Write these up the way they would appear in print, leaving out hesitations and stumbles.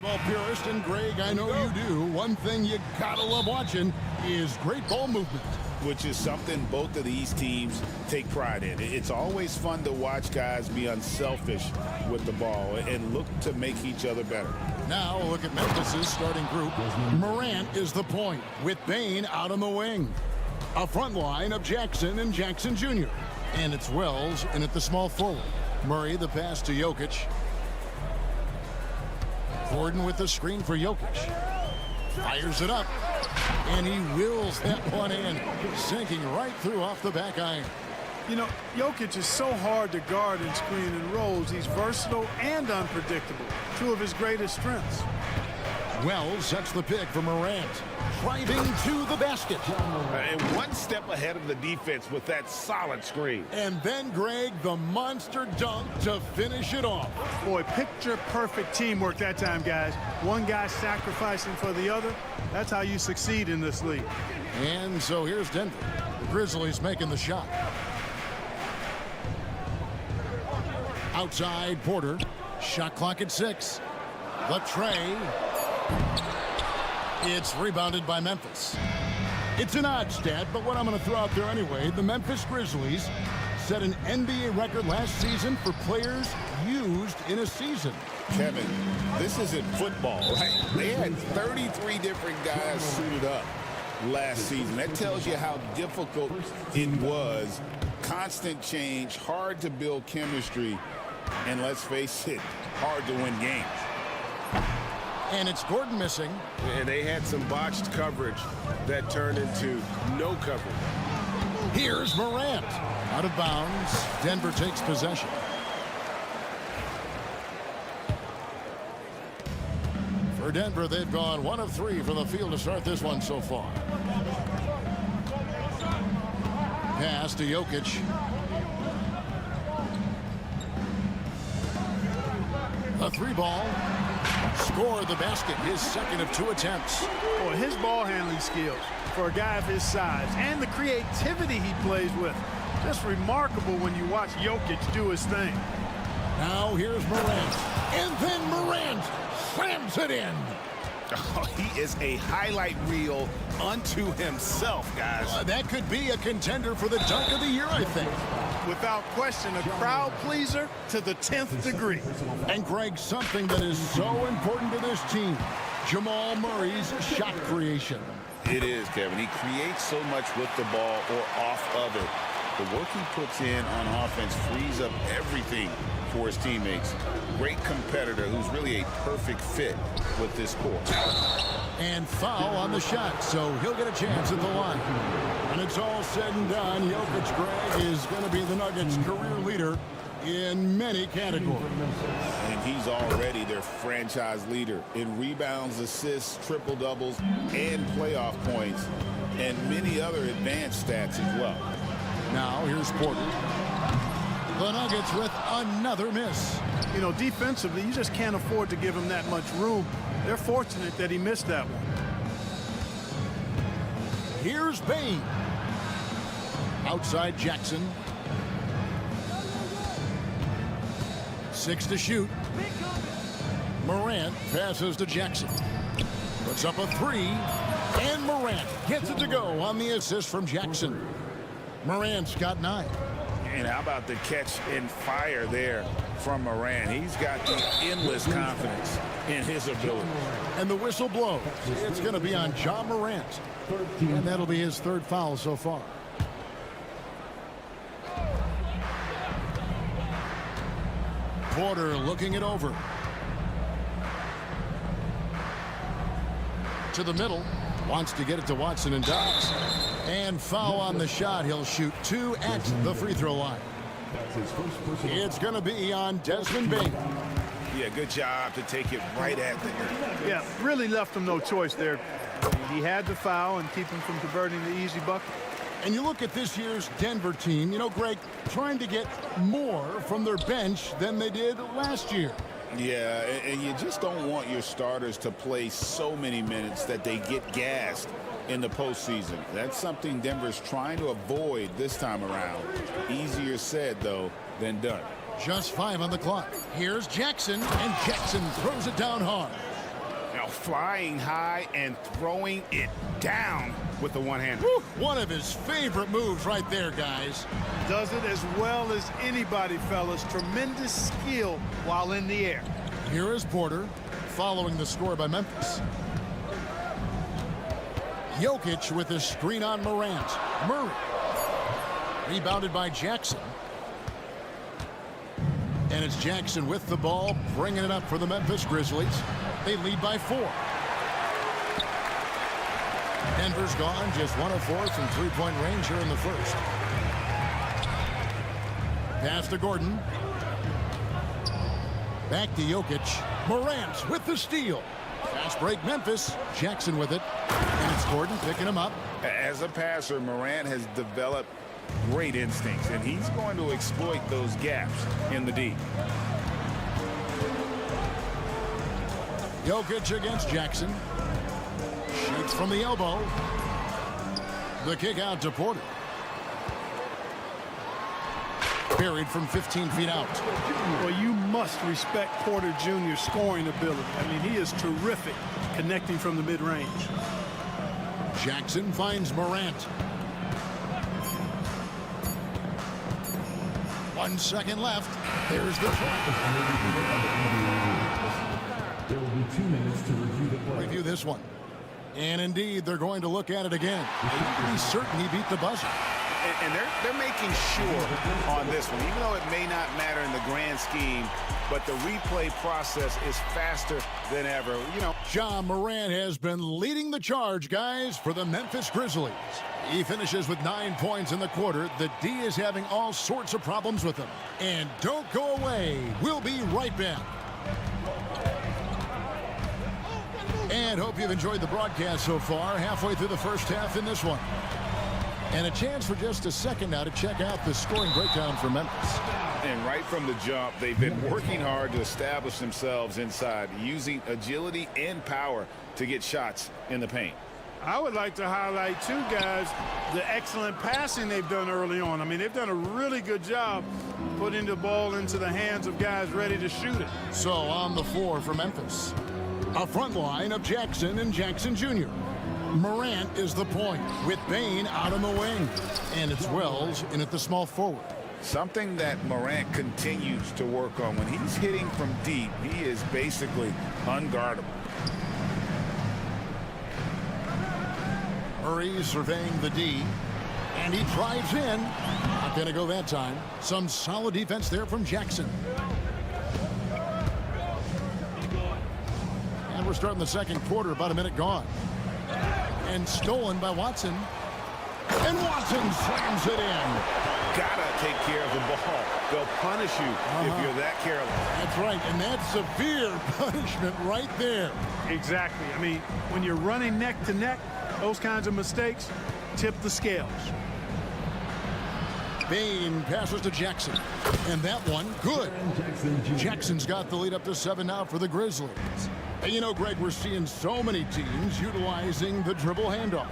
Well, purist and Greg, I know you do. One thing you gotta love watching is great ball movement. Which is something both of these teams take pride in. It's always fun to watch guys be unselfish with the ball and look to make each other better. Now look at Memphis's starting group. Morant is the point, with Bain out on the wing. A front line of Jackson and Jackson Jr. And it's Wells in at the small forward. Murray the pass to Jokic. Gordon with the screen for Jokic. Fires it up. And he wills that one in, sinking right through off the back iron. You know, Jokic is so hard to guard in screen and rolls. He's versatile and unpredictable, two of his greatest strengths. Wells sets the pick for Morant, driving to the basket. And one step ahead of the defense with that solid screen. And then, Greg, the monster dunk to finish it off. Boy, picture-perfect teamwork that time, guys. One guy sacrificing for the other. That's how you succeed in this league. And so here's Denver. The Grizzlies making the shot. Outside, Porter. Shot clock at 6. The tray. It's rebounded by Memphis. It's an odd stat, but what I'm going to throw out there anyway, the Memphis Grizzlies set an NBA record last season for players used in a season. Kevin, this isn't football, right? They had 33 different guys suited up last season. That tells you how difficult it was. Constant change, hard to build chemistry, and let's face it, hard to win games. And it's Gordon missing. And they had some botched coverage that turned into no coverage. Here's Morant. Out of bounds. Denver takes possession. For Denver, they've gone 1 of 3 from the field to start this one so far. Pass to Jokic. A 3-ball. Score the basket, his second of 2 attempts. Boy, his ball handling skills for a guy of his size and the creativity he plays with. Just remarkable when you watch Jokic do his thing. Now here's Morant. And then Morant slams it in. Oh, he is a highlight reel unto himself, guys. That could be a contender for the dunk of the year, I think. Without question, a crowd pleaser to the 10th degree. And Greg, something that is so important to this team, Jamal Murray's shot creation. It is, Kevin. He creates so much with the ball or off of it. The work he puts in on offense frees up everything for his teammates. Great competitor who's really a perfect fit with this court. And foul on the shot, so he'll get a chance at the line. When it's all said and done, Jokic, Greg, is going to be the Nuggets' career leader in many categories. And he's already their franchise leader in rebounds, assists, triple-doubles, and playoff points, and many other advanced stats as well. Now here's Porter. The Nuggets with another miss. You know, defensively, you just can't afford to give him that much room. They're fortunate that he missed that one. Here's Bain. Outside Jackson. 6 to shoot. Morant passes to Jackson. Puts up a 3. And Morant gets it to go on the assist from Jackson. Morant's got 9. And how about the catch and fire there from Morant? He's got the endless confidence in his ability. And the whistle blows. It's going to be on John Morant. And that'll be his 3rd foul so far. Porter looking it over. To the middle. Wants to get it to Watson and does. And foul on the shot. He'll shoot 2 at the free throw line. It's going to be on Desmond Bain. Yeah, good job to take it right at the net. Yeah, really left him no choice there. He had the foul and keep him from converting the easy bucket. And you look at this year's Denver team, you know, Greg, trying to get more from their bench than they did last year. Yeah, and you just don't want your starters to play so many minutes that they get gassed in the postseason. That's something Denver's trying to avoid this time around. Easier said, though, than done. Just 5 on the clock. Here's Jackson, and Jackson throws it down hard. flying high and throwing it down with the one-hander. One of his favorite moves right there, guys. Does it as well as anybody, fellas. Tremendous skill while in the air. Here is Porter, following the score by Memphis. Jokic with a screen on Morant. Murray. Rebounded by Jackson. And it's Jackson with the ball, bringing it up for the Memphis Grizzlies. They lead by 4. Denver's gone just 1 of 4 from three-point range here in the first. Pass to Gordon. Back to Jokic. Morant with the steal. Fast break Memphis. Jackson with it. And it's Gordon picking him up. As a passer, Morant has developed great instincts, and he's going to exploit those gaps in the D. Jokic against Jackson. Shoots from the elbow. The kick out to Porter. Buried from 15 feet out. Well, you must respect Porter Jr.'s scoring ability. I mean, he is terrific connecting from the mid-range. Jackson finds Morant. 1 second left. There's the try. There will be 2 minutes to review the play. Review this one. And indeed, they're going to look at it again. He's certain he beat the buzzer. And they're making sure on this one, even though it may not matter in the grand scheme, but the replay process is faster than ever. You know, Ja Morant has been leading the charge, guys, for the Memphis Grizzlies. He finishes with 9 points in the quarter. The D is having all sorts of problems with him. And don't go away. We'll be right back. And hope you've enjoyed the broadcast so far. Halfway through the first half in this one. And a chance for just a second now to check out the scoring breakdown for Memphis. and right from the jump, they've been working hard to establish themselves inside, using agility and power to get shots in the paint. I would like to highlight, too, guys, the excellent passing they've done early on. I mean, they've done a really good job putting the ball into the hands of guys ready to shoot it. So on the floor for Memphis, a front line of Jackson and Jackson Jr. Morant is the point with Bane out on the wing. And it's Wells in at the small forward. Something that Morant continues to work on. When he's hitting from deep, he is basically unguardable. Murray surveying the D, and he drives in. Not going to go that time. Some solid defense there from Jackson. And we're starting the second quarter, about a minute gone. And stolen by Watson. And Watson slams it in. Gotta take care of the ball. They'll punish you if you're that careless. That's right, and that's severe punishment right there. Exactly. I mean, when you're running neck to neck, those kinds of mistakes tip the scales. Bane passes to Jackson. And that one, good. Jackson's got the lead up to 7 now for the Grizzlies. And you know, Greg, we're seeing so many teams utilizing the dribble handoff.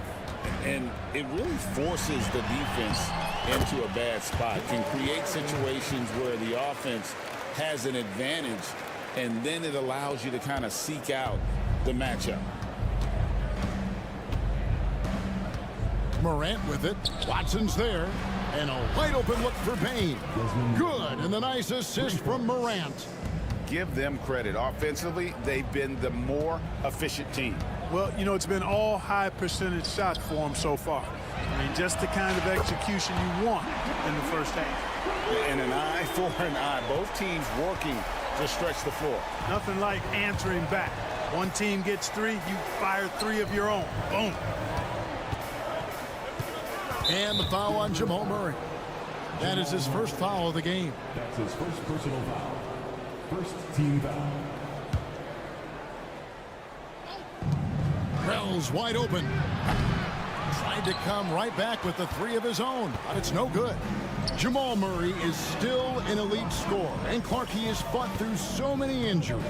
And it really forces the defense into a bad spot. Can create situations where the offense has an advantage, and then it allows you to kind of seek out the matchup. Morant with it. Watson's there. And a wide open look for Bane. Good. And the nice assist from Morant. Give them credit. Offensively, they've been the more efficient team. Well, you know, it's been all high percentage shots for them so far. I mean, just the kind of execution you want in the first half. And an eye for an eye. Both teams working to stretch the floor. Nothing like answering back. One team gets 3, you fire 3 of your own. Boom. And the foul on Jamal Murray. That is his first foul of the game. That's his first personal foul. First team foul. Wells wide open. Tried to come right back with the 3 of his own, but it's no good. Jamal Murray is still an elite scorer, and Clarkey has fought through so many injuries.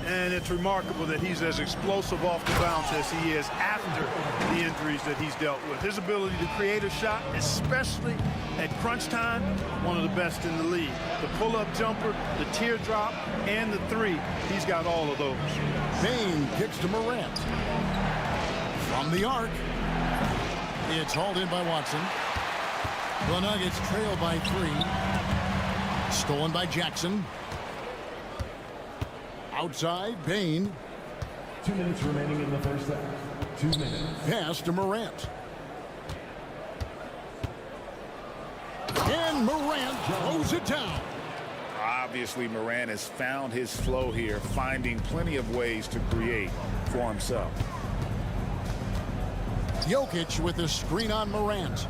And it's remarkable that he's as explosive off the bounce as he is after the injuries that he's dealt with. His ability to create a shot, especially at crunch time, one of the best in the league. The pull-up jumper, the teardrop, and the three, he's got all of those. Bane kicks to Morant. From the arc. It's hauled in by Watson. The Nuggets trail by 3. Stolen by Jackson. Outside, Bane. 2 minutes remaining in the first half. 2 minutes. Pass to Morant. And Morant throws it down. Obviously, Morant has found his flow here, finding plenty of ways to create for himself. Jokic with a screen on Morant.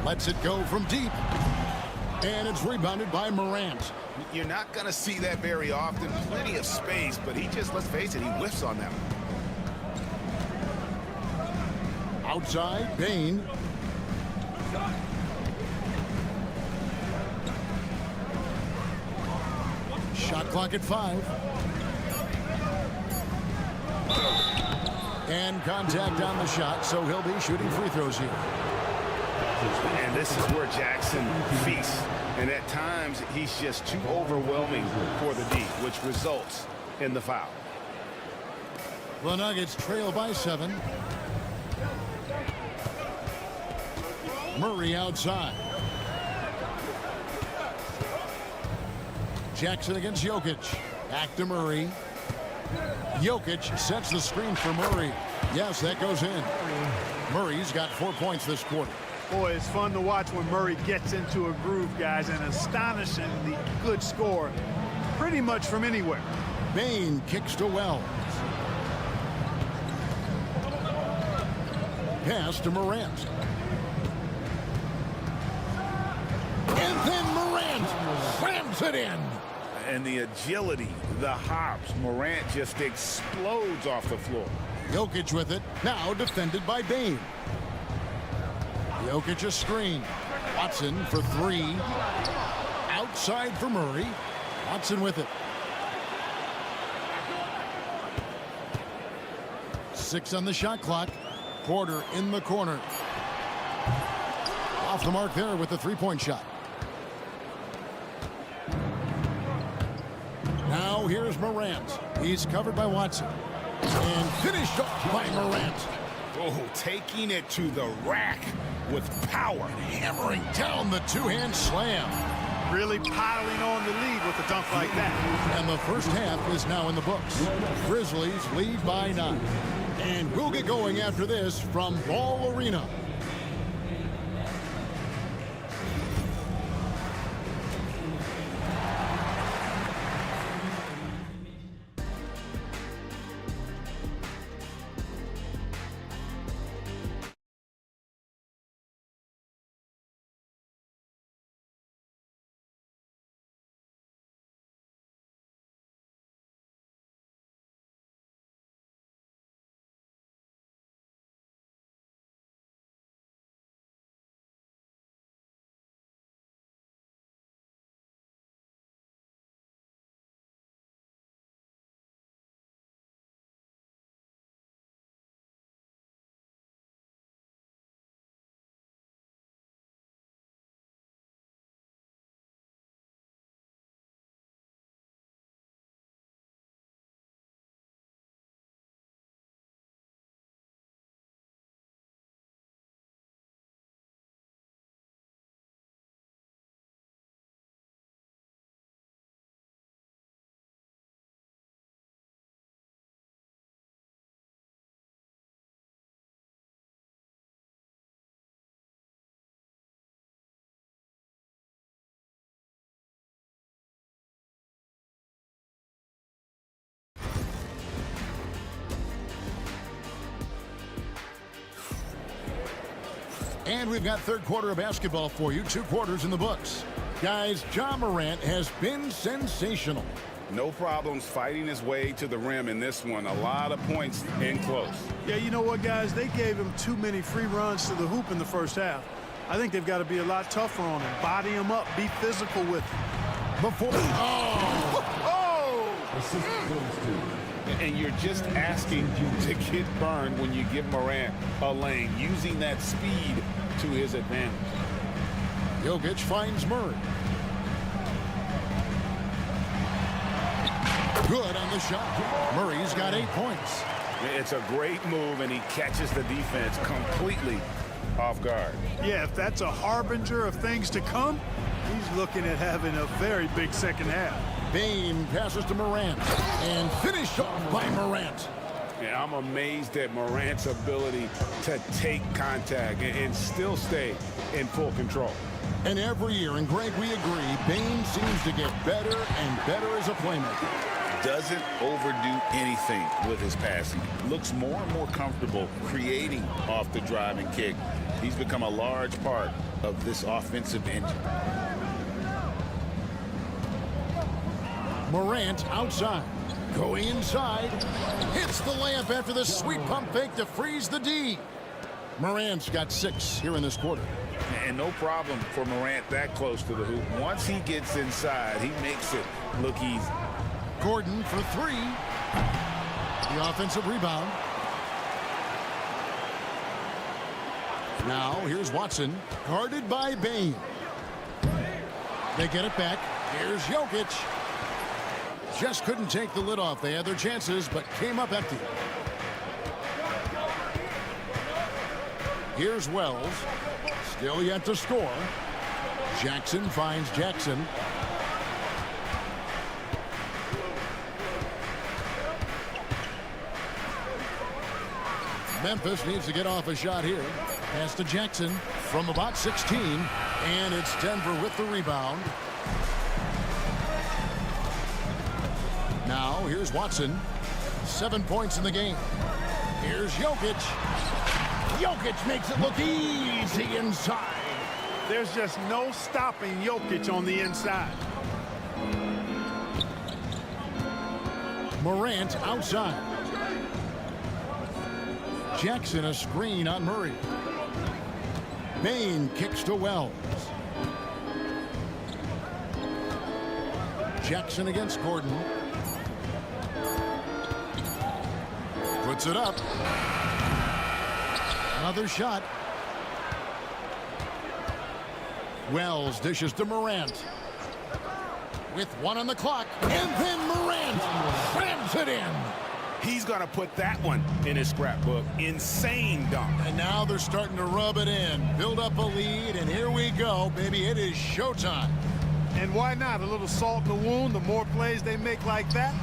Lets it go from deep. And it's rebounded by Morant. You're not going to see that very often. Plenty of space, but he just, let's face it, he whiffs on that one. Outside, Bane. Shot clock at 5. And contact on the shot, so he'll be shooting free throws here. And this is where Jackson feasts. And at times, he's just too overwhelming for the D, which results in the foul. The Nuggets trail by 7. Murray outside. Jackson against Jokic. Back to Murray. Jokic sets the screen for Murray. Yes, that goes in. Murray's got 4 points this quarter. Boy, it's fun to watch when Murray gets into a groove, guys. An astonishingly good score, pretty much from anywhere. Bane kicks to Wells. Pass to Morant. And then Morant slams it in. And the agility, the hops, Morant just explodes off the floor. Jokic with it, now defended by Bane. Jokic a screen. Watson for 3. Outside for Murray. Watson with it. 6 on the shot clock. Porter in the corner. Off the mark there with the 3-point shot. Now here's Morant. He's covered by Watson. And finished off by Morant. Oh, taking it to the rack with power. Hammering down the two-hand slam. Really piling on the lead with a dunk like that. And the first half is now in the books. Grizzlies lead by 9. And we'll get going after this from Ball Arena. And we've got third quarter of basketball for you. 2 quarters in the books. Guys, Ja Morant has been sensational. No problems fighting his way to the rim in this one. A lot of points in close. Yeah, you know what, guys? They gave him too many free runs to the hoop in the first half. I think they've got to be a lot tougher on him. Body him up. Be physical with him. Before... Assist goes to And you're just asking to get burned when you give Morant a lane, using that speed to his advantage. Jokic finds Murray. Good on the shot. Murray's got 8 points. It's a great move, and he catches the defense completely off guard. Yeah, if that's a harbinger of things to come, he's looking at having a very big second half. Bane passes to Morant and finished off by Morant. Yeah, I'm amazed at Morant's ability to take contact and still stay in full control. And every year, and Greg, we agree, Bane seems to get better and better as a playmaker. Doesn't overdo anything with his passing. Looks more and more comfortable creating off the driving kick. He's become a large part of this offensive engine. Morant outside. Going inside. Hits the layup after the sweet pump fake to freeze the D. Morant's got 6 here in this quarter. And no problem for Morant that close to the hoop. Once he gets inside, he makes it look easy. Gordon for 3. The offensive rebound. Now here's Watson, guarded by Bane. They get it back. Here's Jokic. Just couldn't take the lid off. They had their chances, but came up empty. Here's Wells. Still yet to score. Jackson finds Jackson. Memphis needs to get off a shot here. Pass to Jackson from about 16. And it's Denver with the rebound. Now, here's Watson. 7 points in the game. Here's Jokic. Jokic makes it look easy inside. There's just no stopping Jokic on the inside. Morant outside. Jackson a screen on Murray. Bane kicks to Wells. Jackson against Gordon. Puts it up. Another shot. Wells dishes to Morant. With 1 on the clock. And then Morant slams it in. He's going to put that one in his scrapbook. Insane dunk. And now they're starting to rub it in. Build up a lead, and here we go, baby. It is showtime. And why not? A little salt in the wound. The more plays they make like that,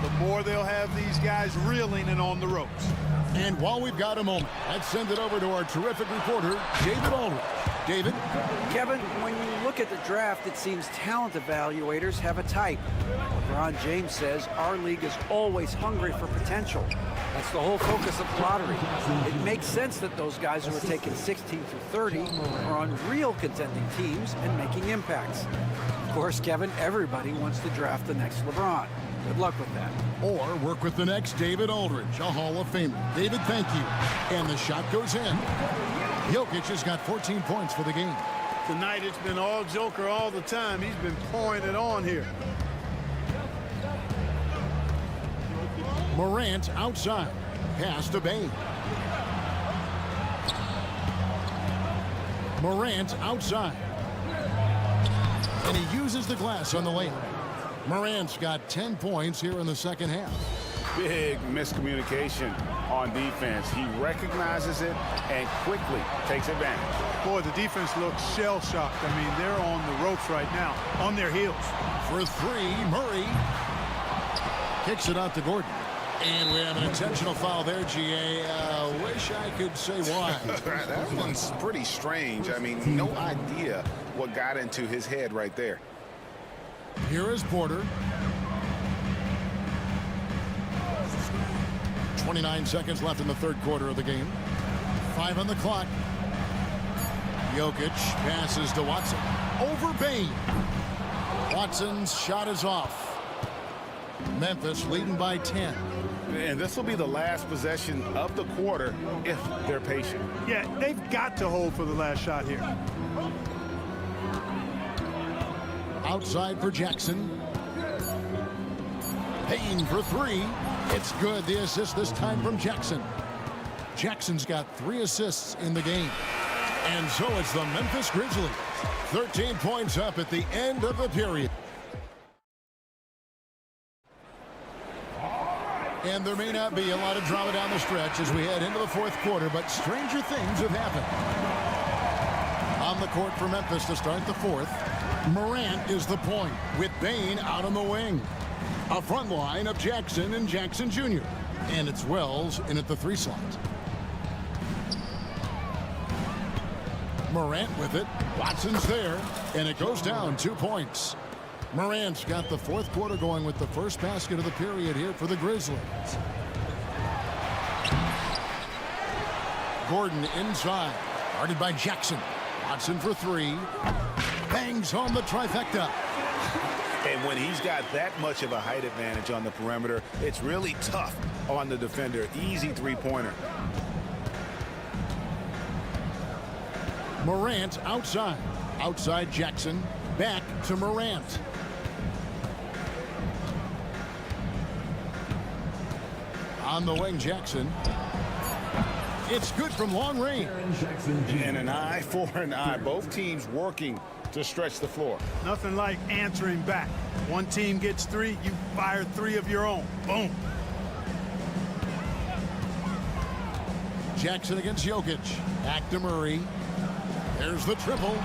the more they'll have these guys reeling and on the ropes. And while we've got a moment, let's send it over to our terrific reporter, David Aldridge. David? Kevin, when you look at the draft, it seems talent evaluators have a type. LeBron James says our league is always hungry for potential. That's the whole focus of the lottery. It makes sense that those guys who are taken 16 through 30 are on real contending teams and making impacts. Of course, Kevin, everybody wants to draft the next LeBron. Good luck with that. Or work with the next David Aldridge, a Hall of Famer. David, thank you. And the shot goes in. Jokic has got 14 points for the game. Tonight it's been all Joker all the time. He's been pouring it on here. Morant outside. Pass to Bane. Morant outside. And he uses the glass on the lane. Morant's got 10 points here in the second half. Big miscommunication on defense. He recognizes it and quickly takes advantage. Boy, the defense looks shell-shocked. I mean, they're on the ropes right now, on their heels. For 3, Murray kicks it out to Gordon. And we have an intentional foul there, GA. Wish I could say why. That one's pretty strange. I mean, no idea what got into his head right there. Here is Porter. 29 seconds left in the third quarter of the game. 5 on the clock. Jokic passes to Watson. Over Bane. Watson's shot is off. Memphis leading by 10. And this will be the last possession of the quarter if they're patient. Yeah, they've got to hold for the last shot here. Outside for Jackson. Payne for three. It's good. The assist this time from Jackson. Jackson's got 3 assists in the game. And so it's the Memphis Grizzlies. 13 points up at the end of the period. And there may not be a lot of drama down the stretch as we head into the fourth quarter, but stranger things have happened. On the court for Memphis to start the fourth, Morant is the point with Payne out on the wing. A front line of Jackson and Jackson Jr. And it's Wells in at the 3 slot. Morant with it. Watson's there. And it goes down 2 points. Morant's got the fourth quarter going with the first basket of the period here for the Grizzlies. Gordon inside. Guarded by Jackson. Watson for 3. Bangs home the trifecta. And when he's got that much of a height advantage on the perimeter, it's really tough on the defender. Easy three-pointer. Morant outside. Outside Jackson. Back to Morant. On the wing, Jackson. It's good from long range. And an eye for an eye. Both teams working to stretch the floor. Nothing like answering back. One team gets 3, you fire 3 of your own. Boom. Jackson against Jokic. Back to Murray. There's the triple.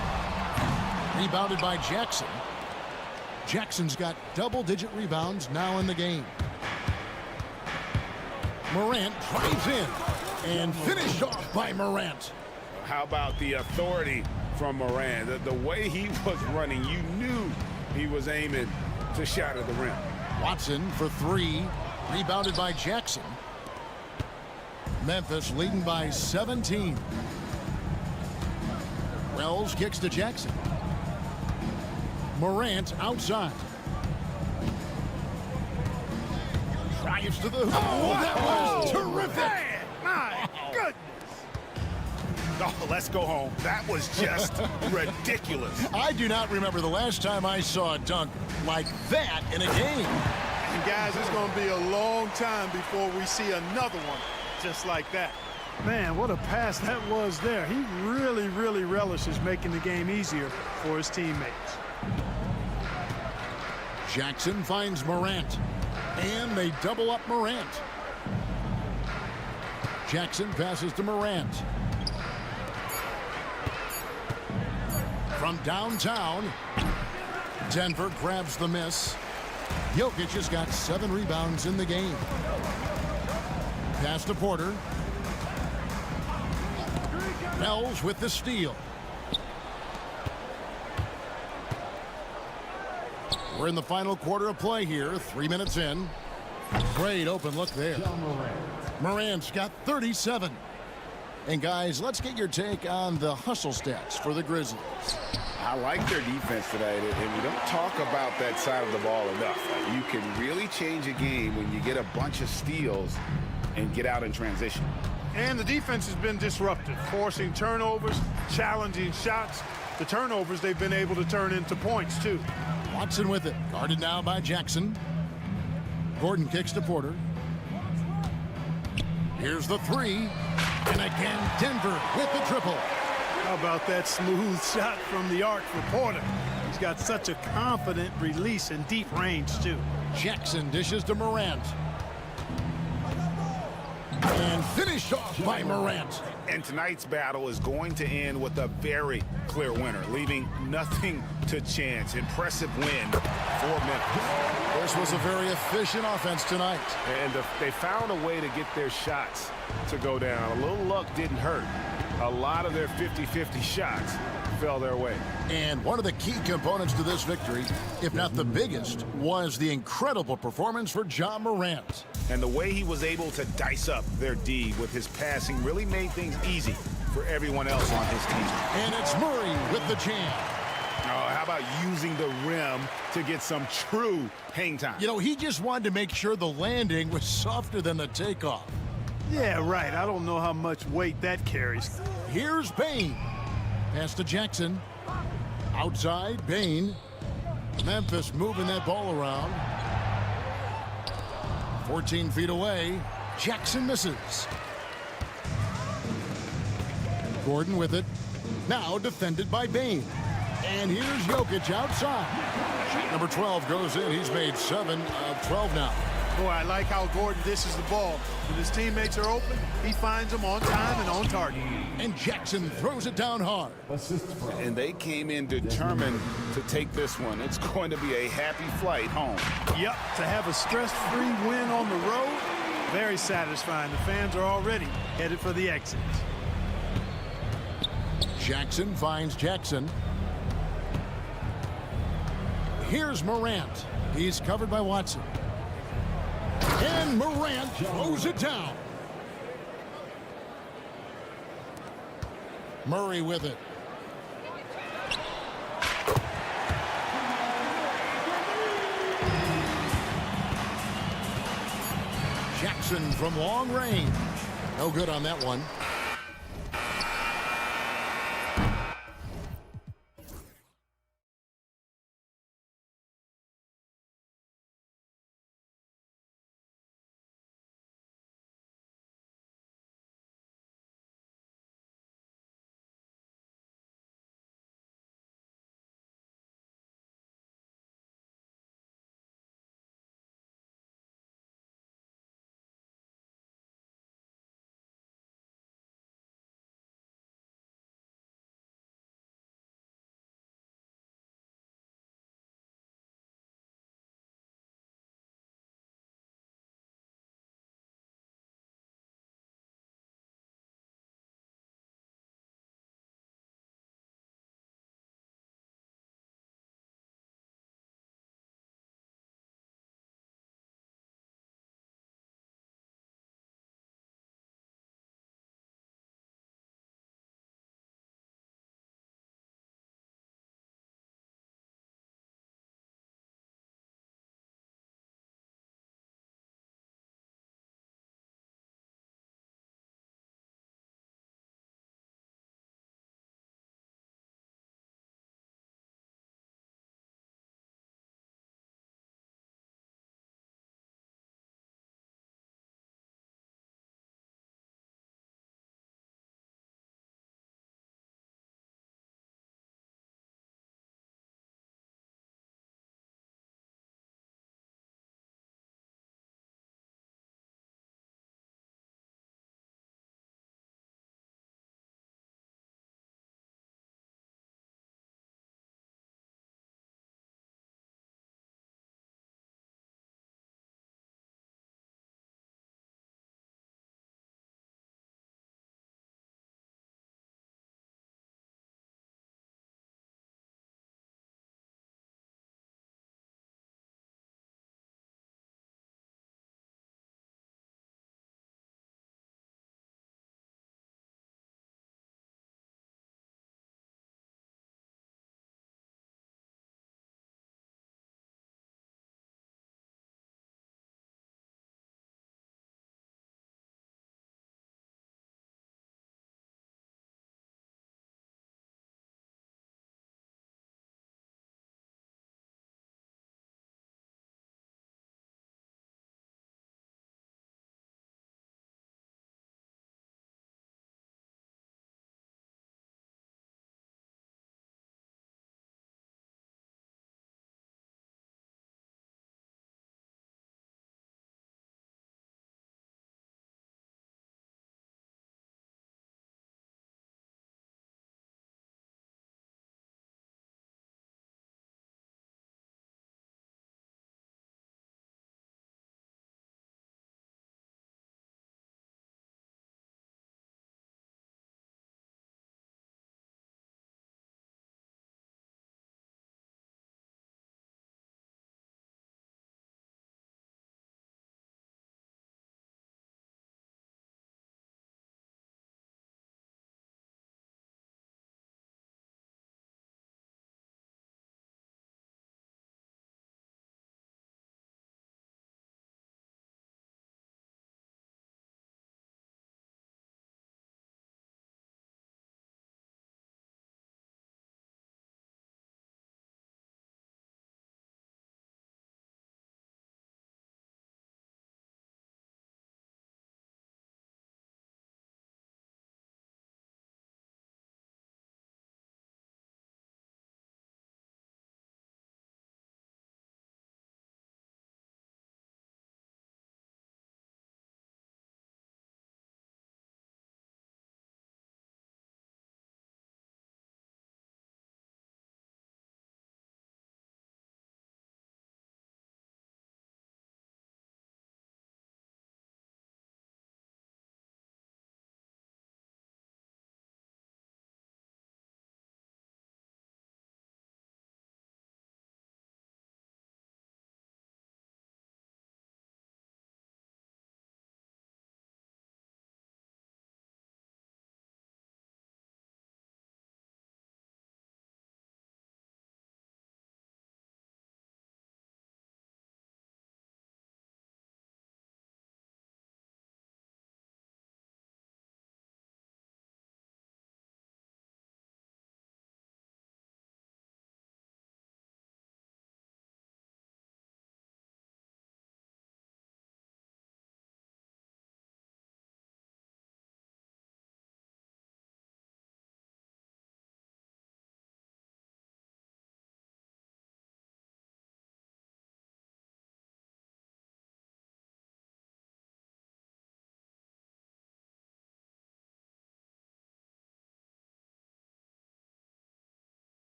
Rebounded by Jackson. Jackson's got double-digit rebounds now in the game. Morant drives in and finished off by Morant. How about the authority from Morant? The way he was running, you knew he was aiming to shatter the rim. Watson for 3. Rebounded by Jackson. Memphis leading by 17. Wells kicks to Jackson. Morant outside. Drives to the hoop. Oh, that was terrific. Man, my goodness. Oh, let's go home. That was just ridiculous. I do not remember the last time I saw a dunk like that in a game. And guys, it's going to be a long time before we see another one just like that. Man, what a pass that was there. He really, really relishes making the game easier for his teammates. Jackson finds Morant. And they double up Morant. Jackson passes to Morant. From downtown, Denver grabs the miss. Jokic has got 7 rebounds in the game. Pass to Porter. Wells with the steal. We're in the final quarter of play here. 3 minutes in. Great open look there. Morant's got 37. And guys, let's get your take on the hustle stats for the Grizzlies. I like their defense today, and we don't talk about that side of the ball enough. You can really change a game when you get a bunch of steals and get out in transition. And the defense has been disruptive, forcing turnovers, challenging shots. The turnovers they've been able to turn into points, too. Watson with it. Guarded now by Jackson. Gordon kicks to Porter. Here's the 3. And again, Denver with the triple. How about that smooth shot from the arc for Porter? He's got such a confident release and deep range, too. Jackson dishes to Morant. And finished off by Morant. And tonight's battle is going to end with a very clear winner, leaving nothing to chance. Impressive win for Memphis. This was a very efficient offense tonight. And they found a way to get their shots to go down. A little luck didn't hurt. A lot of their 50-50 shots fell their way. And one of the key components to this victory, if not the biggest, was the incredible performance for Ja Morant. And the way he was able to dice up their D with his passing really made things easy for everyone else on his team. And it's Murray with the jam. how about using the rim to get some true hang time? You know, he just wanted to make sure the landing was softer than the takeoff. Yeah, right. I don't know how much weight that carries. Here's Bain. Pass to Jackson. Outside, Bain. Memphis moving that ball around. 14 feet away. Jackson misses. Gordon with it. Now defended by Bain. And here's Jokic outside. Shot number 12 goes in. He's made 7 of 12 now. Boy, I like how Gordon dishes the ball. When his teammates are open, he finds them on time and on target. And Jackson throws it down hard. And they came in determined to take this one. It's going to be a happy flight home. Yep, to have a stress-free win on the road, very satisfying. The fans are already headed for the exit. Jackson finds Jackson. Here's Morant. He's covered by Watson. And Morant throws it down. Murray with it. Jackson from long range. No good on that one.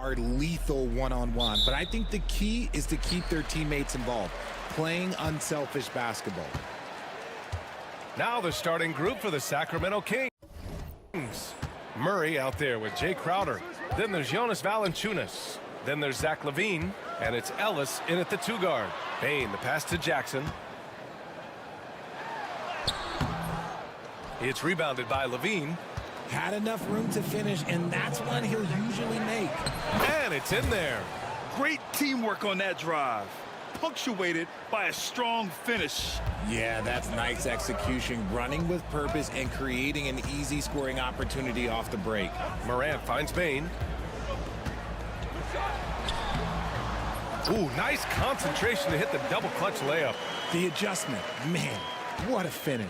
are lethal one-on-one, but I think the key is to keep their teammates involved, playing unselfish basketball. Now the starting group for the Sacramento Kings. Murray out there with Jay Crowder. Then there's Jonas Valanciunas. Then there's Zach LaVine, and it's Ellis in at the 2 guard. Bain, the pass to Jackson. It's rebounded by LaVine. Had enough room to finish, and that's one he'll usually make. And it's in there. Great teamwork on that drive, punctuated by a strong finish. Yeah, that's nice execution, running with purpose and creating an easy scoring opportunity off the break. Morant finds Bain. Ooh, nice concentration to hit the double clutch layup. The adjustment, man, what a finish.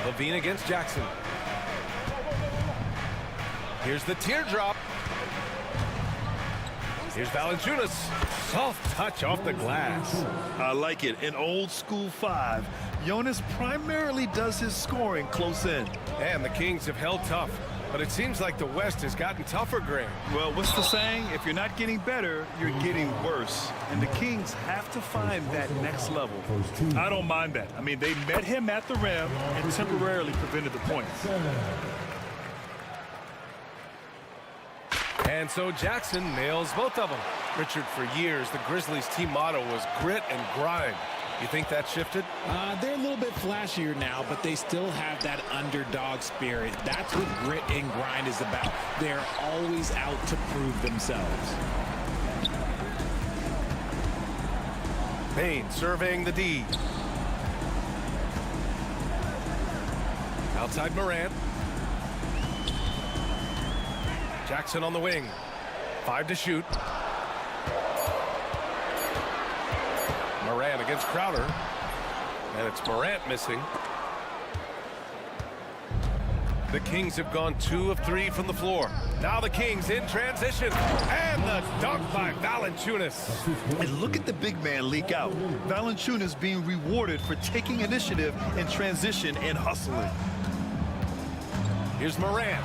LaVine against Jackson. Here's the teardrop. Here's Valanciunas. Soft touch off the glass. I like it. In old school 5, Jonas primarily does his scoring close in. And the Kings have held tough, but it seems like the West has gotten tougher, Graham. Well, what's the saying? If you're not getting better, you're getting worse. And the Kings have to find that next level. I don't mind that. I mean, they met him at the rim and temporarily prevented the points. And so Jackson nails both of them. Richard, for years, the Grizzlies team motto was grit and grind. You think that shifted? They're a little bit flashier now, but they still have that underdog spirit. That's what grit and grind is about. They're always out to prove themselves. Bain surveying the D. Outside Morant. Jackson on the wing. 5 to shoot. Morant against Crowder. And it's Morant missing. The Kings have gone 2 of 3 from the floor. Now the Kings in transition. And the dunk by Valanciunas. And look at the big man leak out. Valanciunas being rewarded for taking initiative in transition and hustling. Here's Morant.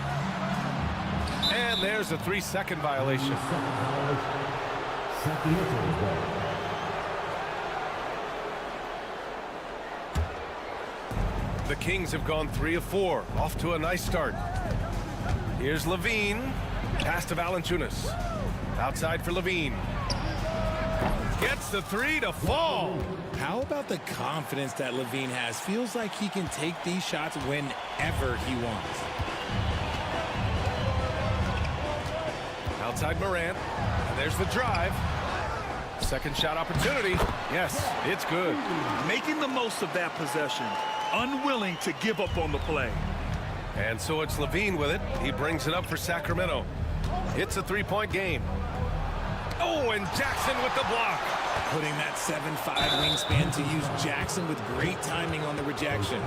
And there's a 3-second violation. The Kings have gone 3 of 4. Off to a nice start. Here's LaVine. Pass to Valanciunas. Outside for LaVine. Gets the 3 to fall. How about the confidence that LaVine has? Feels like he can take these shots whenever he wants. Outside Morant. And there's the drive. Second shot opportunity. Yes, it's good. Making the most of that possession. Unwilling to give up on the play. And so it's LaVine with it. He brings it up for Sacramento. It's a 3-point game. Oh, and Jackson with the block. Putting that 7'5" wingspan to use Jackson with great timing on the rejection.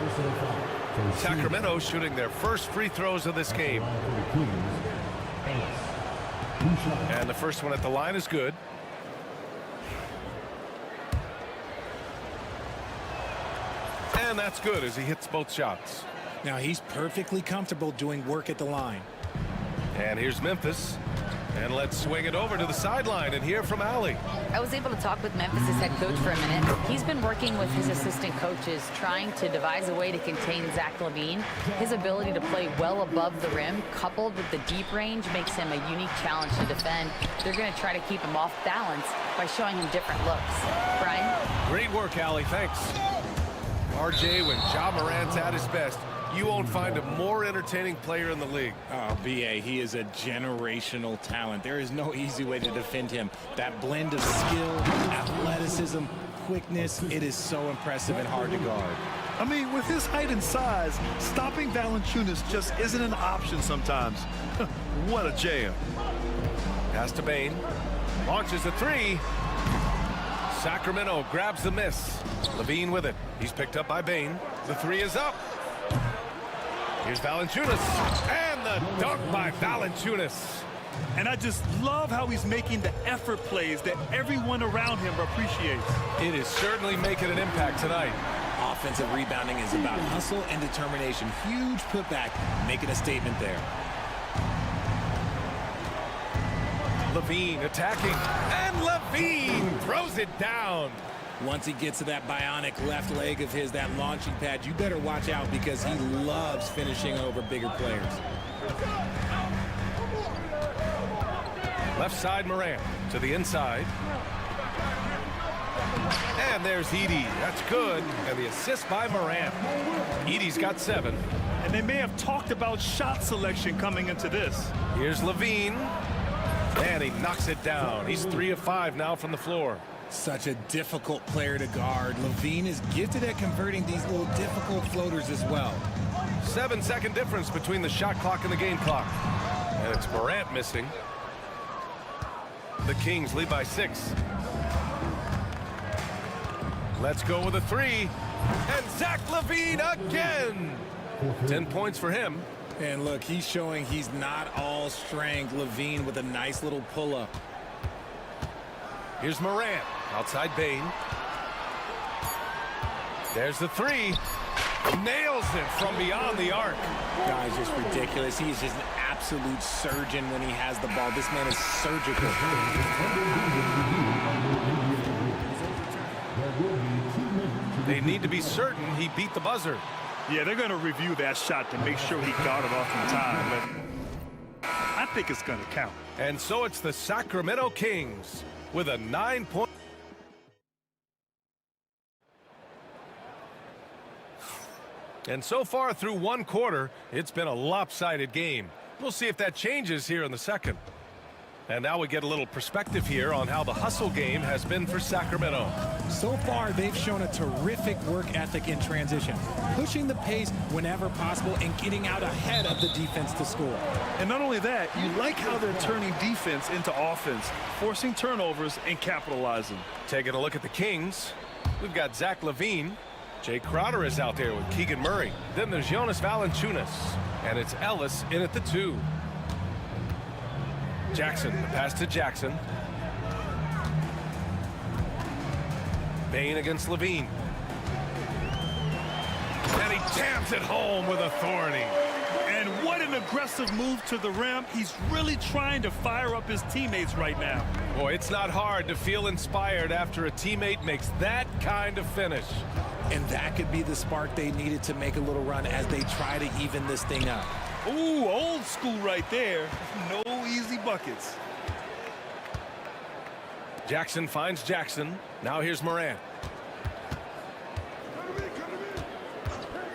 Sacramento shooting their first free throws of this game. And the first one at the line is good. And that's good as he hits both shots. Now he's perfectly comfortable doing work at the line. And here's Memphis. And let's swing it over to the sideline and hear from Allie. I was able to talk with Memphis' head coach for a minute. He's been working with his assistant coaches, trying to devise a way to contain Zach LaVine. His ability to play well above the rim, coupled with the deep range, makes him a unique challenge to defend. They're going to try to keep him off balance by showing him different looks. Brian? Great work, Allie. Thanks. RJ, when Ja Morant's at his best, you won't find a more entertaining player in the league. Oh, BA, he is a generational talent. There is no easy way to defend him. That blend of skill, athleticism, quickness, it is so impressive and hard to guard. I mean, with his height and size, stopping Valanciunas just isn't an option sometimes. What a jam. Pass to Bain. Launches a 3. Sacramento grabs the miss. LaVine with it. He's picked up by Bain. The 3 is up. Here's Valanciunas. And the dunk by Valanciunas. And I just love how he's making the effort plays that everyone around him appreciates. It is certainly making an impact tonight. Offensive rebounding is about hustle and determination. Huge putback, making a statement there. Levine attacking, and Levine throws it down. Once he gets to that bionic left leg of his, that launching pad, you better watch out because he loves finishing over bigger players. Left side Morant to the inside. And there's Edey. That's good. And the assist by Morant. Edey's got 7. And they may have talked about shot selection coming into this. Here's Levine. And he knocks it down. He's 3 of 5 now from the floor. Such a difficult player to guard. Levine is gifted at converting these little difficult floaters as well. 7-second difference between the shot clock and the game clock. And it's Morant missing. The Kings lead by 6. Let's go with a 3. And Zach LaVine again. 10 points for him. And look, he's showing he's not all strength. LaVine with a nice little pull-up. Here's Morant. Outside Bane. There's the 3. Nails it from beyond the arc. Guy's just ridiculous. He's just an absolute surgeon when he has the ball. This man is surgical. They need to be certain he beat the buzzer. Yeah, they're going to review that shot to make sure he got it off in time, but I think it's going to count. And so it's the Sacramento Kings with a 9-point. And so far through one quarter, it's been a lopsided game. We'll see if that changes here in the second. And now we get a little perspective here on how the hustle game has been for Sacramento. So far, they've shown a terrific work ethic in transition, pushing the pace whenever possible and getting out ahead of the defense to score. And not only that, you like how they're turning defense into offense, forcing turnovers and capitalizing. Taking a look at the Kings, we've got Zach LaVine. Jay Crowder is out there with Keegan Murray. Then there's Jonas Valanciunas. And it's Ellis in at the 2. Jackson, the pass to Jackson. Bane against LaVine. And he jams it home with authority. And what an aggressive move to the rim. He's really trying to fire up his teammates right now. Boy, it's not hard to feel inspired after a teammate makes that kind of finish. And that could be the spark they needed to make a little run as they try to even this thing up. Ooh, old school right there. No easy buckets. Jackson finds Jackson. Now here's Morant.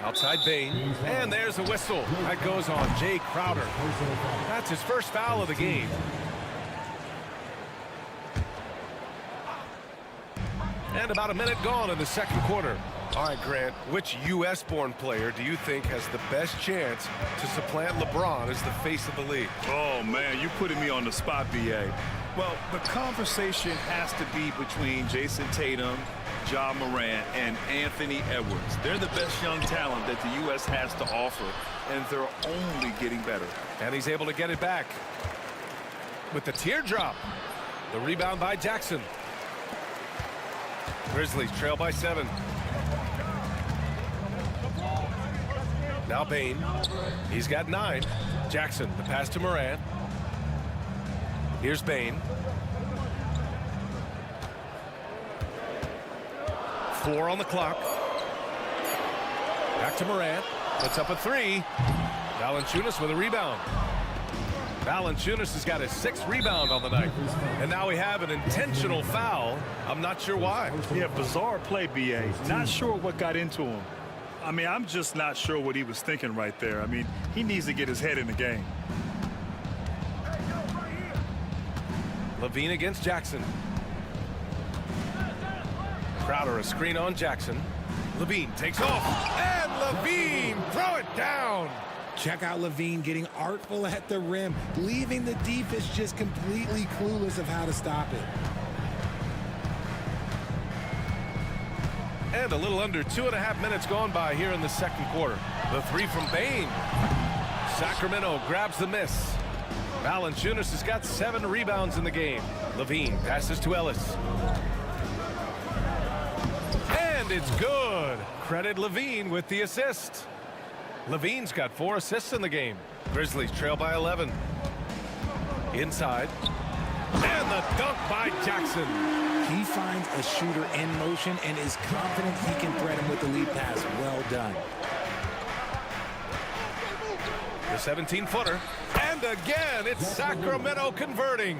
Outside Bane. And there's a whistle. That goes on Jay Crowder. That's his first foul of the game. And about a minute gone in the second quarter. All right, Grant, which U.S.-born player do you think has the best chance to supplant LeBron as the face of the league? Oh, man, you're putting me on the spot, B.A. Well, the conversation has to be between Jason Tatum, Ja Morant, and Anthony Edwards. They're the best young talent that the U.S. has to offer, and they're only getting better. And he's able to get it back with the teardrop. The rebound by Jackson. Grizzlies trail by 7. Now Bane. He's got 9. Jackson, the pass to Morant. Here's Bane. 4 on the clock. Back to Morant. Puts up a 3. Valanciunas with a rebound. Valanciunas has got his 6th rebound on the night. And now we have an intentional foul. I'm not sure why. Yeah, bizarre play, B.A. Not sure what got into him. I mean, I'm just not sure what he was thinking right there. I mean, he needs to get his head in the game. LaVine against Jackson. Crowder, a screen on Jackson. LaVine takes off. And LaVine, throw it down. Check out LaVine getting artful at the rim, leaving the defense just completely clueless of how to stop it. And a little under 2.5 minutes gone by here in the second quarter. The 3 from Bane. Sacramento grabs the miss. Valanciunas has got 7 rebounds in the game. LaVine passes to Ellis. And it's good. Credit LaVine with the assist. LaVine's got 4 assists in the game. Grizzlies trail by 11. Inside. And the dunk by Jackson. He finds a shooter in motion and is confident he can thread him with the lead pass. Well done. The 17-footer. And again, it's Sacramento converting.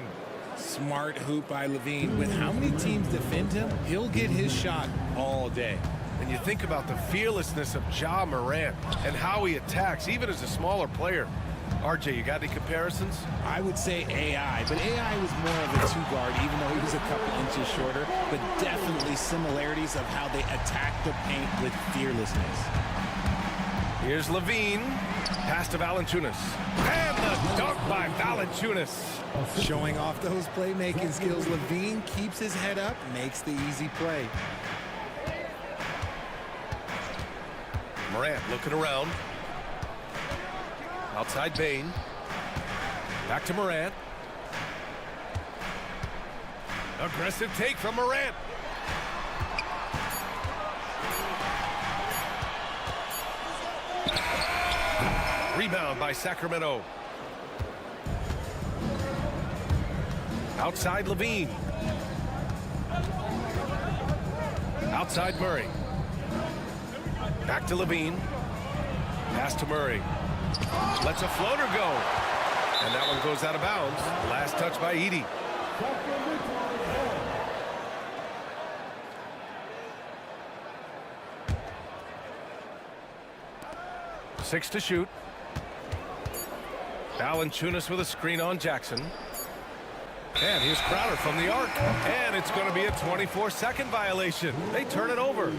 Smart hoop by Levine. With how many teams defend him, he'll get his shot all day. And you think about the fearlessness of Ja Morant and how he attacks, even as a smaller player. RJ, you got any comparisons? I would say AI, but AI was more of a two-guard, even though he was a couple inches shorter, but definitely similarities of how they attack the paint with fearlessness. Here's Levine. Pass to Valanciunas. And the dunk by Valanciunas. Showing off those playmaking skills, Levine keeps his head up, makes the easy play. Morant looking around. Outside Bane. Back to Morant. Aggressive take from Morant. Rebound by Sacramento. Outside Levine. Outside Murray. Back to Levine. Pass to Murray. Lets a floater go. And that one goes out of bounds. Last touch by Edey. Six to shoot. Valanciunas with a screen on Jackson. And here's Crowder from the arc. And it's going to be a 24-second violation. They turn it over.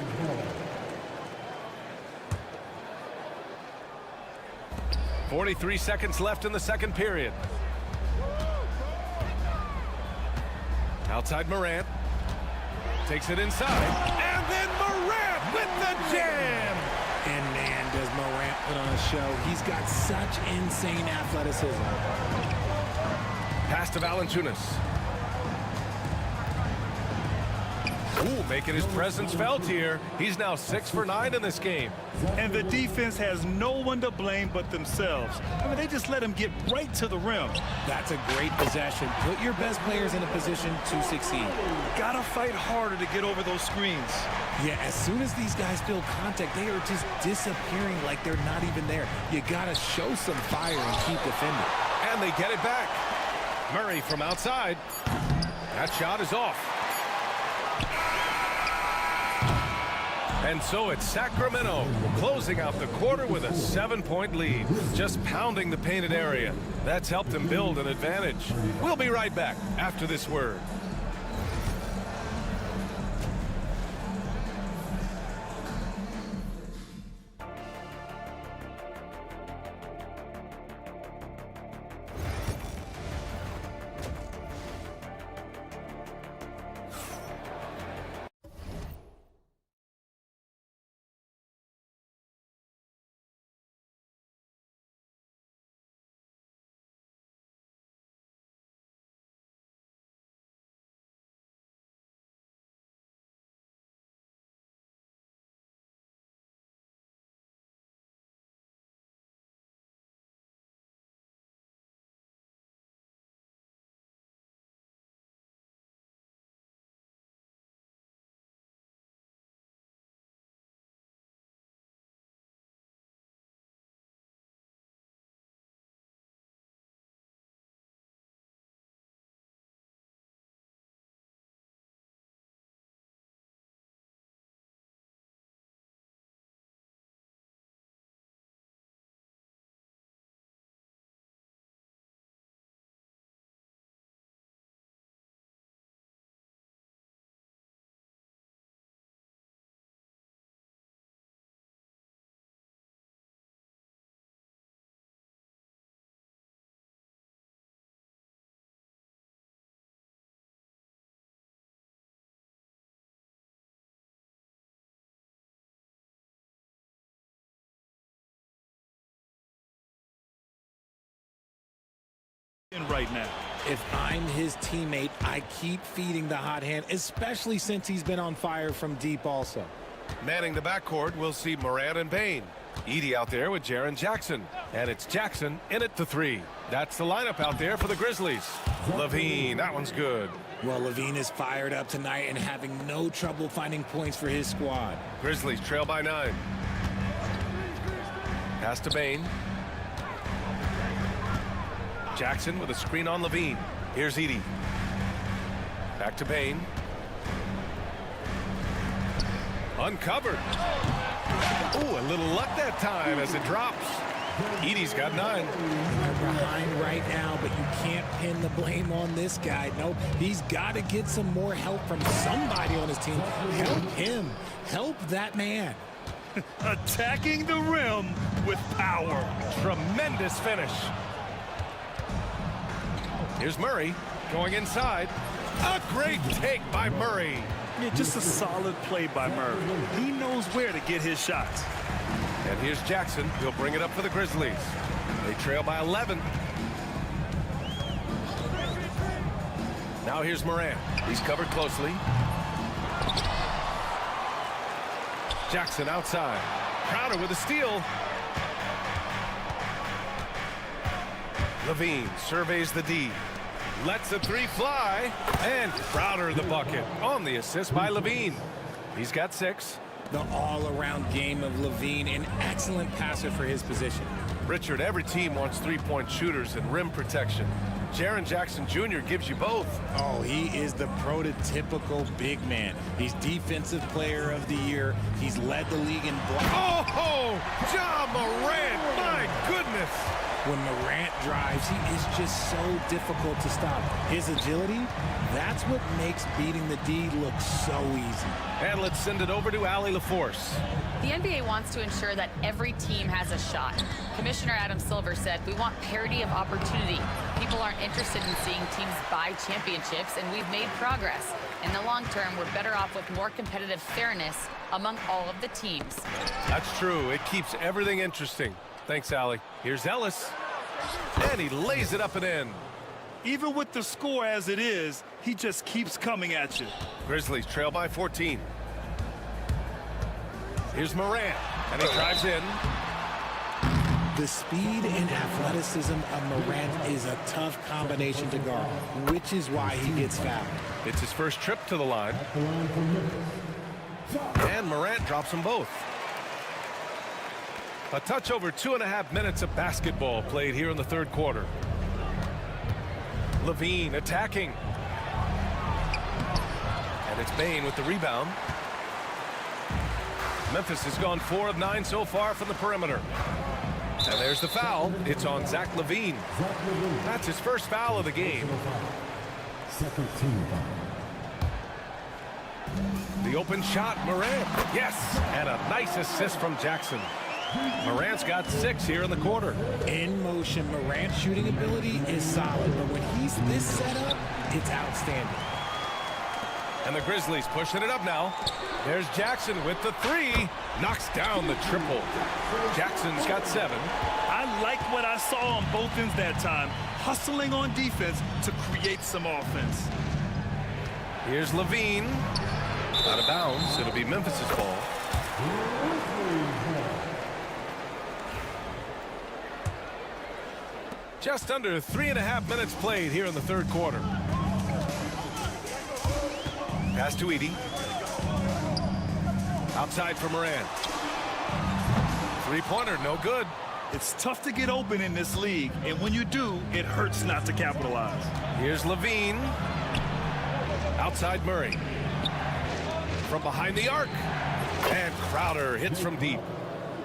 .43 seconds left in the second period. Outside Morant. Takes it inside. And then Morant with the jam. And man, does Morant put on a show. He's got such insane athleticism. Pass to Valanciunas. Ooh, making his presence felt here. He's now 6 for 9 in this game. And the defense has no one to blame but themselves. I mean, they just let him get right to the rim. That's a great possession. Put your best players in a position to succeed. Gotta fight harder to get over those screens. Yeah, as soon as these guys feel contact, they are just disappearing like they're not even there. You gotta show some fire and keep defending. And they get it back. Murray from outside. That shot is off. And so it's Sacramento closing out the quarter with a 7-point lead. Just pounding the painted area. That's helped them build an advantage. We'll be right back after this word. Right now. If I'm his teammate, I keep feeding the hot hand, especially since he's been on fire from deep also. Manning the backcourt, we'll see Morant and Bane. Edie out there with Jaren Jackson. And it's Jackson in at the three. That's the lineup out there for the Grizzlies. Levine, that one's good. Well, Levine is fired up tonight and having no trouble finding points for his squad. Grizzlies trail by 9. Pass to Bane. Jackson with a screen on Levine. Here's Edie. Back to Bane. Uncovered. Oh, a little luck that time as it drops. Edie's got 9. They're behind right now, but you can't pin the blame on this guy. Nope, he's got to get some more help from somebody on his team. Help him. Help that man. Attacking the rim with power. Tremendous finish. Here's Murray going inside. A great take by Murray. Yeah, just a solid play by Murray. He knows where to get his shots. And here's Jackson. He'll bring it up for the Grizzlies. They trail by 11. Now here's Morant. He's covered closely. Jackson outside. Crowder with a steal. Levine surveys the D. Lets the three fly. And Crowder the bucket on the assist by Levine. He's got 6. The all-around game of Levine, an excellent passer for his position. Richard, every team wants three-point shooters and rim protection. Jaren Jackson Jr. gives you both. Oh, he is the prototypical big man. He's Defensive Player of the Year. He's led the league in blocks. Oh, Ja Morant, my goodness. When Morant drives, he is just so difficult to stop. His agility, that's what makes beating the D look so easy. And let's send it over to Allie LaForce. The NBA wants to ensure that every team has a shot. Commissioner Adam Silver said, "We want parity of opportunity. People aren't interested in seeing teams buy championships, and we've made progress. In the long term, we're better off with more competitive fairness among all of the teams." That's true. It keeps everything interesting. Thanks, Allie. Here's Ellis. And he lays it up and in. Even with the score as it is, he just keeps coming at you. Grizzlies trail by 14. Here's Morant. And he drives in. The speed and athleticism of Morant is a tough combination to guard, which is why he gets fouled. It's his first trip to the line. And Morant drops them both. A touch over 2.5 minutes of basketball played here in the third quarter. Levine attacking. And it's Bane with the rebound. Memphis has gone 4 of 9 so far from the perimeter. And there's the foul. It's on Zach LaVine. That's his first foul of the game. Second team foul. The open shot, Morant. Yes, and a nice assist from Jackson. Morant's got 6 here in the quarter. In motion, Morant's shooting ability is solid, but when he's this set up, it's outstanding. And the Grizzlies pushing it up now. There's Jackson with the 3. Knocks down the triple. Jackson's got 7. I like what I saw on both ends that time, hustling on defense to create some offense. Here's Levine. Out of bounds. It'll be Memphis's ball. Just under 3.5 minutes played here in the third quarter. Pass to Edie. Outside for Morant. Three-pointer, no good. It's tough to get open in this league, and when you do, it hurts not to capitalize. Here's Levine. Outside Murray. From behind the arc. And Crowder hits from deep.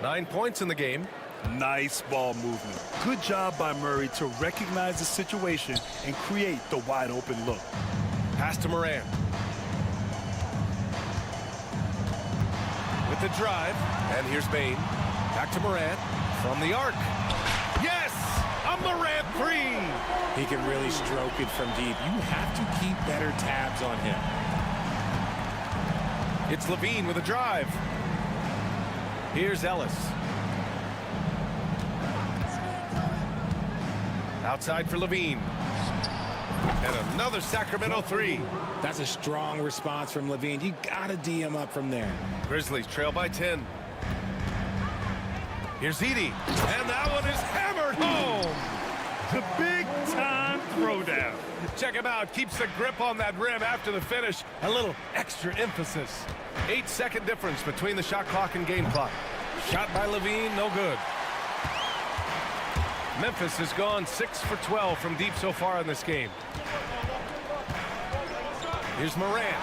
9 points in the game. Nice ball movement. Good job by Murray to recognize the situation and create the wide open look. Pass to Morant. With the drive. And here's Bane. Back to Morant. From the arc. Yes! A Morant 3! He can really stroke it from deep. You have to keep better tabs on him. It's Levine with a drive. Here's Ellis. Outside for Levine. And another Sacramento 3. That's a strong response from Levine. You gotta D him up from there. Grizzlies trail by 10. Here's Edie, and that one is hammered home. The big-time throwdown. Check him out. Keeps the grip on that rim after the finish. A little extra emphasis. 8-second difference between the shot clock and game clock. Shot by Levine, no good. Memphis has gone 6 for 12 from deep so far in this game. Here's Morant.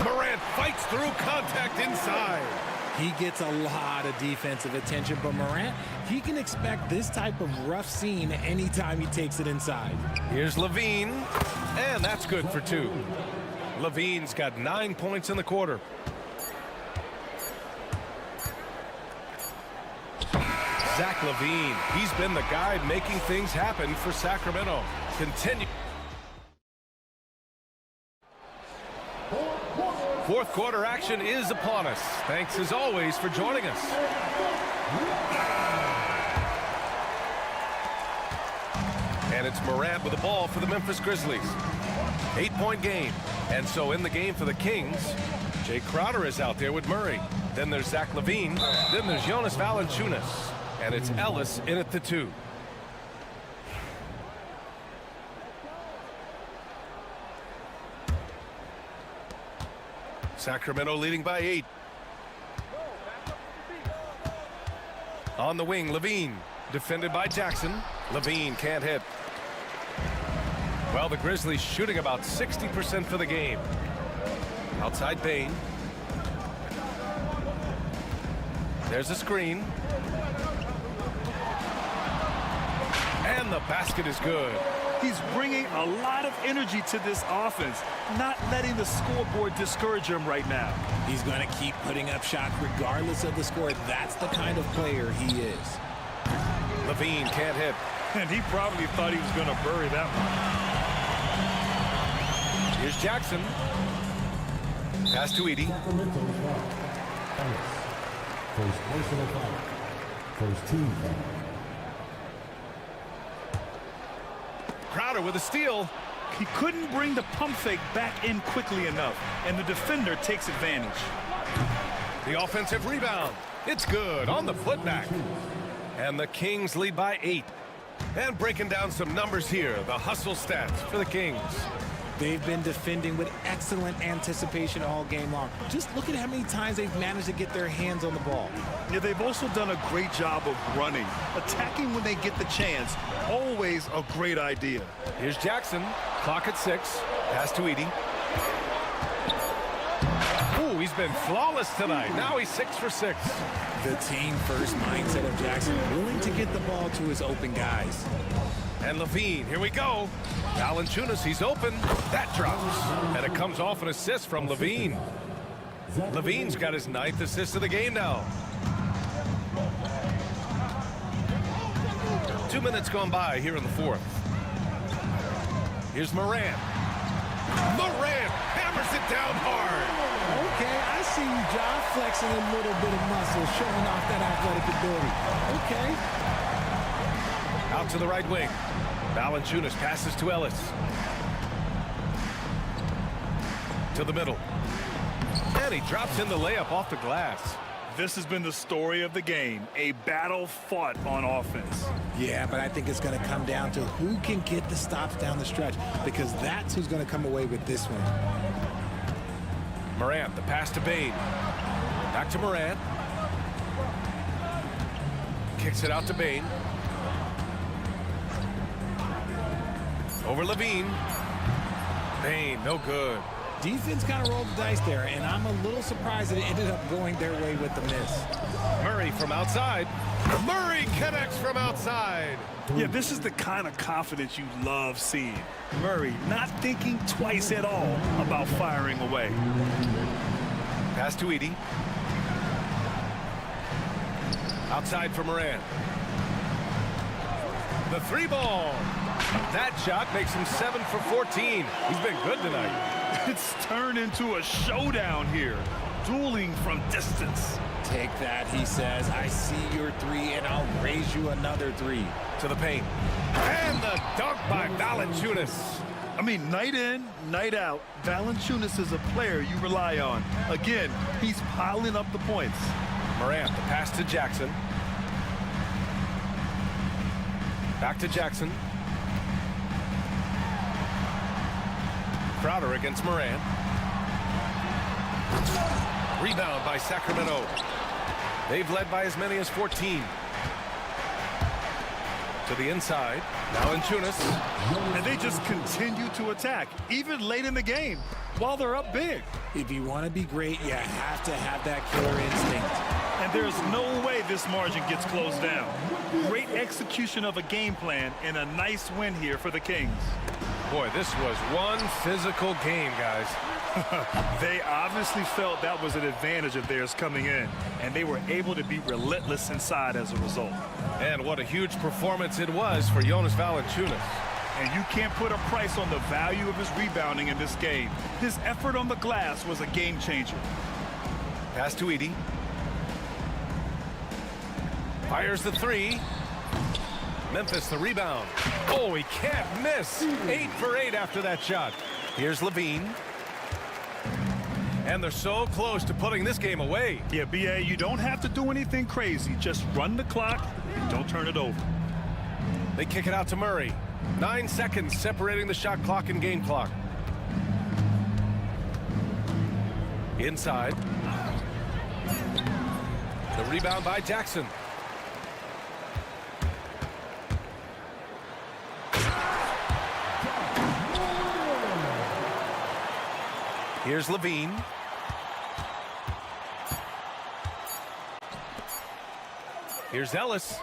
Morant fights through contact inside. He gets a lot of defensive attention, but Morant, he can expect this type of rough scene anytime he takes it inside. Here's Levine, and that's good for 2. Levine's got 9 points in the quarter. Zach LaVine, he's been the guy making things happen for Sacramento. Continue. Fourth quarter action is upon us. Thanks as always for joining us. And it's Morant with the ball for the Memphis Grizzlies. 8-point game. And so in the game for the Kings, Jay Crowder is out there with Murray. Then there's Zach LaVine. Then there's Jonas Valanciunas. And it's Ellis in at the 2. Sacramento leading by 8. On the wing, Levine. Defended by Jackson. Levine can't hit. Well, the Grizzlies shooting about 60% for the game. Outside Bane. There's a screen. And the basket is good. He's bringing a lot of energy to this offense, not letting the scoreboard discourage him right now. He's going to keep putting up shots regardless of the score. That's the kind of player he is. Levine can't hit. And he probably thought he was going to bury that one. Here's Jackson. Pass to Edie. First personal foul. First team foul. Crowder with a steal. He couldn't bring the pump fake back in quickly enough, and the defender takes advantage. The offensive rebound. It's good on the putback. And the Kings lead by 8. And breaking down some numbers here, the hustle stats for the Kings. They've been defending with excellent anticipation all game long. Just look at how many times they've managed to get their hands on the ball. Yeah, they've also done a great job of running. Attacking when they get the chance, always a great idea. Here's Jackson. Clock at 6. Pass to Edie. Ooh, he's been flawless tonight. Now he's 6 for 6. The team-first mindset of Jackson, willing to get the ball to his open guys. And Levine, here we go. Valanciunas, he's open. That drops. And it comes off an assist from Levine. Levine's got his 9th assist of the game now. 2 minutes gone by here in the 4th. Here's Morant. Morant hammers it down hard. Okay, I see you, John, flexing a little bit of muscle, showing off that athletic ability. Okay. Out to the right wing. Valanciunas passes to Ellis. To the middle. And he drops in the layup off the glass. This has been the story of the game, a battle fought on offense. Yeah, but I think it's going to come down to who can get the stops down the stretch, because that's who's going to come away with this one. Morant, the pass to Bane. Back to Morant. Kicks it out to Bane. Over Levine. Bane, no good. Defense kind of rolled the dice there, and I'm a little surprised that it ended up going their way with the miss. Murray from outside. Murray connects from outside. Yeah, this is the kind of confidence you love seeing. Murray not thinking twice at all about firing away. Pass to Edie. Outside for Morant. The 3 ball. That shot makes him 7 for 14. He's been good tonight. It's turned into a showdown here. Dueling from distance. Take that, he says. I see your 3, and I'll raise you another 3. To the paint. And the dunk by Valanciunas. I mean, night in, night out, Valanciunas is a player you rely on. Again, he's piling up the points. Morant, the pass to Jackson. Back to Jackson. Crowder against Morant. Rebound by Sacramento. They've led by as many as 14. To the inside. Valanciunas. And they just continue to attack, even late in the game, while they're up big. If you want to be great, you have to have that killer instinct. And there's no way this margin gets closed down. Great execution of a game plan and a nice win here for the Kings. Boy, this was one physical game, guys. They obviously felt that was an advantage of theirs coming in, and they were able to be relentless inside as a result. And what a huge performance it was for Jonas Valanciunas. And you can't put a price on the value of his rebounding in this game. His effort on the glass was a game changer. Pass to Edey. Fires the three. Memphis the rebound. Oh, he can't miss. 8 for 8 after that shot. Here's Levine. And they're so close to putting this game away. Yeah, B.A., you don't have to do anything crazy. Just run the clock and don't turn it over. They kick it out to Murray. 9 seconds separating the shot clock and game clock. Inside. The rebound by Jackson. Here's Levine. Here's Ellis.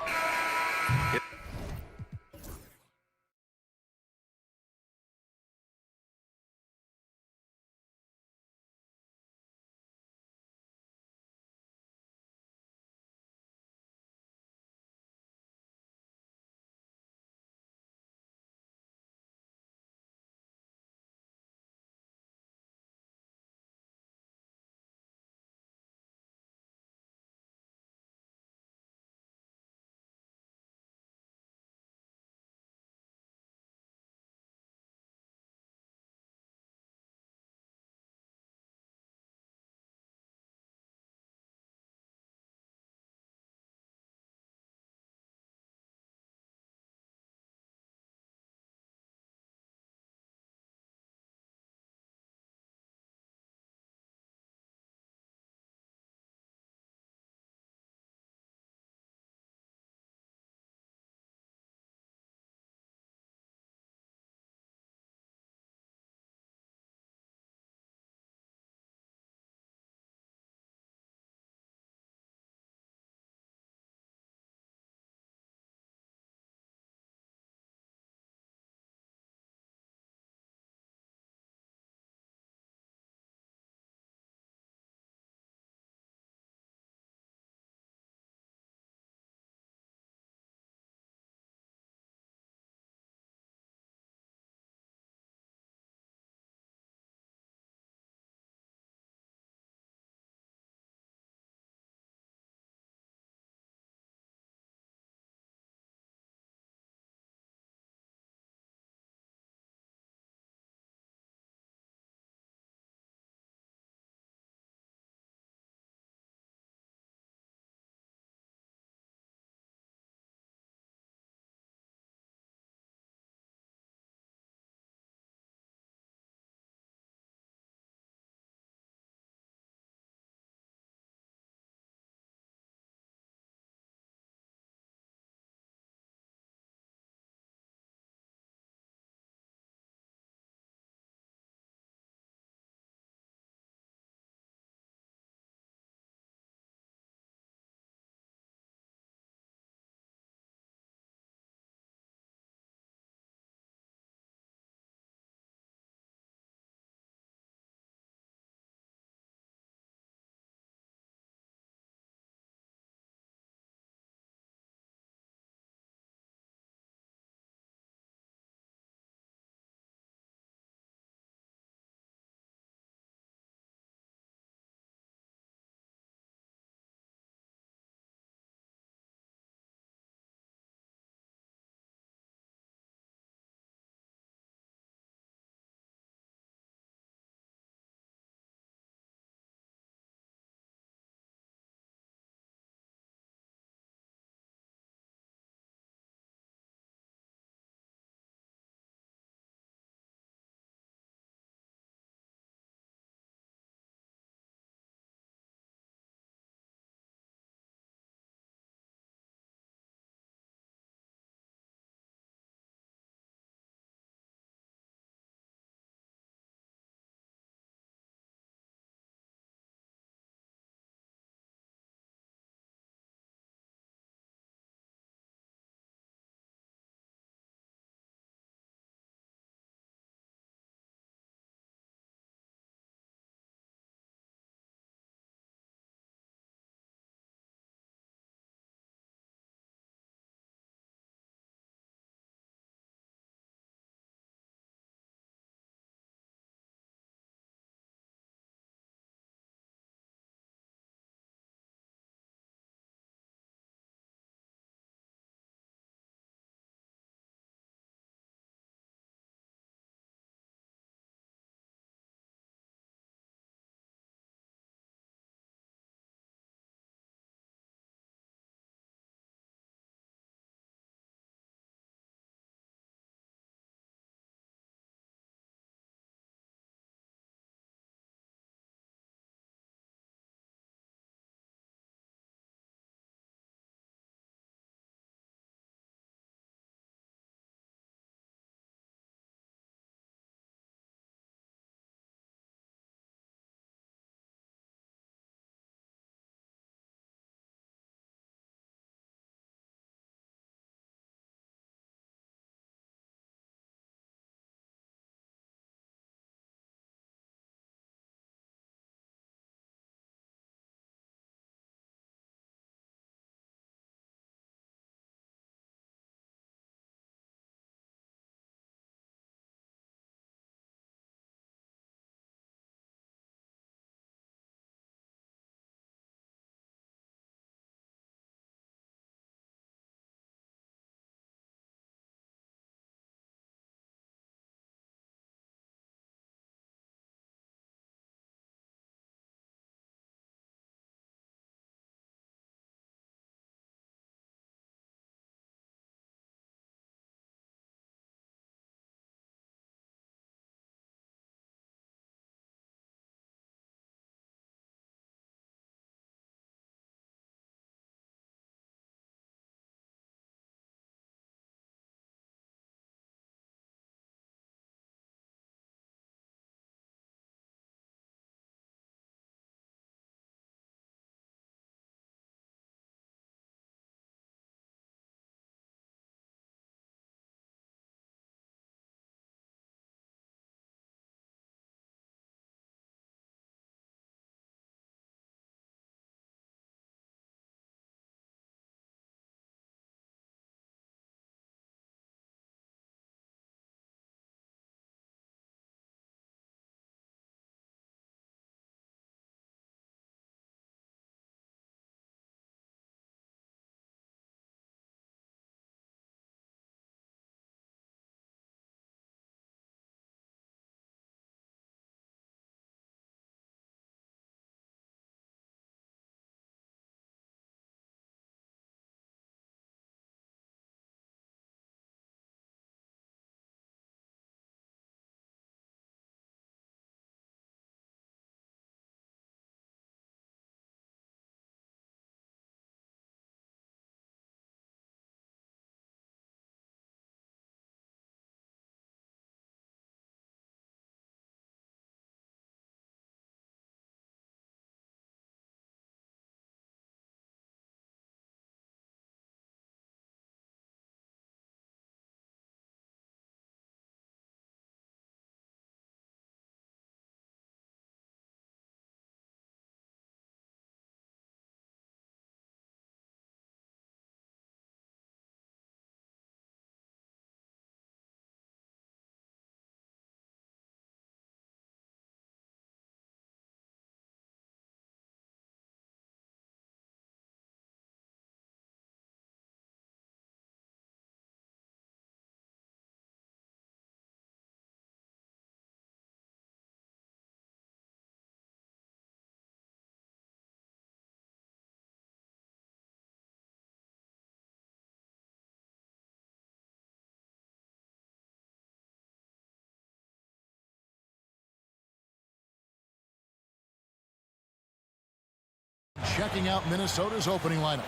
checking out Minnesota's opening lineup.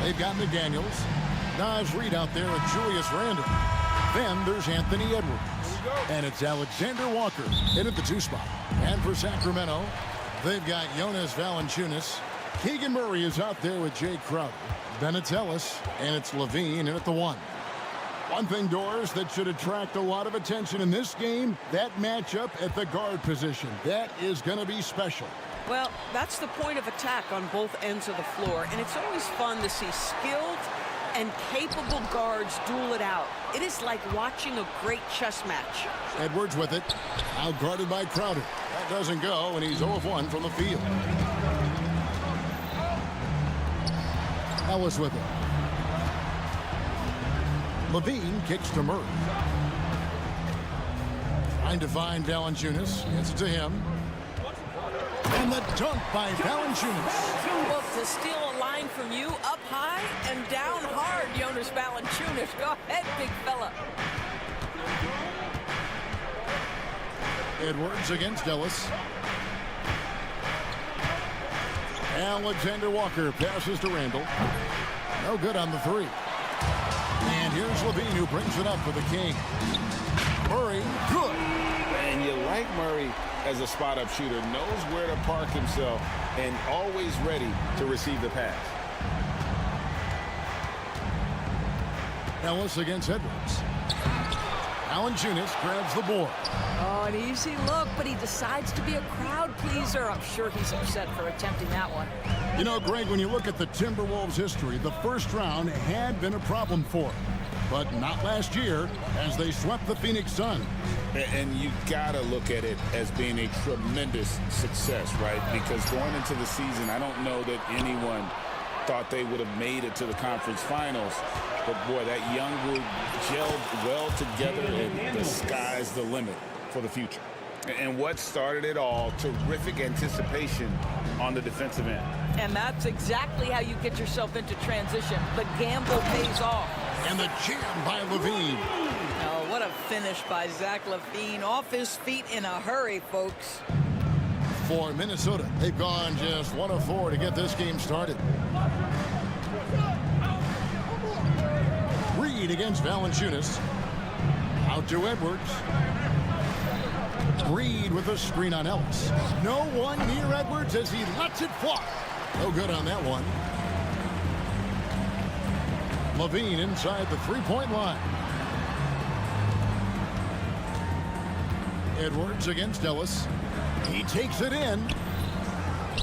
They've got McDaniels, Nas Reed out there, and Julius Randle. Then there's Anthony Edwards. And it's Alexander Walker in at the 2 spot. And for Sacramento, they've got Jonas Valanciunas. Keegan Murray is out there with Jay Crowder. Then it's Ellis, and it's Levine in at the 1. One thing, Doris, that should attract a lot of attention in this game, that matchup at the guard position. That is going to be special. Well, that's the point of attack on both ends of the floor, and it's always fun to see skilled and capable guards duel it out. It is like watching a great chess match. Edwards with it, out guarded by Crowder. That doesn't go, and he's 0 of 1 from the field. Ellis with it. Levine kicks to Murray. Trying to find Valanciunas. Gets it to him. And the dunk by Valanciunas. Look, to steal a line from you, up high and down hard, Jonas Valanciunas. Go ahead, big fella. Edwards against Ellis. Alexander Walker passes to Randle. No good on the 3. And here's Levine who brings it up for the King. Murray, good. And you like Murray as a spot-up shooter, knows where to park himself, and always ready to receive the pass. Ellis against Edwards. Valanciunas grabs the board. Oh, an easy look, but he decides to be a crowd pleaser. I'm sure he's upset for attempting that one. You know, Greg, when you look at the Timberwolves' history, the first round had been a problem for them. But not last year, as they swept the Phoenix Suns. And you gotta look at it as being a tremendous success, right? Because going into the season, I don't know that anyone thought they would have made it to the conference finals. But boy, that young group gelled well together, and the sky's the limit for the future. And what started it all, terrific anticipation on the defensive end. And that's exactly how you get yourself into transition. The gamble pays off. And the jam by Levine. Oh, what a finish by Zach LaVine. Off his feet in a hurry, folks. For Minnesota, they've gone just 1 of 4 to get this game started. Reed against Valanciunas. Out to Edwards. Reed with a screen on Ellis. No one near Edwards as he lets it fly. No good on that one. Levine inside the 3-point line. Edwards against Ellis. He takes it in.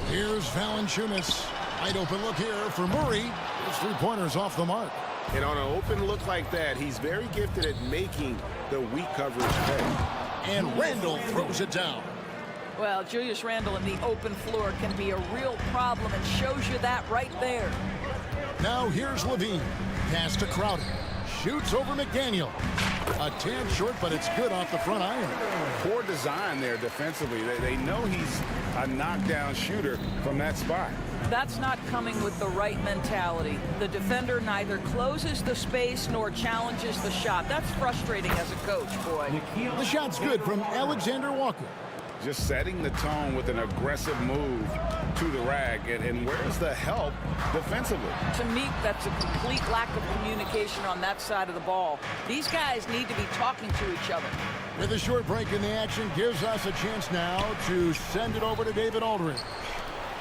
Here's Valanciunas. Wide open look here for Murray. His 3-pointers off the mark. And on an open look like that, he's very gifted at making the weak coverage pay. And Randle throws it down. Well, Julius Randle in the open floor can be a real problem, and shows you that right there. Now here's Levine. Pass to Crowder. Shoots over McDaniel. A tad short, but it's good off the front iron. Poor design there defensively. They know he's a knockdown shooter from that spot. That's not coming with the right mentality. The defender neither closes the space nor challenges the shot. That's frustrating as a coach, boy. The shot's good from Alexander Walker. Just setting the tone with an aggressive move to the rag. And where's the help defensively? To me, that's a complete lack of communication on that side of the ball. These guys need to be talking to each other. With a short break in the action, gives us a chance now to send it over to David Aldridge.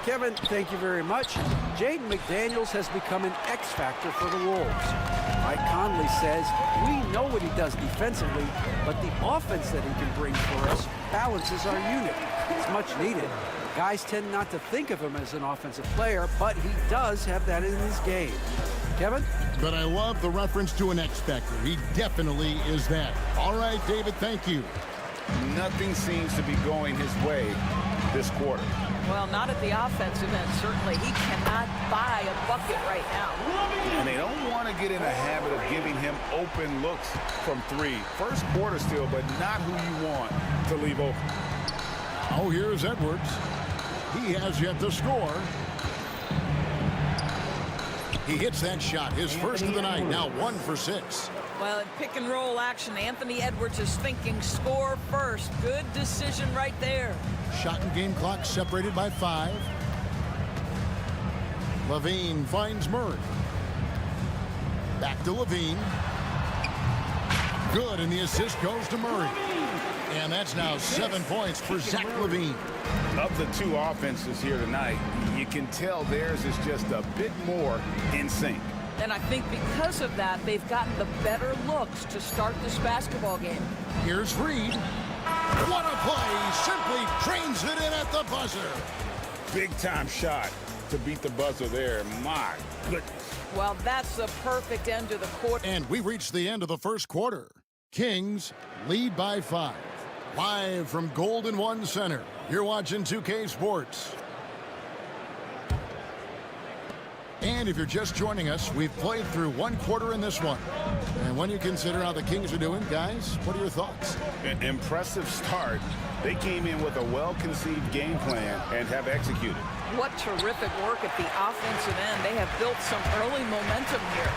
Kevin, thank you very much. Jaden McDaniels has become an X factor for the Wolves. Mike Conley says, we know what he does defensively, but the offense that he can bring for us balances our unit. It's much needed. Guys tend not to think of him as an offensive player, but he does have that in his game. Kevin? But I love the reference to an X factor. He definitely is that. All right, David, thank you. Nothing seems to be going his way this quarter. Well, not at the offensive end, certainly. He cannot buy a bucket right now. And they don't want to get in a habit of giving him open looks from 3. First quarter still, but not who you want to leave open. Oh, here's Edwards. He has yet to score. He hits that shot, his first of the night, now 1 for 6. Well, in pick and roll action, Anthony Edwards is thinking score first. Good decision right there. Shot and game clock separated by 5. Levine finds Murray. Back to Levine. Good, and the assist goes to Murray. And that's now 7 points for Zach Levine. Of the two offenses here tonight, you can tell theirs is just a bit more in sync. And I think because of that, they've gotten the better looks to start this basketball game. Here's Reed. What a play! Simply trains it in at the buzzer. Big time shot to beat the buzzer there. My goodness. Well, that's the perfect end to the quarter. And we reached the end of the first quarter. Kings lead by 5. Live from Golden One Center, you're watching 2K Sports. And if you're just joining us, we've played through one quarter in this one. And when you consider how the Kings are doing, guys, what are your thoughts? An impressive start. They came in with a well-conceived game plan and have executed. What terrific work at the offensive end. They have built some early momentum here.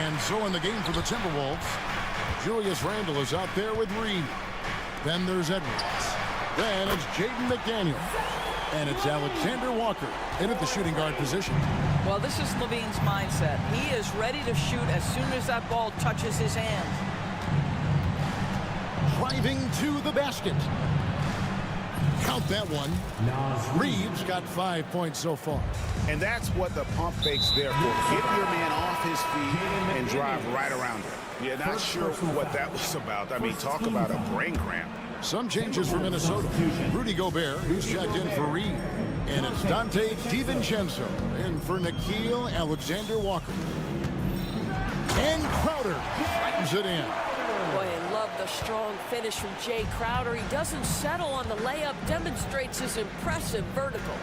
And so in the game for the Timberwolves, Julius Randle is out there with Reed. Then there's Edwards. Then it's Jaden McDaniel. And it's Alexander Walker in at the shooting guard position. Well, this is Levine's mindset. He is ready to shoot as soon as that ball touches his hand. Driving to the basket. Count that one. Reeves got 5 points so far. And that's what the pump fake's there for. Get your man off his feet and drive right around him. Yeah, not sure what that was about. I mean, talk about a brain cramp. Some changes for Minnesota. Rudy Gobert, who's checked in for Reed. And it's Dante DiVincenzo in for Nickeil Alexander-Walker. And Crowder flattens it in. Boy, I love the strong finish from Jay Crowder. He doesn't settle on the layup, demonstrates his impressive vertical.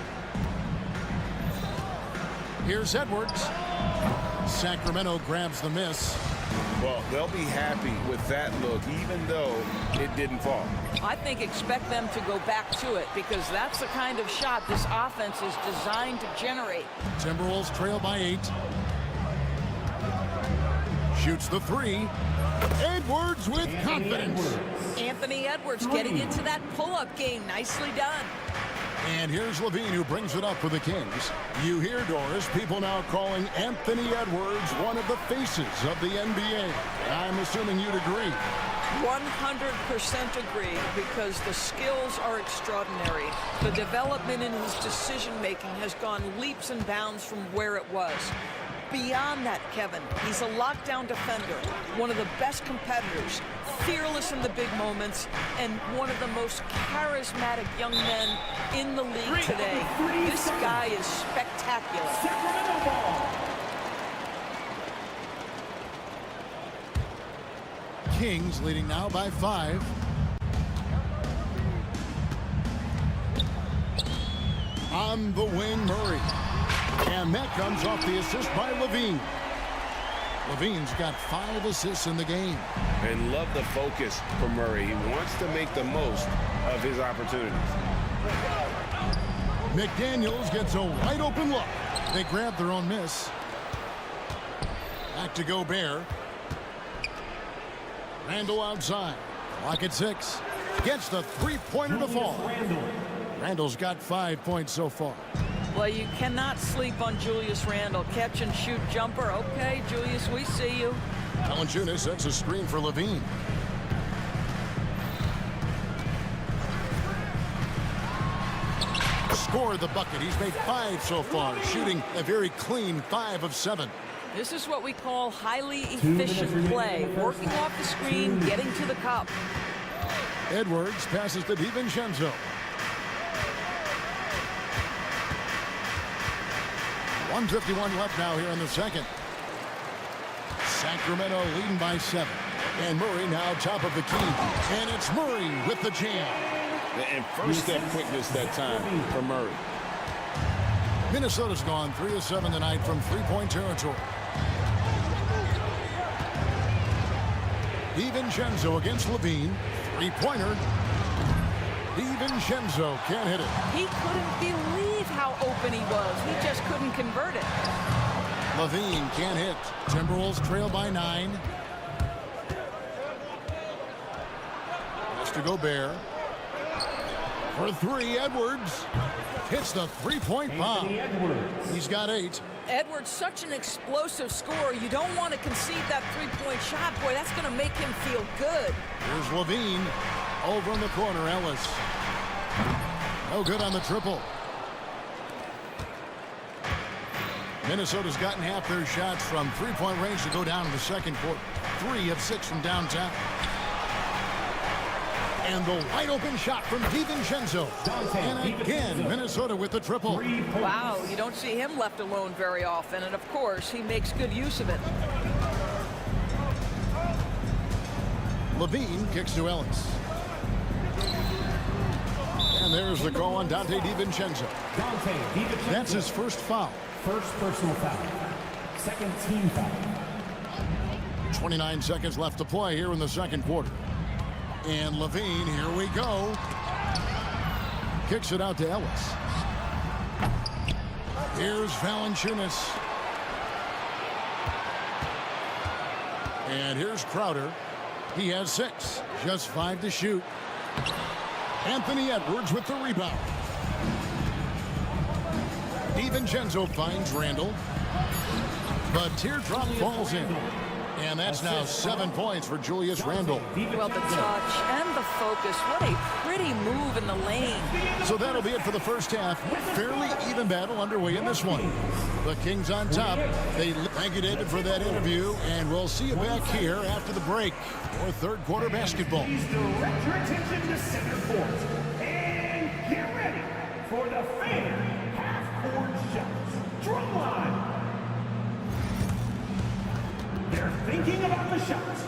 Here's Edwards. Sacramento grabs the miss. Well, they'll be happy with that look, even though it didn't fall. I think expect them to go back to it because that's the kind of shot this offense is designed to generate. Timberwolves trail by 8. Shoots the 3. Edwards with confidence. Anthony Edwards getting into that pull-up game. Nicely done. And here's Levine, who brings it up for the Kings. You hear, Doris, people now calling Anthony Edwards one of the faces of the NBA. I'm assuming you'd agree. 100% agree, because the skills are extraordinary. The development in his decision-making has gone leaps and bounds from where it was. Beyond that, Kevin, he's a lockdown defender, one of the best competitors, fearless in the big moments, and one of the most charismatic young men in the league today. This guy is spectacular. Kings leading now by 5. On the wing, Murray. And that comes off the assist by Levine. Levine's got 5 assists in the game. And love the focus for Murray. He wants to make the most of his opportunities. McDaniels gets a wide open look. They grab their own miss. Back to Gobert. Randle outside. Clock at 6. Gets the three-pointer to fall. Randle's got 5 points so far. Well, you cannot sleep on Julius Randle. Catch and shoot jumper. Okay, Julius, we see you. Valanciunas sets a screen for Levine. Scored the bucket. He's made 5 so far, shooting a very clean 5 of 7. This is what we call highly efficient play. Working off the screen, getting to the cup. Edwards passes to DiVincenzo. 1:51 left now here in the second. Sacramento leading by 7. And Murray now top of the key. And it's Murray with the jam. And first step quickness that time for Murray. Minnesota's gone 3 of 7 tonight from three-point territory. DiVincenzo against Levine. Three-pointer. DiVincenzo can't hit it. He couldn't believe how open he was. He just couldn't convert it. Levine can't hit. Timberwolves trail by 9. Pass to Gobert. For 3, Edwards hits the three-point bomb. He's got 8. Edwards, such an explosive scorer. You don't want to concede that three-point shot. Boy, that's going to make him feel good. Here's Levine. Over in the corner, Ellis. No good on the triple. Minnesota's gotten half their shots from three-point range to go down in the second quarter. 3 of 6 from downtown. And the wide-open shot from DiVincenzo. And again, Minnesota with the triple. Wow, you don't see him left alone very often. And, of course, he makes good use of it. Levine kicks to Ellis. And there's the call on Dante DiVincenzo. That's his first foul. First personal foul. Second team foul. 29 seconds left to play here in the second quarter. And Levine, here we go. Kicks it out to Ellis. Here's Valanciunas. And here's Crowder. He has 6. Just 5 to shoot. Anthony Edwards with the rebound. DiVincenzo finds Randall. But teardrop falls in. And that's now 7 points for Julius Randle. Well, the touch and the focus. What a pretty move in the lane. So that'll be it for the first half. Fairly even battle underway in this one. The Kings on top. Thank you, David, for that interview. And we'll see you back here after the break for third quarter basketball. Please direct your attention to center court. And get ready for the fan half-court shots. Drumline. They're thinking about the shots.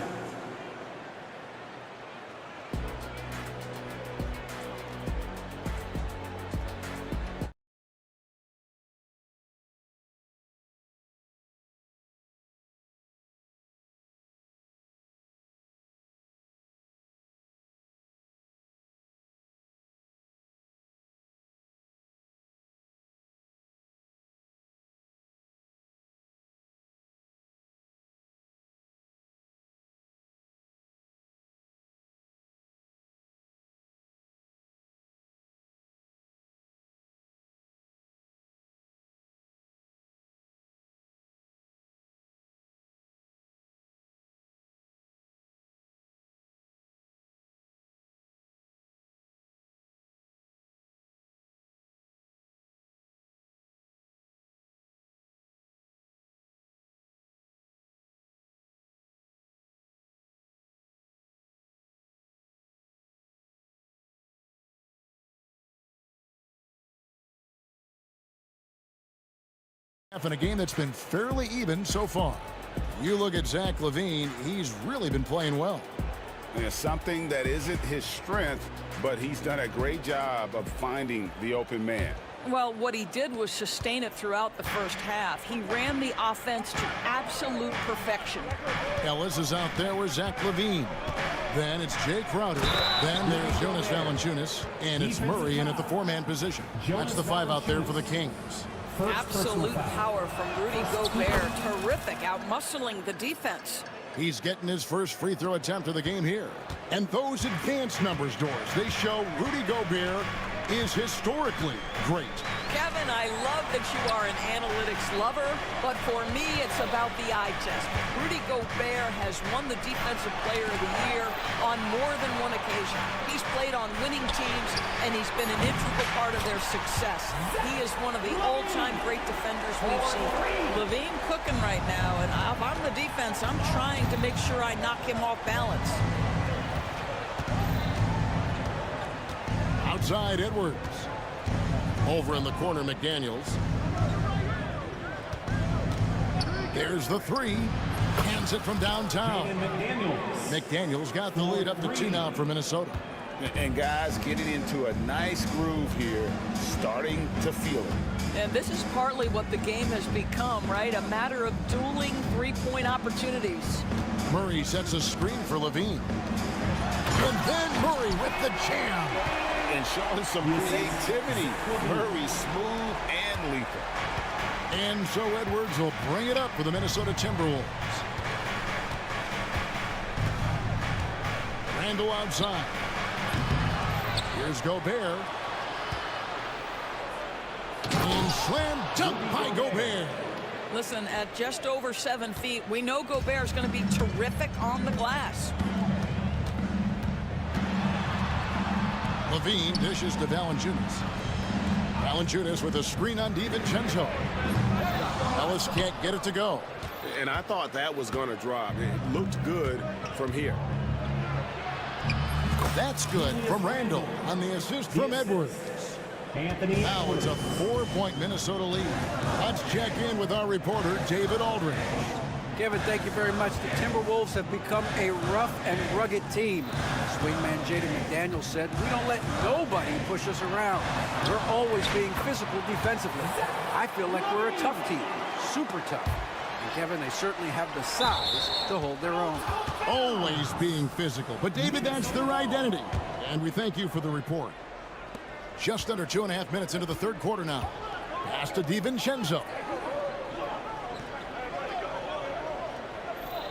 In a game that's been fairly even so far. You look at Zach LaVine, he's really been playing well. And something that isn't his strength, but he's done a great job of finding the open man. Well, what he did was sustain it throughout the first half. He ran the offense to absolute perfection. Ellis is out there with Zach LaVine. Then it's Jay Crowder. Then there's Jonas Valanciunas. And it's Murray in at the 4-man position. That's the 5 out there for the Kings. Absolute power from Rudy Gobert. Terrific, out-muscling the defense. He's getting his first free throw attempt of the game here. And those advanced numbers, Doris, they show Rudy Gobert is historically great. Kevin, I love that you are an analytics lover, but for me, it's about the eye test. Rudy Gobert has won the Defensive Player of the Year on more than one occasion. He's played on winning teams, and he's been an integral part of their success. He is one of the all-time great defenders we've seen. LaVine cooking right now, and if I'm the defense, I'm trying to make sure I knock him off balance. Outside Edwards. Over in the corner, McDaniels. There's the 3. Hands it from downtown. McDaniels got the lead up to 2 now for Minnesota. And guys getting into a nice groove here, starting to feel it. And this is partly what the game has become, right? A matter of dueling three-point opportunities. Murray sets a screen for LaVine. And then Murray with the jam. And showing some creativity. Murray smooth and lethal. And so Edwards will bring it up for the Minnesota Timberwolves. Randall outside. Here's Gobert. And slam dunk by Gobert. Listen, at just over 7 feet, we know Gobert's going to be terrific on the glass. Levine dishes to Valanciunas. Valanciunas with a screen on DiVincenzo. Ellis can't get it to go. And I thought that was going to drop. It looked good from here. That's good from Randall on the assist from Edwards. Now it's a 4-point Minnesota lead. Let's check in with our reporter, David Aldridge. Kevin, thank you very much. The Timberwolves have become a rough and rugged team. Swingman Jaden McDaniels said, "We don't let nobody push us around. We're always being physical defensively. I feel like we're a tough team, super tough." And Kevin, they certainly have the size to hold their own. Always being physical. But David, that's their identity. And we thank you for the report. Just under 2.5 minutes into the third quarter now. Pass to DiVincenzo.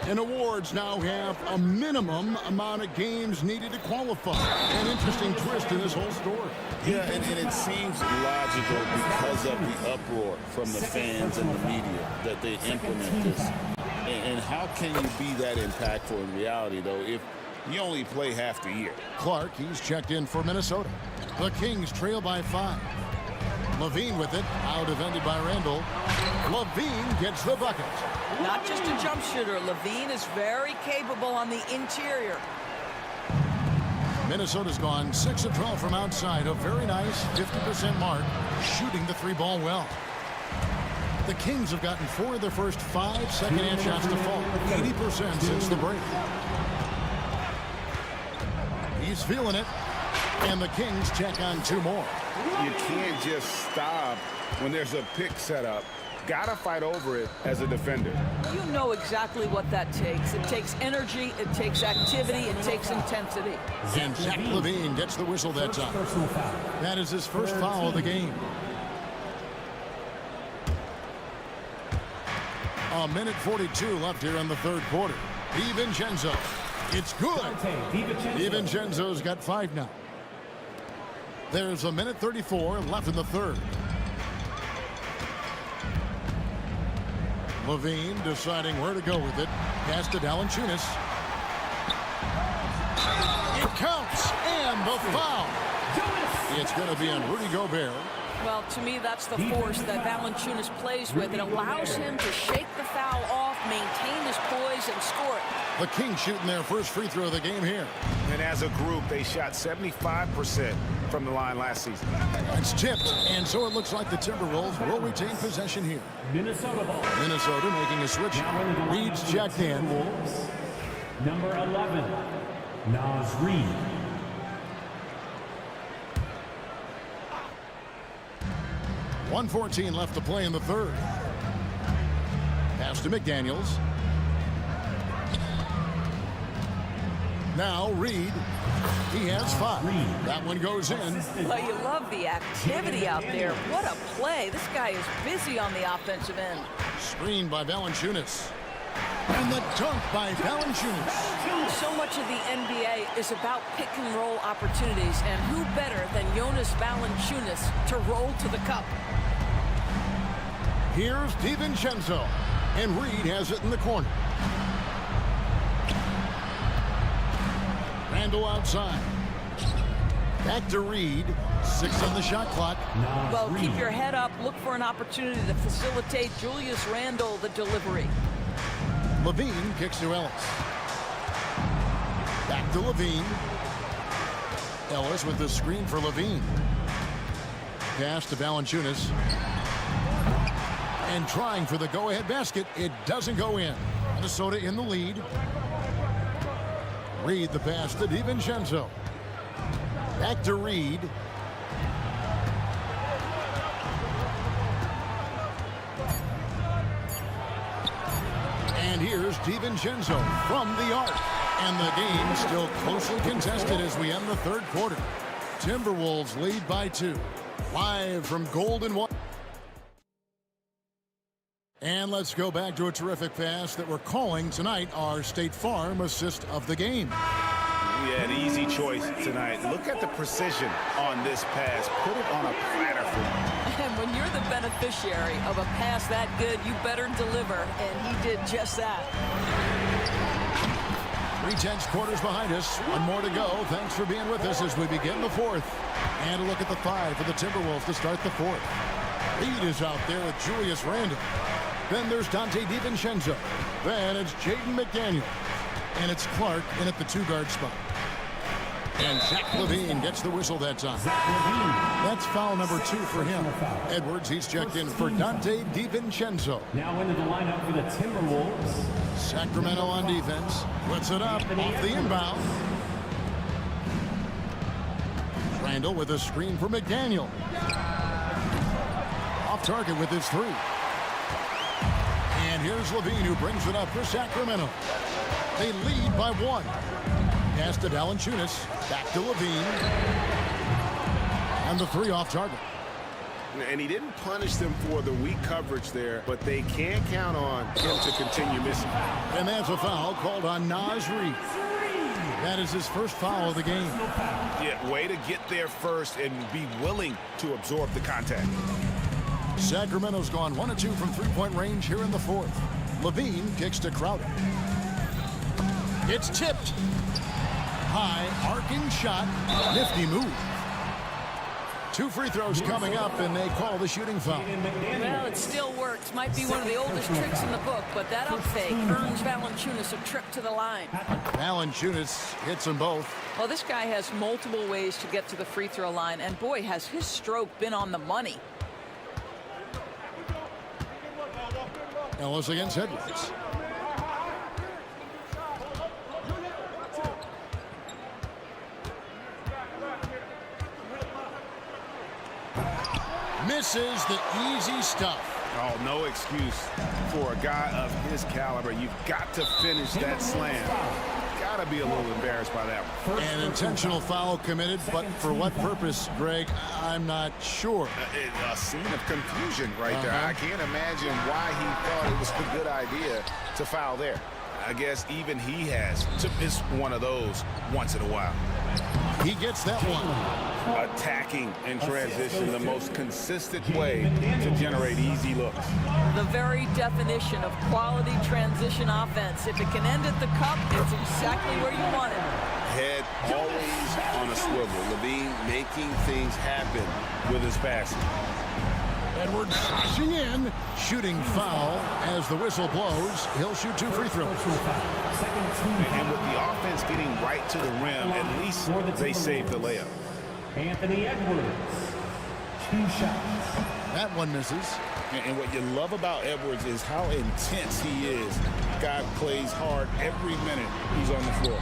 And awards now have a minimum amount of games needed to qualify. An interesting twist in this whole story. Yeah, and it seems logical because of the uproar from the fans and the media that they implement this. And how can you be that impactful in reality, though, if you only play half the year? Clark, he's checked in for Minnesota. The Kings trail by 5. Levine with it, out defended by Randall. Levine gets the bucket. Not just a jump shooter. Levine is very capable on the interior. Minnesota's gone 6 of 12 from outside. A very nice 50% mark, shooting the 3-ball well. The Kings have gotten 4 of their first 5 second-hand shots to fall. 80% since the break. He's feeling it. And the Kings check on 2 more. You can't just stop when there's a pick set up. Gotta fight over it as a defender. You know exactly what that takes. It takes energy, it takes activity, it takes intensity. And Zach Levine gets the whistle that time. That is his first foul of the game. A minute 42 left here in the third quarter. DiVincenzo. It's good. DiVincenzo's got 5 now. There's a minute 34 left in the third. Levine deciding where to go with it. Pass to Valanciunas. It counts, and the foul. It's going to be on Rudy Gobert. Well, to me, that's the force that Valanciunas plays with. It allows him to shake the foul off, maintain his poise, and score it. The Kings shooting their first free throw of the game here. And as a group, they shot 75% from the line last season. It's tipped, and so it looks like the Timberwolves will retain possession here. Minnesota making a switch. Reed's checked in. Number 11, Naz Reid. .114 left to play in the third. Pass to McDaniels. Now Reed. He has 5. That one goes in. Well, you love the activity out there. What a play. This guy is busy on the offensive end. Screened by Valanciunas. And the dunk by Valanciunas. So much of the NBA is about pick and roll opportunities, and who better than Jonas Valanciunas to roll to the cup? Here's DiVincenzo, and Reed has it in the corner. Randall outside. Back to Reed. 6 on the shot clock. Well, keep your head up. Look for an opportunity to facilitate Julius Randle the delivery. Levine kicks to Ellis. Back to Levine. Ellis with the screen for Levine. Pass to Valanciunas. And trying for the go-ahead basket. It doesn't go in. Minnesota in the lead. Reed the pass to DiVincenzo. Back to Reed. And here's DiVincenzo from the arc. And the game still closely contested as we end the third quarter. Timberwolves lead by 2. Live from Golden One. And let's go back to a terrific pass that we're calling tonight our State Farm assist of the game. Yeah, an easy choice tonight. Look at the precision on this pass. Put it on a platter for him. And when you're the beneficiary of a pass that good, you better deliver, and he did just that. 3/10 quarters behind us. One more to go. Thanks for being with us as we begin the fourth. And a look at the 5 for the Timberwolves to start the fourth. Reed is out there with Julius Randle. Then there's Dante DiVincenzo. Then it's Jaden McDaniel. And it's Clark in at the 2-guard spot. And Zach LaVine gets the whistle that time. That's foul number 2 for him. Edwards, he's checked in for Dante DiVincenzo. Now into the lineup for the Timberwolves. Sacramento on defense. Puts it up off the inbound. Randall with a screen for McDaniel. Off target with his 3. And here's LaVine who brings it up for Sacramento. They lead by 1. Pass to Valanciunas. Back to LaVine. And the 3 off target. And he didn't punish them for the weak coverage there, but they can't count on him to continue missing. And that's a foul called on Naz Reid. That is his first foul of the game. Yeah, way to get there first and be willing to absorb the contact. Sacramento's gone 1 of 2 from 3-point range here in the fourth. LaVine kicks to Crowder. It's tipped. High, arcing shot. Nifty move. 2 free throws coming up, and they call the shooting foul. Well, it still works. Might be one of the oldest tricks in the book, but that up fake earns Valanciunas a trip to the line. Valanciunas hits them both. Well, this guy has multiple ways to get to the free throw line, and boy, has his stroke been on the money. Ellis against Edwards. Misses the easy stuff. Oh, no excuse for a guy of his caliber. You've got to finish that slam. Got to be a little embarrassed by that one. An intentional foul committed, but for what purpose, Greg? I'm not sure. A scene of confusion right there. I can't imagine why he thought it was a good idea to foul there. I guess even he has to miss one of those once in a while. He gets that one. Attacking in transition, the most consistent way to generate easy looks. The very definition of quality transition offense. If it can end at the cup, it's exactly where you want it. Head always on a swivel. LaVine making things happen with his passing. Edwards slashing in, shooting foul as the whistle blows. He'll shoot 2 free throws. And with the offense getting right to the rim, at least they saved the layup. Anthony Edwards, 2 shots. That one misses. And what you love about Edwards is how intense he is. Guy plays hard every minute he's on the floor.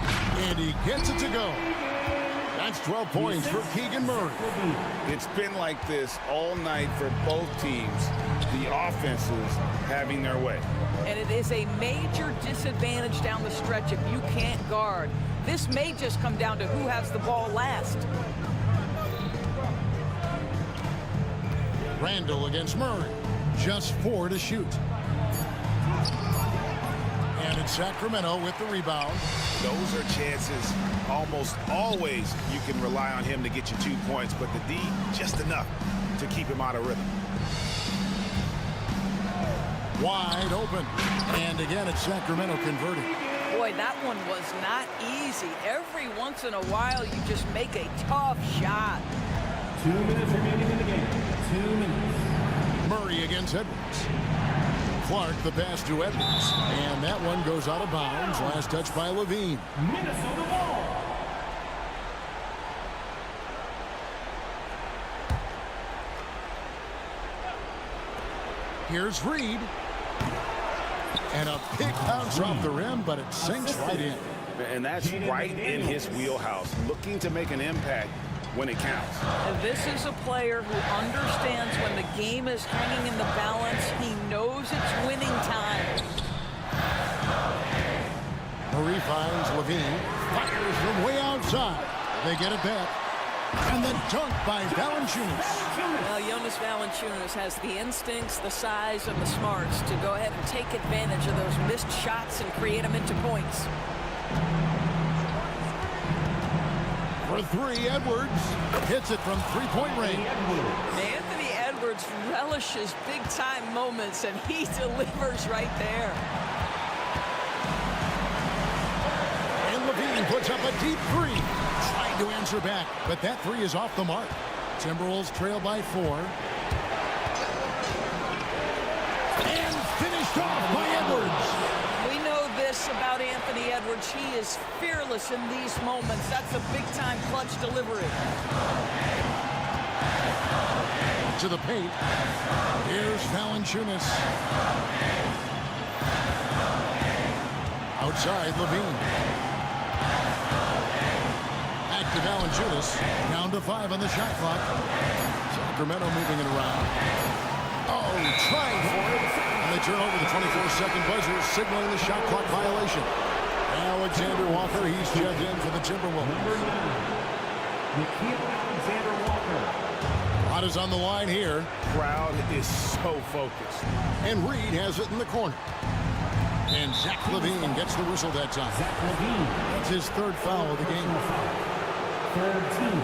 And he gets it to go. That's 12 points for Keegan Murray. It's been like this all night for both teams. The offenses having their way. And it is a major disadvantage down the stretch if you can't guard. This may just come down to who has the ball last. Randall against Murray. Just 4 to shoot. And it's Sacramento with the rebound. Those are chances almost always you can rely on him to get you 2 points, but the D just enough to keep him out of rhythm. Wide open. And again, it's Sacramento converting. Boy, that one was not easy. Every once in a while, you just make a tough shot. 2 minutes remaining in the game. 2 minutes. Murray against Edwards. Clark the pass to Edwards. And that one goes out of bounds. Last touch by LaVine. Minnesota ball. Here's Reed. And a big bounce off the rim, but it sinks right in. And that's right in his wheelhouse, looking to make an impact when it counts. And this is a player who understands when the game is hanging in the balance. He knows it's winning time. Murray finds LaVine. Fires from way outside. They get it back. And the dunk by Valanciunas. Well, Jonas Valanciunas has the instincts, the size, and the smarts to go ahead and take advantage of those missed shots and create them into points. For three, Edwards hits it from three-point range. Anthony Edwards relishes big-time moments, and he delivers right there. And Levine puts up a deep three. Trying to answer back, but that three is off the mark. Timberwolves trail by 4. And finished off by Edwards. We know this about Anthony Edwards. He is fearless in these moments. That's a big-time clutch delivery. To the paint. Here's Valanciunas. Outside, Levine. Back to Valanciunas. Down to 5 on the shot clock. Sacramento moving it around. Oh, trying for it. And they turn over the 24-second buzzer, signaling the shot clock violation. Alexander Walker, he's checked in for the Timberwolves. Alexander Walker. A lot is on the line here. Crowd is so focused. And Reed has it in the corner. And Zach Levine gets the whistle that time. Zach Levine. That's his third foul of the game. Third team.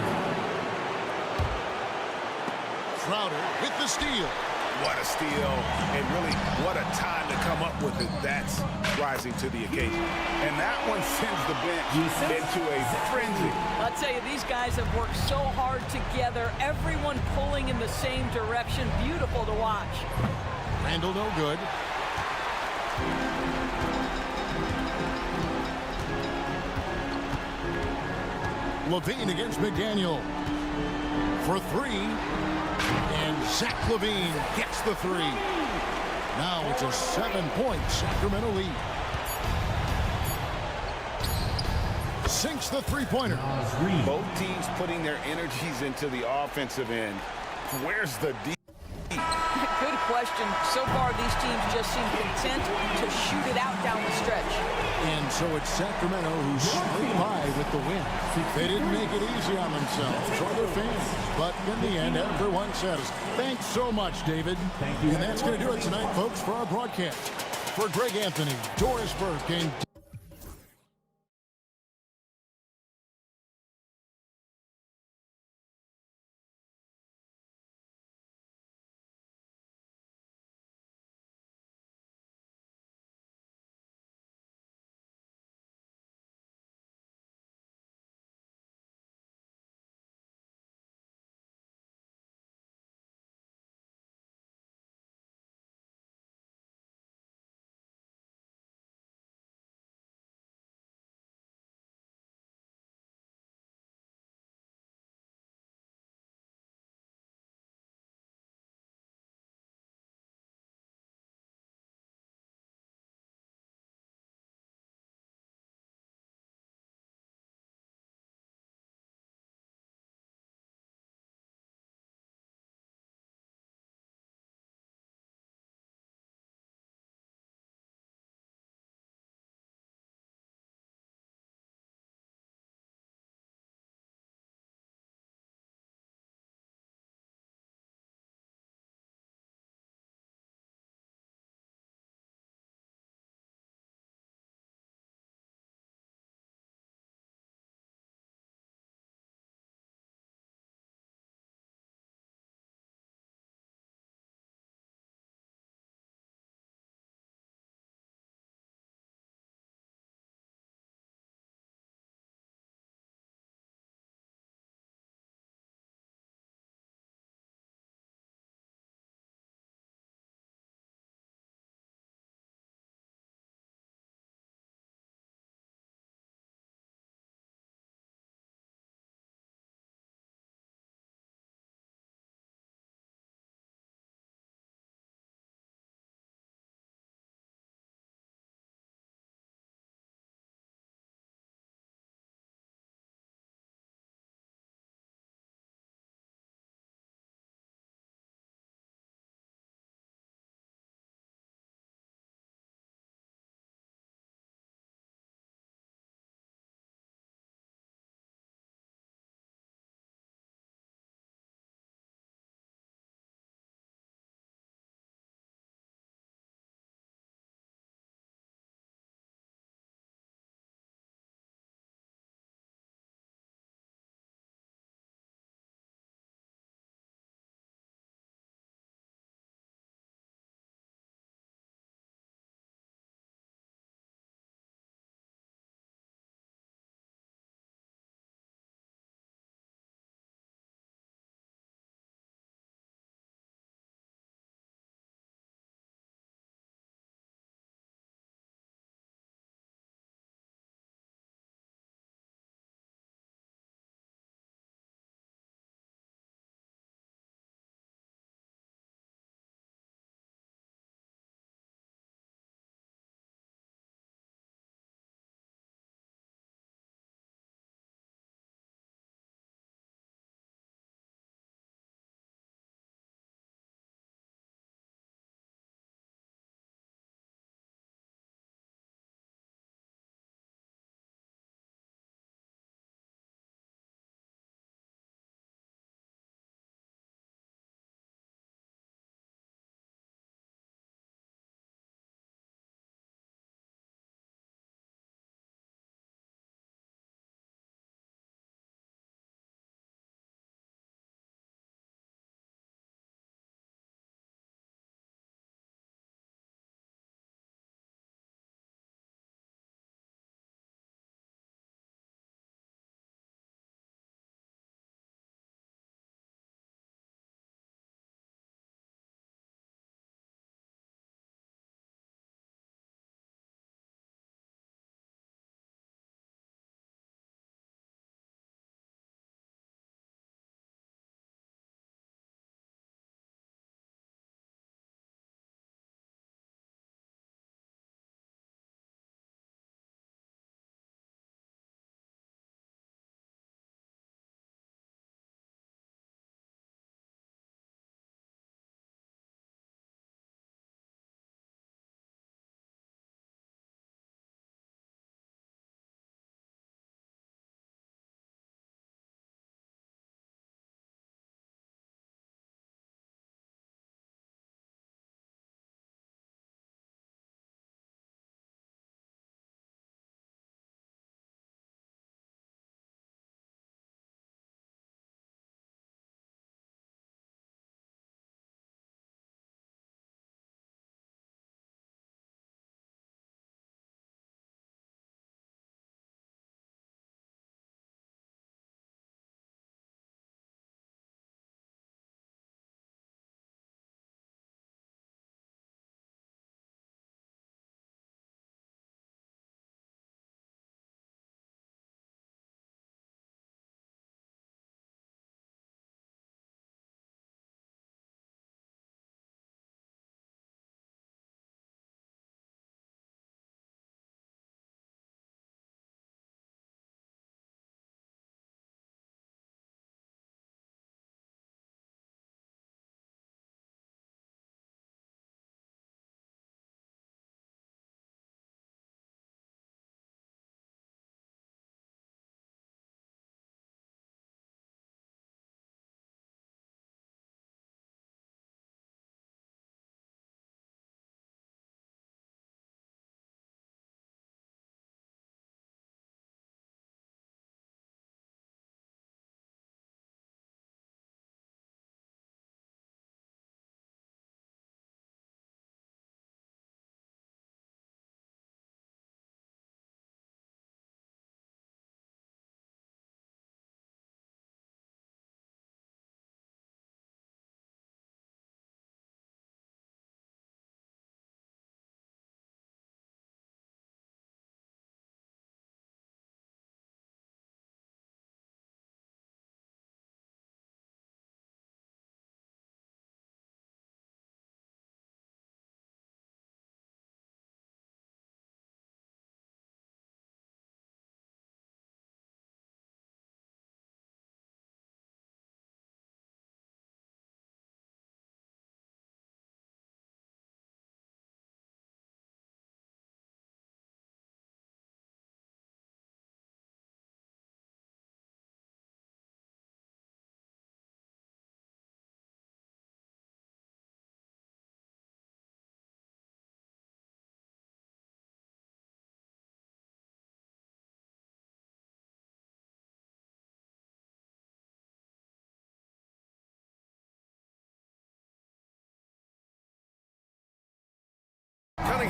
Crowder with the steal. What a steal, and really what a time to come up with it. That's rising to the occasion. And that one sends the bench into a frenzy. I'll tell you, these guys have worked so hard together, everyone pulling in the same direction. Beautiful to watch. Randall no good. Levine against McDaniel for 3. And Zach Levine gets the 3. Now it's a 7-point Sacramento lead. Sinks the three-pointer. Both teams putting their energies into the offensive end. Where's the D? Good question. So far, these teams just seem content to shoot it out down the stretch. And so it's Sacramento who scraped by with the win. They didn't make it easy on themselves or their fans, but in the end, everyone satisfied. Thanks so much, David. Thank you. And that's going to do it tonight, folks, for our broadcast. For Greg Anthony, Doris Burke, and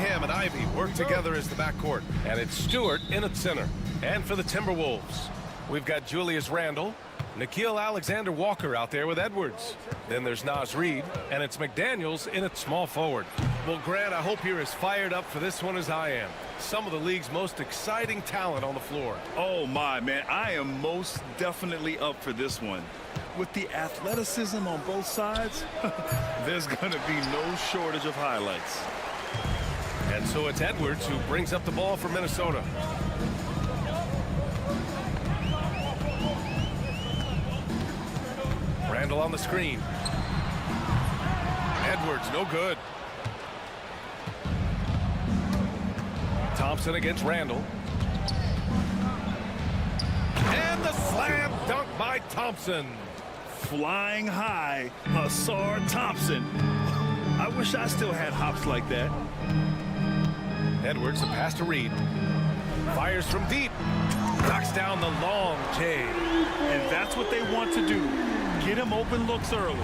Cunningham and Ivy work together as the backcourt. And it's Stewart in at center. And for the Timberwolves, we've got Julius Randle, Nickeil Alexander-Walker out there with Edwards. Then there's Naz Reid, and it's McDaniels in at small forward. Well, Grant, I hope you're as fired up for this one as I am. Some of the league's most exciting talent on the floor. Oh, my, man. I am most definitely up for this one. With the athleticism on both sides, there's going to be no shortage of highlights. And so it's Edwards who brings up the ball for Minnesota. Randle on the screen. Edwards, no good. Thompson against Randle. And the slam dunk by Thompson. Flying high, Asar Thompson. I wish I still had hops like that. Edwards, a pass to Reid. Fires from deep. Knocks down the long J. And that's what they want to do. Get him open looks early.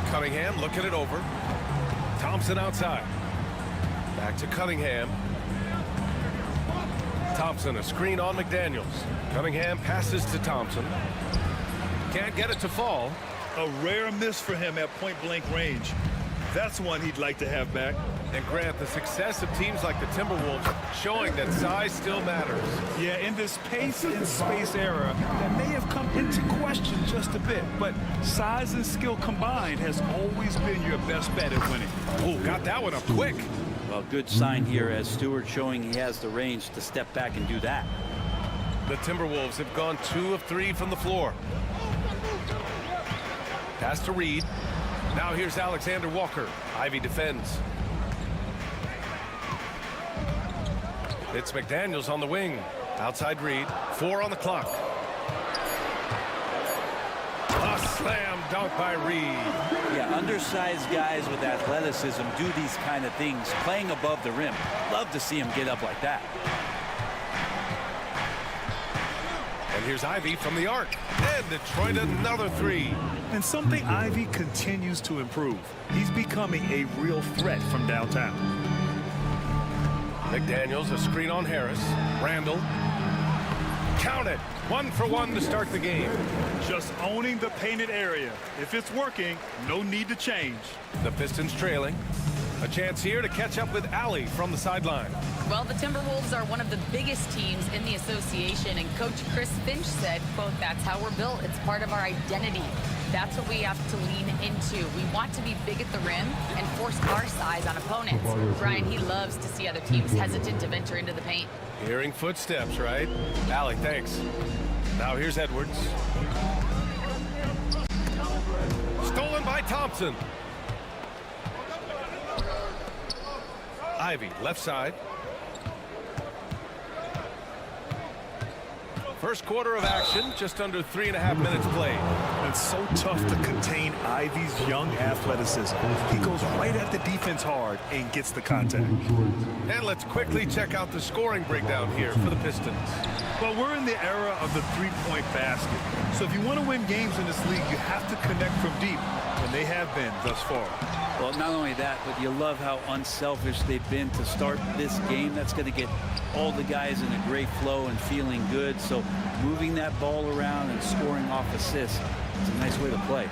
Cunningham looking it over. Thompson outside. Back to Cunningham. Thompson, a screen on McDaniels. Cunningham passes to Thompson. Can't get it to fall. A rare miss for him at point-blank range. That's one he'd like to have back. And Grant, the success of teams like the Timberwolves showing that size still matters. Yeah, in this pace and space era, that may have come into question just a bit, but size and skill combined has always been your best bet at winning. Oh, got that one up quick. Well, good sign here as Stewart showing he has the range to step back and do that. The Timberwolves have gone 2 of 3 from the floor. Pass to Reid. Now here's Alexander Walker. Ivy defends. It's McDaniels on the wing. Outside Reid. 4 on the clock. A slam dunk by Reid. Yeah, undersized guys with athleticism do these kind of things, playing above the rim. Love to see him get up like that. And here's Ivy from the arc. And Detroit another 3. And something Ivy continues to improve. He's becoming a real threat from downtown. McDaniels, a screen on Harris. Randle. Count it. 1 for 1 to start the game. Just owning the painted area. If it's working, no need to change. The Pistons trailing. A chance here to catch up with Allie from the sideline. Well, the Timberwolves are one of the biggest teams in the association, and Coach Chris Finch said, quote, "That's how we're built. It's part of our identity. That's what we have to lean into. We want to be big at the rim and force our size on opponents." Brian, he loves to see other teams hesitant to venture into the paint. Hearing footsteps, right? Allie, thanks. Now here's Edwards. Stolen by Thompson. Ivy, left side. First quarter of action, just under 3.5 minutes played. It's so tough to contain Ivy's young athleticism. He goes right at the defense hard and gets the contact. And let's quickly check out the scoring breakdown here for the Pistons. Well, we're in the era of the three-point basket. So if you want to win games in this league, you have to connect from deep, and they have been thus far. Well, not only that, but you love how unselfish they've been to start this game. That's going to get all the guys in a great flow and feeling good. So moving that ball around and scoring off assists is a nice way to play.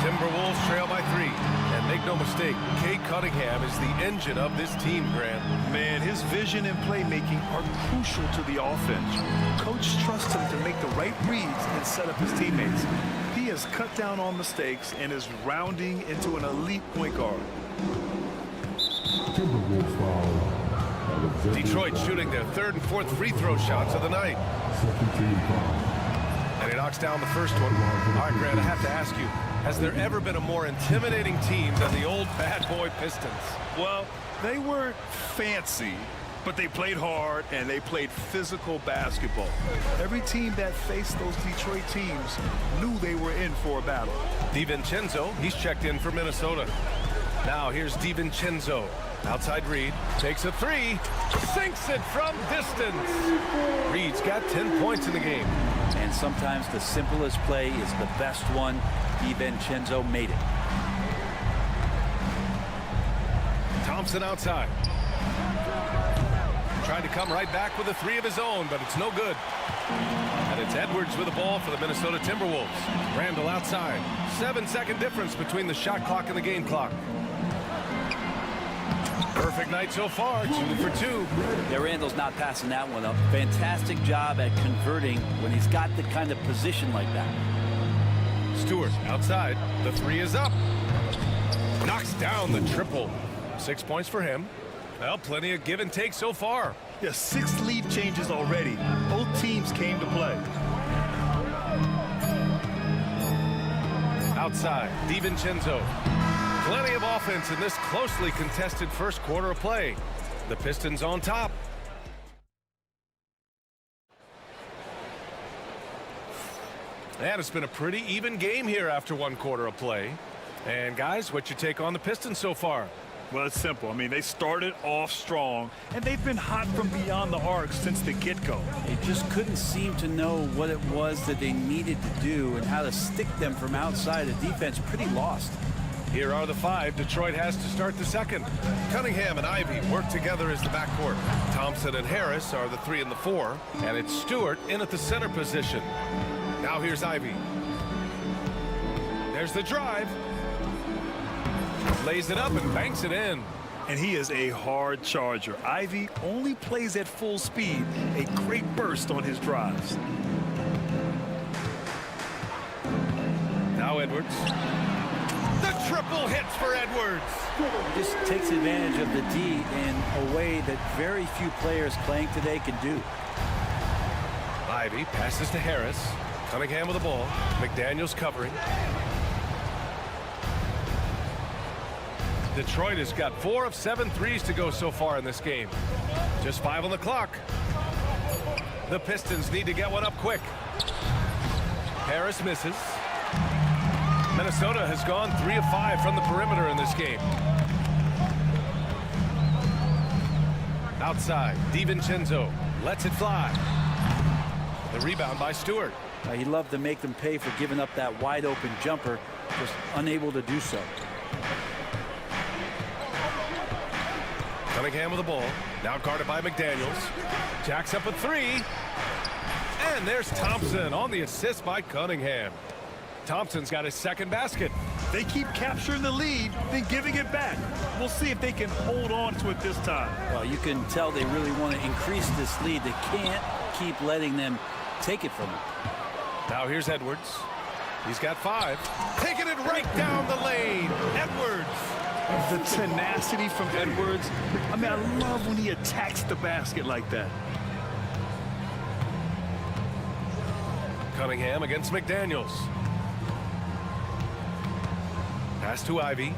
Timberwolves trail by 3. And make no mistake, Cade Cunningham is the engine of this team, Grant. Man, his vision and playmaking are crucial to the offense. Coach trusts him to make the right reads and set up his teammates. He has cut down on mistakes and is rounding into an elite point guard. Detroit shooting their 3rd and 4th free throw shots of the night. And he knocks down the first one. All right, Grant, I have to ask you, has there ever been a more intimidating team than the old bad boy Pistons? Well, they weren't fancy, but they played hard and they played physical basketball. Every team that faced those Detroit teams knew they were in for a battle. DiVincenzo, he's checked in for Minnesota. Now here's DiVincenzo. Outside Reid, takes a 3, sinks it from distance. Reid's got 10 points in the game. And sometimes the simplest play is the best one. DiVincenzo made it. Thompson outside. Trying to come right back with a three of his own, but it's no good. And it's Edwards with the ball for the Minnesota Timberwolves. Randall outside. 7-second difference between the shot clock and the game clock. Perfect night so far, 2 for 2. Yeah, Randall's not passing that one up. Fantastic job at converting when he's got the kind of position like that. Stewart outside. The three is up. Knocks down the triple. 6 points for him. Well, plenty of give and take so far. Yeah, 6 lead changes already. Both teams came to play. Outside, DiVincenzo. Plenty of offense in this closely contested first quarter of play. The Pistons on top. And it's been a pretty even game here after 1 quarter of play. And guys, what's your take on the Pistons so far? Well, it's simple. I mean, they started off strong, and they've been hot from beyond the arc since the get-go. They just couldn't seem to know what it was that they needed to do and how to stick them from outside. The defense pretty lost. Here are the 5 Detroit has to start the second. Cunningham and Ivy work together as the backcourt. Thompson and Harris are the 3 and the 4. And it's Stewart in at the center position. Now here's Ivy. There's the drive. Lays it up and banks it in. And he is a hard charger. Ivy only plays at full speed. A great burst on his drives. Now Edwards. The triple hits for Edwards. Just takes advantage of the D in a way that very few players playing today can do. Ivy passes to Harris. Cunningham with the ball. McDaniels covering. Detroit has got 4 of 7 threes to go so far in this game. Just 5 on the clock. The Pistons need to get one up quick. Harris misses. Minnesota has gone 3 of 5 from the perimeter in this game. Outside, DiVincenzo lets it fly. The rebound by Stewart. He loved to make them pay for giving up that wide open jumper, just unable to do so. Cunningham with the ball. Now guarded by McDaniels. Jacks up a 3. And there's Thompson on the assist by Cunningham. Thompson's got his second basket. They keep capturing the lead, then giving it back. We'll see if they can hold on to it this time. Well, you can tell they really want to increase this lead. They can't keep letting them take it from them. Now here's Edwards. He's got 5. Taking it right down the lane. Edwards. The tenacity from Edwards. I mean, I love when he attacks the basket like that. Cunningham against McDaniels. Pass to Ivy.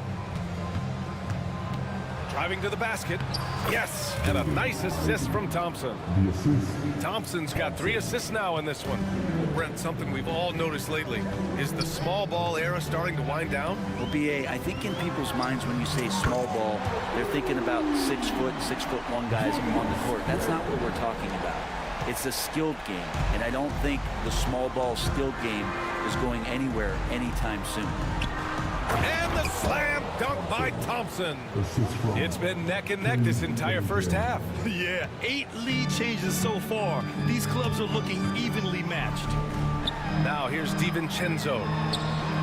Driving to the basket. Yes, and a nice assist from Thompson. Thompson's got 3 assists now in this one. Brent, something we've all noticed lately. Is the small ball era starting to wind down? Well, BA, I think in people's minds when you say small ball, they're thinking about 6 foot, 6'1" guys on the court. That's not what we're talking about. It's a skilled game, and I don't think the small ball skilled game is going anywhere anytime soon. And the slam dunk by Thompson. It's been neck and neck this entire first half. Yeah, 8 lead changes so far. These clubs are looking evenly matched. Now here's DiVincenzo.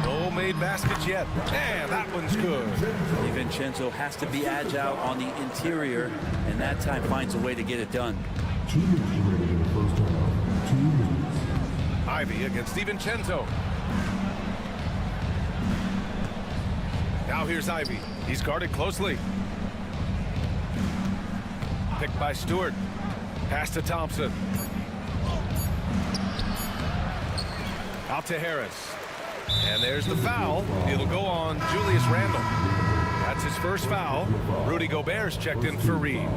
No made baskets yet. And that one's good. DiVincenzo has to be agile on the interior, and that time finds a way to get it done. Ivy against DiVincenzo. Now here's Ivy. He's guarded closely. Picked by Stewart. Pass to Thompson. Out to Harris. And there's the foul. It'll go on Julius Randle. That's his first foul. Rudy Gobert's checked in for Reed.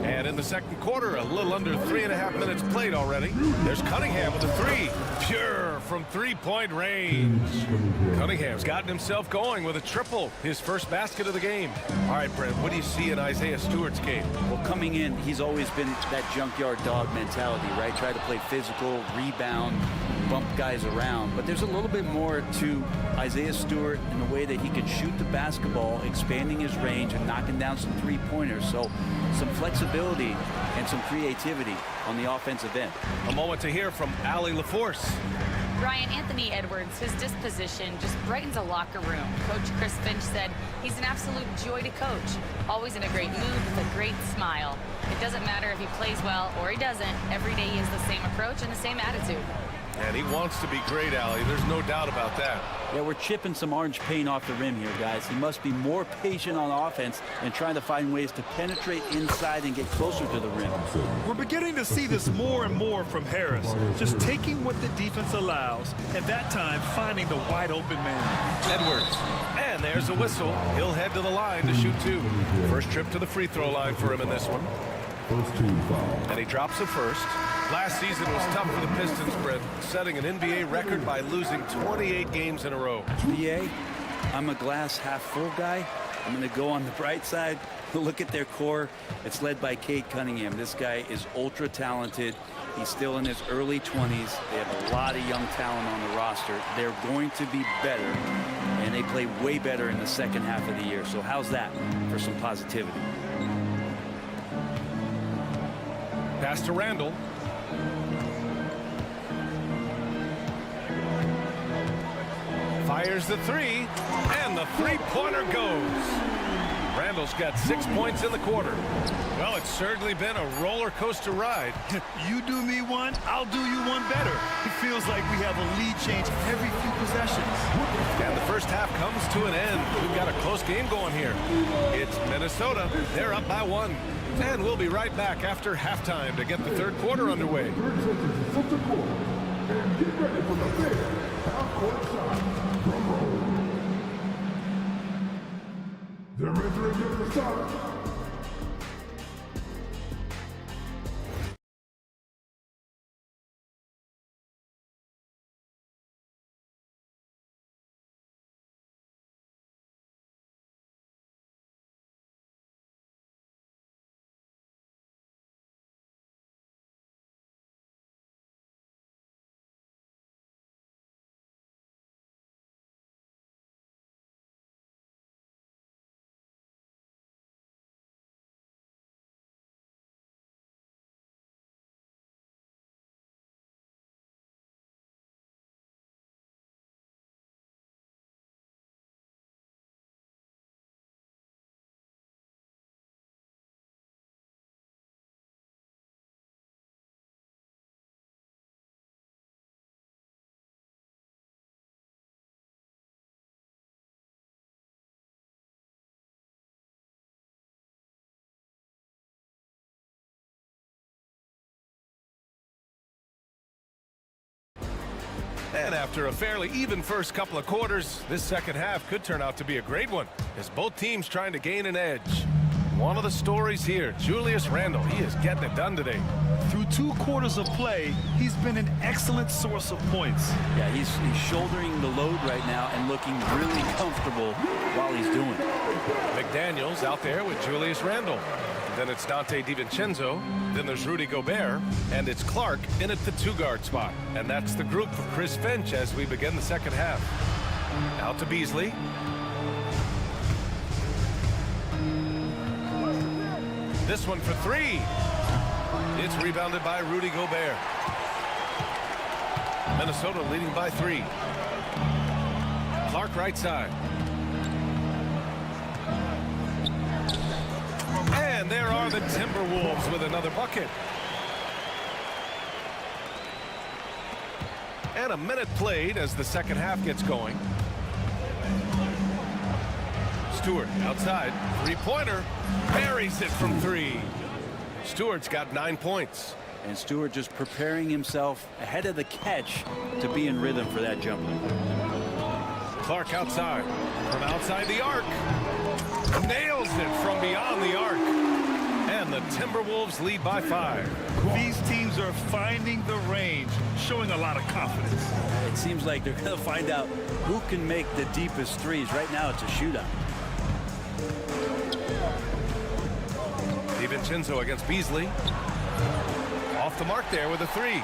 And in the second quarter, a little under 3.5 minutes played already. There's Cunningham with a 3. Pure from 3-point range. Cunningham's gotten himself going with a triple, his first basket of the game. All right, Brent, what do you see in Isaiah Stewart's game? Well, coming in, he's always been that junkyard dog mentality, right? Try to play physical, rebound, bump guys around. But there's a little bit more to Isaiah Stewart in the way that he can shoot the basketball, expanding his range and knocking down some three-pointers. So some flexibility and some creativity on the offensive end. A moment to hear from Allie LaForce. Ryan, Anthony Edwards, his disposition just brightens a locker room. Coach Chris Finch said he's an absolute joy to coach, always in a great mood with a great smile. It doesn't matter if he plays well or he doesn't. Every day he has the same approach and the same attitude. And he wants to be great, Allie. There's no doubt about that. Yeah, we're chipping some orange paint off the rim here, guys. He must be more patient on offense and trying to find ways to penetrate inside and get closer to the rim. We're beginning to see this more and more from Harris, just taking what the defense allows, and that time finding the wide open man. Edwards. And there's a whistle. He'll head to the line to shoot two. First trip to the free throw line for him in this one. And he drops a first. Last season was tough for the Pistons, Brett, setting an NBA record by losing 28 games in a row. BA, I'm a glass half full guy. I'm going to go on the bright side. Look at their core. It's led by Cade Cunningham. This guy is ultra talented. He's still in his early 20s. They have a lot of young talent on the roster. They're going to be better, and they play way better in the second half of the year. So how's that for some positivity? Pass to Randall. Fires the three, and the three-pointer goes. Randall's got 6 points in the quarter. Well, it's certainly been a roller coaster ride. You do me one, I'll do you one better. It feels like we have a lead change every few possessions. And the first half comes to an end. We've got a close game going here. It's Minnesota. They're up by 1. And we'll be right back after halftime to get the third quarter underway. They're entering the start. And after a fairly even first couple of quarters, this second half could turn out to be a great one, as both teams trying to gain an edge. One of the stories here, Julius Randle, he is getting it done today. Through 2 quarters of play, he's been an excellent source of points. Yeah, he's shouldering the load right now and looking really comfortable while he's doing it. McDaniels out there with Julius Randle. Then it's Dante DiVincenzo. Then there's Rudy Gobert. And it's Clark in at the 2-guard spot. And that's the group for Chris Finch as we begin the second half. Out to Beasley. This one for 3. It's rebounded by Rudy Gobert. Minnesota leading by 3. Clark right side. And there are the Timberwolves with another bucket. And a minute played as the second half gets going. Stewart outside. 3-pointer. Buries it from 3. Stewart's got 9 points. And Stewart just preparing himself ahead of the catch to be in rhythm for that jumper. Clark outside. From outside the arc. Nails it from beyond the arc. And the Timberwolves lead by 5. These teams are finding the range, showing a lot of confidence. It seems like they're going to find out who can make the deepest threes. Right now it's a shootout. DiVincenzo against Beasley. Off the mark there with a 3.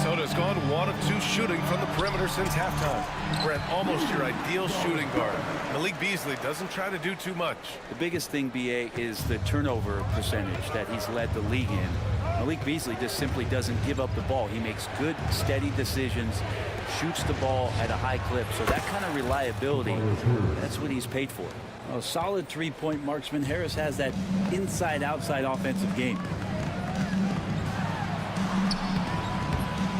Minnesota's gone 1 of 2 shooting from the perimeter since halftime. Brent, almost your ideal shooting guard. Malik Beasley doesn't try to do too much. The biggest thing, BA, is the turnover percentage that he's led the league in. Malik Beasley just simply doesn't give up the ball. He makes good, steady decisions, shoots the ball at a high clip. So that kind of reliability, that's what he's paid for. A solid three-point marksman. Harris has that inside-outside offensive game.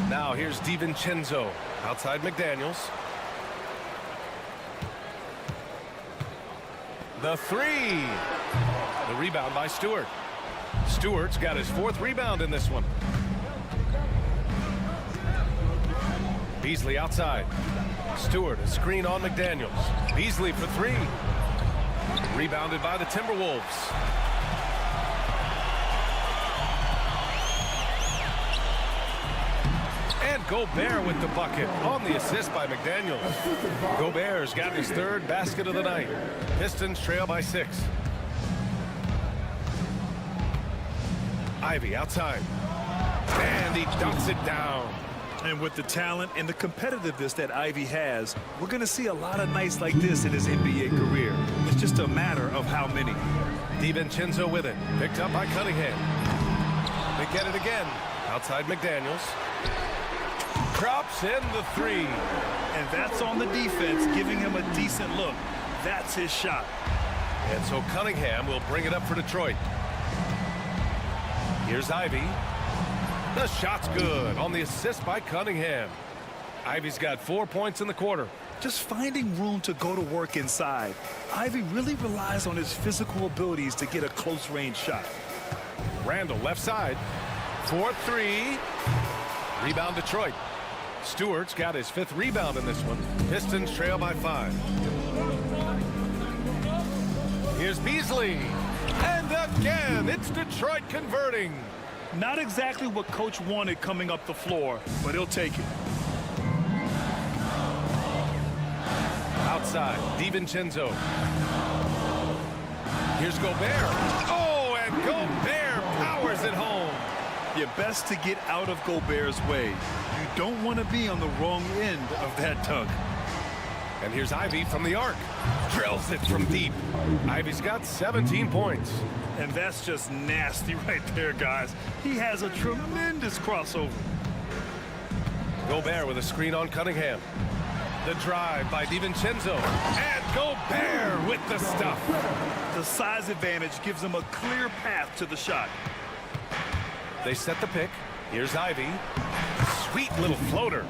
Now here's DiVincenzo outside McDaniels. The three. The rebound by Stewart. Stewart's got his 4th rebound in this one. Beasley outside. Stewart, a screen on McDaniels. Beasley for 3. Rebounded by the Timberwolves. And Gobert with the bucket on the assist by McDaniels. Gobert's got his 3rd basket of the night. Pistons trail by 6. Ivy outside. And he dunks it down. And with the talent and the competitiveness that Ivy has, we're going to see a lot of nights like this in his NBA career. It's just a matter of how many. DiVincenzo with it. Picked up by Cunningham. They get it again. Outside McDaniels. Drops in the 3. And that's on the defense, giving him a decent look. That's his shot. And so Cunningham will bring it up for Detroit. Here's Ivy. The shot's good on the assist by Cunningham. Ivy's got 4 points in the quarter. Just finding room to go to work inside. Ivy really relies on his physical abilities to get a close-range shot. Randall left side. 4-3. Rebound Detroit. Stewart's got his 5th rebound in this one. Pistons trail by 5. Here's Beasley. And again, it's Detroit converting. Not exactly what coach wanted coming up the floor, but he'll take it. Outside, DiVincenzo. Here's Gobert. Oh, and Gobert powers it home. You're best to get out of Gobert's way. You don't want to be on the wrong end of that tug. And here's Ivy from the arc. Drills it from deep. Ivy's got 17 points. And that's just nasty right there, guys. He has a tremendous crossover. Gobert with a screen on Cunningham. The drive by DiVincenzo. And Gobert with the stuff. The size advantage gives him a clear path to the shot. They set the pick. Here's Ivy. Sweet little floater.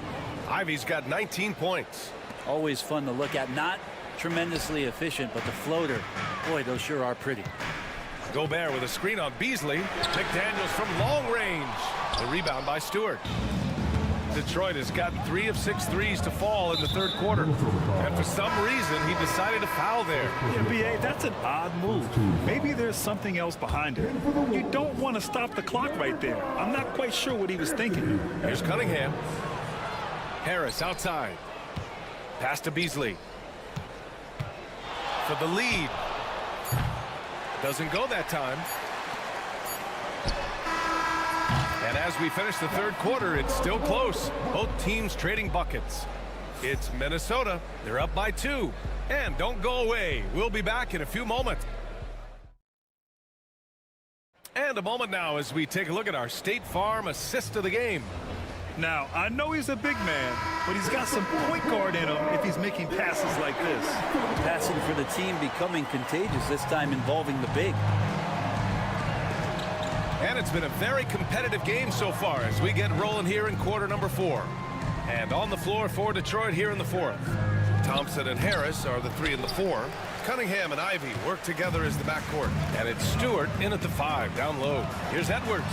Ivy's got 19 points. Always fun to look at. Not tremendously efficient, but the floater, boy, those sure are pretty. Gobert with a screen on Beasley. McDaniels from long range. The rebound by Stewart. Detroit has got 3 of 6 threes to fall in the 3rd quarter. And for some reason, he decided to foul there. Yeah, B.A., that's an odd move. Maybe there's something else behind it. You don't want to stop the clock right there. I'm not quite sure what he was thinking. Here's Cunningham. Harris outside. Pass to Beasley. For the lead. Doesn't go that time. And as we finish the 3rd quarter, it's still close. Both teams trading buckets. It's Minnesota. They're up by 2. And don't go away. We'll be back in a few moments. And a moment now as we take a look at our State Farm assist of the game. Now, I know he's a big man, but he's got some point guard in him if he's making passes like this. Passing for the team becoming contagious, this time involving the big. And it's been a very competitive game so far as we get rolling here in quarter number 4. And on the floor for Detroit here in the 4th. Thompson and Harris are the 3 and the 4. Cunningham and Ivy work together as the backcourt. And it's Stewart in at the 5, down low. Here's Edwards.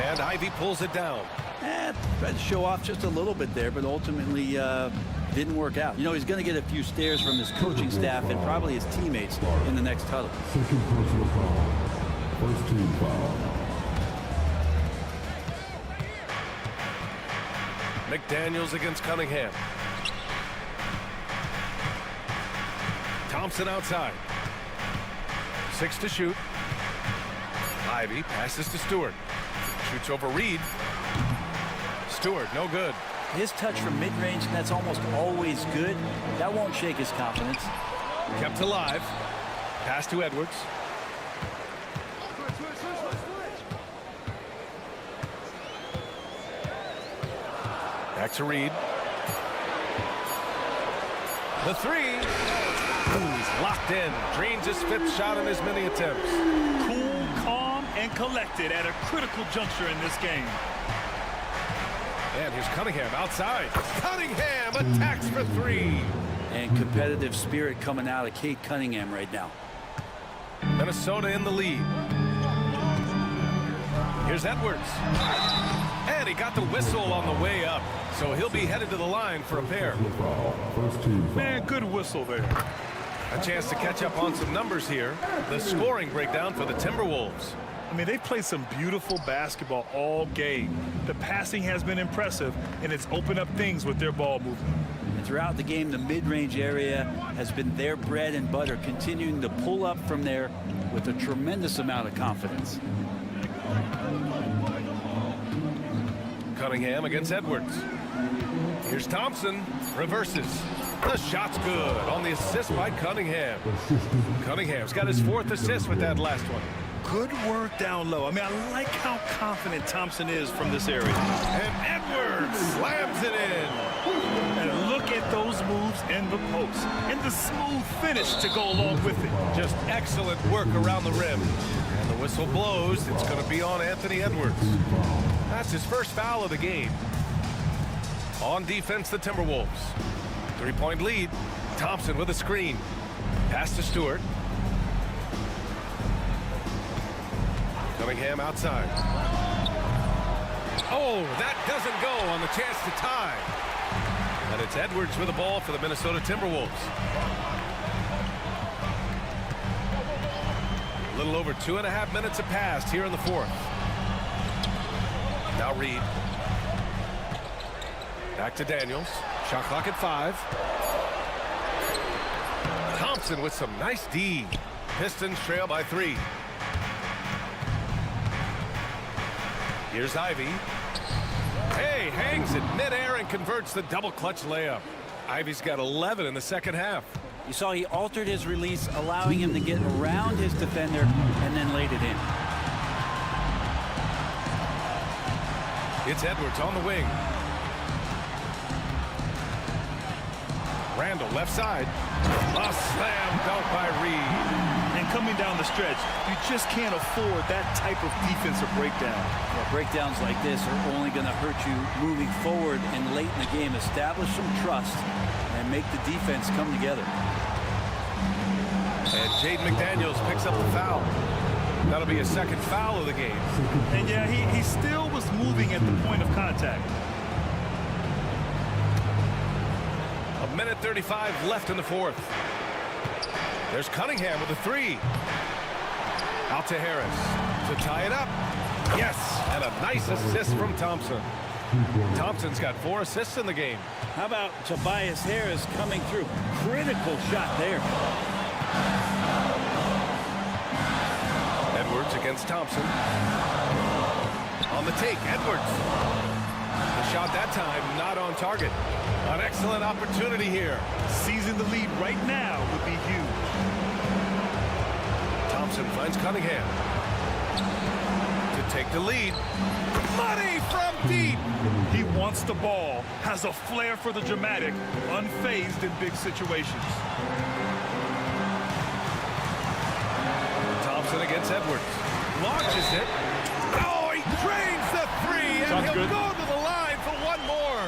And Ivy pulls it down. Tried to show off just a little bit there, but ultimately didn't work out. You know, he's going to get a few stares from his coaching staff and probably his teammates in the next huddle. Second personal foul. First team foul. McDaniels against Cunningham. Thompson outside. 6 to shoot. Ivy passes to Stewart. Shoots over Reed. Stewart, no good. His touch from mid-range, that's almost always good. That won't shake his confidence. Kept alive. Pass to Edwards. Back to Reed. The three. Ooh, he's locked in. Drains his fifth shot in as many attempts. Cool, calm, and collected at a critical juncture in this game. And here's Cunningham outside. Cunningham attacks for three. And competitive spirit coming out of Kate Cunningham right now. Minnesota in the lead. Here's Edwards. And he got the whistle on the way up. So he'll be headed to the line for a pair. Man, good whistle there. A chance to catch up on some numbers here. The scoring breakdown for the Timberwolves. I mean, they played some beautiful basketball all game. The passing has been impressive, and it's opened up things with their ball movement. And throughout the game, the mid-range area has been their bread and butter, continuing to pull up from there with a tremendous amount of confidence. Cunningham against Edwards. Here's Thompson. Reverses. The shot's good on the assist by Cunningham. Cunningham's got his fourth assist with that last one. Good work down low. I mean, I like how confident Thompson is from this area. And Edwards slams it in. And look at those moves in the post. And the smooth finish to go along with it. Just excellent work around the rim. And the whistle blows. It's going to be on Anthony Edwards. That's his first foul of the game. On defense, the Timberwolves. 3-point lead. Thompson with a screen. Pass to Stewart. Cunningham outside. Oh, that doesn't go on the chance to tie. And it's Edwards with the ball for the Minnesota Timberwolves. A little over 2.5 minutes have passed here in the fourth. Now Reed. Back to Daniels. Shot clock at 5. Thompson with some nice D. Pistons trail by 3. Here's Ivy. Hey, hangs it midair and converts the double clutch layup. Ivy's got 11 in the second half. You saw he altered his release, allowing him to get around his defender and then laid it in. It's Edwards on the wing. Randall left side. A slam dunk by Reed. And coming down the stretch, you just can't afford that type of defensive breakdown. Well, breakdowns like this are only going to hurt you moving forward and late in the game. Establish some trust and make the defense come together. And Jaden McDaniels picks up the foul. That'll be a second foul of the game. And yeah, he still was moving at the point of contact. 1:35 left in the fourth. There's Cunningham with a 3. Out to Harris to tie it up. Yes, and a nice assist from Thompson. Thompson's got 4 assists in the game. How about Tobias Harris coming through? Critical shot there. Edwards against Thompson. On the take, Edwards. The shot that time not on target. An excellent opportunity here. Seizing the lead right now would be huge. Thompson finds Cunningham to take the lead. Money from deep. He wants the ball, has a flair for the dramatic, unfazed in big situations. Thompson against Edwards. Launches it. Oh, he drains the 3, and he'll go to the line for one more.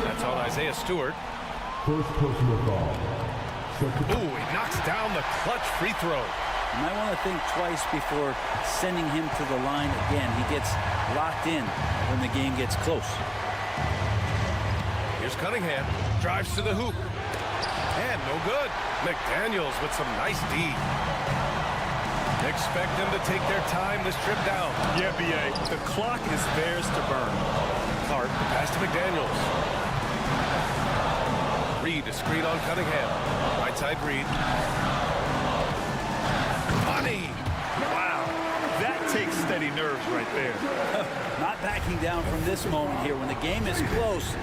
That's on Isaiah Stewart. First personal foul. Ooh, he knocks down the clutch free throw. You might want to think twice before sending him to the line again. He gets locked in when the game gets close. Here's Cunningham. Drives to the hoop. And no good. McDaniels with some nice D. Expect them to take their time this trip down. Yeah, B.A. The clock is theirs to burn. Clark, pass to McDaniels. Reed, a screen on Cunningham. Right side, Reed. Money! Wow, that takes steady nerves right there. Not backing down from this moment here. When the game is close,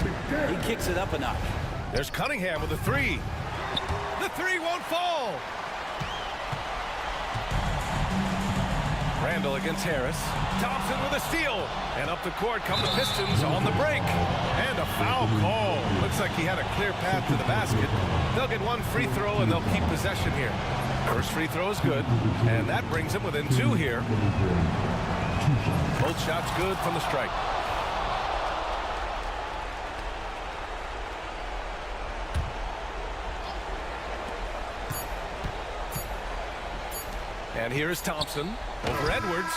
he kicks it up a notch. There's Cunningham with a three. The three won't fall. Randall against Harris. Thompson with a steal. And up the court come the Pistons on the break. And a foul call. Looks like he had a clear path to the basket. They'll get one free throw and they'll keep possession here. First free throw is good. And that brings him within two here. Both shots good from the strike. And here is Thompson over Edwards.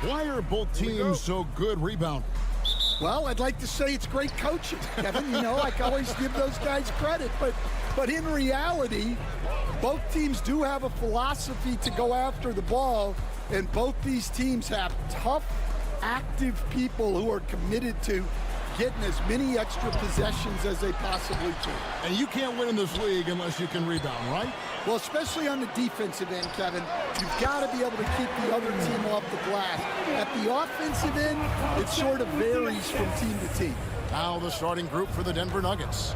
Why are both teams so good rebounding? Well, I'd like to say it's great coaching, Kevin. You know, I always give those guys credit. But in reality, both teams do have a philosophy to go after the ball, and both these teams have tough, active people who are committed to getting as many extra possessions as they possibly can. And you can't win in this league unless you can rebound, right? Well, especially on the defensive end, Kevin, you've got to be able to keep the other team off the glass. At the offensive end, it sort of varies from team to team. Now the starting group for the Denver Nuggets.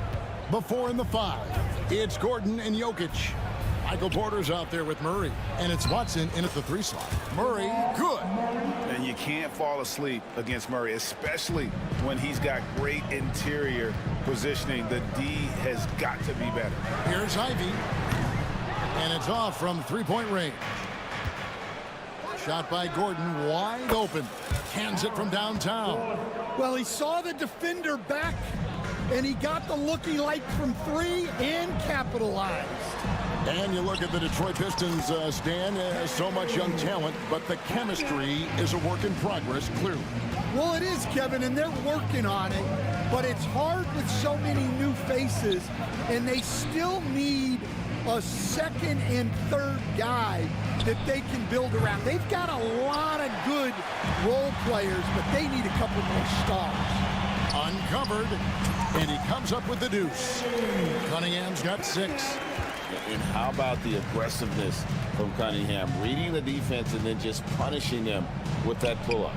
The 4 and the 5. It's Gordon and Jokic. Michael Porter's out there with Murray. And it's Watson in at the 3 slot. Murray, good. And you can't fall asleep against Murray, especially when he's got great interior positioning. The D has got to be better. Here's Ivy. And it's off from 3-point range. Shot by Gordon, wide open. Hands it from downtown. Well, he saw the defender back, and he got the look he liked from 3 and capitalized. And you look at the Detroit Pistons, Stan, so much young talent, but the chemistry is a work in progress, clearly. Well, it is, Kevin, and they're working on it, but it's hard with so many new faces, and they still need a second and third guy that they can build around. They've got a lot of good role players, but they need a couple more stars. Uncovered, and he comes up with the deuce. Cunningham's got 6. And how about the aggressiveness from Cunningham? Reading the defense and then just punishing them with that pull-up.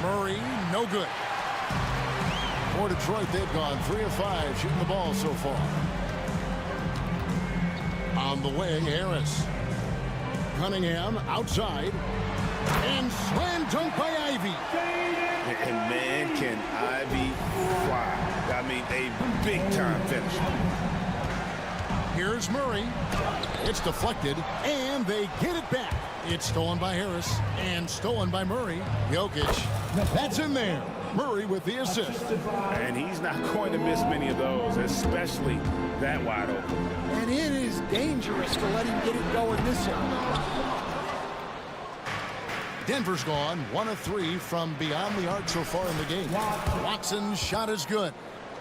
Murray, no good. For Detroit, they've gone 3 of 5 shooting the ball so far. On the wing, Harris. Cunningham outside. And slam dunk by Ivy. And man, can Ivy fly. I mean, a big-time finish. Here's Murray. It's deflected, and they get it back. It's stolen by Harris, and stolen by Murray. Jokic, that's in there. Murray with the assist. And he's not going to miss many of those, especially that wide open. And it is dangerous to let him get it going this way. Denver's gone 1 of 3 from beyond the arc so far in the game. Watson's shot is good.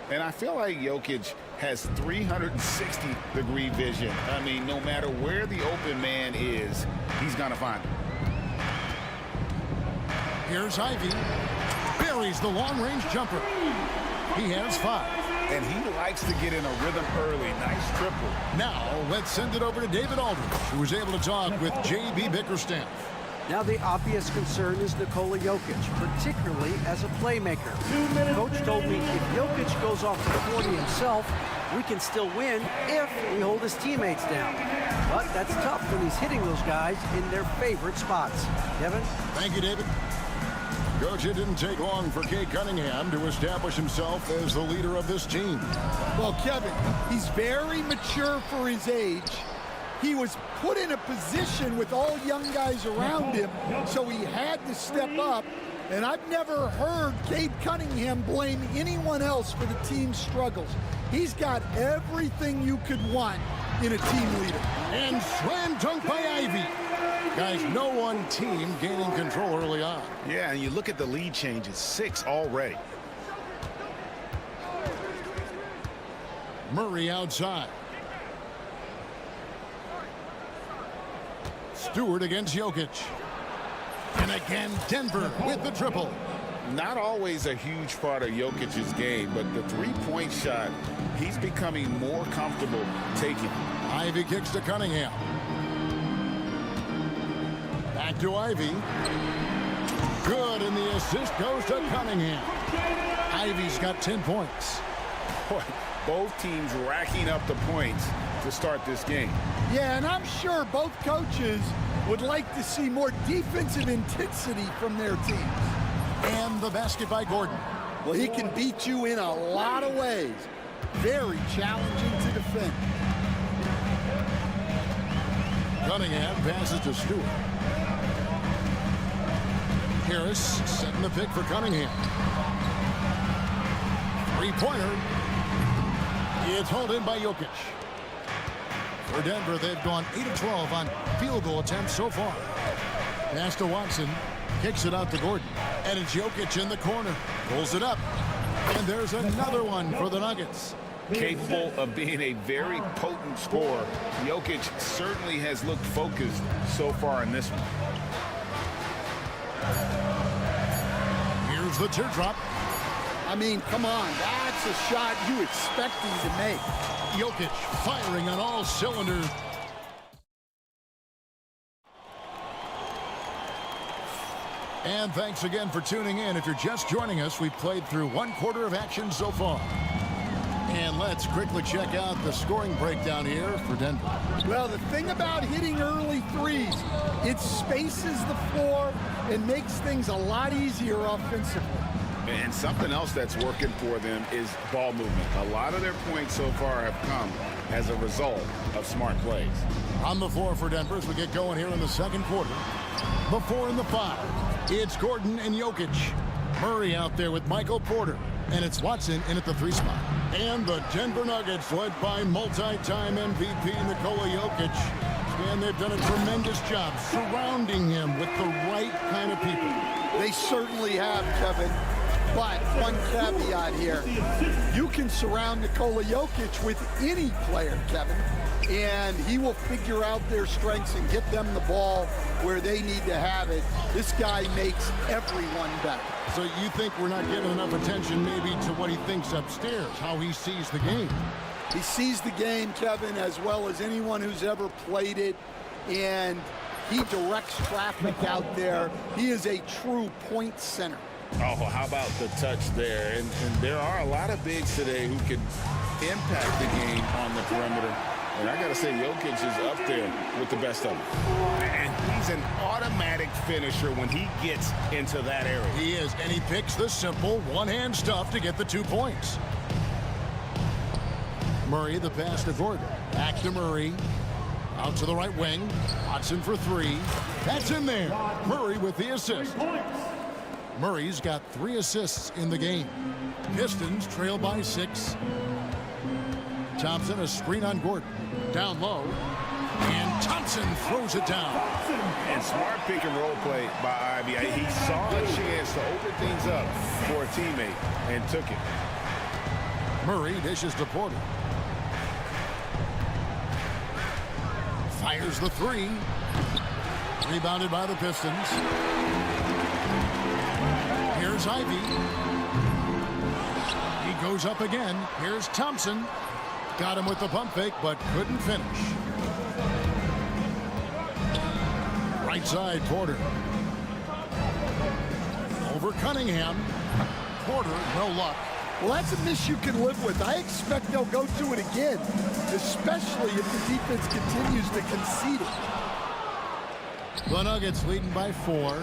And I feel like Jokic has 360-degree vision. I mean, no matter where the open man is, he's going to find him. Here's Ivy. Buries the long-range jumper. He has 5. And he likes to get in a rhythm early. Nice triple. Now, let's send it over to David Aldridge, who was able to talk with J.B. Bickerstaff. Now the obvious concern is Nikola Jokic, particularly as a playmaker. Coach told me if Jokic goes off to the 40 himself, we can still win if we hold his teammates down. But that's tough when he's hitting those guys in their favorite spots. Kevin? Thank you, David. Coach, it didn't take long for Kate Cunningham to establish himself as the leader of this team. Well, Kevin, he's very mature for his age. He was put in a position with all young guys around him, so he had to step up. And I've never heard Cade Cunningham blame anyone else for the team's struggles. He's got everything you could want in a team leader. And slam dunk by Ivy. Guys, no one team gaining control early on. Yeah, and you look at the lead changes, 6 already. Murray outside. Stewart against Jokic. And again, Denver with the triple. Not always a huge part of Jokic's game, but the three-point shot, he's becoming more comfortable taking. Ivy kicks to Cunningham. Back to Ivy. Good, and the assist goes to Cunningham. Ivy's got 10 points. Boy, both teams racking up the points to start this game. Yeah, and I'm sure both coaches would like to see more defensive intensity from their teams. And the basket by Gordon. Well, he can beat you in a lot of ways. Very challenging to defend. Cunningham passes to Stewart. Harris setting the pick for Cunningham. Three-pointer. It's hauled in by Jokic. For Denver, they've gone 8 of 12 on field goal attempts so far. Pass to Watson. Kicks it out to Gordon. And it's Jokic in the corner. Pulls it up. And there's another one for the Nuggets. Capable of being a very potent scorer. Jokic certainly has looked focused so far in this one. Here's the teardrop. I mean, come on, that's a shot you expect him to make. Jokic firing on all cylinders. And thanks again for tuning in. If you're just joining us, we've played through one quarter of action so far. And let's quickly check out the scoring breakdown here for Denver. Well, the thing about hitting early threes, it spaces the floor and makes things a lot easier offensively. And something else that's working for them is ball movement. A lot of their points so far have come as a result of smart plays. On the floor for Denver as we get going here in the second quarter. The 4 and the 5. It's Gordon and Jokic. Murray out there with Michael Porter. And it's Watson in at the 3 spot. And the Denver Nuggets, led by multi-time MVP Nikola Jokic. And they've done a tremendous job surrounding him with the right kind of people. They certainly have, Kevin. But one caveat here. You can surround Nikola Jokic with any player, Kevin, and he will figure out their strengths and get them the ball where they need to have it. This guy makes everyone better. So you think we're not giving enough attention maybe to what he thinks upstairs, how he sees the game? He sees the game, Kevin, as well as anyone who's ever played it, and he directs traffic out there. He is a true point center. Oh, how about the touch there? And there are a lot of bigs today who can impact the game on the perimeter. And I got to say, Jokic is up there with the best of them. And he's an automatic finisher when he gets into that area. He is, and he picks the simple one-hand stuff to get the 2 points. Murray, the pass to Gordon. Back to Murray. Out to the right wing. Watson for 3. That's in there. Murray with the assist. Murray's got 3 assists in the game. Pistons trail by 6. Thompson, a screen on Gordon. Down low. And Thompson throws it down. And smart pick and roll play by Ivy. He saw a chance to open things up for a teammate and took it. Murray dishes to Porter. Fires the 3. Rebounded by the Pistons. Here's Ivy. He goes up again. Here's Thompson. Got him with the pump fake, but couldn't finish. Right side, Porter. Over Cunningham. Porter, no luck. Well, that's a miss you can live with. I expect they'll go to it again, especially if the defense continues to concede it. The Nuggets leading by 4.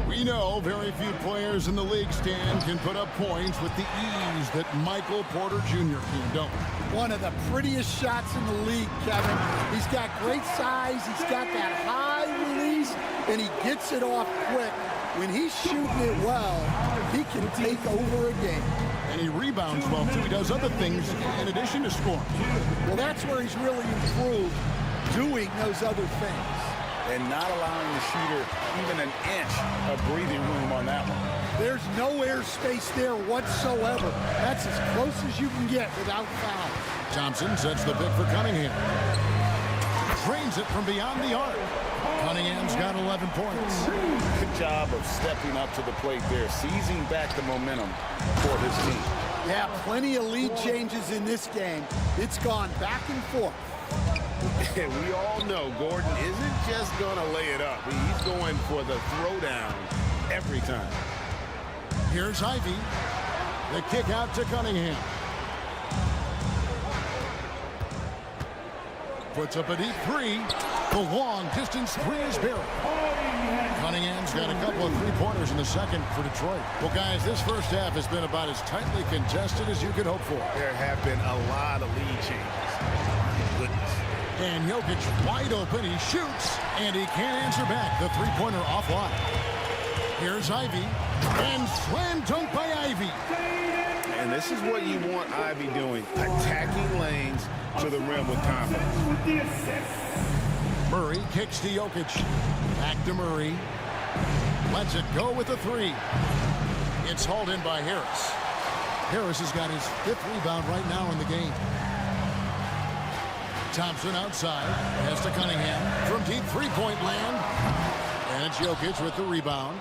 We know very few players in the league, Stan, can put up points with the ease that Michael Porter Jr. can, don't we? One of the prettiest shots in the league, Kevin. He's got great size. He's got that high release, and he gets it off quick. When he's shooting it well, he can take over a game. And he rebounds well, too. He does other things in addition to scoring. Well, that's where he's really improved, doing those other things. And not allowing the shooter even an inch of breathing room on that one. There's no airspace there whatsoever. That's as close as you can get without foul. Thompson sets the pick for Cunningham. Drains it from beyond the arc. Cunningham's got 11 points. Good job of stepping up to the plate there, seizing back the momentum for his team. Yeah, plenty of lead changes in this game. It's gone back and forth. And we all know Gordon isn't just going to lay it up. He's going for the throwdown every time. Here's Ivy. The kick out to Cunningham. Puts up a deep 3. The long distance 3 is buried. Cunningham's got a couple of 3-pointers in the second for Detroit. Well, guys, this first half has been about as tightly contested as you could hope for. There have been a lot of lead changes. My goodness. And Jokic wide open. He shoots, and he can't answer back. The 3-pointer offline. Here's Ivy. And slam dunk by Ivy. And this is what you want Ivy doing. Attacking lanes to the rim with confidence. Murray kicks to Jokic. Back to Murray. Lets it go with the three. It's hauled in by Harris. Harris has got his 5th rebound right now in the game. Thompson outside. Pass to Cunningham from deep three-point land. And it's Jokic with the rebound.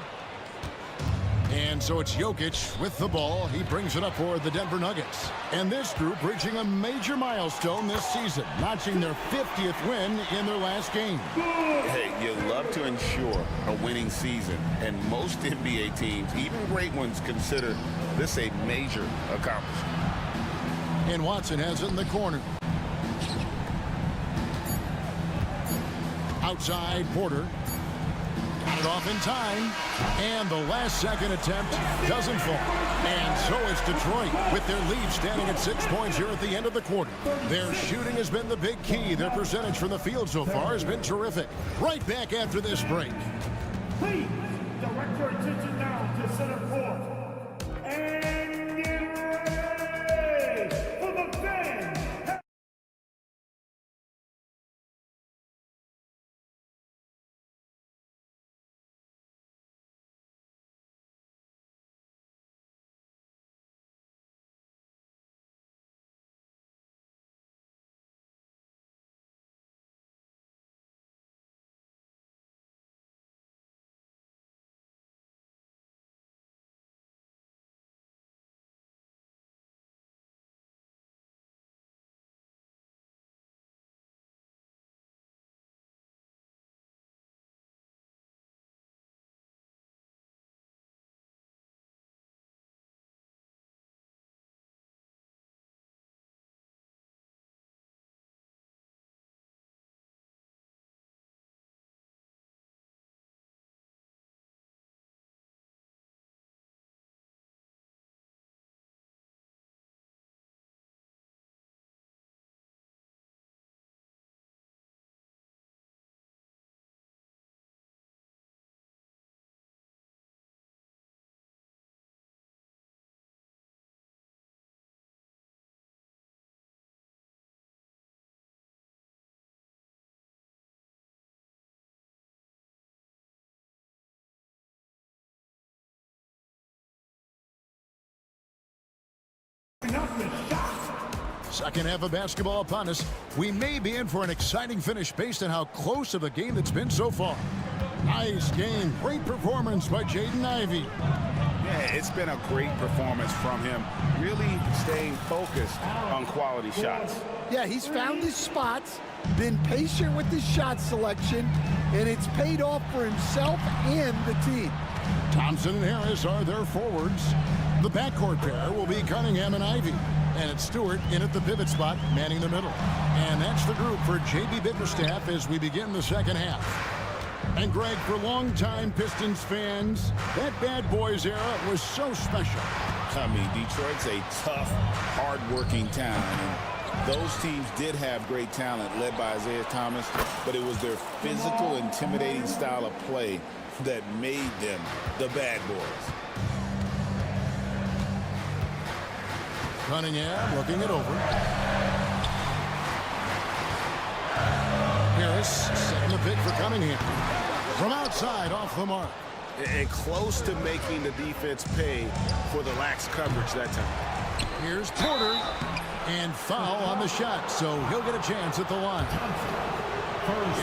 And so it's Jokic with the ball. He brings it up for the Denver Nuggets. And this group reaching a major milestone this season, notching their 50th win in their last game. Hey, you love to ensure a winning season. And most NBA teams, even great ones, consider this a major accomplishment. And Watson has it in the corner. Outside, Porter. Got it off in time, and the last-second attempt doesn't fall. And so it's Detroit with their lead standing at 6 points here at the end of the quarter. Their shooting has been the big key. Their percentage from the field so far has been terrific. Right back after this break. Please direct your attention now to center court and get ready for the fans. Second half of basketball upon us. We may be in for an exciting finish based on how close of a game that's been so far. Nice game. Great performance by Jaden Ivey. Yeah, it's been a great performance from him. Really staying focused on quality shots. Yeah, he's found his spots, been patient with his shot selection, and it's paid off for himself and the team. Thompson and Harris are their forwards. The backcourt pair will be Cunningham and Ivey. And it's Stewart in at the pivot spot, manning the middle. And that's the group for J.B. Bickerstaff as we begin the second half. And Greg, for longtime Pistons fans, that Bad Boys era was so special. I mean, Detroit's a tough, hard-working town. And those teams did have great talent led by Isaiah Thomas, but it was their physical, intimidating style of play that made them the Bad Boys. Cunningham looking it over. Harris setting the pick for Cunningham. From outside, off the mark. And close to making the defense pay for the lax coverage that time. Here's Porter. And foul on the shot, so he'll get a chance at the line.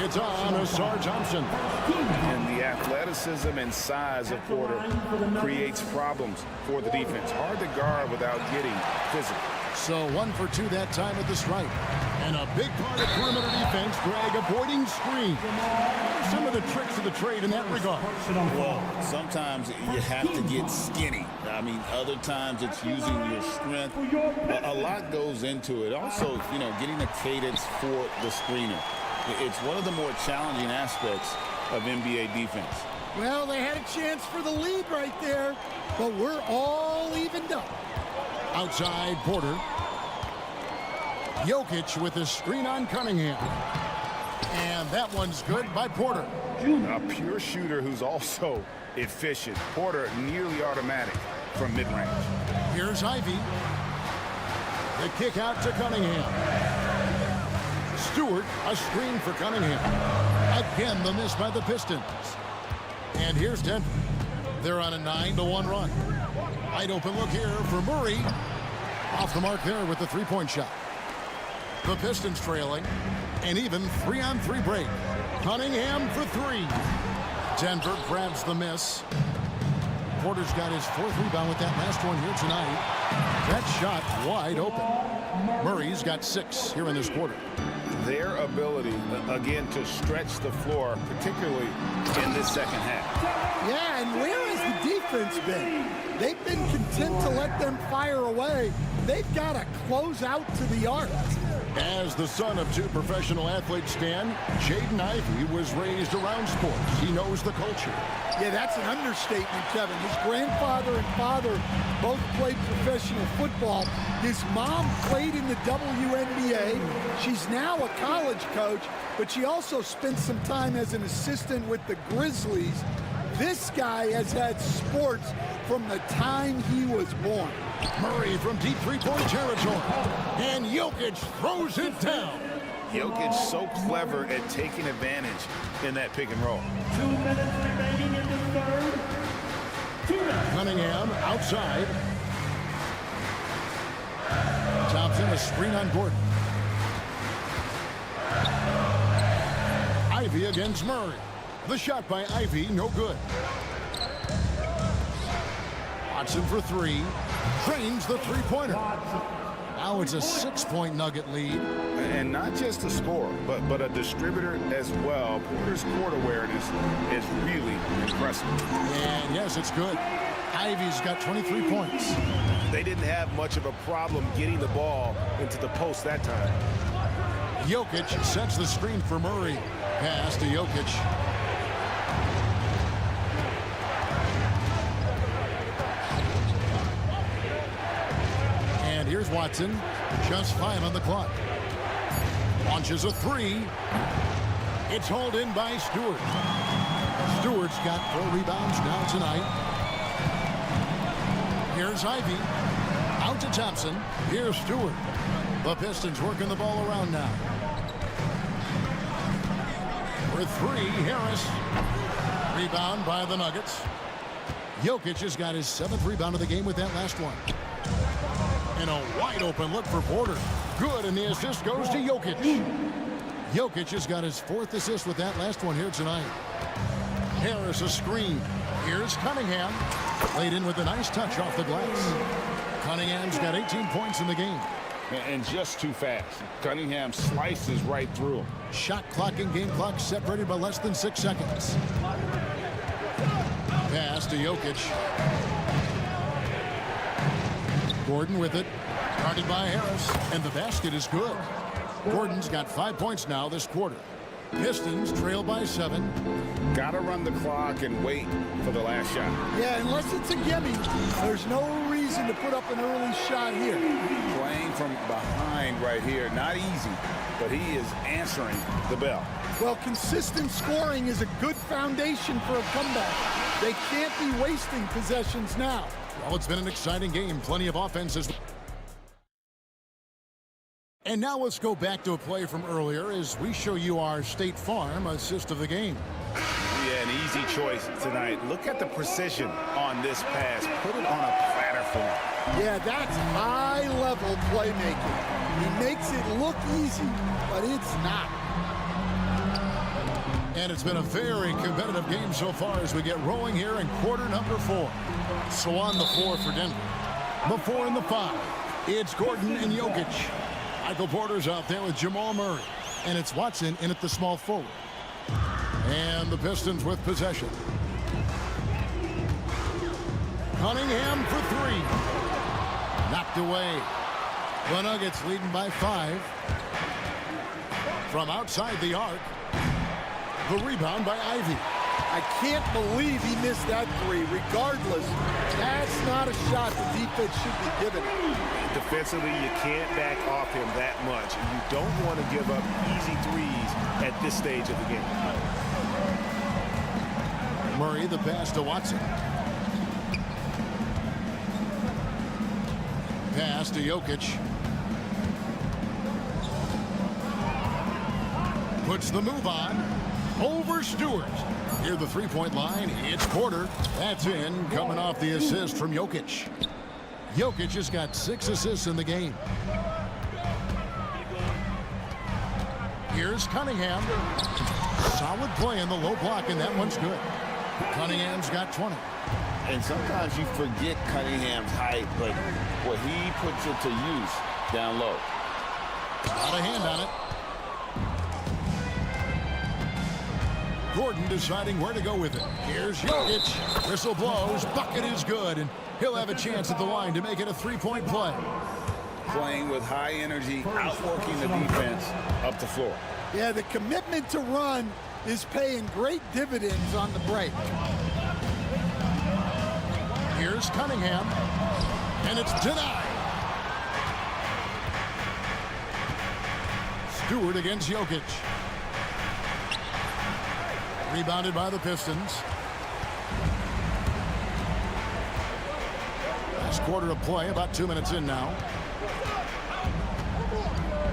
It's on Asar Thompson. And the athleticism and size of Porter creates problems for the defense. Hard to guard without getting physical. So 1 for 2 that time at the stripe. And a big part of perimeter defense, Greg, avoiding screen. Some of the tricks of the trade in that regard. Well, sometimes you have to get skinny. I mean, other times it's using your strength. A lot goes into it. Also, you know, getting the cadence for the screener. It's one of the more challenging aspects of NBA defense. Well, they had a chance for the lead right there, but we're all evened up. Outside, Porter. Jokic with a screen on Cunningham. And that one's good by Porter. A pure shooter who's also efficient. Porter nearly automatic from mid-range. Here's Ivey. The kick out to Cunningham. Stewart, a screen for Cunningham. Again, the miss by the Pistons. And here's Denver. They're on a 9-1 run. Wide open look here for Murray. Off the mark there with the three-point shot. The Pistons trailing. An even 3-on-3 break. Cunningham for three. Denver grabs the miss. Porter's got his fourth rebound with that last one here tonight. That shot wide open. Murray's got 6 here in this quarter. Their ability, again, to stretch the floor, particularly in this second half. Yeah, and where has the defense been? They've been content to let them fire away. They've got to close out to the arc. As the son of 2 professional athletes, Stan, Jaden Ivey was raised around sports. He knows the culture. Yeah, that's an understatement, Kevin. His grandfather and father both played professional football. His mom played in the WNBA. She's now a college coach, but she also spent some time as an assistant with the Grizzlies. This guy has had sports from the time he was born. Murray from deep three-point territory. And Jokic throws it down. Jokic so clever at taking advantage in that pick and roll. 2 minutes remaining in the third. 2 minutes. Cunningham outside. Thompson, a screen on Gordon. Ivey against Murray. The shot by Ivey, no good. Watson for three. Drains the three-pointer. Now it's a 6-point Nugget lead. And not just a scorer, but a distributor as well. Porter's court awareness is really impressive. And yes, it's good. Ivey's got 23 points. They didn't have much of a problem getting the ball into the post that time. Jokic sets the screen for Murray. Pass to Jokic. And here's Watson. Just 5 on the clock. Launches a three. It's hauled in by Stewart. Stewart's got 4 rebounds now tonight. Here's Ivey. Out to Thompson. Here's Stewart. The Pistons working the ball around now. For three, Harris. Rebound by the Nuggets. Jokic has got his 7th rebound of the game with that last one. And a wide open look for Porter. Good, and the assist goes to Jokic. Jokic has got his 4th assist with that last one here tonight. Harris a screen. Here's Cunningham. Laid in with a nice touch off the glass. Cunningham's got 18 points in the game. And just too fast. Cunningham slices right through him. Shot clock and game clock separated by less than 6 seconds. Pass to Jokic. Gordon with it. Guarded by Harris. And the basket is good. Gordon's got 5 points now this quarter. Pistons trail by 7. Gotta run the clock and wait for the last shot. Yeah, unless it's a gimme, there's no reason to put up an early shot here. Playing from behind right here. Not easy, but he is answering the bell. Well, consistent scoring is a good foundation for a comeback. They can't be wasting possessions now. Well, it's been an exciting game. Plenty of offenses. And now let's go back to a play from earlier as we show you our State Farm assist of the game. Yeah, an easy choice tonight. Look at the precision on this pass. Put it on a platter for him. Yeah, that's high-level playmaking. He makes it look easy, but it's not. And it's been a very competitive game so far as we get rolling here in quarter number 4. So on the floor for Denver. The 4 and the 5. It's Gordon and Jokic. Michael Porter's out there with Jamal Murray. And it's Watson in at the small forward. And the Pistons with possession. Cunningham for 3. Knocked away. The Nuggets leading by 5. From outside the arc. The rebound by Ivey. I can't believe he missed that 3. Regardless, that's not a shot the defense should be giving. Defensively, you can't back off him that much. You don't want to give up easy threes at this stage of the game. Murray, the pass to Watson. Pass to Jokic. Puts the move on. Over Stewart. Near the three-point line, it's Porter. That's in, coming off the assist from Jokic. Jokic has got 6 assists in the game. Here's Cunningham. Solid play in the low block, and that one's good. Cunningham's got 20. And sometimes you forget Cunningham's height, but what he puts it to use down low. Got a hand on it. Gordon deciding where to go with it. Here's Jokic. Whistle blows. Bucket is good, and he'll have a chance at the line to make it a three-point play. Playing with high energy, outworking the defense up the floor. Yeah, the commitment to run is paying great dividends on the break. Here's Cunningham, and it's denied. Stewart against Jokic. Rebounded by the Pistons. Last quarter of play, about 2 minutes in now.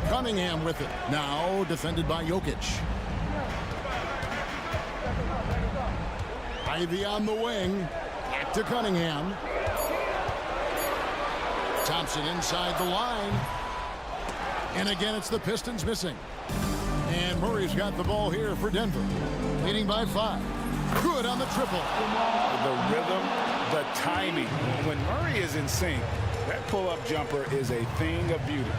Cunningham with it. Now defended by Jokic. Ivy on the wing. Back to Cunningham. Thompson inside the line. And again, it's the Pistons missing. And Murray's got the ball here for Denver. Leading by 5. Good on the triple. The rhythm, the timing. When Murray is in sync, that pull-up jumper is a thing of beauty.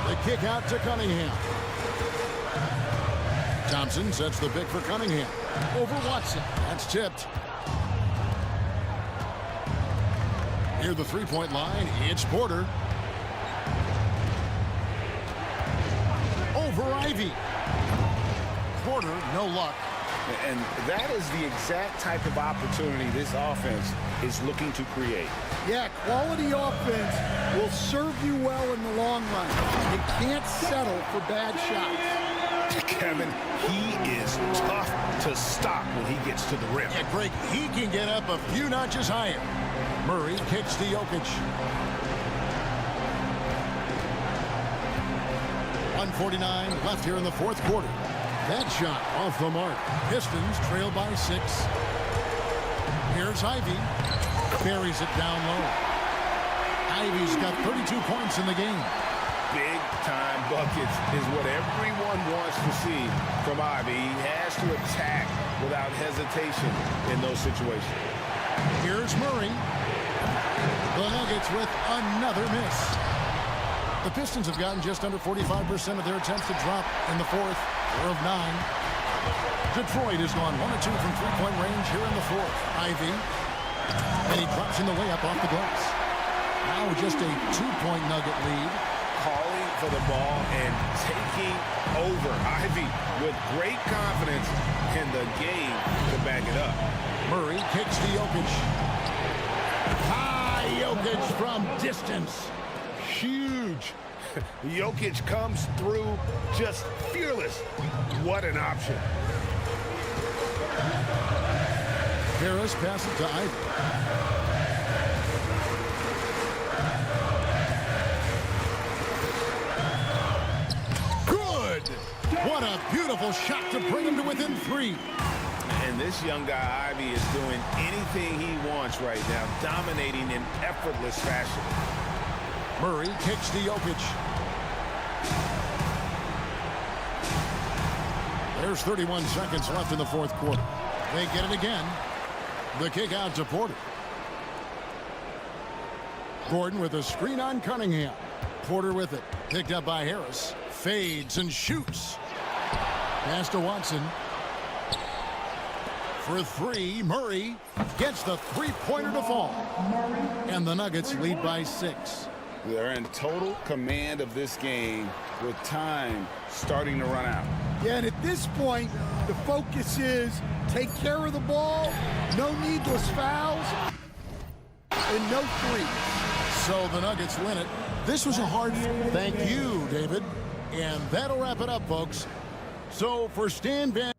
The kick out to Cunningham. Thompson sets the pick for Cunningham. Over Watson. That's tipped. Near the three-point line, it's Porter. Over Ivy. Porter, no luck. And that is the exact type of opportunity this offense is looking to create. Yeah, quality offense will serve you well in the long run. You can't settle for bad shots. Kevin, he is tough to stop when he gets to the rim. Yeah, Greg, he can get up a few notches higher. Murray kicks to Jokic. 1:49 left here in the fourth quarter. That shot off the mark. Pistons trail by 6. Here's Ivy. Buries it down low. Ivy's got 32 points in the game. Big-time buckets is what everyone wants to see from Ivy. He has to attack without hesitation in those situations. Here's Murray. The Nuggets with another miss. The Pistons have gotten just under 45% of their attempts to drop in the fourth. 4 of 9. Detroit has gone 1 of 2 from three-point range here in the fourth. Ivy. And he drops in the layup off the glass. Now just a 2-point Nugget lead. Calling for the ball and taking over. Ivy with great confidence in the game to back it up. Murray kicks to Jokic. High Jokic from distance. Huge. Jokic comes through just fearless. What an option. Harris passes to Ivy. Good. What a beautiful shot to bring him to within 3. And this young guy, Ivy, is doing anything he wants right now, dominating in effortless fashion. Murray kicks to Jokic. There's 31 seconds left in the fourth quarter. They get it again. The kick out to Porter. Gordon with a screen on Cunningham. Porter with it. Picked up by Harris. Fades and shoots. Pass to Watson. For 3, Murray gets the three-pointer to fall. And the Nuggets lead by 6. They're in total command of this game with time starting to run out. Yeah, and at this point, the focus is take care of the ball, no needless fouls, and no threes. So the Nuggets win it. This was a hard... Thank you, David. And that'll wrap it up, folks. So for Stan Van...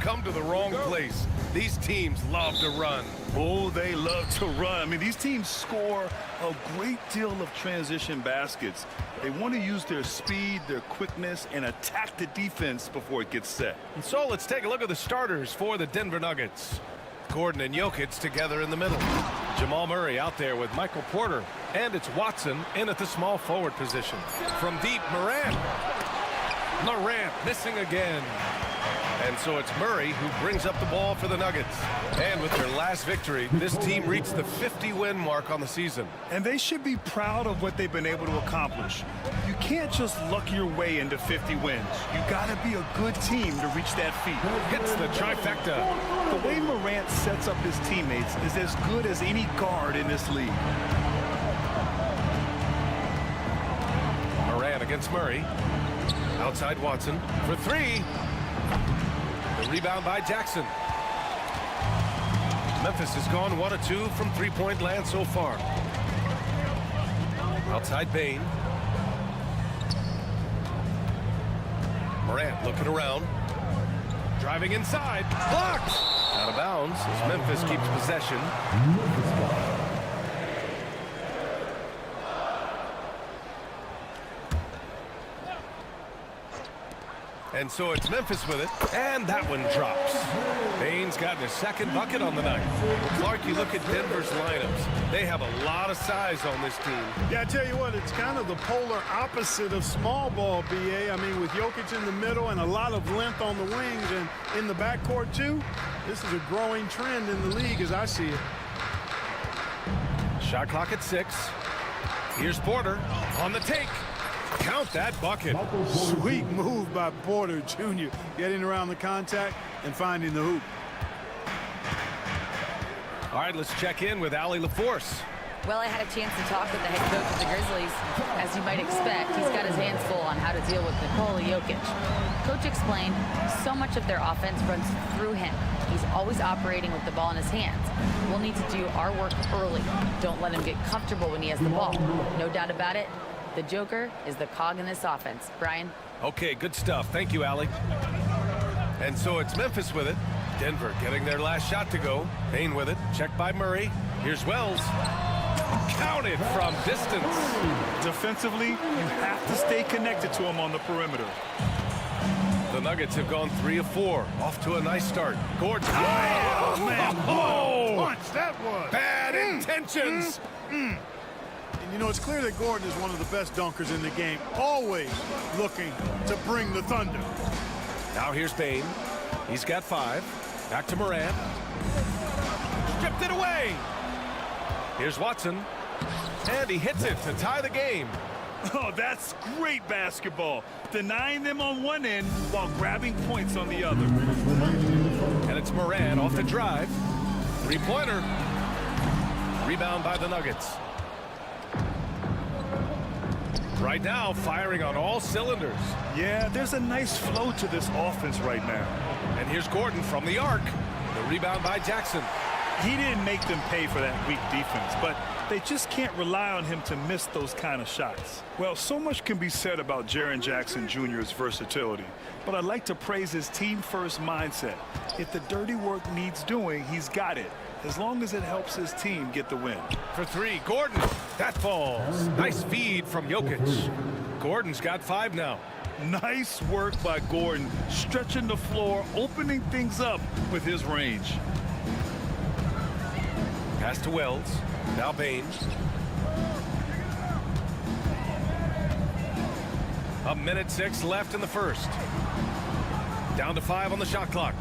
come to the wrong place. These teams love to run. Oh, they love to run. I mean, these teams score a great deal of transition baskets. They want to use their speed, their quickness, and attack the defense before it gets set. And so let's take a look at the starters for the Denver Nuggets. Gordon and Jokic together in the middle. Jamal Murray out there with Michael Porter. And it's Watson in at the small forward position. From deep, Morant. Morant missing again. And so it's Murray who brings up the ball for the Nuggets. And with their last victory, this team reached the 50-win mark on the season. And they should be proud of what they've been able to accomplish. You can't just luck your way into 50 wins. You got to be a good team to reach that feat. Hits the trifecta. The way Morant sets up his teammates is as good as any guard in this league. Morant against Murray. Outside Watson for three. The rebound by Jackson. Memphis has gone 1 of 2 from three-point land so far. Outside Bain. Morant looking around. Driving inside. Blocked! Out of bounds as Memphis keeps possession. And so it's Memphis with it, and that one drops. Bain's gotten his second bucket on the night. Clark, you look at Denver's lineups. They have a lot of size on this team. Yeah, I tell you what, it's kind of the polar opposite of small ball, BA. I mean, with Jokic in the middle and a lot of length on the wings and in the backcourt, too, this is a growing trend in the league as I see it. Shot clock at 6. Here's Porter on the take. Count that bucket. Sweet move by Porter Jr. Getting around the contact and finding the hoop. All right, let's check in with Allie LaForce. Well, I had a chance to talk with the head coach of the Grizzlies. As you might expect, he's got his hands full on how to deal with Nikola Jokic. Coach explained so much of their offense runs through him. He's always operating with the ball in his hands. We'll need to do our work early. Don't let him get comfortable when he has the ball. No doubt about it, the Joker is the cog in this offense. Brian? Okay, good stuff. Thank you, Allie. And so it's Memphis with it. Denver getting their last shot to go. Bain with it. Checked by Murray. Here's Wells. Counted from distance. Defensively, you have to stay connected to him on the perimeter. The Nuggets have gone 3 of 4. Off to a nice start. Gordon. Oh, man. Oh, Punch, that was. bad intentions. And you know, it's clear that Gordon is one of the best dunkers in the game. Always looking to bring the thunder. Now here's Bain. He's got 5. Back to Morant. Stripped it away. Here's Watson. And he hits it to tie the game. Oh, that's great basketball. Denying them on one end while grabbing points on the other. And it's Morant off the drive. Three-pointer. Rebound by the Nuggets. Right now, firing on all cylinders. Yeah, there's a nice flow to this offense right now. And here's Gordon from the arc. The rebound by Jackson. He didn't make them pay for that weak defense, but they just can't rely on him to miss those kind of shots. Well, so much can be said about Jaren Jackson Jr.'s versatility, but I'd like to praise his team-first mindset. If the dirty work needs doing, he's got it, as long as it helps his team get the win. For 3, Gordon. That falls. Nice feed from Jokic. Gordon's got 5 now. Nice work by Gordon, stretching the floor, opening things up with his range. Pass to Wells. Now Bain. A minute 6 left in the first. Down to 5 on the shot clock.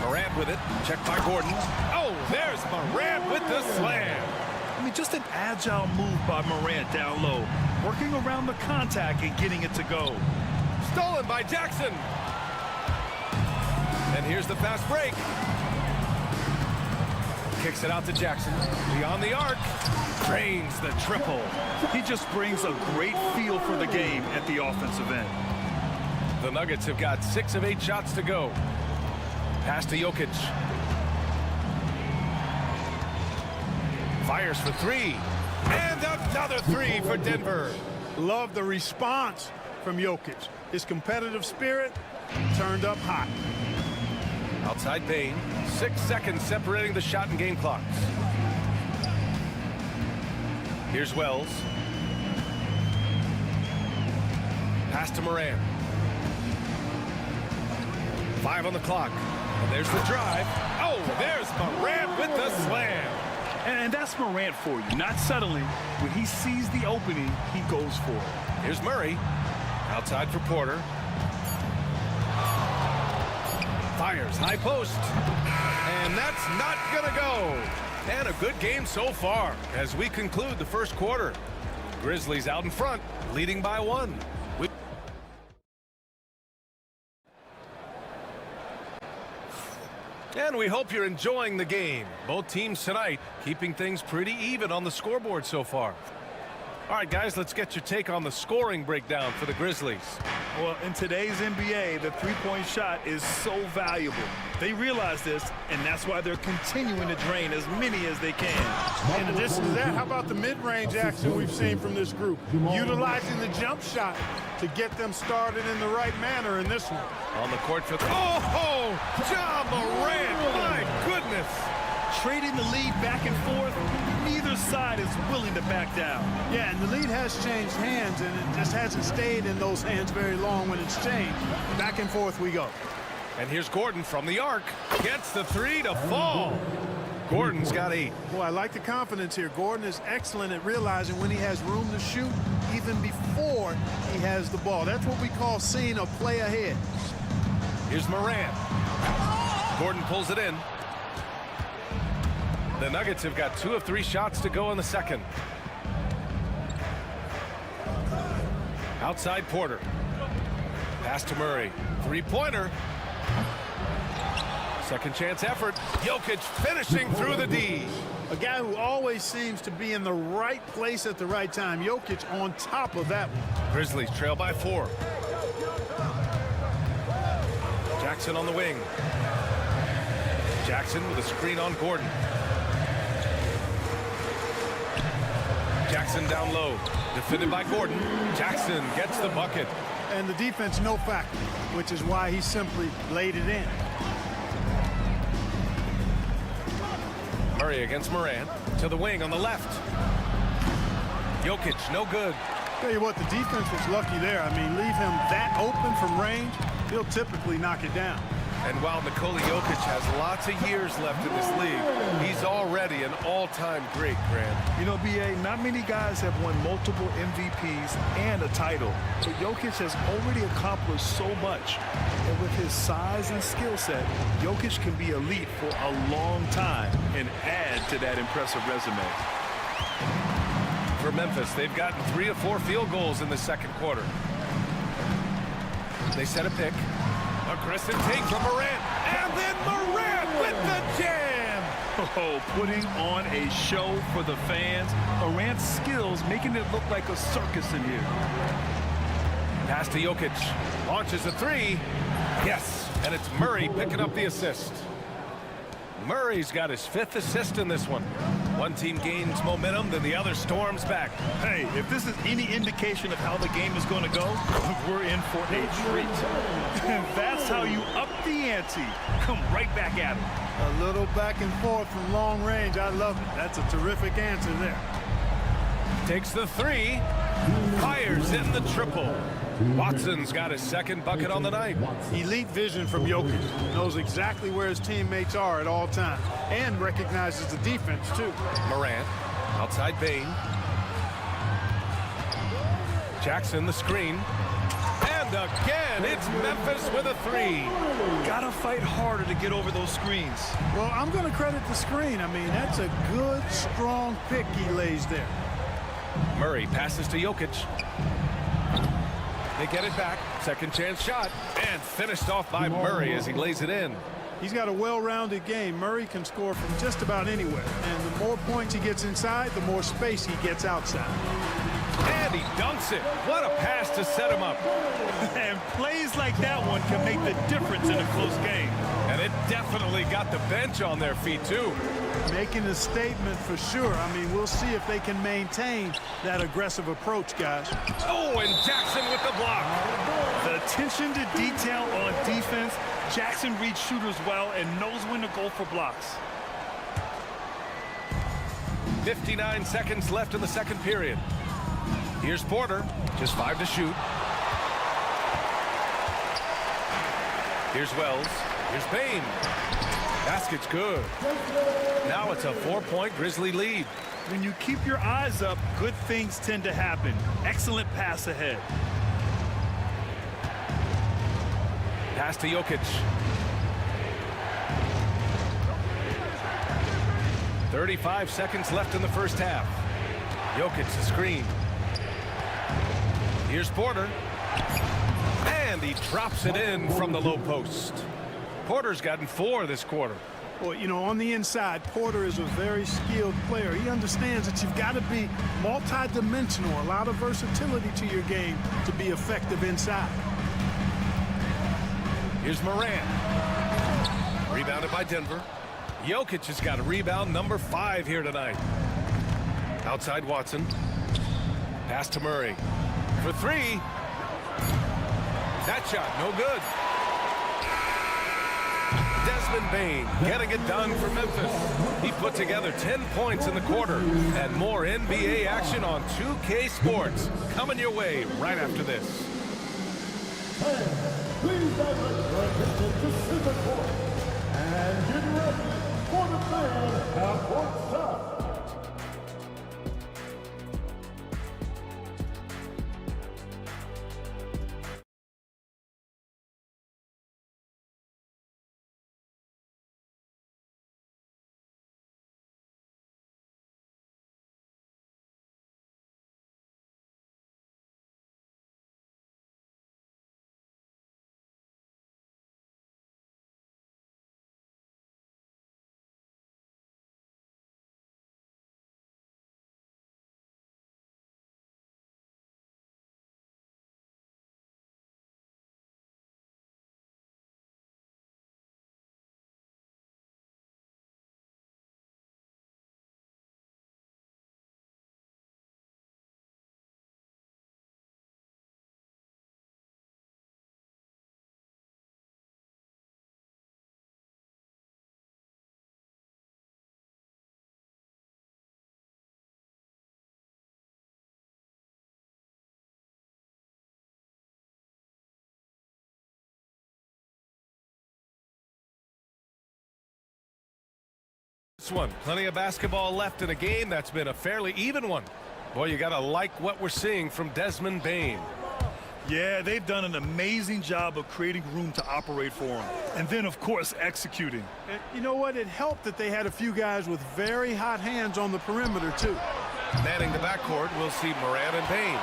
Morant with it. Checked by Gordon. Oh, there's Morant with the slam. I mean, just an agile move by Morant down low, working around the contact and getting it to go. Stolen by Jackson. And here's the fast break. Kicks it out to Jackson. Beyond the arc. Drains the triple. He just brings a great feel for the game at the offensive end. The Nuggets have got 6 of 8 shots to go. Pass to Jokic. Fires for 3. And another 3 for Denver. Love the response from Jokic. His competitive spirit turned up hot. Outside Bain. 6 seconds separating the shot and game clocks. Here's Wells. Pass to Morant. 5 on the clock. And there's the drive. Oh, there's Morant with the slam. And that's Morant for you. Not settling. When he sees the opening, he goes for it. Here's Murray. Outside for Porter. Fires high post. And that's not going to go. And a good game so far as we conclude the first quarter. Grizzlies out in front, leading by 1. And we hope you're enjoying the game. Both teams tonight keeping things pretty even on the scoreboard so far. All right, guys, let's get your take on the scoring breakdown for the Grizzlies. Well, in today's NBA, the three-point shot is so valuable. They realize this, and that's why they're continuing to drain as many as they can. In addition to that, how about the mid-range action we've seen from this group? Utilizing the jump shot to get them started in the right manner in this one. On the court for the... Oh, Ja Morant, my goodness. Trading the lead back and forth, neither side is willing to back down. Yeah, and the lead has changed hands, and it just hasn't stayed in those hands very long when it's changed. Back and forth we go. And here's Gordon from the arc. Gets the 3 to fall. Gordon's got 8. Boy, I like the confidence here. Gordon is excellent at realizing when he has room to shoot, even before he has the ball. That's what we call seeing a play ahead. Here's Morant. Gordon pulls it in. The Nuggets have got 2 of 3 shots to go in the second. Outside Porter. Pass to Murray. 3-pointer. Second chance effort. Jokic finishing through the D. A guy who always seems to be in the right place at the right time. Jokic on top of that one. Grizzlies trail by 4. Jackson on the wing. Jackson with a screen on Gordon. Jackson down low. Defended by Gordon. Jackson gets the bucket. And the defense no factor, which is why he simply laid it in. Murray against Morant. To the wing on the left. Jokic, no good. Tell you what, the defense was lucky there. I mean, leave him that open from range, he'll typically knock it down. And while Nikola Jokic has lots of years left in this league, he's already an all-time great, Grant. You know, B.A., not many guys have won multiple MVPs and a title. But Jokic has already accomplished so much. And with his size and skill set, Jokic can be elite for a long time and add to that impressive resume. For Memphis, they've gotten 3 of 4 field goals in the second quarter. They set a pick. Aggressive take from Morant. And then Morant with the jam. Oh, putting on a show for the fans. Morant's skills making it look like a circus in here. Pass to Jokic. Launches a 3. Yes. And it's Murray picking up the assist. Murray's got his 5th assist in this one. One team gains momentum, then the other storms back. Hey, if this is any indication of how the game is going to go, we're in for a treat. And that's how you up the ante. Come right back at him. A little back and forth from long range. I love it. That's a terrific answer there. Takes the 3. Fires in the triple. Watson's got his 2nd bucket on the night. Elite vision from Jokic. Knows exactly where his teammates are at all times. And recognizes the defense, too. Morant. Outside Bain. Jackson the screen. And again, it's Memphis with a 3. Gotta fight harder to get over those screens. Well, I'm going to credit the screen. I mean, that's a good, strong pick he lays there. Murray passes to Jokic. They get it back. Second chance shot. And finished off by Murray as he lays it in. He's got a well-rounded game. Murray can score from just about anywhere. And the more points he gets inside, the more space he gets outside. And he dunks it. What a pass to set him up. And plays like that one can make the difference in a close game. And it definitely got the bench on their feet, too. Making a statement for sure. I mean, we'll see if they can maintain that aggressive approach, guys. Oh, and Jackson with the block. The attention to detail on defense. Jackson reads shooters well and knows when to go for blocks. 59 seconds left in the second period. Here's Porter, just 5 to shoot. Here's Wells. Here's Bain. Basket's good. Now it's a 4-point Grizzly lead. When you keep your eyes up, good things tend to happen. Excellent pass ahead. Pass to Jokic. 35 seconds left in the first half. Jokic the screen. Here's Porter. And he drops it in from the low post. Porter's gotten 4 this quarter. Well, you know, on the inside, Porter is a very skilled player. He understands that you've got to be multi-dimensional, a lot of versatility to your game to be effective inside. Here's Morant. Rebounded by Denver. Jokic has got a rebound number 5 here tonight. Outside Watson. Pass to Murray. For 3. That shot, no good. Desmond Bain getting it done for Memphis. He put together 10 points in the quarter. And more NBA action on 2K Sports coming your way right after this. Please direct your attention to center court and get ready for the fan half-court stop. One. Plenty of basketball left in a game that's been a fairly even one. Boy, you gotta like what we're seeing from Desmond Bain. Yeah, they've done an amazing job of creating room to operate for him. And then, of course, executing. And you know what? It helped that they had a few guys with very hot hands on the perimeter, too. Manning the backcourt, we'll see Morant and Bain.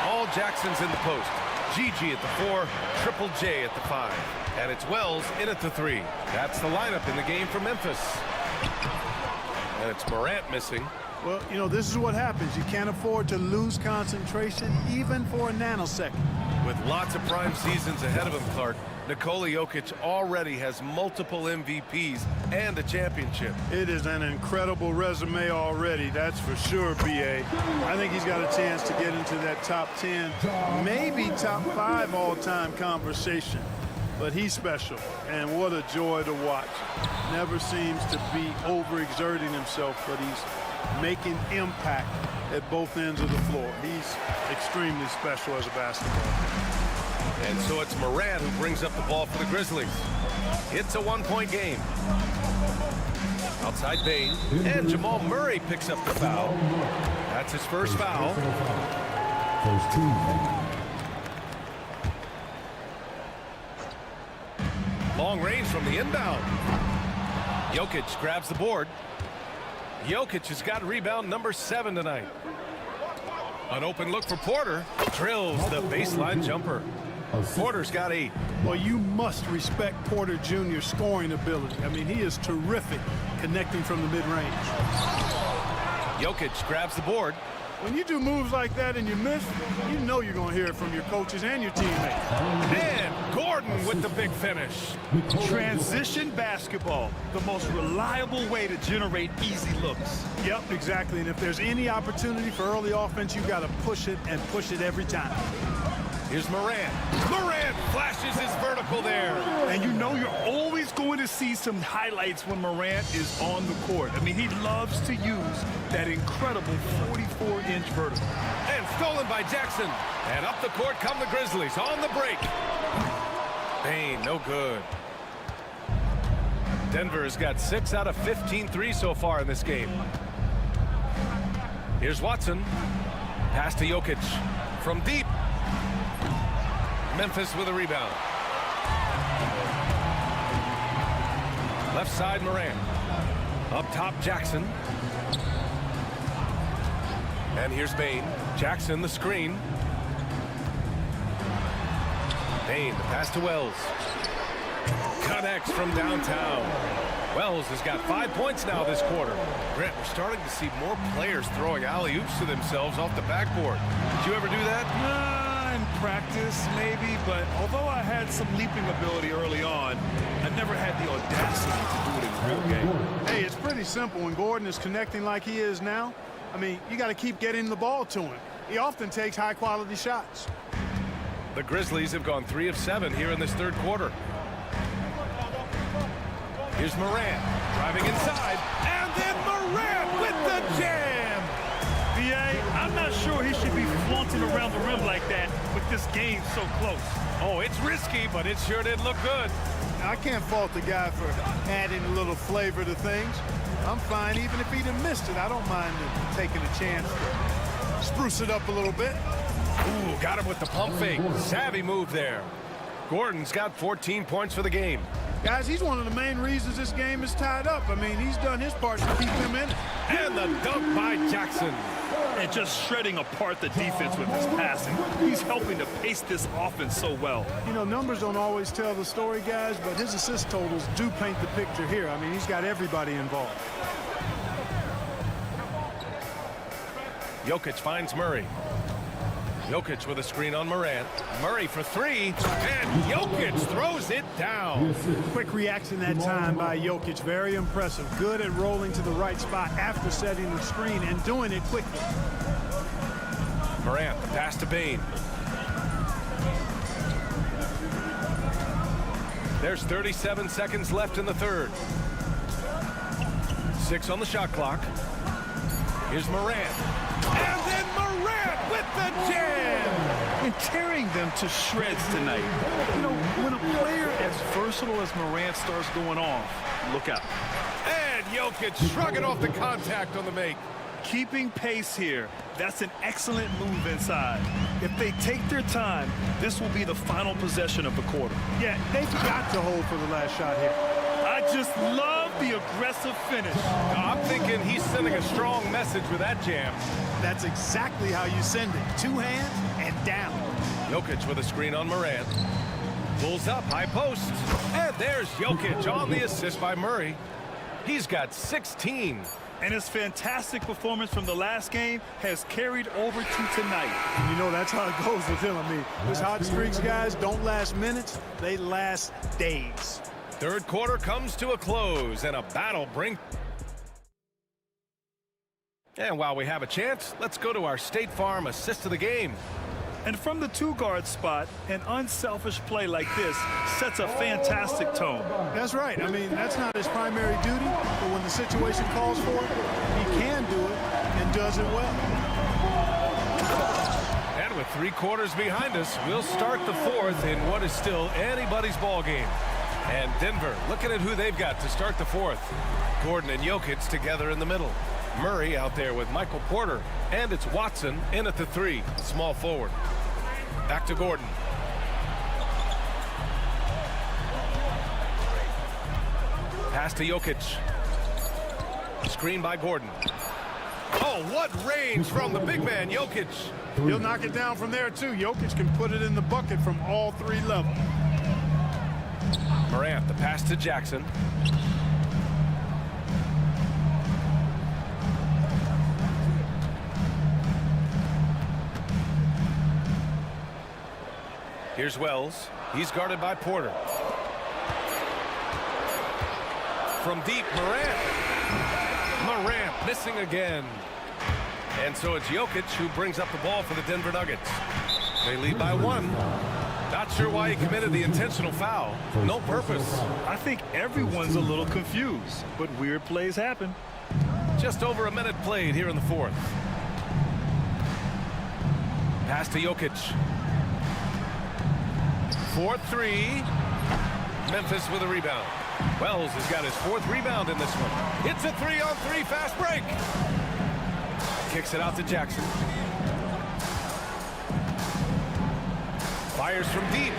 All Jackson's in the post. GG at the 4, Triple J at the 5. And it's Wells in at the 3. That's the lineup in the game for Memphis. And it's Morant missing. Well, you know, this is what happens. You can't afford to lose concentration even for a nanosecond. With lots of prime seasons ahead of him, Clark, Nikola Jokic already has multiple MVPs and a championship. It is an incredible resume already, that's for sure, B.A. I think he's got a chance to get into that top 10, maybe top 5 all-time conversation. But he's special, and what a joy to watch. Never seems to be overexerting himself, but he's making impact at both ends of the floor. He's extremely special as a basketball player. And so it's Morant who brings up the ball for the Grizzlies. It's a 1-point game. Outside Bain, and Jamal Murray picks up the foul. That's his first foul. First team. Long range from the inbound. Jokic grabs the board. Jokic has got rebound number 7 tonight. An open look for Porter. Drills the baseline jumper. Porter's got 8. Well, you must respect Porter Jr.'s scoring ability. I mean, he is terrific connecting from the mid-range. Jokic grabs the board. When you do moves like that and you miss, you know you're going to hear it from your coaches and your teammates. And Gordon with the big finish. Transition basketball, the most reliable way to generate easy looks. Yep, exactly. And if there's any opportunity for early offense, you got to push it and push it every time. Here's Morant. Morant Flashes his vertical there. And you know you're always going to see some highlights when Morant is on the court. I mean, he loves to use that incredible 44-inch vertical. And stolen by Jackson. And up the court come the Grizzlies on the break. Bane, no good. Denver has got 6 out of 15 threes so far in this game. Here's Watson. Pass to Jokic. From deep. Memphis with a rebound. Left side, Morant. Up top, Jackson. And here's Bane. Jackson, the screen. Bane, the pass to Wells. Connects from downtown. Wells has got 5 points now this quarter. Grant, we're starting to see more players throwing alley-oops to themselves off the backboard. Did you ever do that? In practice, maybe, but although I had some leaping ability early on, I never had the audacity to do it in the real game. Hey, it's pretty simple when Gordon is connecting like he is now. I mean, you got to keep getting the ball to him. He often takes high-quality shots. The Grizzlies have gone 3 of 7 here in this third quarter. Here's Morant driving inside, and then Morant with the jam. I'm not sure he should be flaunting around the rim like that with this game so close. Oh, it's risky, but it sure did look good. I can't fault the guy for adding a little flavor to things. I'm fine even if he'd have missed it. I don't mind taking a chance to spruce it up a little bit. Ooh, got him with the pump fake. Savvy move there. Gordon's got 14 points for the game. Guys, he's one of the main reasons this game is tied up. I mean, he's done his part to keep him in it. And the dunk by Jackson. And just shredding apart the defense with his passing. He's helping to pace this offense so well. You know, numbers don't always tell the story, guys, but his assist totals do paint the picture here. I mean, he's got everybody involved. Jokic finds Murray. Jokic with a screen on Morant. Murray for 3, and Jokic throws it down. Quick reaction that time by Jokic. Very impressive. Good at rolling to the right spot after setting the screen and doing it quickly. Morant, the pass to Bane. There's 37 seconds left in the third. 6 on the shot clock. Here's Morant. And then Morant with the jam! And tearing them to shreds tonight. You know, when a player as versatile as Morant starts going off, look out. And Jokic shrugging off the contact on the make. Keeping pace here. That's an excellent move inside. If they take their time, this will be the final possession of the quarter. Yeah, they've got to hold for the last shot here. I just love the aggressive finish. I'm thinking he's sending a strong message with that jam. That's exactly how you send it. 2 hands and down. Jokic with a screen on Morant. Pulls up, high post. And there's Jokic on the assist by Murray. He's got 16. And his fantastic performance from the last game has carried over to tonight. And you know, that's how it goes with him. I mean, those hot streaks, guys, don't last minutes. They last days. Third quarter comes to a close, and a battle brings. And while we have a chance, let's go to our State Farm assist of the game. And from the 2-guard spot, an unselfish play like this sets a fantastic tone. That's right. I mean, that's not his primary duty, but when the situation calls for it, he can do it and does it well. And with 3 quarters behind us, we'll start the fourth in what is still anybody's ball game. And Denver looking at who they've got to start the fourth. Gordon and Jokic together in the middle. Murray out there with Michael Porter. And it's Watson in at the 3, small forward. Back to Gordon. Pass to Jokic. Screen by Gordon. Oh, what range from the big man, Jokic. He'll knock it down from there, too. Jokic can put it in the bucket from all 3 levels. Morant, the pass to Jackson. Here's Wells. He's guarded by Porter. From deep, Morant. Morant missing again. And so it's Jokic who brings up the ball for the Denver Nuggets. They lead by 1. Not sure why he committed the intentional foul. No purpose. I think everyone's a little confused, but weird plays happen. Just over a minute played here in the fourth. Pass to Jokic. 4-3. Memphis with a rebound. Wells has got his fourth rebound in this one. It's a 3-on-3 fast break. Kicks it out to Jackson. Fires from deep.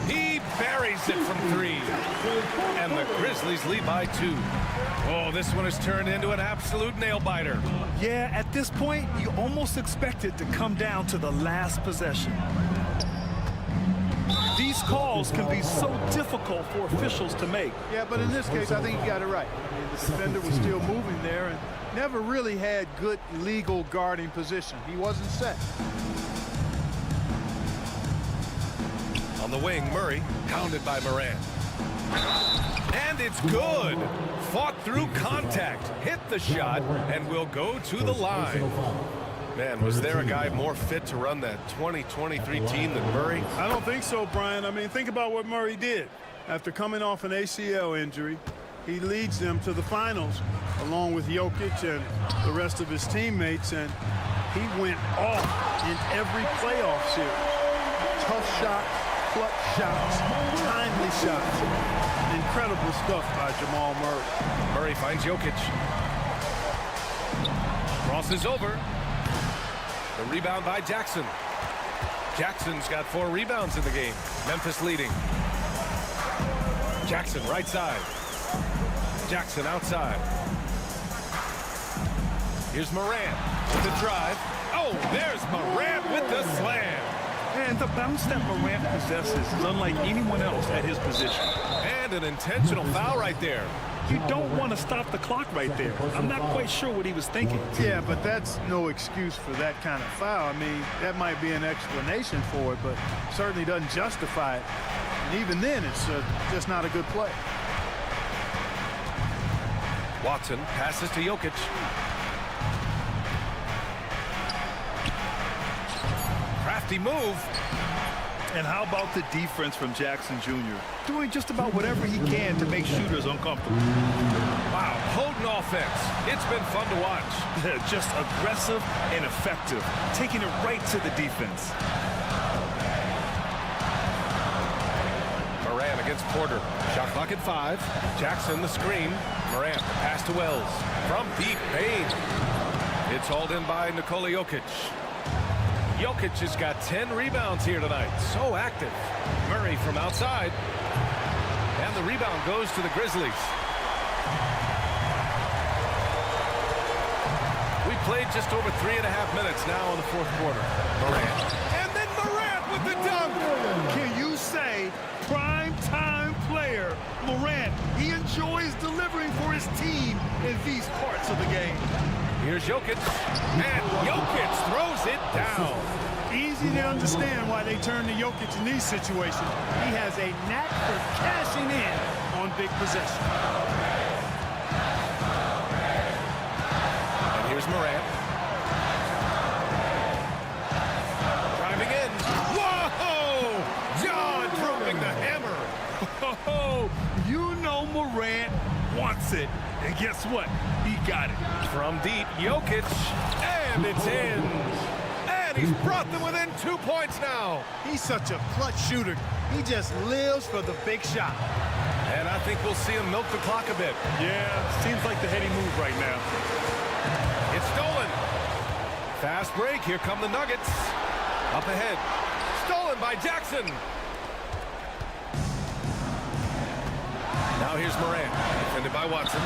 He buries it from three. And the Grizzlies lead by 2. Oh, this one has turned into an absolute nail-biter. Yeah, at this point, you almost expect it to come down to the last possession. These calls can be so difficult for officials to make. Yeah, but in this case, I think you got it right. I mean, the defender was still moving there and never really had good legal guarding position. He wasn't set. On the wing, Murray, pounded by Morant. And it's good. Fought through contact, hit the shot, and will go to the line. Man, was there a guy more fit to run that 2023 team than Murray? I don't think so, Brian. I mean, think about what Murray did. After coming off an ACL injury, he leads them to the finals, along with Jokic and the rest of his teammates, and he went off in every playoff series. Tough shots, clutch shots, timely shots. Incredible stuff by Jamal Murray. Murray finds Jokic. Crosses over. The rebound by Jackson. Jackson's got 4 rebounds in the game. Memphis leading. Jackson right side. Jackson outside. Here's Morant with the drive. Oh, there's Morant with the slam. And the bounce that Morant possesses is unlike anyone else at his position. And an intentional foul right there. You don't want to stop the clock right there. I'm not quite sure what he was thinking. Yeah, but that's no excuse for that kind of foul. I mean, that might be an explanation for it, but certainly doesn't justify it. And even then, it's just not a good play. Watson passes to Jokic. Crafty move. And how about the defense from Jackson Jr.? Doing just about whatever he can to make shooters uncomfortable. Wow, potent offense. It's been fun to watch. Just aggressive and effective, taking it right to the defense. Morant against Porter. Shot clock at 5. Jackson the screen. Morant pass to Wells. From deep, Payne. It's hauled in by Nikola Jokic. Jokic has got 10 rebounds here tonight. So active. Murray from outside. And the rebound goes to the Grizzlies. We played just over 3.5 minutes now in the fourth quarter. Morant. And then Morant with the dunk. Can you say prime time player Morant? He enjoys delivering for his team in these parts of the game. Here's Jokic, and Jokic throws it down. Easy to understand why they turn to Jokic in these situations. He has a knack for cashing in on big possessions. And here's Morant. Driving in. Whoa! John dropping the hammer. Oh, you know Morant wants it. And guess what? He got it. From deep, Jokic, and it's in. And he's brought them within 2 points now. He's such a clutch shooter. He just lives for the big shot. And I think we'll see him milk the clock a bit. Yeah, seems like the heady move right now. It's stolen. Fast break. Here come the Nuggets. Up ahead. Stolen by Jackson. Now here's Morant, defended by Watson.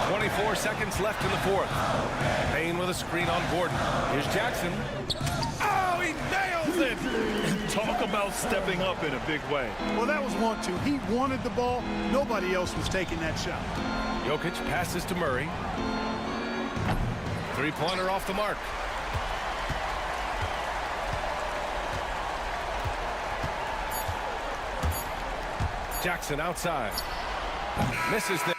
24 seconds left in the fourth. Payne with a screen on Gordon. Here's Jackson. Oh, he nails it! Talk about stepping up in a big way. Well, that was 1-2. He wanted the ball. Nobody else was taking that shot. Jokic passes to Murray. Three-pointer off the mark. Jackson outside. Misses the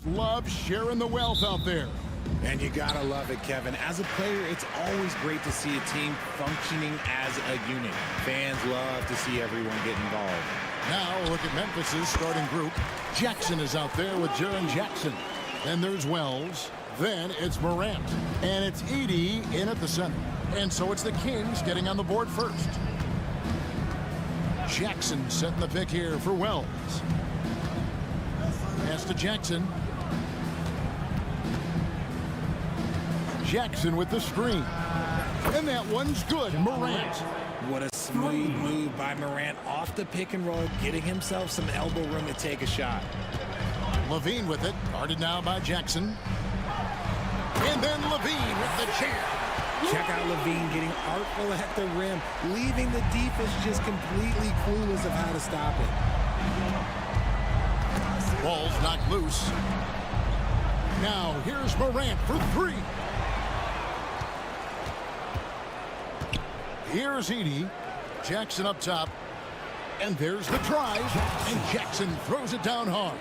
Love sharing the wealth out there. And you gotta love it, Kevin. As a player, it's always great to see a team functioning as a unit. Fans love to see everyone get involved. Now look at Memphis's starting group. Jackson is out there with Jaren Jackson. Then there's Wells. Then it's Morant. And it's Edey in at the center. And so it's the Kings getting on the board first. Jackson setting the pick here for Wells. Pass to Jackson. Jackson with the screen. And that one's good. Morant. What a smooth move by Morant off the pick and roll, getting himself some elbow room to take a shot. Levine with it. Guarded now by Jackson. And then Levine with the jam. Check out Levine getting artful at the rim, leaving the defense just completely clueless of how to stop it. Ball's knocked loose. Now here's Morant for three. Here's Edey. Jackson up top. And there's the drive. And Jackson throws it down hard.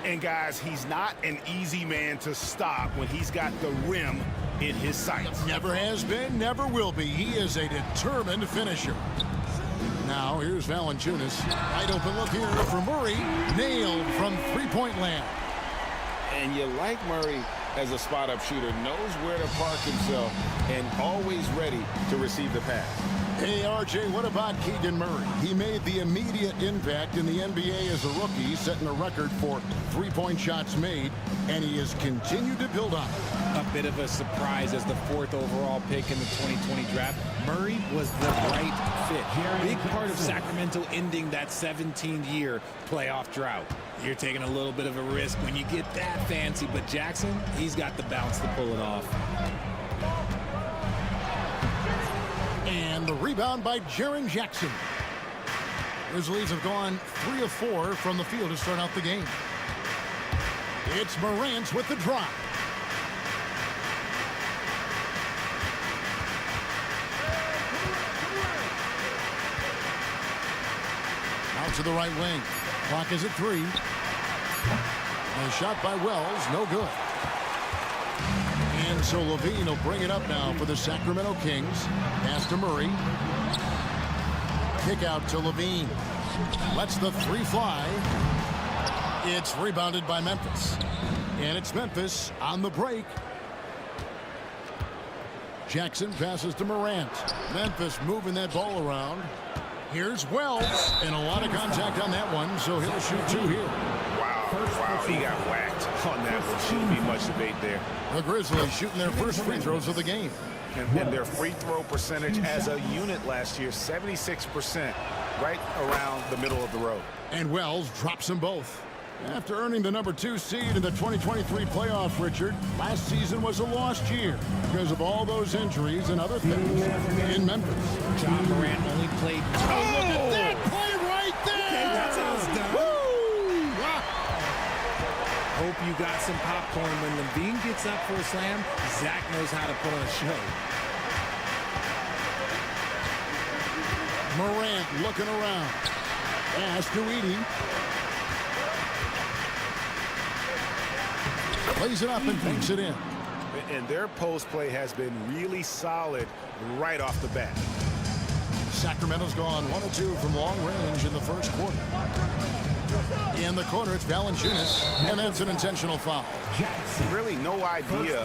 And guys, he's not an easy man to stop when he's got the rim in his sights. Never has been, never will be. He is a determined finisher. Now here's Valanciunas. Wide open look here for Murray. Nailed from three-point land. And you like Murray as a spot-up shooter, knows where to park himself, and always ready to receive the pass. Hey, RJ, what about Keegan Murray? He made the immediate impact in the NBA as a rookie, setting a record for three-point shots made, and he has continued to build on it. A bit of a surprise as the 4th overall pick in the 2020 draft. Murray was the right fit. Big part of Sacramento ending that 17-year playoff drought. You're taking a little bit of a risk when you get that fancy, but Jackson, he's got the bounce to pull it off. And the rebound by Jaren Jackson. Grizzlies have gone 3 of 4 from the field to start out the game. It's Morant with the drop. Out to the right wing. Clock is at 3. A shot by Wells, no good. And so Levine will bring it up now for the Sacramento Kings. Pass to Murray. Kick out to Levine. Lets the three fly. It's rebounded by Memphis. And it's Memphis on the break. Jackson passes to Morant. Memphis moving that ball around. Here's Wells. And a lot of contact on that one, so he'll shoot 2 here. Wow, he got whacked on that one. Shouldn't be much debate there. The Grizzlies shooting their first free throws of the game. And their free throw percentage as a unit last year, 76%, right around the middle of the road. And Wells drops them both. After earning the number 2 seed in the 2023 playoffs, Richard, last season was a lost year because of all those injuries and other things in Memphis. John Morant only played 2. Oh, look at that play right there! Okay, that's how it's done. Woo! Wow. Hope you got some popcorn. When Levine gets up for a slam, Zach knows how to put on a show. Morant looking around. Pass to Edey. Plays it up and banks it in. And their post play has been really solid right off the bat. Sacramento's gone 1 of 2 from long range in the first quarter. In the corner, it's Valanciunas, and that's an intentional foul. Really no idea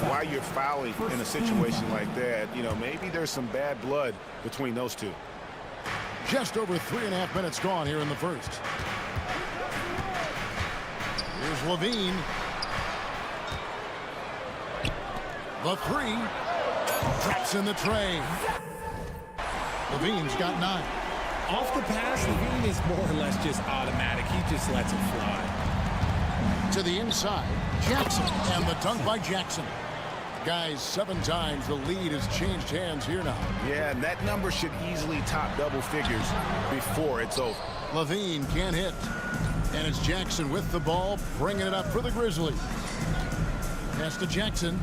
why you're fouling in a situation like that. You know, maybe there's some bad blood between those two. Just over 3.5 minutes gone here in the first. Here's Levine. The 3. Drops in the tray. Levine's got 9. Off the pass, Levine is more or less just automatic. He just lets it fly. To the inside, Jackson, and the dunk by Jackson. Guys, 7 times the lead has changed hands here now. Yeah, and that number should easily top double figures before it's over. Levine can't hit. And it's Jackson with the ball, bringing it up for the Grizzlies. Pass to Jackson.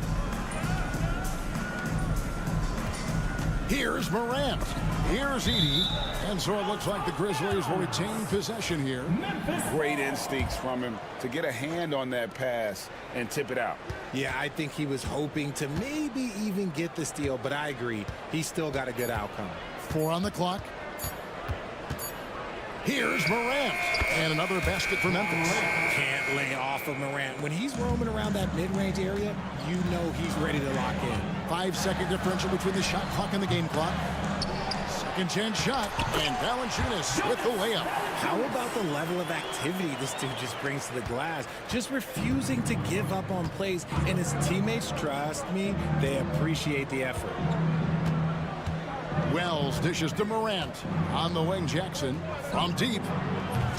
Here's Morant. Here's Edey. And so it looks like the Grizzlies will retain possession here. Great instincts from him to get a hand on that pass and tip it out. Yeah, I think he was hoping to maybe even get the steal, but I agree. He still got a good outcome. 4 on the clock. Here's Morant. And another basket for Memphis. Can't lay off of Morant. When he's roaming around that mid-range area, you know he's ready to lock in. 5-second differential between the shot clock and the game clock. Second chance shot, and Valanciunas with the layup. How about the level of activity this dude just brings to the glass? Just refusing to give up on plays, and his teammates, trust me, they appreciate the effort. Wells dishes to Morant. On the wing, Jackson from deep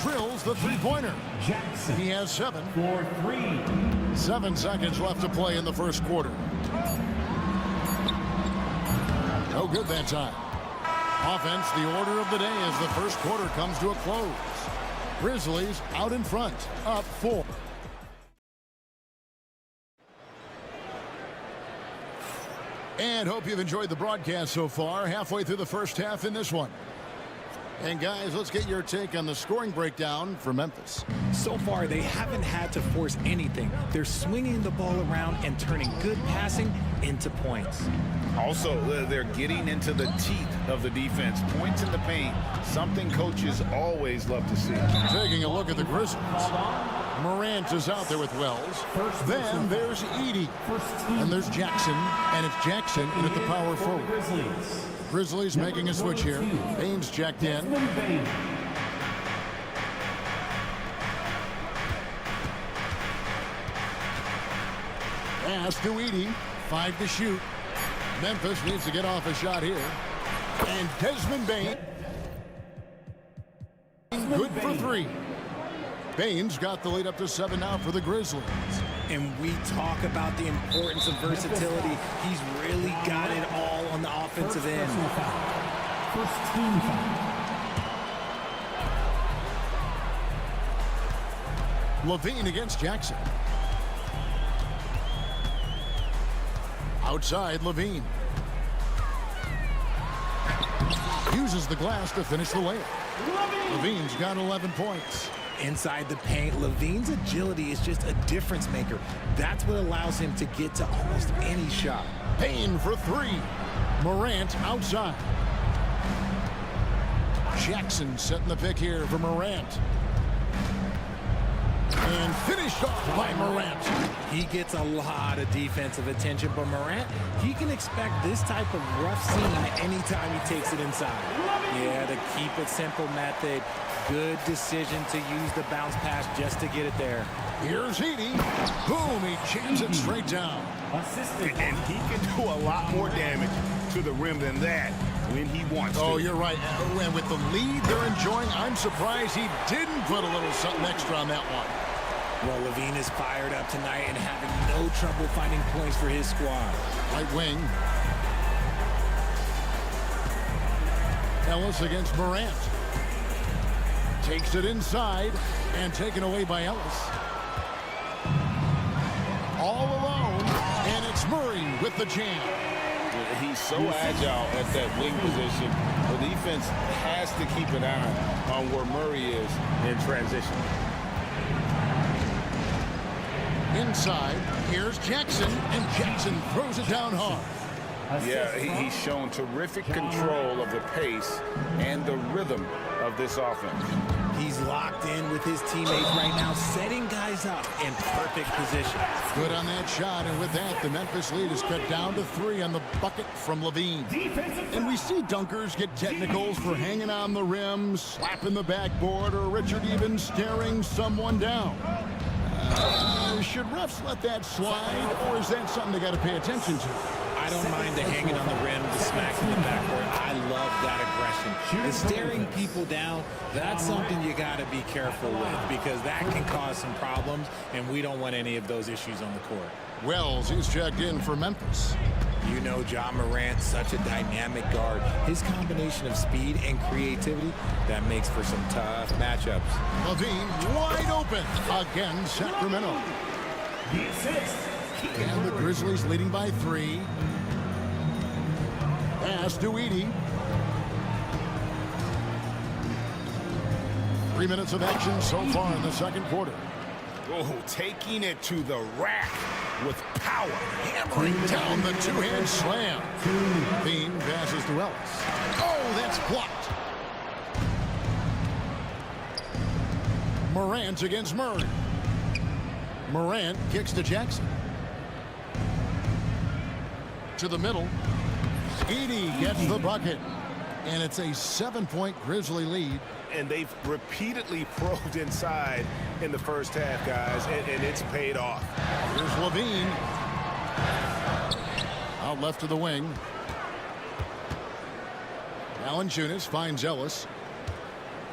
drills the three-pointer. Jackson. He has 7. For 3. 7 seconds left to play in the first quarter. No good that time. Offense, the order of the day as the first quarter comes to a close. Grizzlies out in front, up 4. And hope you've enjoyed the broadcast so far. Halfway through the first half in this one. And guys, let's get your take on the scoring breakdown for Memphis. So far, they haven't had to force anything. They're swinging the ball around and turning good passing into points. Also, they're getting into the teeth of the defense. Points in the paint, something coaches always love to see. Taking a look at the Grizzlies. Morant is out there with Wells. Then there's Edey. And there's Jackson. And it's Jackson in at the power forward. Grizzlies making a switch here. Baines checked in. Pass to Edey. 5 to shoot. Memphis needs to get off a shot here. And Desmond Bane. Good for 3. Baines got the lead up to 7 now for the Grizzlies. And we talk about the importance of versatility. He's really got it all on the offensive end. First team foul. Levine against Jackson. Outside, Levine. Uses the glass to finish the layup. Levine's got 11 points. Inside the paint, Levine's agility is just a difference maker. That's what allows him to get to almost any shot. Payne for 3. Morant outside. Jackson setting the pick here for Morant. And finished off by Morant. He gets a lot of defensive attention, but Morant, he can expect this type of rough scene anytime he takes it inside. Yeah, the keep it simple method. Good decision to use the bounce pass just to get it there. Here's Edey. Boom, he jams it straight down. And he can do a lot more damage to the rim than that when he wants to. Oh, you're right. And with the lead they're enjoying, I'm surprised he didn't put a little something extra on that one. Well, Levine is fired up tonight and having no trouble finding points for his squad. Right wing. Ellis against Morant. Takes it inside and taken away by Ellis. All alone, and it's Murray with the jam. He's so agile at that wing position. The defense has to keep an eye on where Murray is in transition. Inside, here's Jackson, and Jackson throws it down hard. Yeah, he's shown terrific control of the pace and the rhythm of this offense. He's locked in with his teammates right now, setting guys up in perfect position. Good on that shot, and with that, the Memphis lead is cut down to 3 on the bucket from Levine. And we see dunkers get technicals for hanging on the rim, slapping the backboard, or Richard even staring someone down. Should refs let that slide, or is that something they got to pay attention to? I don't mind the hanging on the rim, the smack in the backboard. I love that aggression. The staring people down, that's something you got to be careful with because that can cause some problems, and we don't want any of those issues on the court. Wells, he's checked in for Memphis. You know John Morant, such a dynamic guard. His combination of speed and creativity, that makes for some tough matchups. Levine wide open against Sacramento. And the Grizzlies leading by 3. Pass to Edey. 3 minutes of action so far in the second quarter. Oh, taking it to the rack with power. Hammering down the two-hand slam. Bean passes to Ellis. Oh, that's blocked. Morant against Murray. Morant kicks to Jackson. To the middle. Edie gets the bucket. And it's a 7-point Grizzly lead. And they've repeatedly probed inside in the first half, guys, and it's paid off. Here's Levine. Out left to the wing. Valanciunas finds Ellis.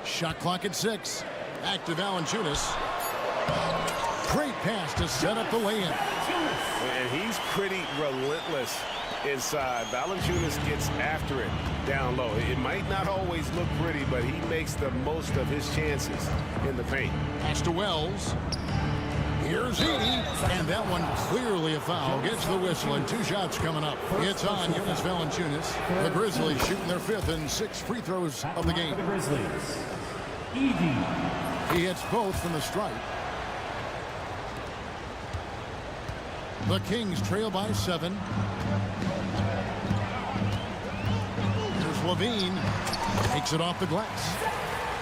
Shot clock at 6. Active Valanciunas. Great pass to set up the lay-in. And he's pretty relentless inside. Valanciunas gets after it down low. It might not always look pretty, but he makes the most of his chances in the paint. Pass to Wells. Here's Edie, and that one clearly a foul. Gets the whistle, and 2 shots coming up. It's on Jonas Valanciunas. The Grizzlies shooting their 5th and 6th free throws of the game. The Grizzlies. Edie. He hits both from the stripe. The Kings trail by 7. Here's Levine. Takes it off the glass.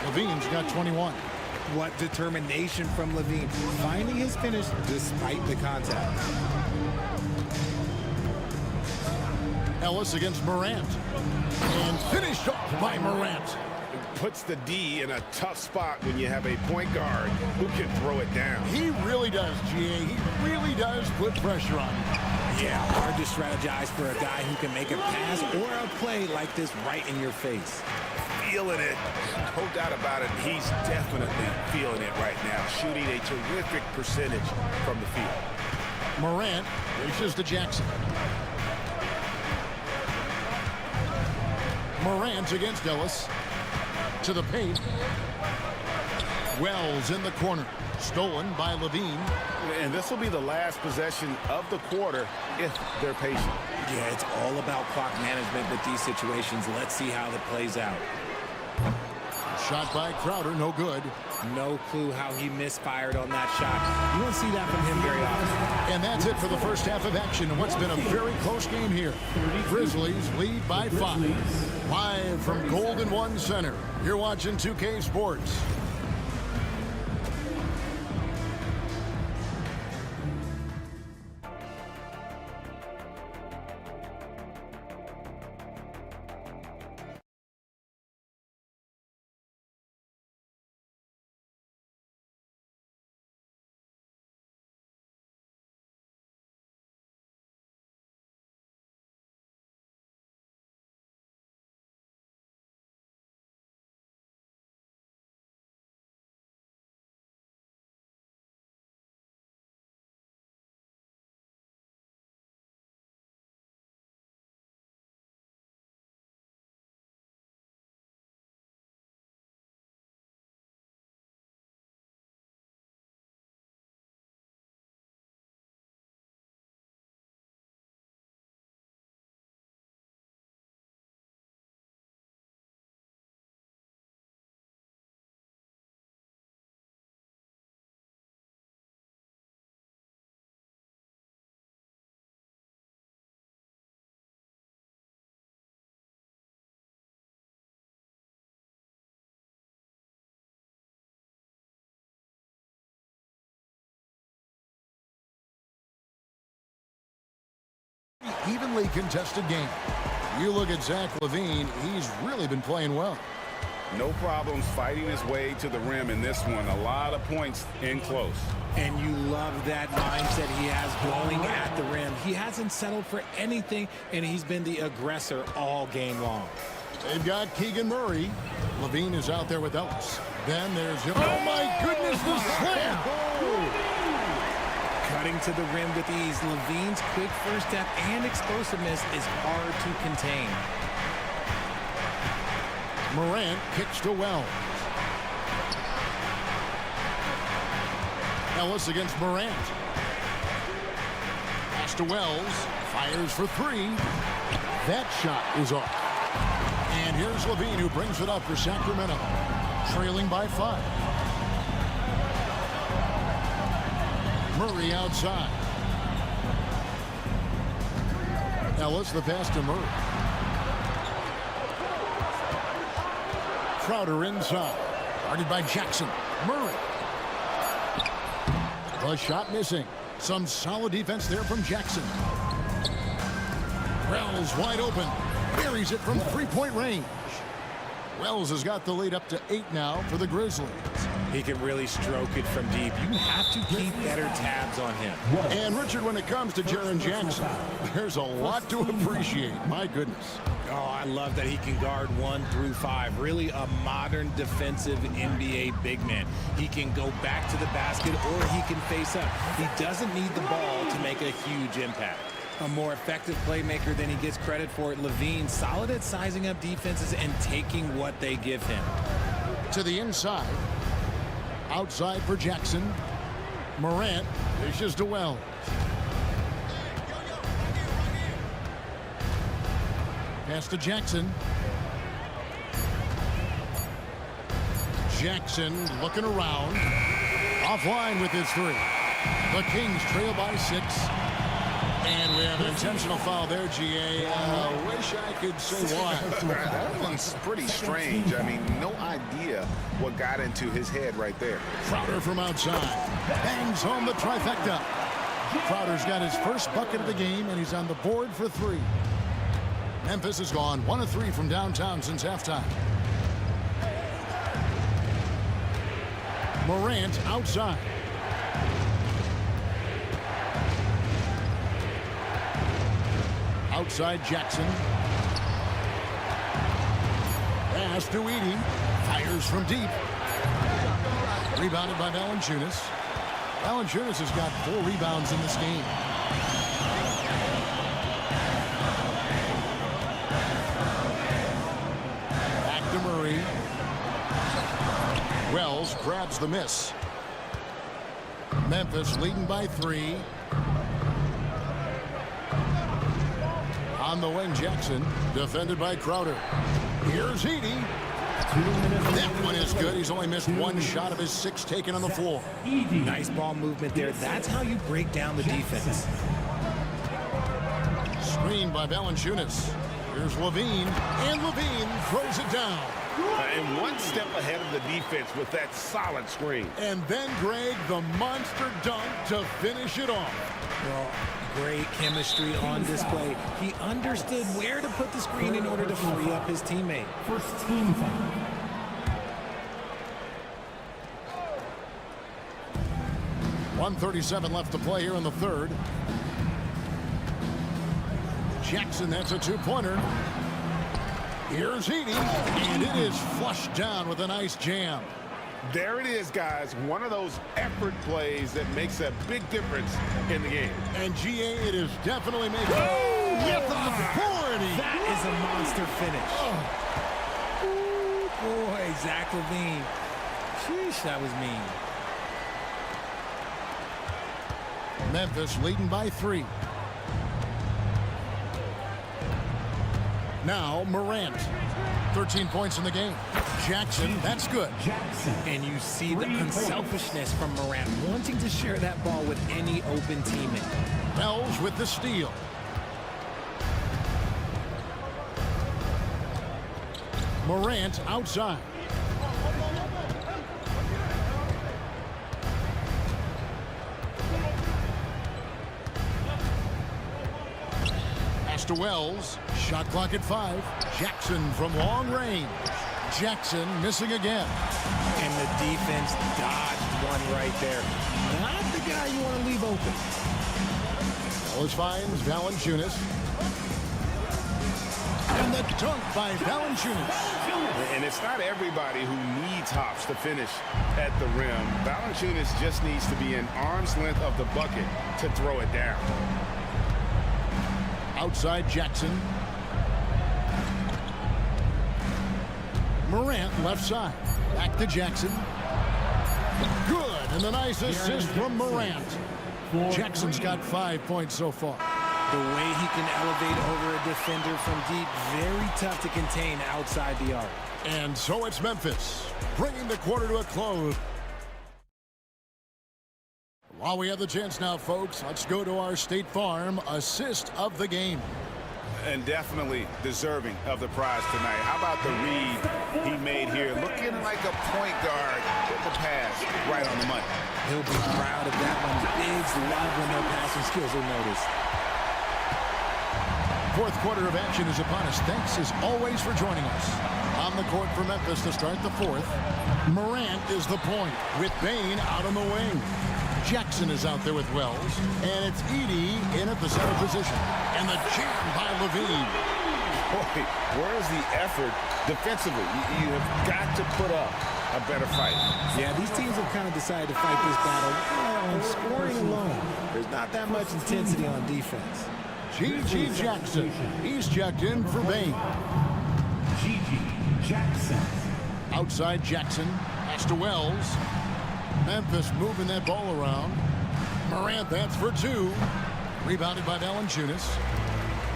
Levine's got 21. What determination from Levine, finding his finish despite the contact. Ellis against Morant. And finished off by Morant. Puts the D in a tough spot when you have a point guard who can throw it down. He really does, GA. He really does put pressure on him. Yeah, hard to strategize for a guy who can make a pass or a play like this right in your face. Feeling it. No doubt about it. He's definitely feeling it right now. Shooting a terrific percentage from the field. Morant reaches to Jackson. Morant against Ellis. To the paint. Wells in the corner. Stolen by Levine. And this will be the last possession of the quarter if they're patient. Yeah, it's all about clock management with these situations. Let's see how it plays out. Shot by Crowder, no good. No clue how he misfired on that shot. You don't see that from him very often. And that's it for the first half of action in what's been a very close game here. Grizzlies lead by 5. Live from Golden One Center. You're watching 2K Sports. Evenly contested game. You look at Zach LaVine, he's really been playing well. No problems fighting his way to the rim in this one. A lot of points in close. And you love that mindset he has going at the rim. He hasn't settled for anything, and he's been the aggressor all game long. They've got Keegan Murray. LaVine is out there with Ellis. Then there's him. Oh, my goodness, the slam! Cutting to the rim with ease. LaVine's quick first step and explosiveness is hard to contain. Morant kicks to Wells. Ellis against Morant. Pass to Wells. Fires for 3. That shot is off. And here's LaVine who brings it up for Sacramento. trailing by 5. Murray outside. Ellis, the pass to Murray. Crowder inside. Guarded by Jackson. Murray. The shot missing. Some solid defense there from Jackson. Wells wide open. Buries it from three-point range. Wells has got the lead up to 8 now for the Grizzlies. He can really stroke it from deep. You have to keep better tabs on him. And Richard, when it comes to Jaren Jackson, there's a lot to appreciate. My goodness. Oh, I love that he can guard 1 through 5. Really a modern defensive NBA big man. He can go back to the basket or he can face up. He doesn't need the ball to make a huge impact. A more effective playmaker than he gets credit for. Levine, solid at sizing up defenses and taking what they give him. To the inside. Outside for Jackson. Morant dishes to Wells. Pass to Jackson. Jackson looking around. Offline with his 3. The Kings trail by 6. And we have an intentional foul there, GA. Wish I could say why. That one's pretty strange. I mean, no idea what got into his head right there. Crowder from outside. Bangs home the trifecta. Crowder's got his first bucket of the game, and he's on the board for 3. Memphis has gone 1 of 3 from downtown since halftime. Morant outside. Outside Jackson. Pass to Edey. Fires from deep. Rebounded by Valanciunas. Valanciunas has got 4 rebounds in this game. Back to Murray. Wells grabs the miss. Memphis leading by 3. On the wing, Jackson, defended by Crowder. Here's Edey. That one is good. He's only missed 1 shot of his 6 taken on the floor. Nice ball movement there. That's how you break down the defense. Screened by Valanciunas. Here's Levine, and Levine throws it down. And 1 step ahead of the defense with that solid screen. And then, Greg, the monster dunk to finish it off. Well, great chemistry on display. He understood where to put the screen in order to free up his teammate. First team foul. .137 left to play here in the 3rd. Jackson, that's a 2-pointer. Here's Edey, and it is flushed down with a nice jam. There it is, guys. One of those effort plays that makes a big difference in the game. And GA, it is definitely making... Oh, with authority! That is a monster finish. Oh, boy, Zach Levine. Sheesh, that was mean. Memphis leading by 3. Now Morant. 13 points in the game. Jackson, that's good. And you see the unselfishness from Morant, wanting to share that ball with any open teammate. Wells with the steal. Morant outside. Pass to Wells. Shot clock at 5. Jackson from long range. Jackson missing again. And the defense dodged one right there. Not the guy you want to leave open. Ellis finds Valanciunas. And the dunk by Valanciunas. And it's not everybody who needs hops to finish at the rim. Valanciunas just needs to be an arm's length of the bucket to throw it down. Outside Jackson. Morant left side. Back to Jackson. Good. And the nice assist from Morant. Jackson's got 5 points so far. The way he can elevate over a defender from deep, very tough to contain outside the arc. And so it's Memphis, bringing the quarter to a close. While we have the chance now, folks, let's go to our State Farm assist of the game. And definitely deserving of the prize tonight. How about the read he made here? Looking like a point guard with the pass right on the money. He'll be proud of that one. Bigs love when their passing skills are noticed. Fourth quarter of action is upon us. Thanks as always for joining us. On the court for Memphis to start the fourth. Morant is the point with Bain out on the wing. Jackson is out there with Wells. And it's Edey in at the center position. And the jam by Levine. Boy, where's the effort defensively? You have got to put up a better fight. Yeah, these teams have kind of decided to fight this battle on scoring alone. There's not that much intensity on defense. G.G. Jackson. He's checked in for Bain. G.G. Jackson. Outside Jackson. Pass to Wells. Memphis moving that ball around. Morant, that's for two. Rebounded by Valanciunas.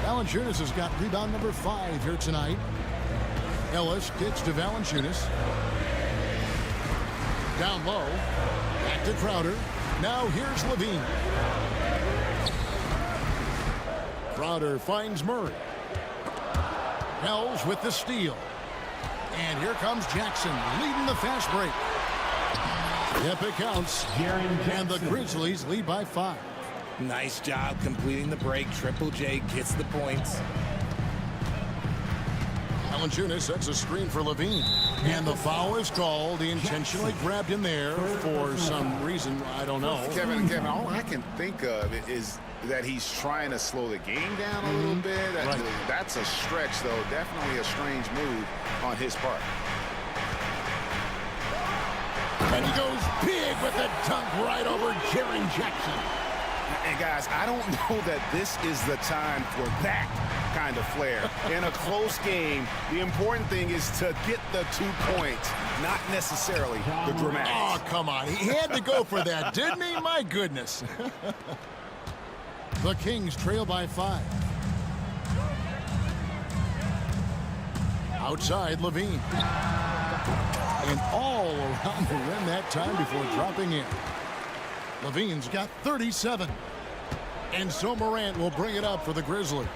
Valanciunas has got rebound number 5 here tonight. Ellis gets to Valanciunas. Down low. Back to Crowder. Now here's Levine. Crowder finds Murray. Hells with the steal. And here comes Jackson leading the fast break. Yep, it counts. And the Grizzlies lead by 5. Nice job completing the break. Triple J gets the points. Valanciunas sets a screen for Levine. And the foul is called. He intentionally grabbed him there for some reason. I don't know. Kevin, all I can think of is that he's trying to slow the game down a little bit. That's a stretch, though. Definitely a strange move on his part. And he goes big with the dunk right over Jaren Jackson. And guys, I don't know that this is the time for that kind of flair. In a close game, the important thing is to get the 2 points, not necessarily the dramatics. Oh, come on. He had to go for that, didn't he? My goodness. The Kings trail by 5. Outside, Levine. And all around the rim that time before dropping in. Levine's got 37. And so Morant will bring it up for the Grizzlies.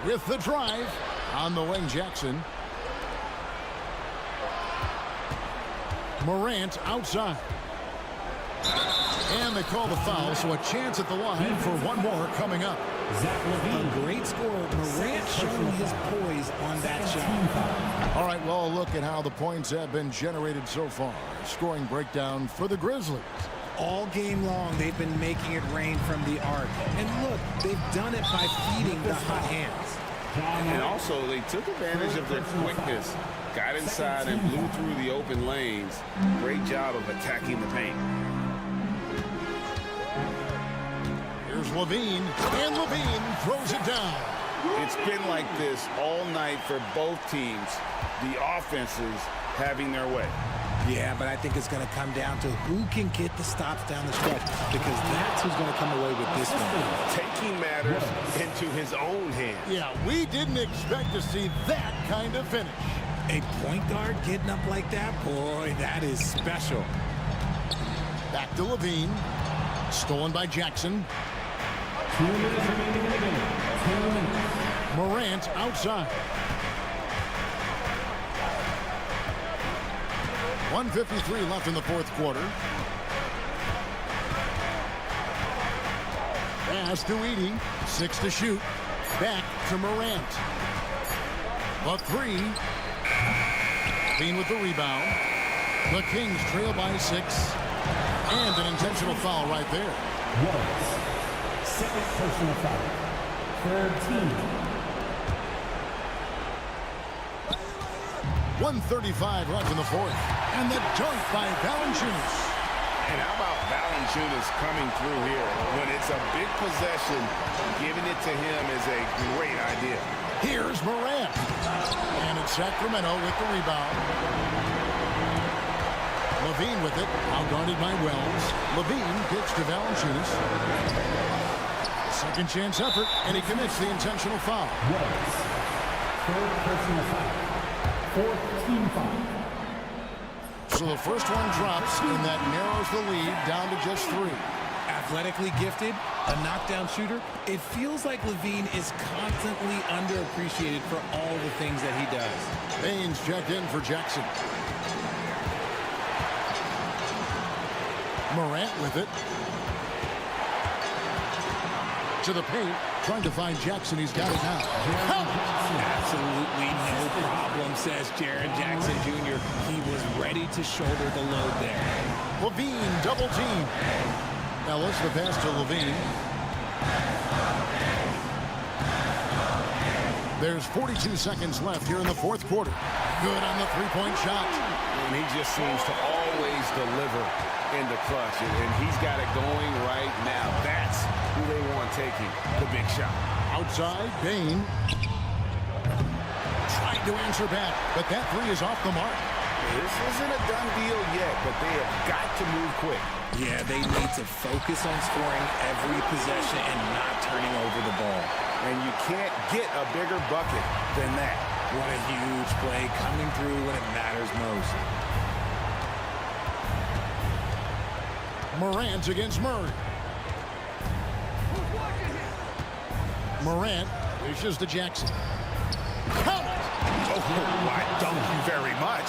With the drive on the wing, Jackson. Morant outside. And they call the foul, so a chance at the line for one more coming up. A great score. Morant showing his poise on that shot. All right, well, look at how the points have been generated so far. Scoring breakdown for the Grizzlies. All game long, they've been making it rain from the arc. And look, they've done it by feeding the hot hands. And also, they took advantage of their quickness. Got inside and blew through the open lanes. Great job of attacking the paint. Here's Levine, and Levine throws it down. It's been like this all night for both teams. The offenses having their way. Yeah, but I think it's going to come down to who can get the stops down the stretch, because that's who's going to come away with this one. Taking matters into his own hands. Yeah, we didn't expect to see that kind of finish. A point guard getting up like that? Boy, that is special. Back to Levine. Stolen by Jackson. 2 minutes remaining in the game. 2 minutes. Morant outside. 1:53 left in the fourth quarter. Pass to Edey. 6 to shoot. Back to Morant. The 3. Bean with the rebound. The Kings trail by 6. And an intentional foul right there. Second personal foul. Third team. 1:35 left in the fourth. And the dunk by Valanciunas. And how about Valanciunas coming through here? When it's a big possession, giving it to him is a great idea. Here's Morant. And it's Sacramento with the rebound. Levine with it, outguarded by Wells. Levine gets to Valanciunas. Second chance effort, and he commits the intentional foul. Third personal foul. Fourth team foul. So the first one drops, and that narrows the lead down to just 3. Athletically gifted, a knockdown shooter. It feels like Levine is constantly underappreciated for all the things that he does. Baines checked in for Jackson. Morant with it. To the paint, trying to find Jackson. He's got it now. Absolutely no problem, says Jaren Jackson Jr. He was ready to shoulder the load there. Levine double team. Ellis, the pass to Levine. There's 42 seconds left here in the fourth quarter. Good on the three-point shot. And he just seems to always deliver in the clutch, and he's got it going right now. That's who they want taking the big shot. Outside, Bain. Tried to answer back, but that three is off the mark. This isn't a done deal yet, but they have got to move quick. Yeah, they need to focus on scoring every possession and not turning over the ball. And you can't get a bigger bucket than that. What a huge play coming through when it matters most. Morant against Murray. Morant dishes to Jackson. Count it! Oh, why, thank you very much.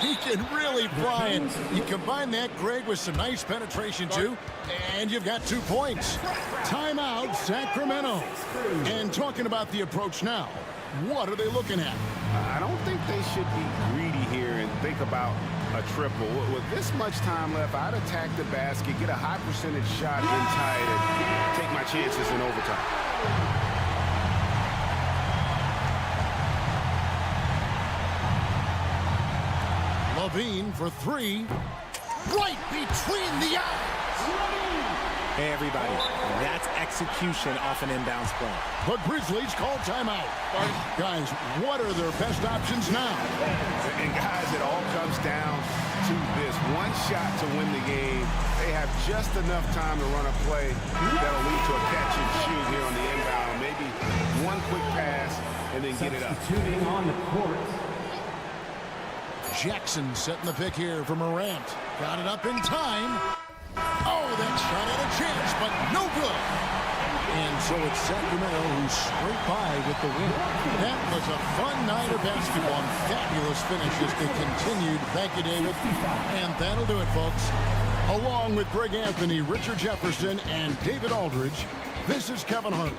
He can really fly it. You combine that, Greg, with some nice penetration, too, and you've got 2 points. Timeout, Sacramento. And talking about the approach now, what are they looking at? I don't think they should be greedy here and think about a triple. With this much time left, I'd attack the basket, get a high percentage shot inside, and take my chances in overtime. Levine for 3. Right between the eyes. Hey, everybody, that's execution off an inbounds play. The Grizzlies call timeout. Guys, what are their best options now? And guys, it all comes down to this one shot to win the game. They have just enough time to run a play that'll lead to a catch and shoot here on the inbound. Maybe one quick pass and then get it up. Substituting on the court. Jackson setting the pick here for Morant. Got it up in time. Oh, that shot had a chance, but no good. And so it's Sacramento who scraped by with the win. That was a fun night of basketball and fabulous finishes that continued. Thank you, David. And that'll do it, folks. Along with Greg Anthony, Richard Jefferson, and David Aldridge, this is Kevin Hart.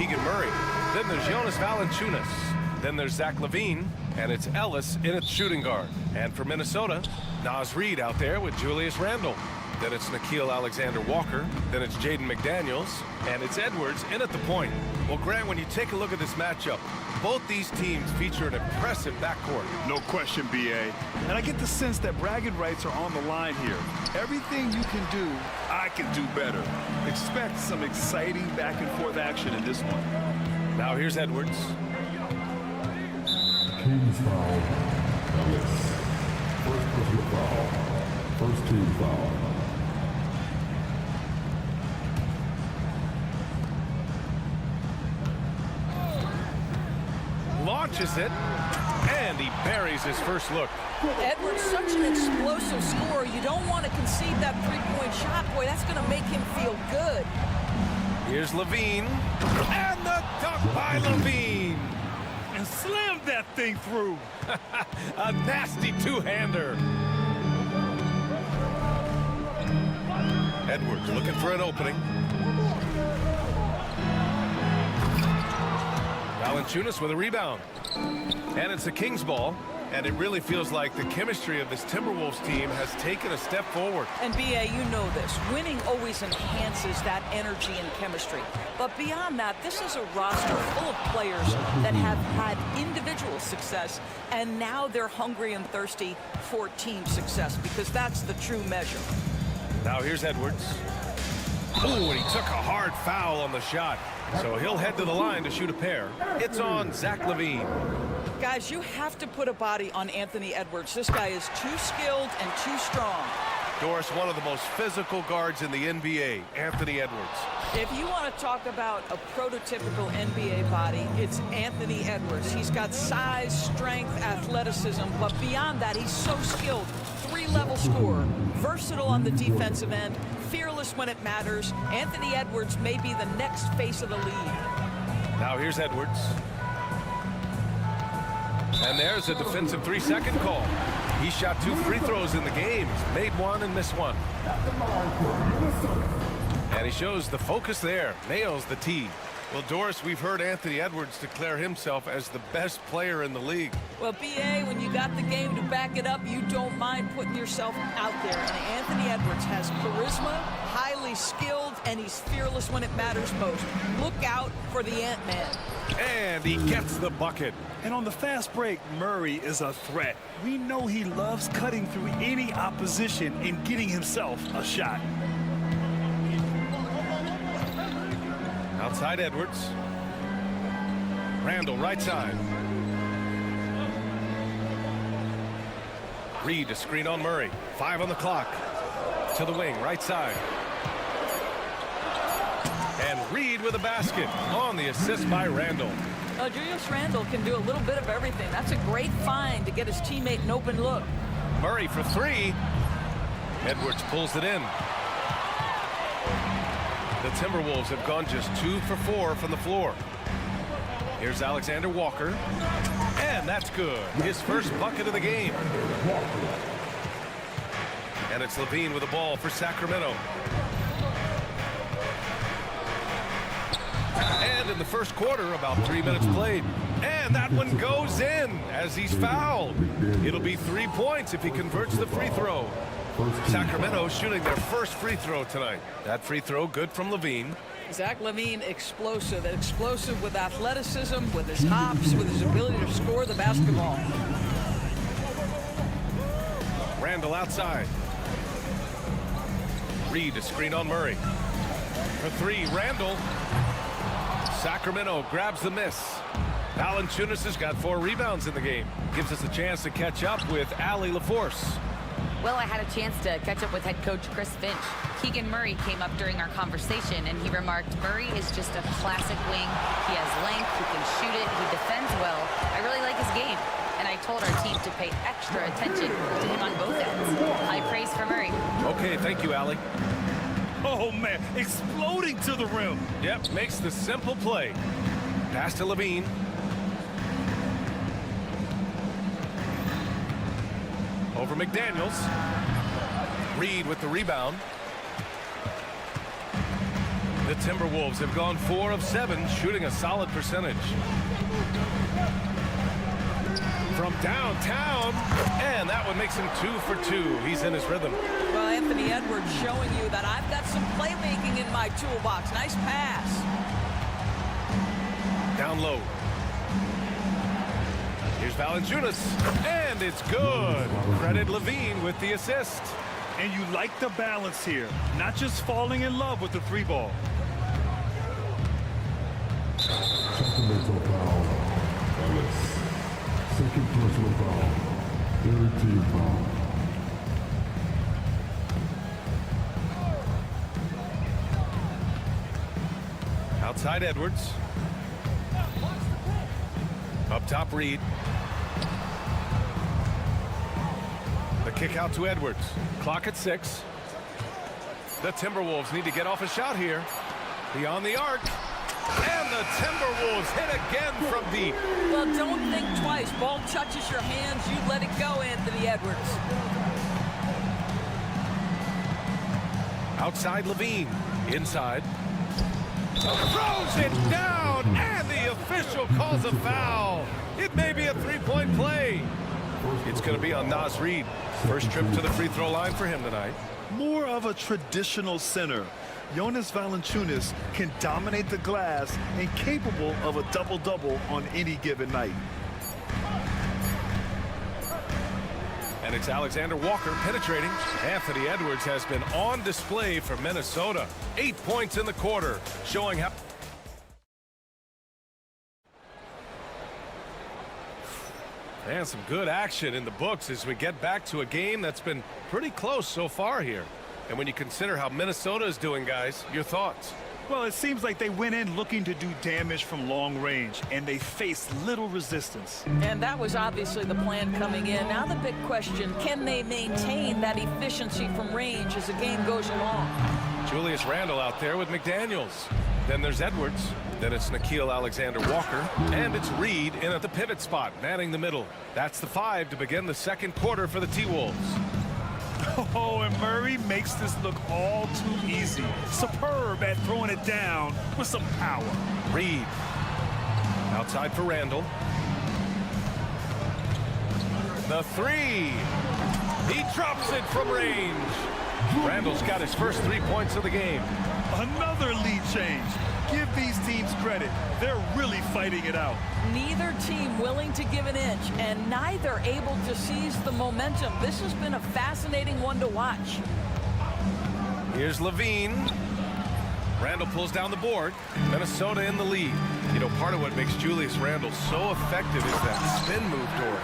Keegan Murray. Then there's Jonas Valanciunas. Then there's Zach LaVine, and it's Ellis in at shooting guard. And for Minnesota, Naz Reid out there with Julius Randle. Then it's Nickeil Alexander-Walker. Then it's Jaden McDaniels, and it's Edwards in at the point. Well, Grant, when you take a look at this matchup, both these teams feature an impressive backcourt. No question, BA. And I get the sense that bragging rights are on the line here. Everything you can do, I can do better. Expect some exciting back-and-forth action in this one. Now here's Edwards. Team's foul. Ellis. First personal foul. First team foul. Launches it, and he buries his first look. Edwards, such an explosive scorer. You don't want to concede that three-point shot. Boy, that's going to make him feel good. Here's LaVine, and the dunk by LaVine. And slammed that thing through. A nasty two-hander. Edwards looking for an opening. Valanciunas with a rebound. And it's the Kings ball. And it really feels like the chemistry of this Timberwolves team has taken a step forward. And BA, you know this. Winning always enhances that energy and chemistry. But beyond that, this is a roster full of players that have had individual success, and now they're hungry and thirsty for team success, because that's the true measure. Now here's Edwards. Oh, and he took a hard foul on the shot. So he'll head to the line to shoot a pair. It's on Zach LaVine. Guys, you have to put a body on Anthony Edwards. This guy is too skilled and too strong. Doris, one of the most physical guards in the NBA, Anthony Edwards. If you want to talk about a prototypical NBA body, it's Anthony Edwards. He's got size, strength, athleticism, but beyond that, he's so skilled. Three-level scorer, versatile on the defensive end, fearless when it matters. Anthony Edwards may be the next face of the league. Now here's Edwards. And there's a defensive 3-second call. He shot 2 free throws in the game. He's made one and missed one. And he shows the focus there. Nails the tee. Well, Doris, we've heard Anthony Edwards declare himself as the best player in the league. Well, BA, when you got the game to back it up, you don't mind putting yourself out there. And Anthony Edwards has charisma, highly skilled, and he's fearless when it matters most. Look out for the Ant-Man. And he gets the bucket. And on the fast break, Murray is a threat. We know he loves cutting through any opposition and getting himself a shot. Outside Edwards. Randle right side. Reid a screen on Murray. 5 on the clock. To the wing, right side. And Reid with a basket on the assist by Randle. Julius Randle can do a little bit of everything. That's a great find to get his teammate an open look. Murray for 3. Edwards pulls it in. The Timberwolves have gone just 2 for 4 from the floor. Here's Alexander Walker. And that's good. His first bucket of the game. And it's LaVine with the ball for Sacramento. And in the first quarter, about 3 minutes played. And that one goes in as he's fouled. It'll be 3 points if he converts the free throw. Sacramento shooting their first free throw tonight. That free throw good from LaVine. Zach LaVine, explosive with athleticism, with his hops, with his ability to score the basketball. Randle outside. Reid a screen on Murray. For 3, Randle. Sacramento grabs the miss. Valanciunas has got 4 rebounds in the game. Gives us a chance to catch up with Allie LaForce. Well, I had a chance to catch up with head coach Chris Finch. Keegan Murray came up during our conversation, and he remarked, Murray is just a classic wing. He has length, he can shoot it, he defends well. I really like his game. And I told our team to pay extra attention to him on both ends. High praise for Murray. Okay, thank you, Allie. Oh, man, exploding to the rim. Yep, makes the simple play. Pass to LaVine. Over McDaniels. Reid with the rebound. The Timberwolves have gone 4 of 7, shooting a solid percentage. From downtown, and that one makes him 2 for 2. He's in his rhythm. Well, Anthony Edwards showing you that I've got some playmaking in my toolbox. Nice pass. Down low. Here's Valanciunas, and it's good. Credit Levine with the assist. And you like the balance here, not just falling in love with the 3-ball. Technical foul. Second personal foul. Third team foul. Outside Edwards. Up top Reed. The kick out to Edwards. Clock at 6. The Timberwolves need to get off a shot here. Beyond the arc. And the Timberwolves hit again from deep. Well, don't think twice. Ball touches your hands, you let it go, Anthony Edwards. Outside Levine. Inside. Throws it down, and the official calls a foul. It may be a 3-point play. It's going to be on Naz Reid. First trip to the free throw line for him tonight. More of a traditional center. Jonas Valanciunas can dominate the glass and capable of a double-double on any given night. And it's Alexander Walker penetrating. Anthony Edwards has been on display for Minnesota. 8 points in the quarter, showing how... And some good action in the books as we get back to a game that's been pretty close so far here. And when you consider how Minnesota is doing, guys, your thoughts? Well, it seems like they went in looking to do damage from long range, and they faced little resistance. And that was obviously the plan coming in. Now the big question, can they maintain that efficiency from range as the game goes along? Julius Randle out there with McDaniels. Then there's Edwards. Then it's Nickeil Alexander-Walker. And it's Reed in at the pivot spot, manning the middle. That's the 5 to begin the second quarter for the T-Wolves. Oh, and Murray makes this look all too easy. Superb at throwing it down with some power. Reed. Outside for Randle. The 3. He drops it from range. Randle's got his first 3 points of the game. Another lead change. Give these teams credit. They're really fighting it out. Neither team willing to give an inch, and neither able to seize the momentum. This has been a fascinating one to watch. Here's Levine. Randle pulls down the board. Minnesota in the lead. You know, part of what makes Julius Randle so effective is that spin move, Doris.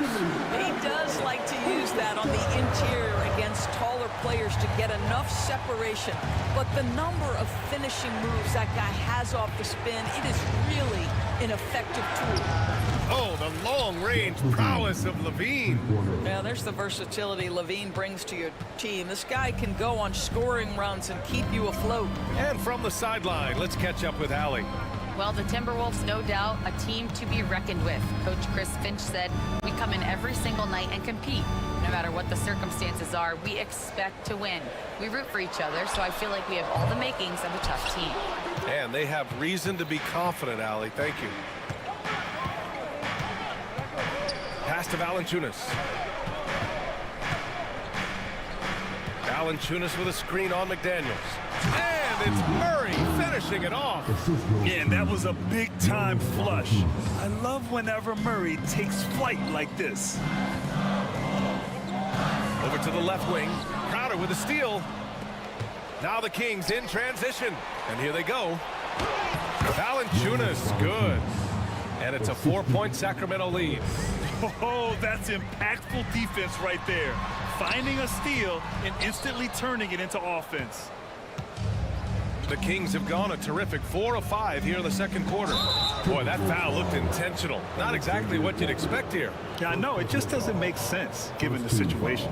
He does like to use that on the interior against taller players to get enough separation. But the number of finishing moves that guy has off the spin, it is really an effective tool. Oh, the long-range prowess of Levine. Now, there's the versatility Levine brings to your team. This guy can go on scoring runs and keep you afloat. And from the sideline, let's catch up with Allie. Well, the Timberwolves, no doubt, a team to be reckoned with. Coach Chris Finch said, we come in every single night and compete. No matter what the circumstances are, we expect to win. We root for each other, so I feel like we have all the makings of a tough team. And they have reason to be confident, Allie. Thank you. Pass to Valanciunas. Valanciunas with a screen on McDaniels. And it's Murray finishing it off. Yeah, and that was a big-time flush. I love whenever Murray takes flight like this. Over to the left wing. Crowder with a steal. Now the Kings in transition. And here they go. Valanciunas, good. And it's a 4-point Sacramento lead. Oh, that's impactful defense right there. Finding a steal and instantly turning it into offense. The Kings have gone a terrific 4 of 5 here in the second quarter. Boy, that foul looked intentional. Not exactly what you'd expect here. Yeah, I know. It just doesn't make sense given the situation.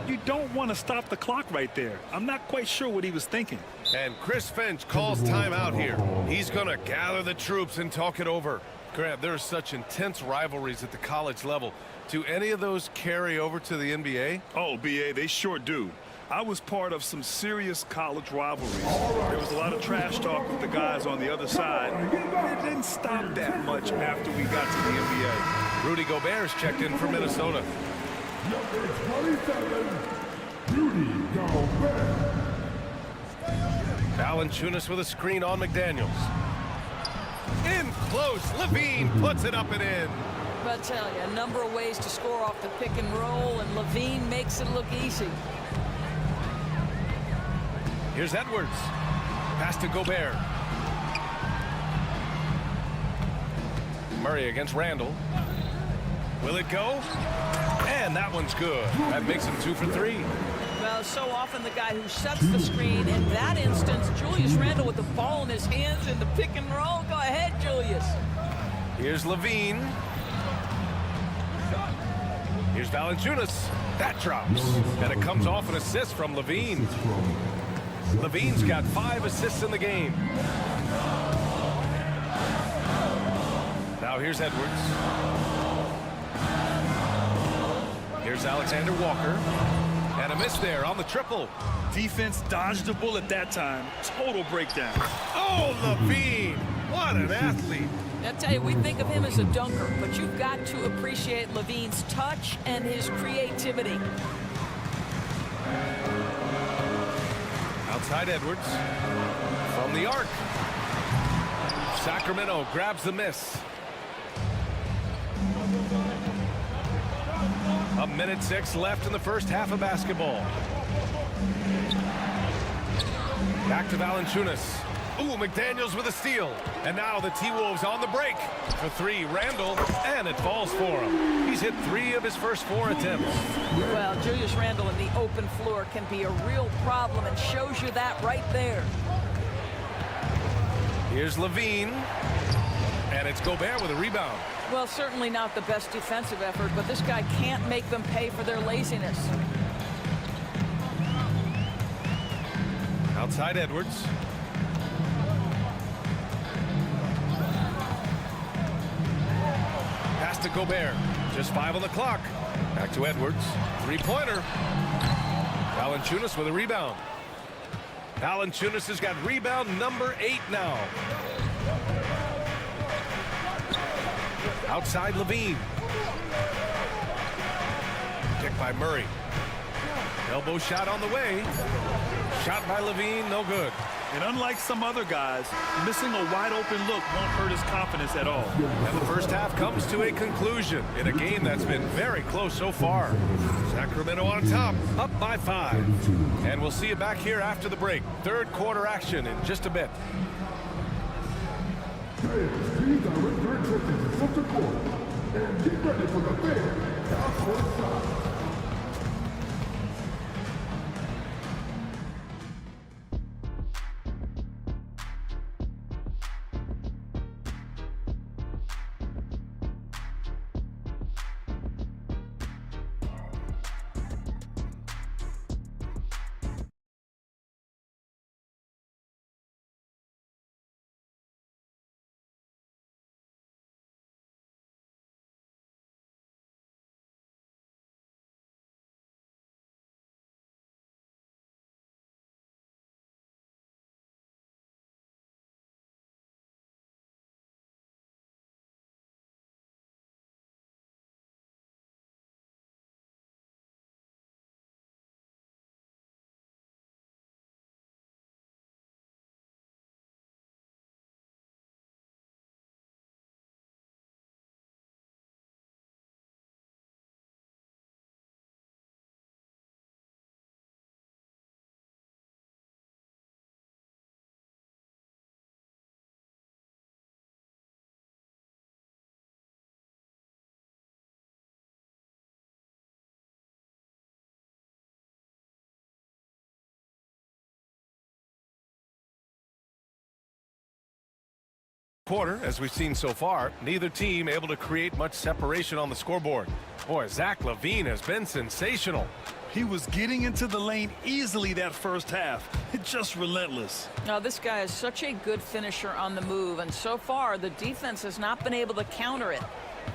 You don't want to stop the clock right there. I'm not quite sure what he was thinking. And Chris Finch calls timeout here. He's going to gather the troops and talk it over. Grant, there are such intense rivalries at the college level. Do any of those carry over to the NBA? Oh, BA, they sure do. I was part of some serious college rivalries. There was a lot of trash talk with the guys on the other side, but it didn't stop that much after we got to the NBA. Rudy Gobert's checked in for Minnesota. Number 27, Rudy Gobert. Valanciunas with a screen on McDaniels. In close, Levine puts it up and in. But I tell you, a number of ways to score off the pick and roll, and Levine makes it look easy. Here's Edwards. Pass to Gobert. Murray against Randall. Will it go? And that one's good. That makes him 2 for 3. Well, so often the guy who sets the screen, in that instance, Julius Randle with the ball in his hands in the pick and roll. Go ahead, Julius. Here's Levine. Here's Valanciunas. That drops. And it comes off an assist from Levine. Levine's got 5 assists in the game. Now here's Edwards. Here's Alexander Walker. And a miss there on the triple. Defense dodged the bullet that time. Total breakdown. Oh, Levine! What an athlete! I tell you, we think of him as a dunker, but you've got to appreciate Levine's touch and his creativity. Outside Edwards. From the arc. Sacramento grabs the miss. A minute 6 left in the first half of basketball. Back to Valanciunas. Ooh, McDaniels with a steal. And now the T-Wolves on the break. For 3, Randall, and it falls for him. He's hit 3 of his first 4 attempts. Well, Julius Randle in the open floor can be a real problem, and shows you that right there. Here's Levine. And it's Gobert with a rebound. Well, certainly not the best defensive effort, but this guy can't make them pay for their laziness. Outside Edwards. Pass to Gobert. Just 5 on the clock. Back to Edwards. 3-pointer. Valanciunas with a rebound. Valanciunas has got rebound number 8 now. Outside Levine. Kick by Murray. Elbow shot on the way. Shot by Levine, no good. And unlike some other guys, missing a wide open look won't hurt his confidence at all. And the first half comes to a conclusion in a game that's been very close so far. Sacramento on top, up by 5. And we'll see you back here after the break. Third quarter action in just a bit. Please direct your attention to center court and get ready for the fair half-court shot. Quarter, as we've seen so far, neither team able to create much separation on the scoreboard. Boy, Zach LaVine has been sensational. He was getting into the lane easily that first half. Just relentless. Now, this guy is such a good finisher on the move, and so far the defense has not been able to counter it.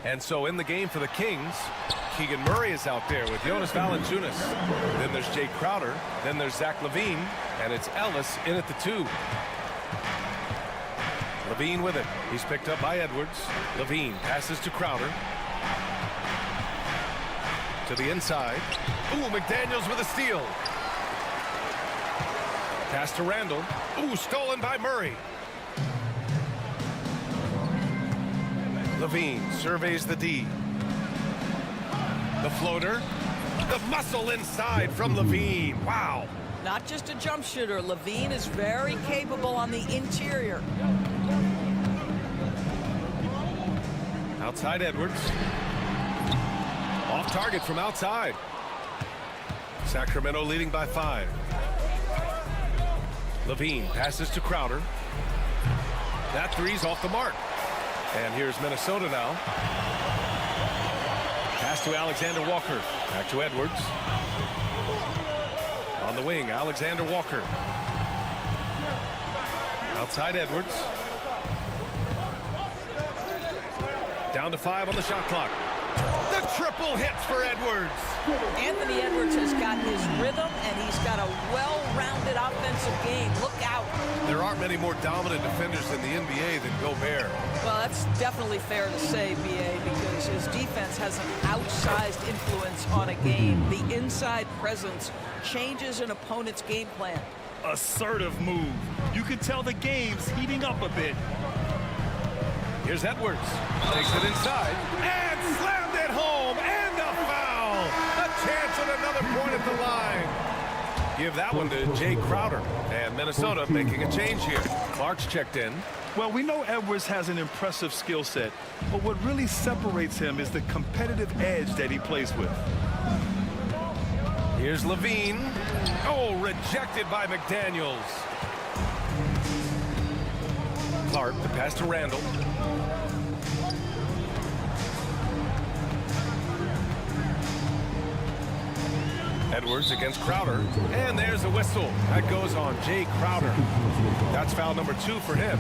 And so in the game for the Kings, Keegan Murray is out there with Jonas Valanciunas. Then there's Jay Crowder. Then there's Zach LaVine. And it's Ellis in at the 2. LaVine with it. He's picked up by Edwards. LaVine passes to Crowder. To the inside. Ooh, McDaniels with a steal. Pass to Randall. Ooh, stolen by Murray. LaVine surveys the D. The floater. The muscle inside from LaVine. Wow. Not just a jump shooter. LaVine is very capable on the interior. Outside Edwards. Off target from outside. Sacramento leading by 5. LaVine passes to Crowder. That three's off the mark. And here's Minnesota now. Pass to Alexander Walker. Back to Edwards. On the wing, Alexander Walker. Outside Edwards. Down to 5 on the shot clock. The triple hits for Edwards. Anthony Edwards has got his rhythm, and he's got a well-rounded offensive game. Look out. There aren't many more dominant defenders in the NBA than Gobert. Well, that's definitely fair to say, B.A., because his defense has an outsized influence on a game. The inside presence changes an opponent's game plan. Assertive move. You can tell the game's heating up a bit. Here's Edwards. Takes it inside and slammed it home, and a foul. A chance at another point at the line. Give that one to Jay Crowder. And Minnesota making a change here. Clark's checked in. Well, we know Edwards has an impressive skill set, but what really separates him is the competitive edge that he plays with. Here's LaVine. Oh, rejected by McDaniels. Clark, the pass to Randall. Edwards against Crowder. And there's a whistle. That goes on Jay Crowder. That's foul number 2 for him.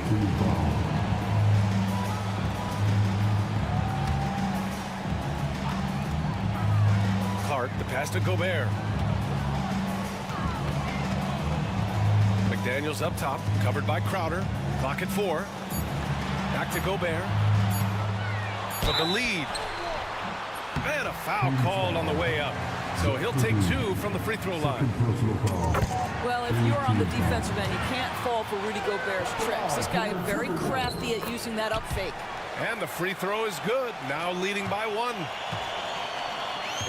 Clark, the pass to Gobert. McDaniels up top, covered by Crowder. Clock at 4. Back to Gobert. For the lead. And a foul called on the way up. So he'll take 2 from the free throw line. Well, if you're on the defensive end, you can't fall for Rudy Gobert's tricks. This guy is very crafty at using that up fake. And the free throw is good. Now leading by 1.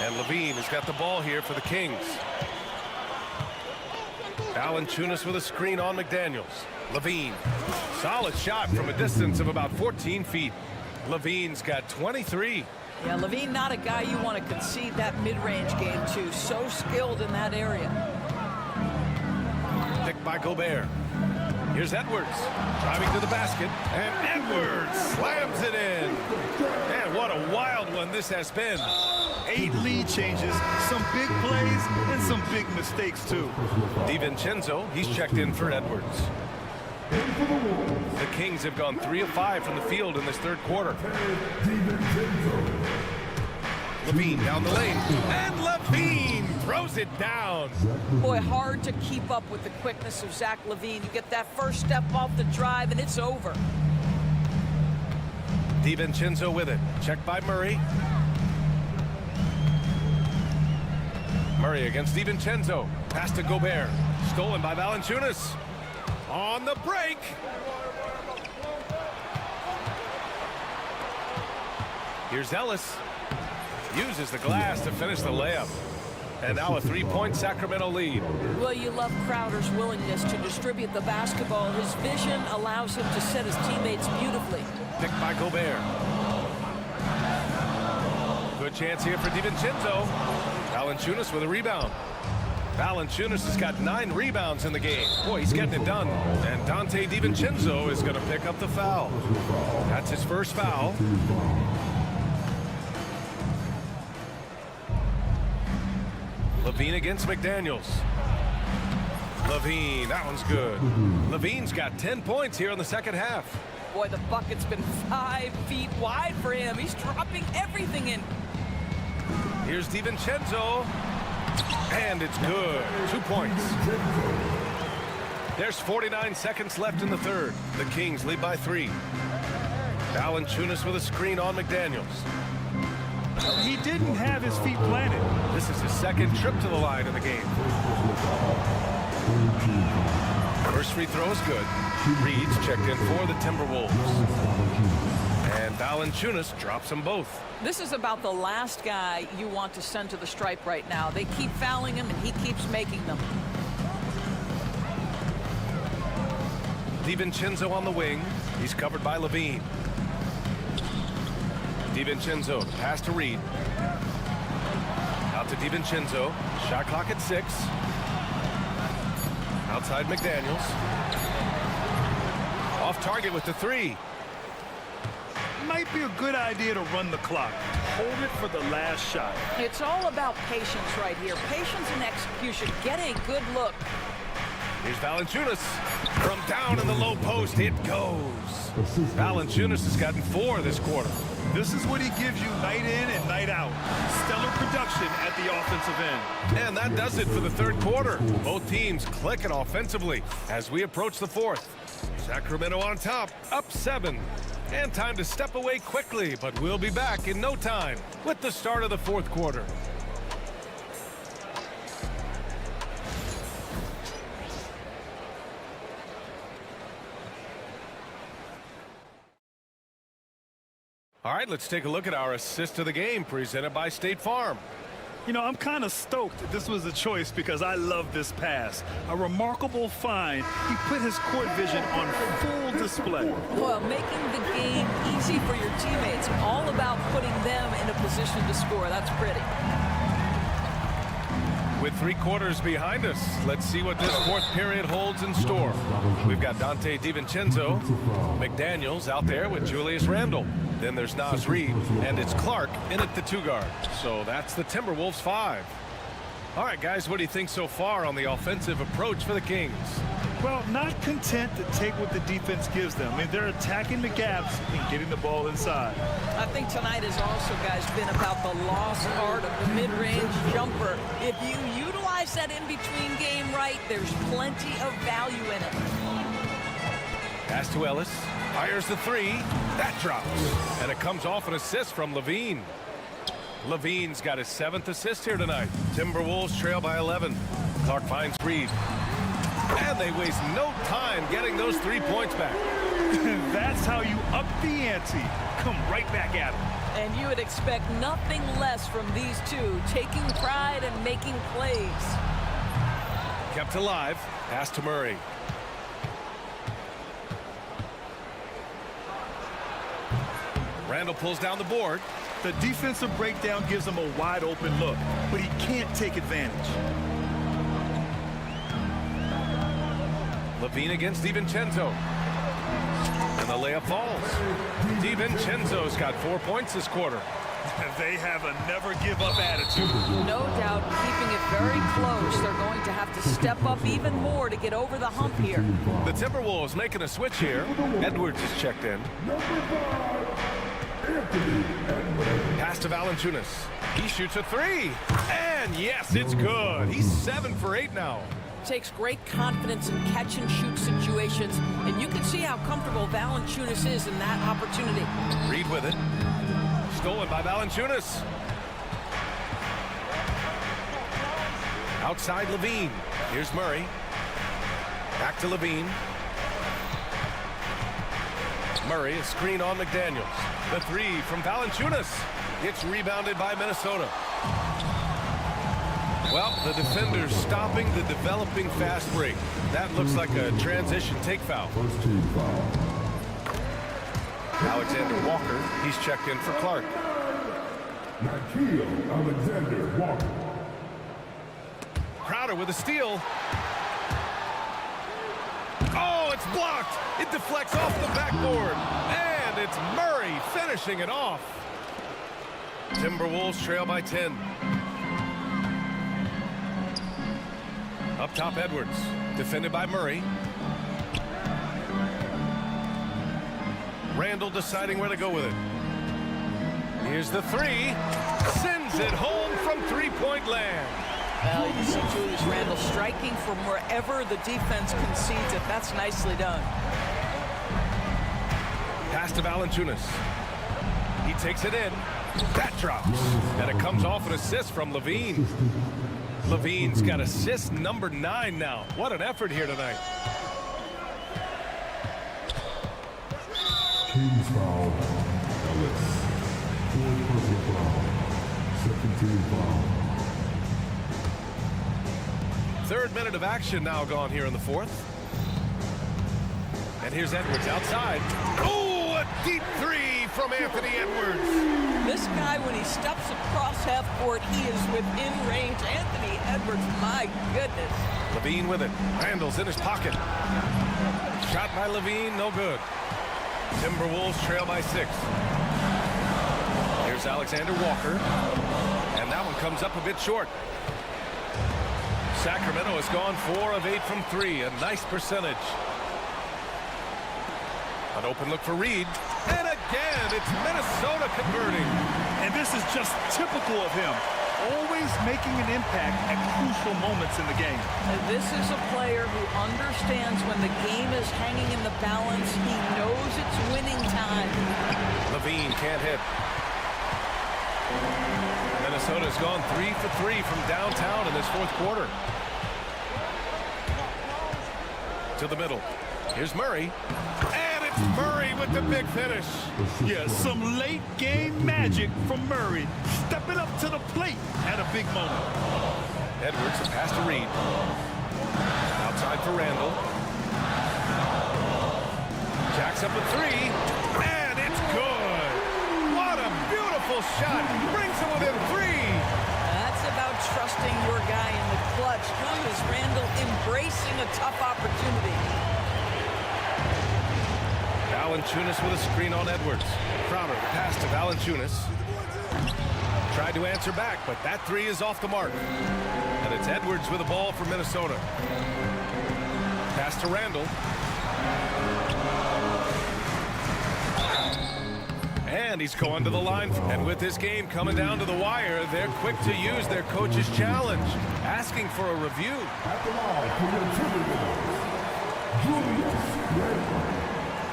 And LaVine has got the ball here for the Kings. Valanciunas with a screen on McDaniels. LaVine. Solid shot from a distance of about 14 feet. LaVine's got 23. Yeah, LaVine not a guy you want to concede that mid-range game to. So skilled in that area. Picked by Gobert. Here's Edwards. Driving to the basket. And Edwards slams it in. Man, what a wild one this has been. 8 lead changes, some big plays, and some big mistakes, too. DiVincenzo, he's checked in for Edwards. The Kings have gone 3 of 5 from the field in this third quarter. LaVine down the lane. And LaVine throws it down. Boy, hard to keep up with the quickness of Zach LaVine. You get that first step off the drive, and it's over. DiVincenzo with it. Checked by Murray. Murray against DiVincenzo. Pass to Gobert. Stolen by Valanciunas. On the break. Here's Ellis. Uses the glass to finish the layup. And now a 3-point Sacramento lead. Well, you love Crowder's willingness to distribute the basketball. His vision allows him to set his teammates beautifully. Picked by Gobert. Good chance here for DiVincenzo. Valanciunas with a rebound. Valanciunas has got 9 rebounds in the game. Boy, he's getting it done. And Dante DiVincenzo is going to pick up the foul. That's his first foul. LaVine against McDaniels. LaVine, that one's good. LaVine's got 10 points here in the second half. Boy, the bucket's been 5 feet wide for him. He's dropping everything in. Here's DiVincenzo. And it's good. 2 points. There's 49 seconds left in the third. The Kings lead by 3. Valanciunas with a screen on McDaniels. He didn't have his feet planted. This is his second trip to the line in the game. First free throw is good. Reed's checked in for the Timberwolves. And Valanciunas drops them both. This is about the last guy you want to send to the stripe right now. They keep fouling him, and he keeps making them. DiVincenzo on the wing. He's covered by Levine. DiVincenzo, pass to Reed. Out to DiVincenzo. Shot clock at 6. Outside McDaniels. Off target with the 3. Might be a good idea to run the clock. Hold it for the last shot. It's all about patience right here. Patience and execution. Get a good look. Here's Valanciunas. From down in the low post, it goes. Valanciunas has gotten 4 this quarter. This is what he gives you night in and night out. Stellar production at the offensive end. And that does it for the third quarter. Both teams clicking offensively as we approach the fourth. Sacramento on top, up 7. And time to step away quickly, but we'll be back in no time with the start of the fourth quarter. All right, let's take a look at our assist of the game presented by State Farm. You know, I'm kind of stoked that this was a choice because I love this pass. A remarkable find. He put his court vision on full display. Well, making the game easy for your teammates. All about putting them in a position to score. That's pretty. With 3 quarters behind us, let's see what this fourth period holds in store. We've got Dante DiVincenzo, McDaniels out there with Julius Randle. Then there's Naz Reid, and it's Clark in at the 2 guard. So that's the Timberwolves 5. All right, guys, what do you think so far on the offensive approach for the Kings? Well, not content to take what the defense gives them. I mean, they're attacking the gaps and getting the ball inside. I think tonight has also, guys, been about the lost art of the mid-range jumper. If you utilize that in-between game right, there's plenty of value in it. Pass to Ellis. Fires the 3. That drops. And it comes off an assist from Levine. Levine's got his 7th assist here tonight. Timberwolves trail by 11. Clark finds Reed. And they waste no time getting those 3 points back. That's how you up the ante. Come right back at them. And you would expect nothing less from these two, taking pride and making plays. Kept alive. Pass to Murray. Randle pulls down the board. The defensive breakdown gives him a wide open look, but he can't take advantage. Levine against DiVincenzo. And the layup falls. DiVincenzo's got 4 points this quarter. They have a never-give-up attitude. No doubt, keeping it very close. They're going to have to step up even more to get over the hump here. The Timberwolves making a switch here. Edwards is checked in. Pass to Valanciunas. He shoots a 3. And yes, it's good. He's 7 for 8 now. Takes great confidence in catch-and-shoot situations, and you can see how comfortable Valanciunas is in that opportunity. Reed with it. Stolen by Valanciunas. Outside Levine. Here's Murray. Back to Levine. Murray, a screen on McDaniels. The 3 from Valanciunas. It's rebounded by Minnesota. Well, the defender's stopping the developing fast break. That looks like a transition take foul. Alexander Walker, he's checked in for Clark. Alexander Walker. Crowder with a steal. Oh, it's blocked. It deflects off the backboard. And it's Murray finishing it off. Timberwolves trail by 10. Up top, Edwards. Defended by Murray. Randall deciding where to go with it. Here's the three. Sends it home from three-point land. Well, you see Julius Randle striking from wherever the defense concedes it. That's nicely done. Pass to Valanciunas. He takes it in. That drops. And it comes off an assist from Levine. Levine's got assist number 9 now. What an effort here tonight. Team's foul. Ellis. 4th personal foul. Second team foul. Third minute of action now gone here in the fourth. And here's Edwards outside. Oh, a deep three from Anthony Edwards. This guy, when he steps across half court, he is within range. Anthony Edwards, my goodness. Levine with it. Randall's in his pocket. Shot by Levine, no good. Timberwolves trail by 6. Here's Alexander Walker. And that one comes up a bit short. Sacramento has gone 4 of 8 from 3. A nice percentage. An open look for Reed. And again, it's Minnesota converting. And this is just typical of him. Always making an impact at crucial moments in the game. And this is a player who understands when the game is hanging in the balance. He knows it's winning time. Levine can't hit. Minnesota's gone 3 for 3 from downtown in this fourth quarter. To the middle. Here's Murray. And it's Murray with the big finish. Yeah, some late game magic from Murray. Stepping up to the plate at a big moment. Edwards, a pass to Reed. Outside for Randall. Jacks up a 3. And it's good. What a beautiful shot. Brings him within 3. That's about trusting your guy in the clutch. How is Randall embracing a tough opportunity? Valanciunas with a screen on Edwards. Crowder, pass to Valanciunas. Tried to answer back, but that 3 is off the mark. And it's Edwards with the ball for Minnesota. Pass to Randall. And he's going to the line. And with this game coming down to the wire, they're quick to use their coach's challenge, asking for a review. At the line for the Timberwolves, Julius Randle.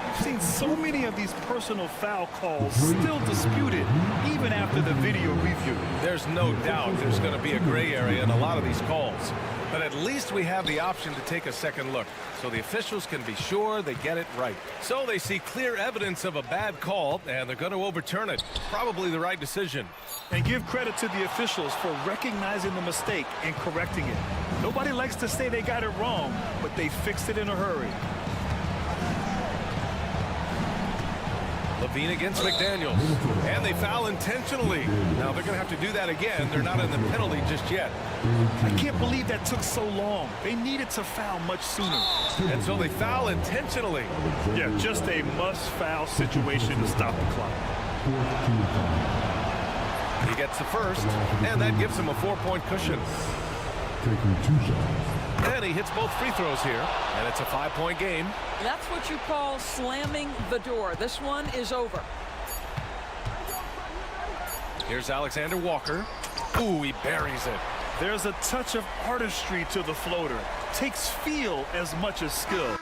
I've seen so many of these personal foul calls still disputed, even after the video review. There's no doubt there's going to be a gray area in a lot of these calls. But at least we have the option to take a second look, so the officials can be sure they get it right. So they see clear evidence of a bad call, and they're going to overturn it. Probably the right decision. And give credit to the officials for recognizing the mistake and correcting it. Nobody likes to say they got it wrong, but they fixed it in a hurry. Levine against McDaniels. And they foul intentionally. Now they're going to have to do that again. They're not in the penalty just yet. I can't believe that took so long. They needed to foul much sooner. And so they foul intentionally. Yeah, just a must-foul situation to stop the clock. He gets the first, and that gives him a 4-point cushion. Taking 2 shots. And he hits both free throws here, and it's a 5-point game. That's what you call slamming the door. This one is over. Here's Alexander Walker. Ooh, he buries it. There's a touch of artistry to the floater. Takes feel as much as skill.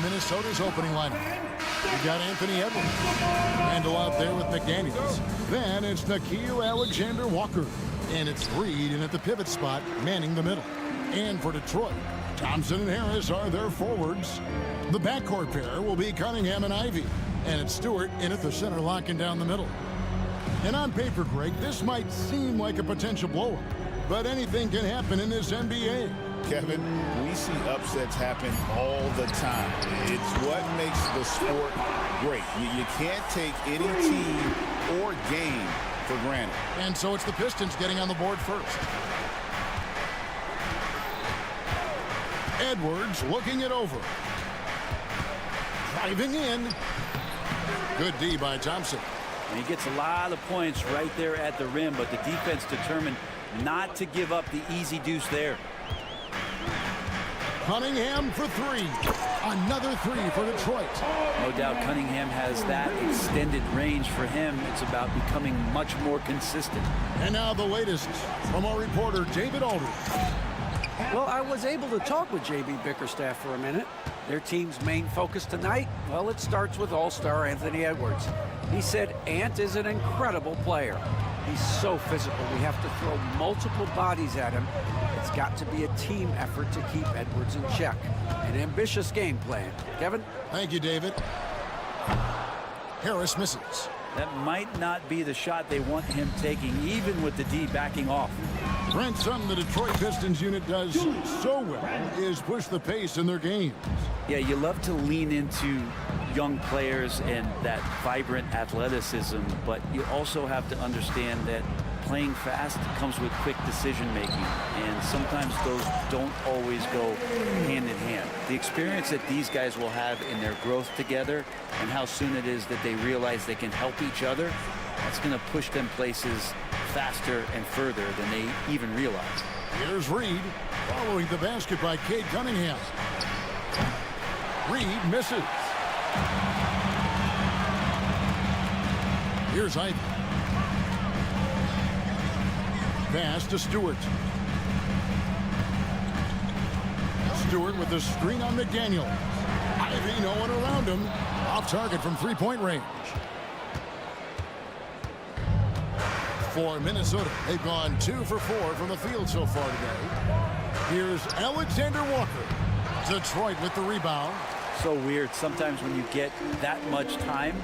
Minnesota's opening lineup. You got Anthony Edwards. Randall out there with McDaniels. Then it's Nickeil Alexander-Walker. And it's Reed in at the pivot spot, manning the middle. And for Detroit, Thompson and Harris are their forwards. The backcourt pair will be Cunningham and Ivey. And it's Stewart in at the center, locking down the middle. And on paper, Greg, this might seem like a potential blowout. But anything can happen in this NBA. Kevin, we see upsets happen all the time. It's what makes the sport great. You can't take any team or game for granted. And so it's the Pistons getting on the board first. Edwards looking it over. Driving in. Good D by Thompson. And he gets a lot of points right there at the rim, but the defense determined not to give up the easy deuce there. Cunningham for three. Another three for Detroit. No doubt Cunningham has that extended range for him. It's about becoming much more consistent. And now the latest from our reporter, David Aldridge. Well, I was able to talk with J.B. Bickerstaff for a minute. Their team's main focus tonight, well, it starts with all-star Anthony Edwards. He said Ant is an incredible player. He's so physical. We have to throw multiple bodies at him. It's got to be a team effort to keep Edwards in check. An ambitious game plan. Kevin? Thank you, David. Harris misses. That might not be the shot they want him taking, even with the D backing off. Brent, something the Detroit Pistons unit does so well is push the pace in their games. Yeah, you love to lean into young players and that vibrant athleticism, but you also have to understand that playing fast comes with quick decision making, and sometimes those don't always go hand in hand. The experience that these guys will have in their growth together and how soon it is that they realize they can help each other, that's going to push them places faster and further than they even realize. Here's Reed following the basket by Cade Cunningham. Reed misses. Here's Ivey. Pass to Stewart. Stewart with the screen on McDaniel. Ivey, no one around him. Off target from three-point range. For Minnesota, they've gone 2 for 4 from the field so far today. Here's Alexander Walker. Detroit with the rebound. So weird. Sometimes when you get that much time,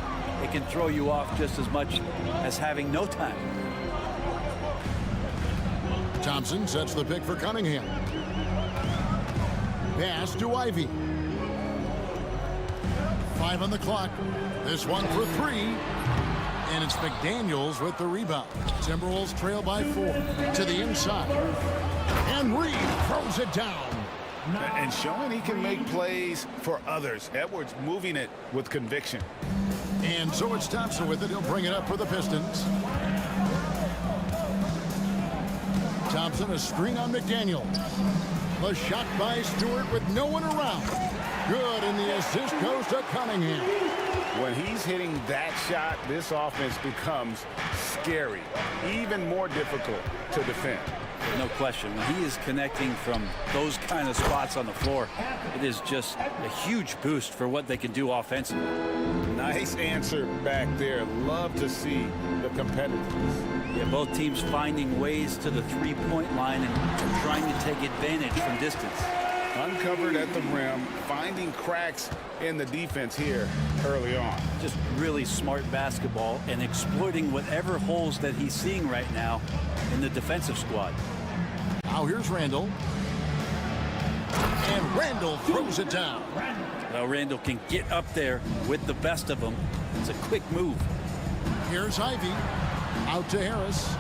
it can throw you off just as much as having no time. Thompson sets the pick for Cunningham. Pass to Ivey. 5 on the clock. This one for 3. And it's McDaniels with the rebound. Timberwolves trail by 4 to the inside. And Reed throws it down. And showing he can make plays for others. Edwards moving it with conviction. And so it's Thompson with it. He'll bring it up for the Pistons. Thompson, a screen on McDaniel. A shot by Stewart with no one around. Good, and the assist goes to Cunningham. When he's hitting that shot, this offense becomes scary, even more difficult to defend. No question. When he is connecting from those kind of spots on the floor, it is just a huge boost for what they can do offensively. Nice answer back there. Love to see the competitiveness. Yeah, both teams finding ways to the three-point line and trying to take advantage from distance. Uncovered at the rim, finding cracks in the defense here early on. Just really smart basketball and exploiting whatever holes that he's seeing right now in the defensive squad. Now here's Randall. And Randall throws it down. Well, Randall can get up there with the best of them. It's a quick move. Here's Ivey. Out to Harris.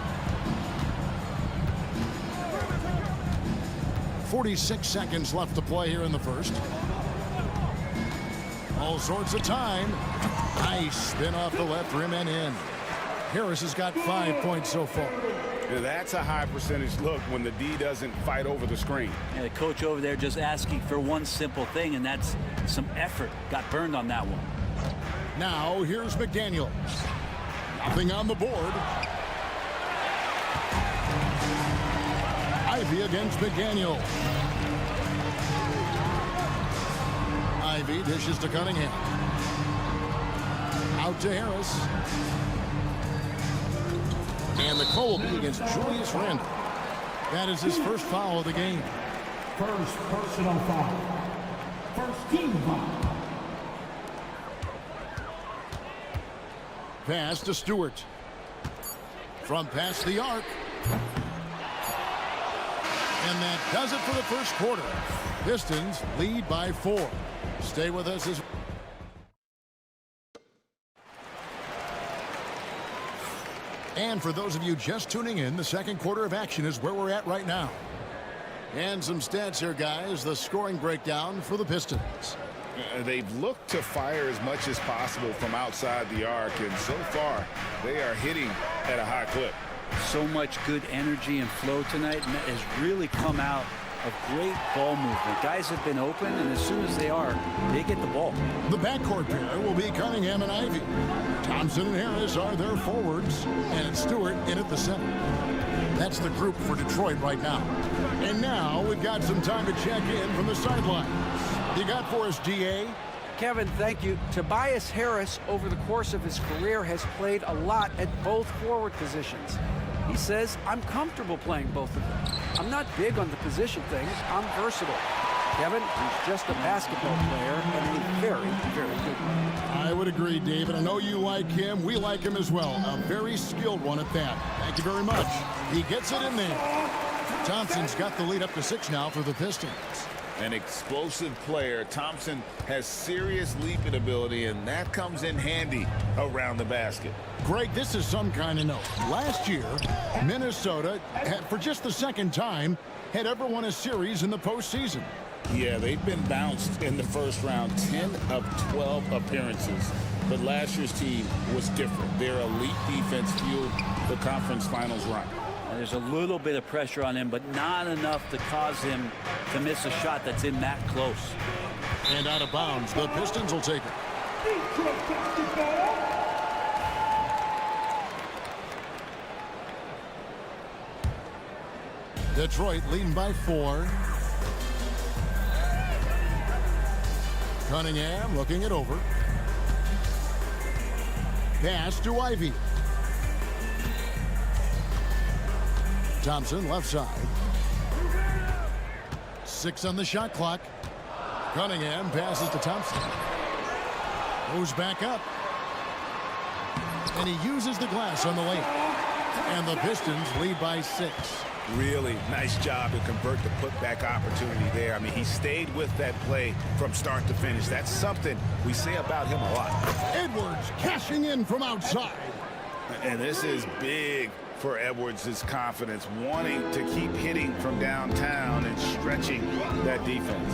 46 seconds left to play here in the first. All sorts of time. Nice spin off the left rim and in. Harris has got 5 points so far. That's a high percentage look when the D doesn't fight over the screen. And the coach over there just asking for one simple thing, and that's some effort. Got burned on that one. Now here's McDaniel. Nothing on the board. Ivey against McDaniel. Ivy dishes to Cunningham. Out to Harris. And the call will be against Julius Randle. That is his first foul of the game. First personal foul. First team foul. Pass to Stewart. From past the arc. And that does it for the first quarter. Pistons lead by 4. Stay with us as And for those of you just tuning in, the second quarter of action is where we're at right now. And some stats here, guys. The scoring breakdown for the Pistons. They've looked to fire as much as possible from outside the arc, and so far they are hitting at a high clip. So much good energy and flow tonight, and that has really come out of great ball movement. Guys have been open, and as soon as they are, they get the ball. The backcourt pair will be Cunningham and Ivy. Thompson and Harris are their forwards, and it's Stewart in at the center. That's the group for Detroit right now. And now we've got some time to check in from the sidelines. You got for us, DA? Kevin, thank you. Tobias Harris, over the course of his career, has played a lot at both forward positions. He says, I'm comfortable playing both of them. I'm not big on the position thing. I'm versatile. Kevin, he's just a basketball player and a very, very good one. I would agree, David. I know you like him. We like him as well. A very skilled one at that. Thank you very much. He gets it in there. Thompson's got the lead up to 6 now for the Pistons. An explosive player. Thompson has serious leaping ability, and that comes in handy around the basket. Greg, this is some kind of note. Last year, Minnesota, for just the second time, had ever won a series in the postseason. Yeah, they've been bounced in the first round, 10 of 12 appearances. But last year's team was different. Their elite defense fueled the conference finals run. And there's a little bit of pressure on him, but not enough to cause him to miss a shot that's in that close. And out of bounds, the Pistons will take it. Detroit leading by 4. Cunningham looking it over. Pass to Ivy. Thompson left side. 6 on the shot clock. Cunningham passes to Thompson. Goes back up. And he uses the glass on the layup. And the Pistons lead by 6. Really nice job to convert the putback opportunity there. I mean, he stayed with that play from start to finish. That's something we say about him a lot. Edwards cashing in from outside. And this is big for Edwards' confidence, wanting to keep hitting from downtown and stretching that defense.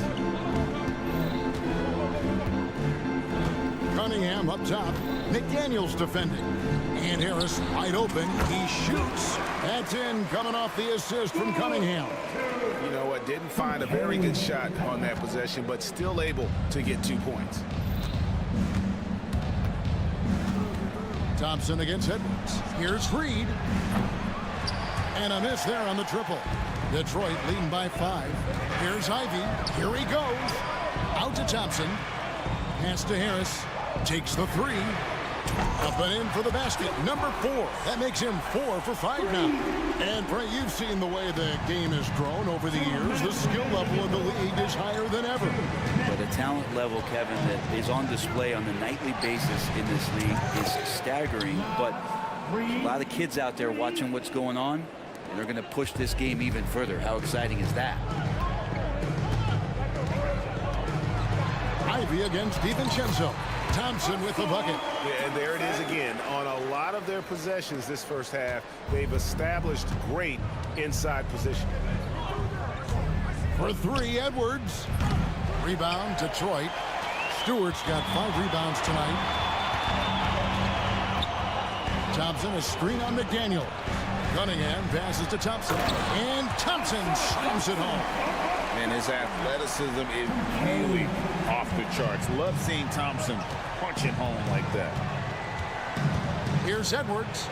Cunningham up top. McDaniels defending. And Harris wide open. He shoots. That's in, coming off the assist from Cunningham. You know what? Didn't find a very good shot on that possession, but still able to get 2 points. Thompson against Edwards. Here's Reed. And a miss there on the triple. Detroit leading by 5. Here's Ivy. Here he goes. Out to Thompson. Pass to Harris. Takes the 3. Up and in for the basket. Number 4. That makes him 4 for 5 now. And Brett, you've seen the way the game has grown over the years. The skill level of the league is higher than ever. But the talent level, Kevin, that is on display on a nightly basis in this league is staggering. But a lot of kids out there watching what's going on, and they're going to push this game even further. How exciting is that? Ivy against DiVincenzo. Thompson with the bucket. Yeah, and there it is again. On a lot of their possessions this first half, they've established great inside position. For 3, Edwards. Rebound, Detroit. Stewart's got 5 rebounds tonight. Thompson, a screen on McDaniel. Cunningham passes to Thompson. And Thompson slams it home. And his athleticism is really off the charts. Love seeing Thompson punch it home like that. Here's Edwards.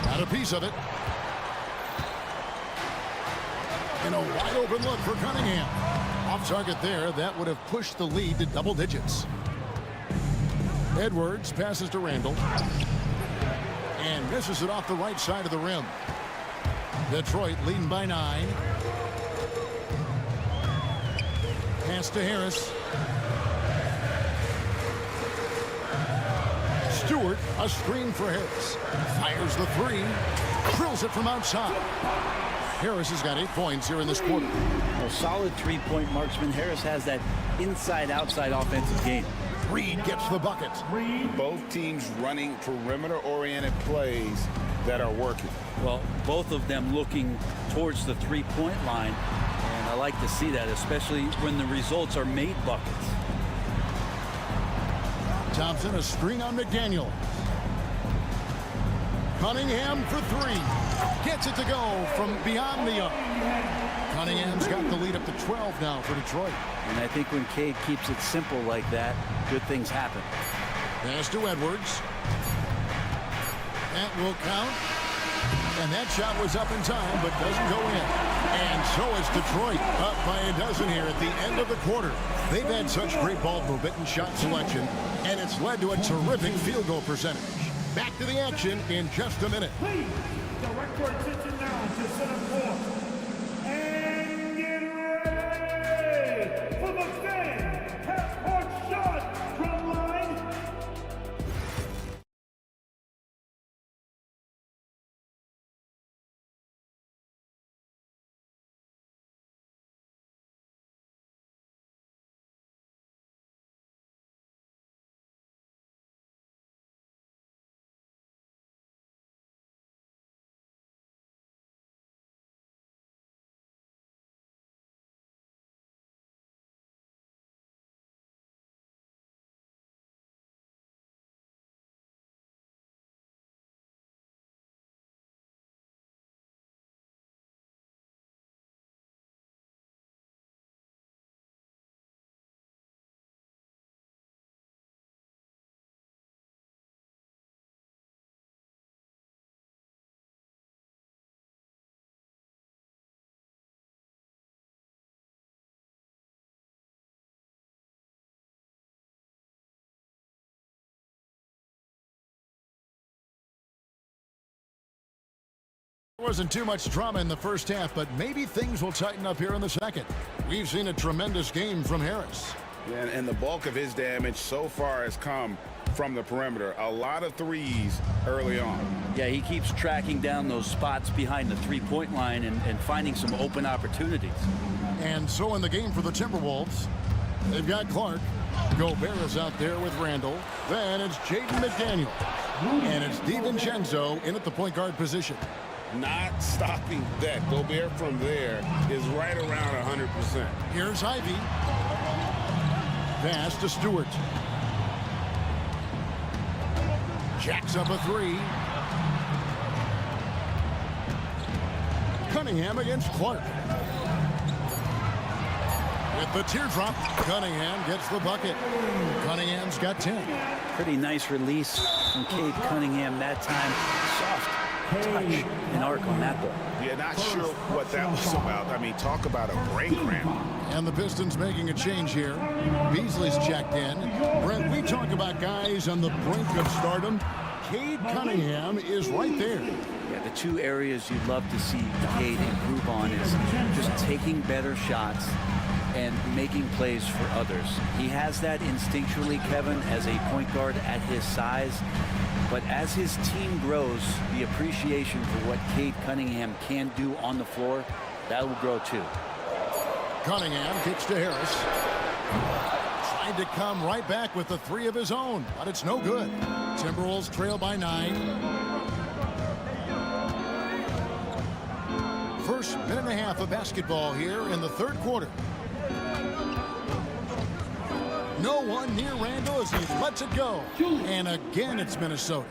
Got a piece of it. And a wide open look for Cunningham. Off target there. That would have pushed the lead to double digits. Edwards passes to Randall. And misses it off the right side of the rim. Detroit leading by 9. Pass to Harris. Stewart, a screen for Harris. Fires the 3. Drills it from outside. Harris has got 8 points here in this quarter. A solid three-point marksman. Harris has that inside-outside offensive game. Reed gets the bucket. Both teams running perimeter-oriented plays that are working. Well, both of them looking towards the three-point line, and I like to see that, especially when the results are made buckets. Thompson, a screen on McDaniel. Cunningham for 3. Gets it to go from beyond the arc. Cunningham's got the lead up to 12 now for Detroit. And I think when Cade keeps it simple like that, good things happen. Pass to Edwards. That will count. And that shot was up in time, but doesn't go in. And so is Detroit, up by a dozen here at the end of the quarter. They've had such great ball movement and shot selection, and it's led to a terrific field goal percentage. Back to the action in just a minute. Please direct your attention now to center court. And get ready for the fan half-court shot from line. There wasn't too much drama in the first half, but maybe things will tighten up here in the second. We've seen a tremendous game from Harris. And the bulk of his damage so far has come from the perimeter. A lot of threes early on. Yeah, he keeps tracking down those spots behind the three-point line and finding some open opportunities. And so in the game for the Timberwolves, they've got Clark. Gobert is out there with Randall. Then it's Jaden McDaniel. And it's DiVincenzo in at the point guard position. Not stopping that. Gobert from there is right around 100%. Here's Ivy. Pass to Stewart. Jacks up a 3. Cunningham against Clark. With the teardrop, Cunningham gets the bucket. Cunningham's got 10. Pretty nice release from Cade Cunningham that time. Soft touch and arc on that ball. Yeah, not sure what that was about. I mean, talk about a brain cramp. And the Pistons making a change here. Beasley's checked in. Brent, we talk about guys on the brink of stardom. Cade Cunningham is right there. Yeah, the two areas you'd love to see Cade improve on is just taking better shots and making plays for others. He has that instinctually, Kevin, as a point guard at his size. But as his team grows, the appreciation for what Cade Cunningham can do on the floor, that will grow too. Cunningham kicks to Harris. Tried to come right back with the 3 of his own, but it's no good. Timberwolves trail by 9. First minute and a half of basketball here in the third quarter. No one near Randall as he lets it go. And again, it's Minnesota.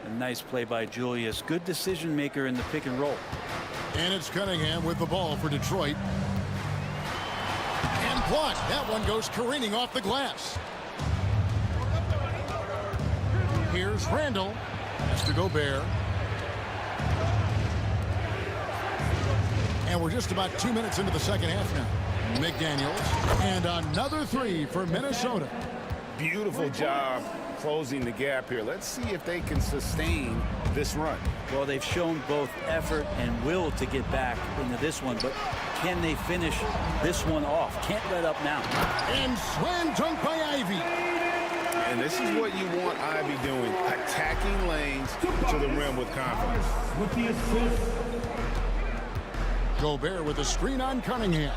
A nice play by Julius. Good decision maker in the pick and roll. And it's Cunningham with the ball for Detroit. And blocked. That one goes careening off the glass. Here's Randall. Has to Gobert. And we're just about 2 minutes into the second half now. McDaniels, and another three for Minnesota. Beautiful job closing the gap here. Let's see if they can sustain this run. Well, they've shown both effort and will to get back into this one, but can they finish this one off? Can't let up now. And slam dunk by Ivy. And this is what you want Ivy doing, attacking lanes to the rim with confidence. With the assist. Gobert with a screen on Cunningham.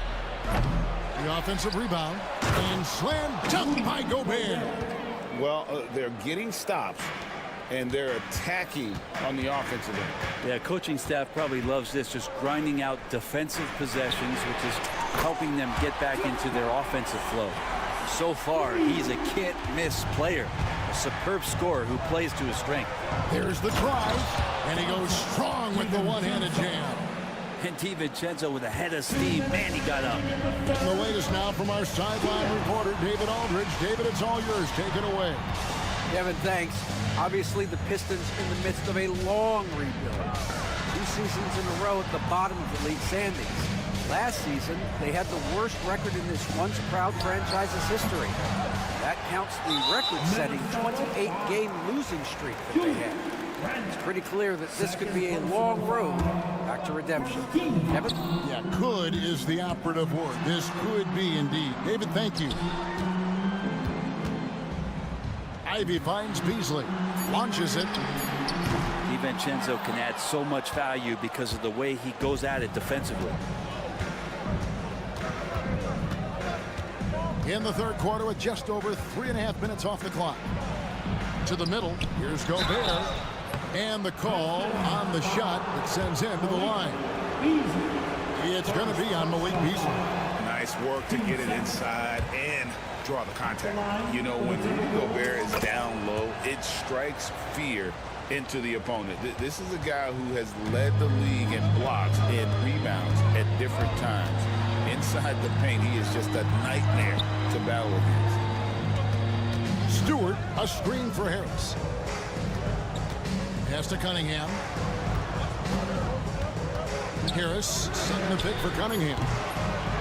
The offensive rebound. And slam dunk by Gobert. Well, they're getting stops, and they're attacking on the offensive end. Yeah, coaching staff probably loves this, just grinding out defensive possessions, which is helping them get back into their offensive flow. So far, he's a can't-miss player, a superb scorer who plays to his strength. There's the drive, and he goes strong with the one-handed jam. And DiVincenzo with a head of steam. Man, he got up. The latest now from our sideline reporter, David Aldridge. David, it's all yours. Take it away. Kevin, thanks. Obviously, the Pistons in the midst of a long rebuild. 2 seasons in a row at the bottom of the league standings. Last season, they had the worst record in this once proud franchise's history. That counts the record-setting 28-game losing streak that they had. It's pretty clear that this could be a long road back to redemption. Kevin? Yeah, could is the operative word. This could be indeed. David, thank you. Ivy finds Beasley, launches it. DiVincenzo can add so much value because of the way he goes at it defensively. In the third quarter with just over 3.5 minutes off the clock. To the middle, here's Gobert. And the call on the shot that sends him to the line. It's going to be on Malik Beasley. Nice work to get it inside and draw the contact. You know, when Rudy Gobert is down low, it strikes fear into the opponent. This is a guy who has led the league in blocks and rebounds at different times. Inside the paint, he is just a nightmare to battle against. Stewart, a screen for Harris. Pass to Cunningham. Harris setting the pick for Cunningham.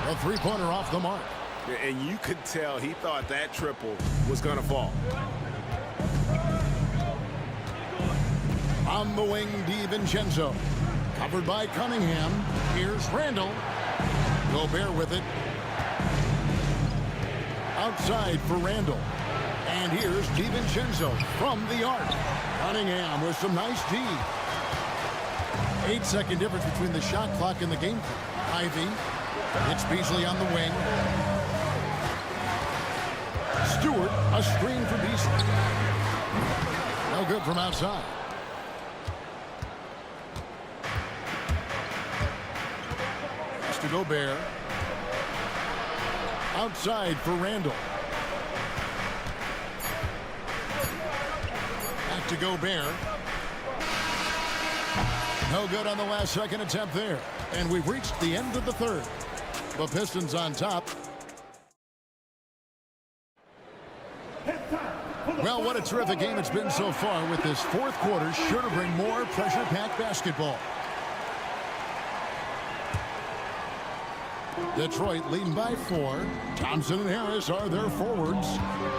A three-pointer off the mark. And you could tell he thought that triple was going to fall. On the wing, DiVincenzo. Covered by Cunningham. Here's Randall. Gobert with it. Outside for Randall. And here's DiVincenzo from the arc. Cunningham with some nice D. 8-second difference between the shot clock and the game clock. Ivy. It's Beasley on the wing. Stewart, a screen for Beasley. No good from outside. Pass to Gobert. Outside for Randall. Back to Gobert. No good on the last second attempt there. And we've reached the end of the third. The Pistons on top. Well, what a terrific game it's been so far, with this fourth quarter sure to bring more pressure-packed basketball. Detroit leading by 4. Thompson and Harris are their forwards.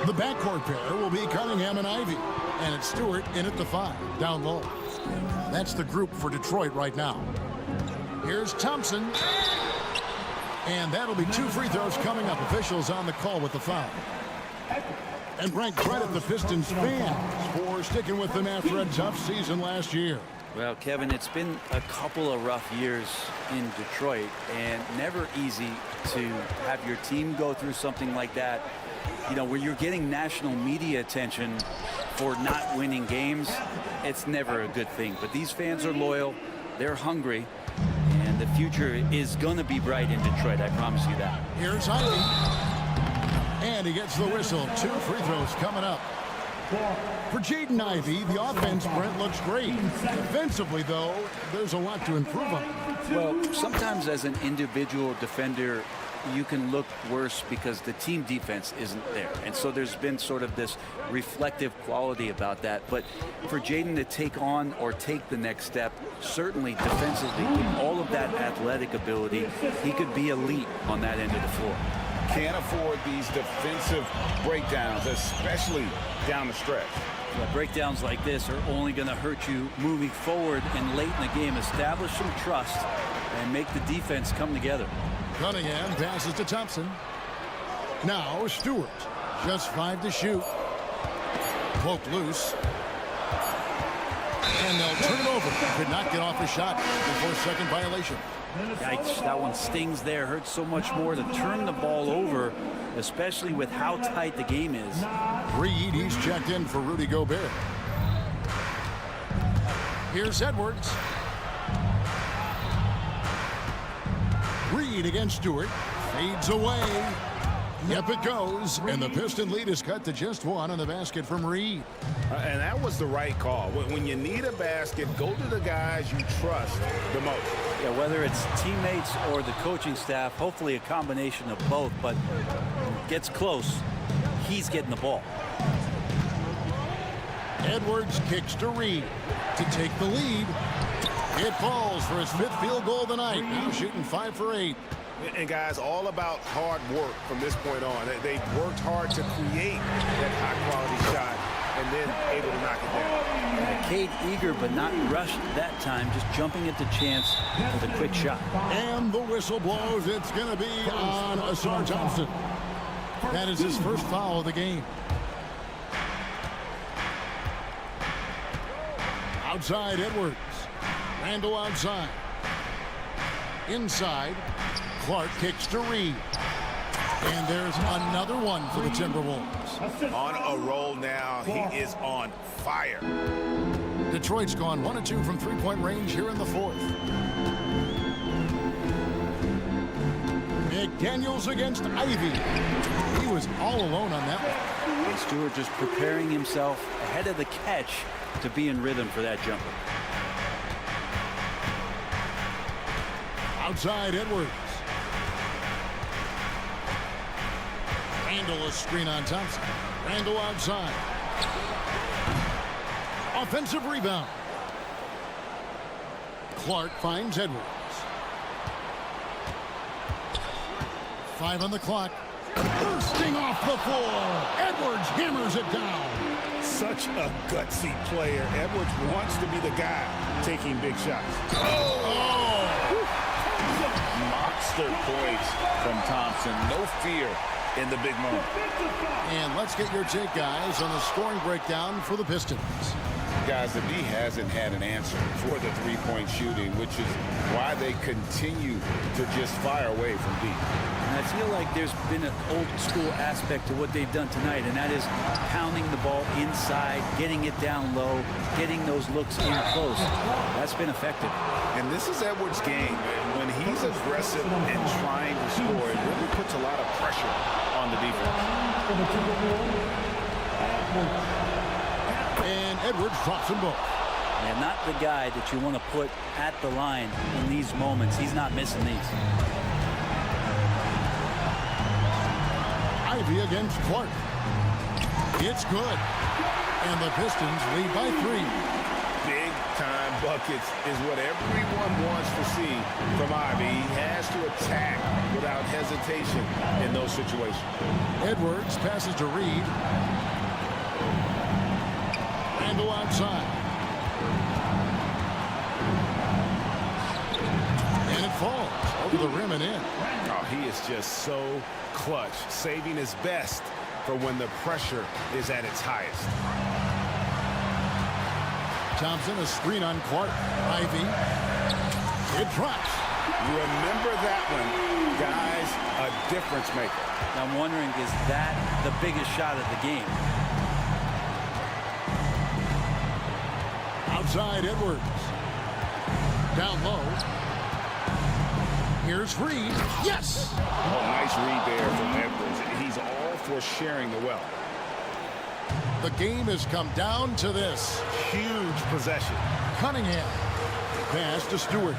The backcourt pair will be Cunningham and Ivy. And it's Stewart in at the 5, down low. That's the group for Detroit right now. Here's Thompson. And that'll be 2 free throws coming up. Officials on the call with the foul. And Frank, credit the Pistons fans for sticking with them after a tough season last year. Well, Kevin, it's been a couple of rough years in Detroit, and never easy to have your team go through something like that, you know, where you're getting national media attention for not winning games. It's never a good thing. But these fans are loyal, they're hungry, and the future is going to be bright in Detroit, I promise you that. Here's Ivy. And he gets the whistle. 2 free throws coming up. For Jaden Ivey, the offense, Brent, looks great. Defensively, though, there's a lot to improve on. Well, sometimes as an individual defender, you can look worse because the team defense isn't there. And so there's been sort of this reflective quality about that. But for Jaden to take on or take the next step, certainly defensively, with all of that athletic ability, he could be elite on that end of the floor. Can't afford these defensive breakdowns, especially down the stretch. Yeah, breakdowns like this are only going to hurt you moving forward and late in the game. Establish some trust and make the defense come together. Cunningham passes to Thompson. Now Stewart, just 5 to shoot. Poked loose. And they'll turn it over. Could not get off a shot before second violation. Yikes, that one stings there. Hurts so much more to turn the ball over, especially with how tight the game is. Reed, he's checked in for Rudy Gobert. Here's Edwards. Reed against Stewart. Fades away. Yep, it goes. And the Piston lead is cut to just 1 on the basket from Reed. And that was the right call. When you need a basket, go to the guys you trust the most. Yeah, whether it's teammates or the coaching staff, hopefully a combination of both, but when it gets close, he's getting the ball. Edwards kicks to Reed to take the lead. It falls for his 5th field goal of the night. Now shooting 5 for 8. And guys, all about hard work from this point on. They've worked hard to create that high-quality shot and then able to knock it down. Cade eager but not rushed that time, just jumping at the chance for the quick shot. And the whistle blows. It's going to be on Asar Thompson. That is his first foul of the game. Outside Edwards. Randall outside. Inside. Clark kicks to Reed. And there's another one for the Timberwolves. On a roll now. He is on fire. Detroit's gone 1 of 2 from three-point range here in the 4th. McDaniels against Ivy. He was all alone on that one. And Stewart just preparing himself ahead of the catch to be in rhythm for that jumper. Outside Edwards. Randall a screen on Thompson. Randall outside. Offensive rebound. Clark finds Edwards. 5 on the clock. Bursting off the floor. Edwards hammers it down. Such a gutsy player. Edwards wants to be the guy taking big shots. Monster points from Thompson. No fear in the big moment. And let's get your take, guys, on the scoring breakdown for the Pistons. Guys, the D hasn't had an answer for the three-point shooting, which is why they continue to just fire away from deep. And I feel like there's been an old-school aspect to what they've done tonight, and that is pounding the ball inside, getting it down low, getting those looks in close. That's been effective. And this is Edwards' game. When he's aggressive and trying to score, it really puts a lot of pressure on the defense. And Edwards drops them both. And not the guy that you want to put at the line in these moments. He's not missing these. Ivy against Clark. It's good. And the Pistons lead by 3. Big-time buckets is what everyone wants to see from Ivy. He has to attack without hesitation in those situations. Edwards passes to Reed. Randall outside. And it falls over the rim and in. Oh, he is just so clutch, saving his best for when the pressure is at its highest. Thompson, a screen on Clark. Ivy. It drops. Remember that one, guys, a difference maker. I'm wondering, is that the biggest shot of the game? Outside Edwards. Down low. Here's Reed. Yes! Oh, nice read there from Edwards. He's all for sharing the wealth. The game has come down to this. Huge possession. Cunningham. Pass to Stewart.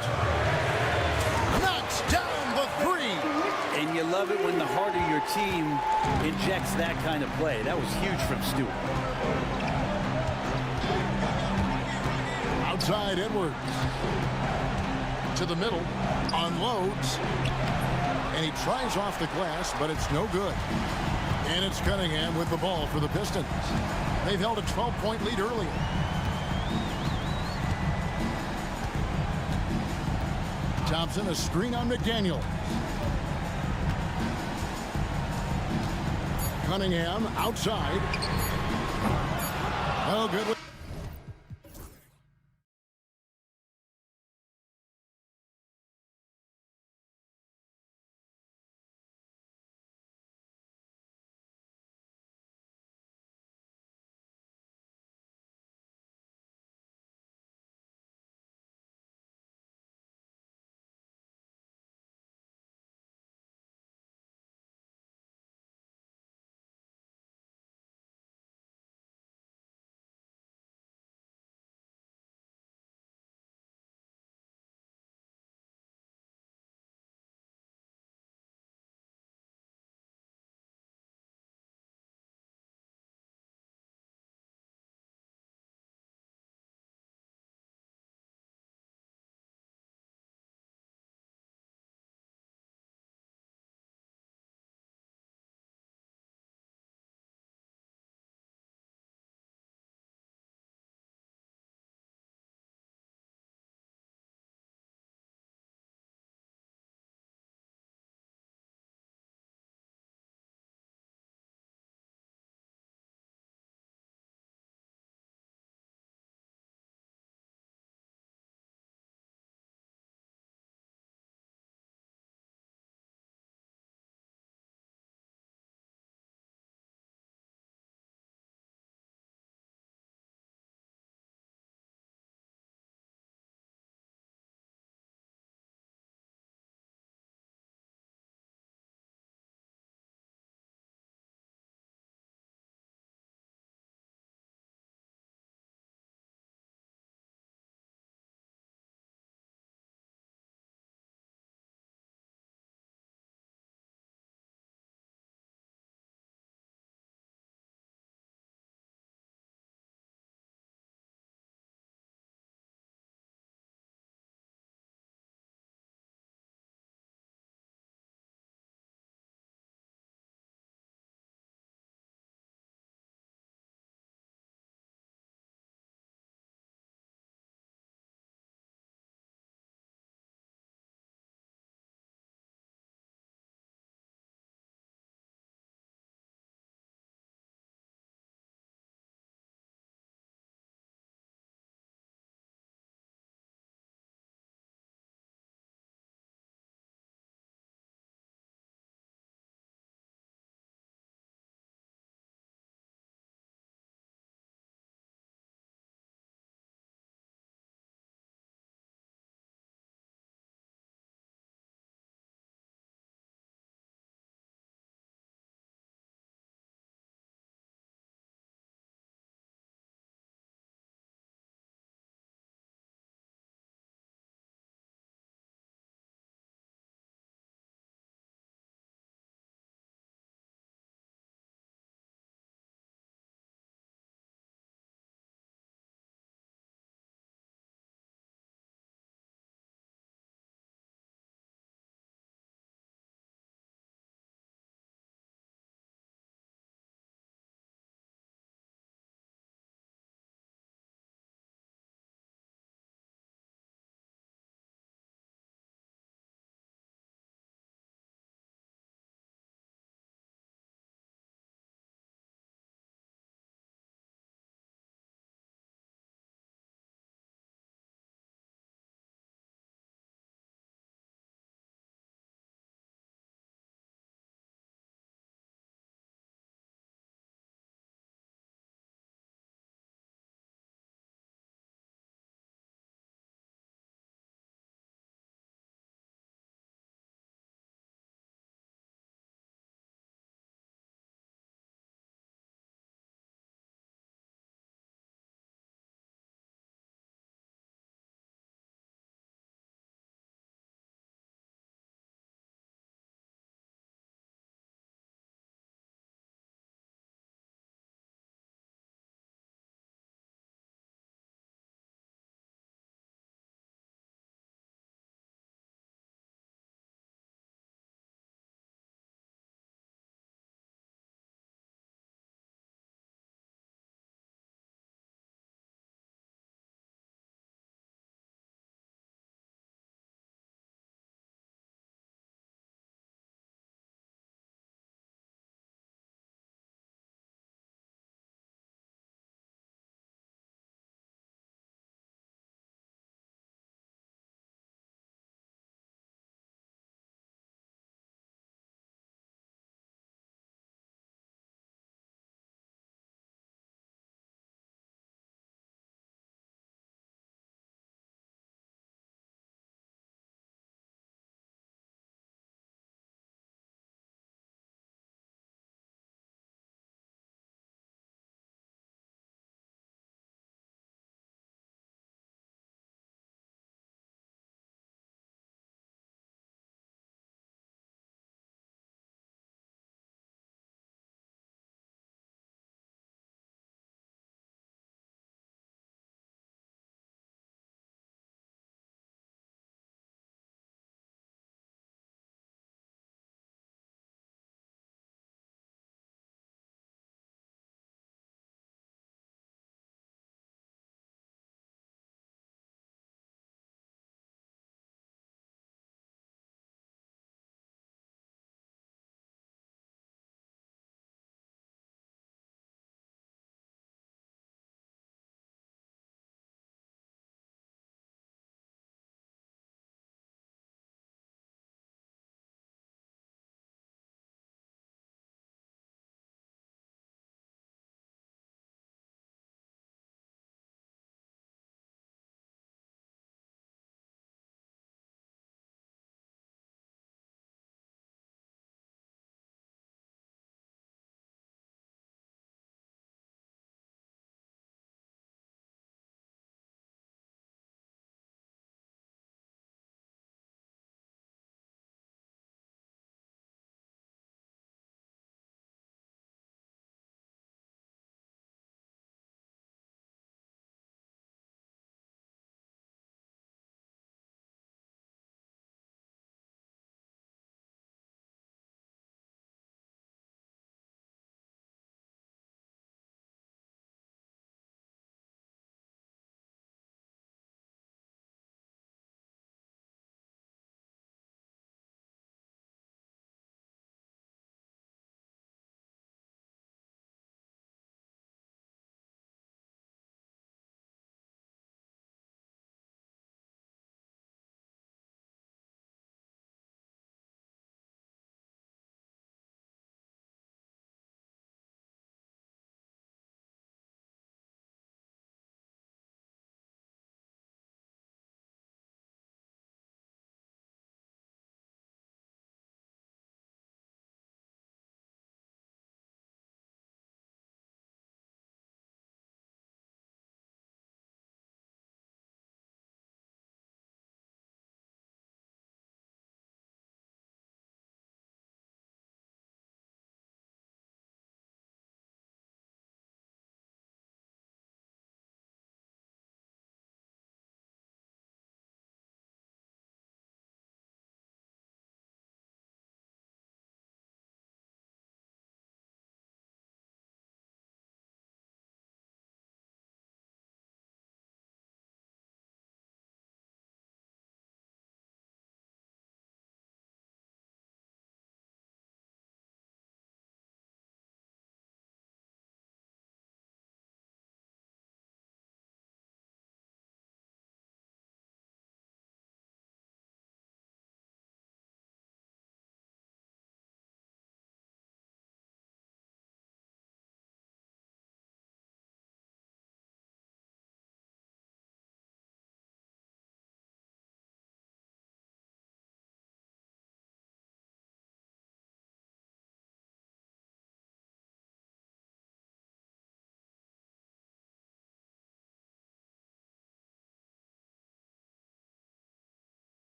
Knocks down the 3. And you love love it when the heart of your team injects that kind of play. That was huge from Stu. Outside Edwards. To the middle. Unloads. And he tries off the glass, but it's no good. And it's Cunningham with the ball for the Pistons. They've held a 12-point lead earlier. Thompson, a screen on McDaniel. Cunningham outside. Oh, good.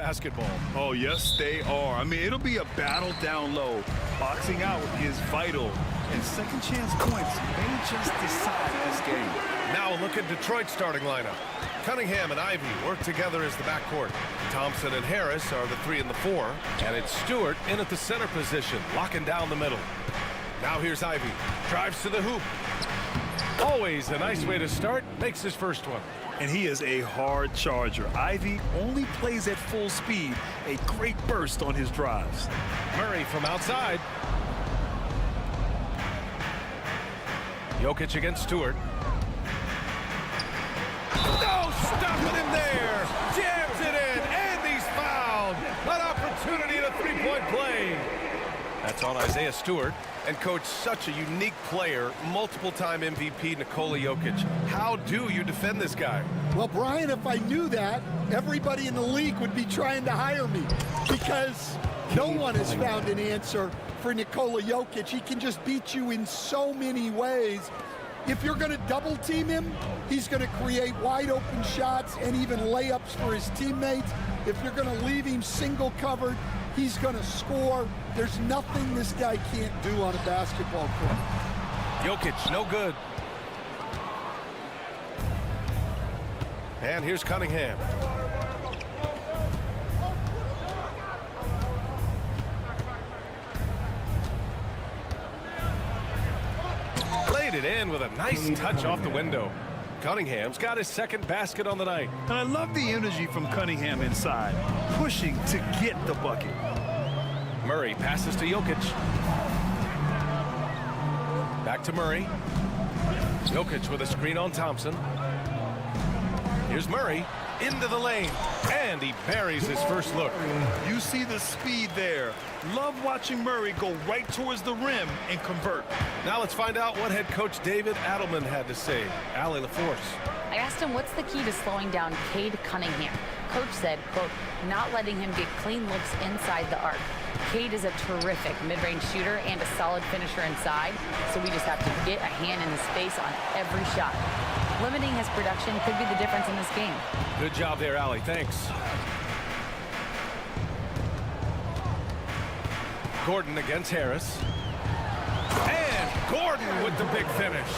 basketball. Oh, yes, they are. I mean, it'll be a battle down low. Boxing out is vital, and second chance points may just decide this game. Now a look at Detroit's starting lineup. Cunningham and Ivy work together as the backcourt. Thompson and Harris are the 3 and the 4. And it's Stewart in at the center position, locking down the middle. Now here's Ivy. Drives to the hoop. Always a nice way to start. Makes his first one. And he is a hard charger. Ivy only plays at full speed. A great burst on his drives. Murray from outside. Jokic against Stewart. No, stopping him there. Jams it in, and he's fouled. An opportunity at a three-point play. That's on Isaiah Stewart. And coach, such a unique player, multiple-time MVP Nikola Jokic. How do you defend this guy? Well, Brian, if I knew that, everybody in the league would be trying to hire me, because no one has found an answer for Nikola Jokic. He can just beat you in so many ways. If you're going to double team him, he's going to create wide open shots and even layups for his teammates. If you're going to leave him single covered, he's going to score. There's nothing this guy can't do on a basketball court. Jokic, no good. And here's Cunningham. Laid it in with a nice touch off the window. Cunningham's got his second basket on the night. And I love the energy from Cunningham inside, pushing to get the bucket. Murray passes to Jokic. Back to Murray. Jokic with a screen on Thompson. Here's Murray into the lane, and he buries his first look. You see the speed there. Love watching Murray go right towards the rim and convert. Now let's find out what head coach David Adelman had to say. Allie LaForce. I asked him what's the key to slowing down Cade Cunningham. Coach said, quote, not letting him get clean looks inside the arc. Cade is a terrific mid-range shooter and a solid finisher inside, so we just have to get a hand in his face on every shot. Limiting his production could be the difference in this game. Good job there, Allie. Thanks. Gordon against Harris. And Gordon with the big finish.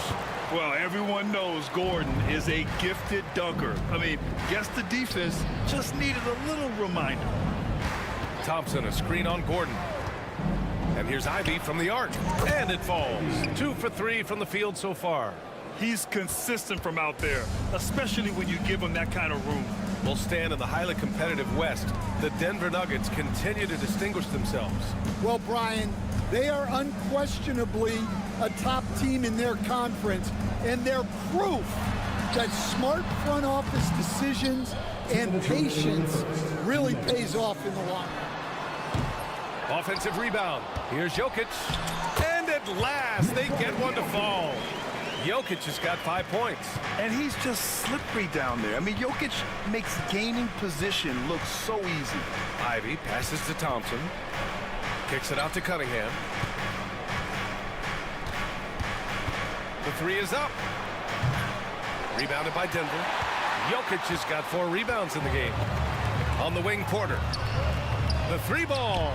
Well, everyone knows Gordon is a gifted dunker. I mean, guess the defense just needed a little reminder. Thompson, a screen on Gordon. And here's Ivy from the arc. And it falls. 2 for 3 from the field so far. He's consistent from out there, especially when you give him that kind of room. Will stand in the highly competitive West. The Denver Nuggets continue to distinguish themselves. Well, Brian, they are unquestionably a top team in their conference, and they're proof that smart front office decisions and patience really pays off in the long run. Offensive rebound. Here's Jokic. And at last, they get one to fall. Jokic has got 5 points. And he's just slippery down there. I mean, Jokic makes gaining position look so easy. Ivy passes to Thompson. Kicks it out to Cunningham. The 3 is up. Rebounded by Denver. Jokic has got 4 rebounds in the game. On the wing, Porter. The 3 ball.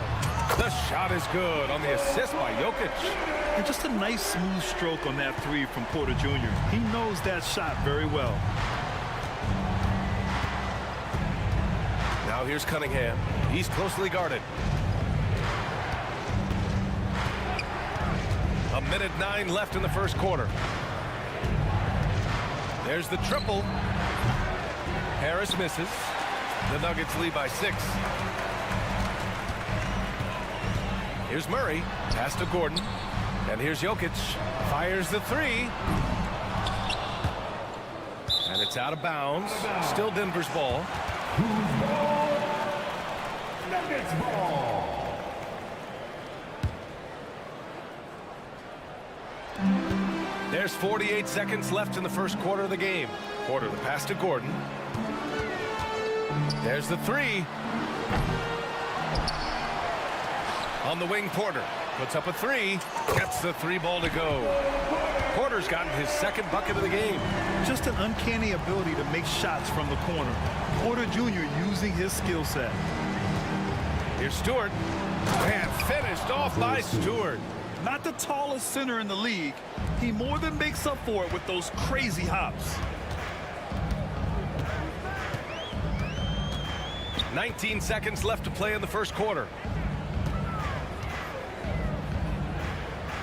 The shot is good on the assist by Jokic. And just a nice smooth stroke on that 3 from Porter Jr. He knows that shot very well. Now here's Cunningham. He's closely guarded. 1:09 left in the first quarter. There's the triple. Harris misses. The Nuggets lead by 6. Here's Murray. Pass to Gordon. And here's Jokic. Fires the 3. And it's out of bounds. Still Denver's ball. Nuggets ball. There's 48 seconds left in the first quarter of the game. Porter, the pass to Gordon. There's the 3. On the wing, Porter puts up a 3. Gets the 3 ball to go. Porter's gotten his second bucket of the game. Just an uncanny ability to make shots from the corner. Porter Jr. using his skill set. Here's Stewart. And finished off by Stewart. Not the tallest center in the league. He more than makes up for it with those crazy hops. 19 seconds left to play in the first quarter.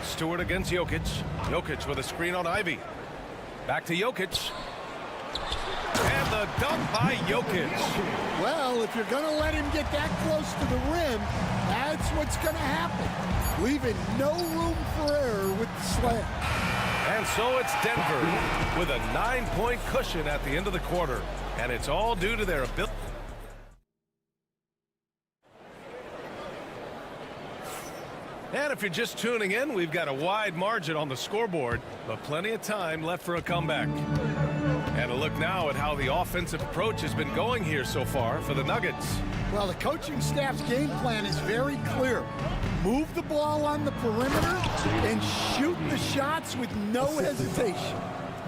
Stewart against Jokic. Jokic with a screen on Ivy. Back to Jokic. And the dunk by Jokic. Well, if you're going to let him get that close to the rim, that's what's going to happen. Leaving no room for error with the slam. And so it's Denver with a 9-point cushion at the end of the quarter. And it's all due to their ability. And if you're just tuning in, we've got a wide margin on the scoreboard, but plenty of time left for a comeback. And a look now at how the offensive approach has been going here so far for the Nuggets. Well, the coaching staff's game plan is very clear. Move the ball on the perimeter and shoot the shots with no hesitation.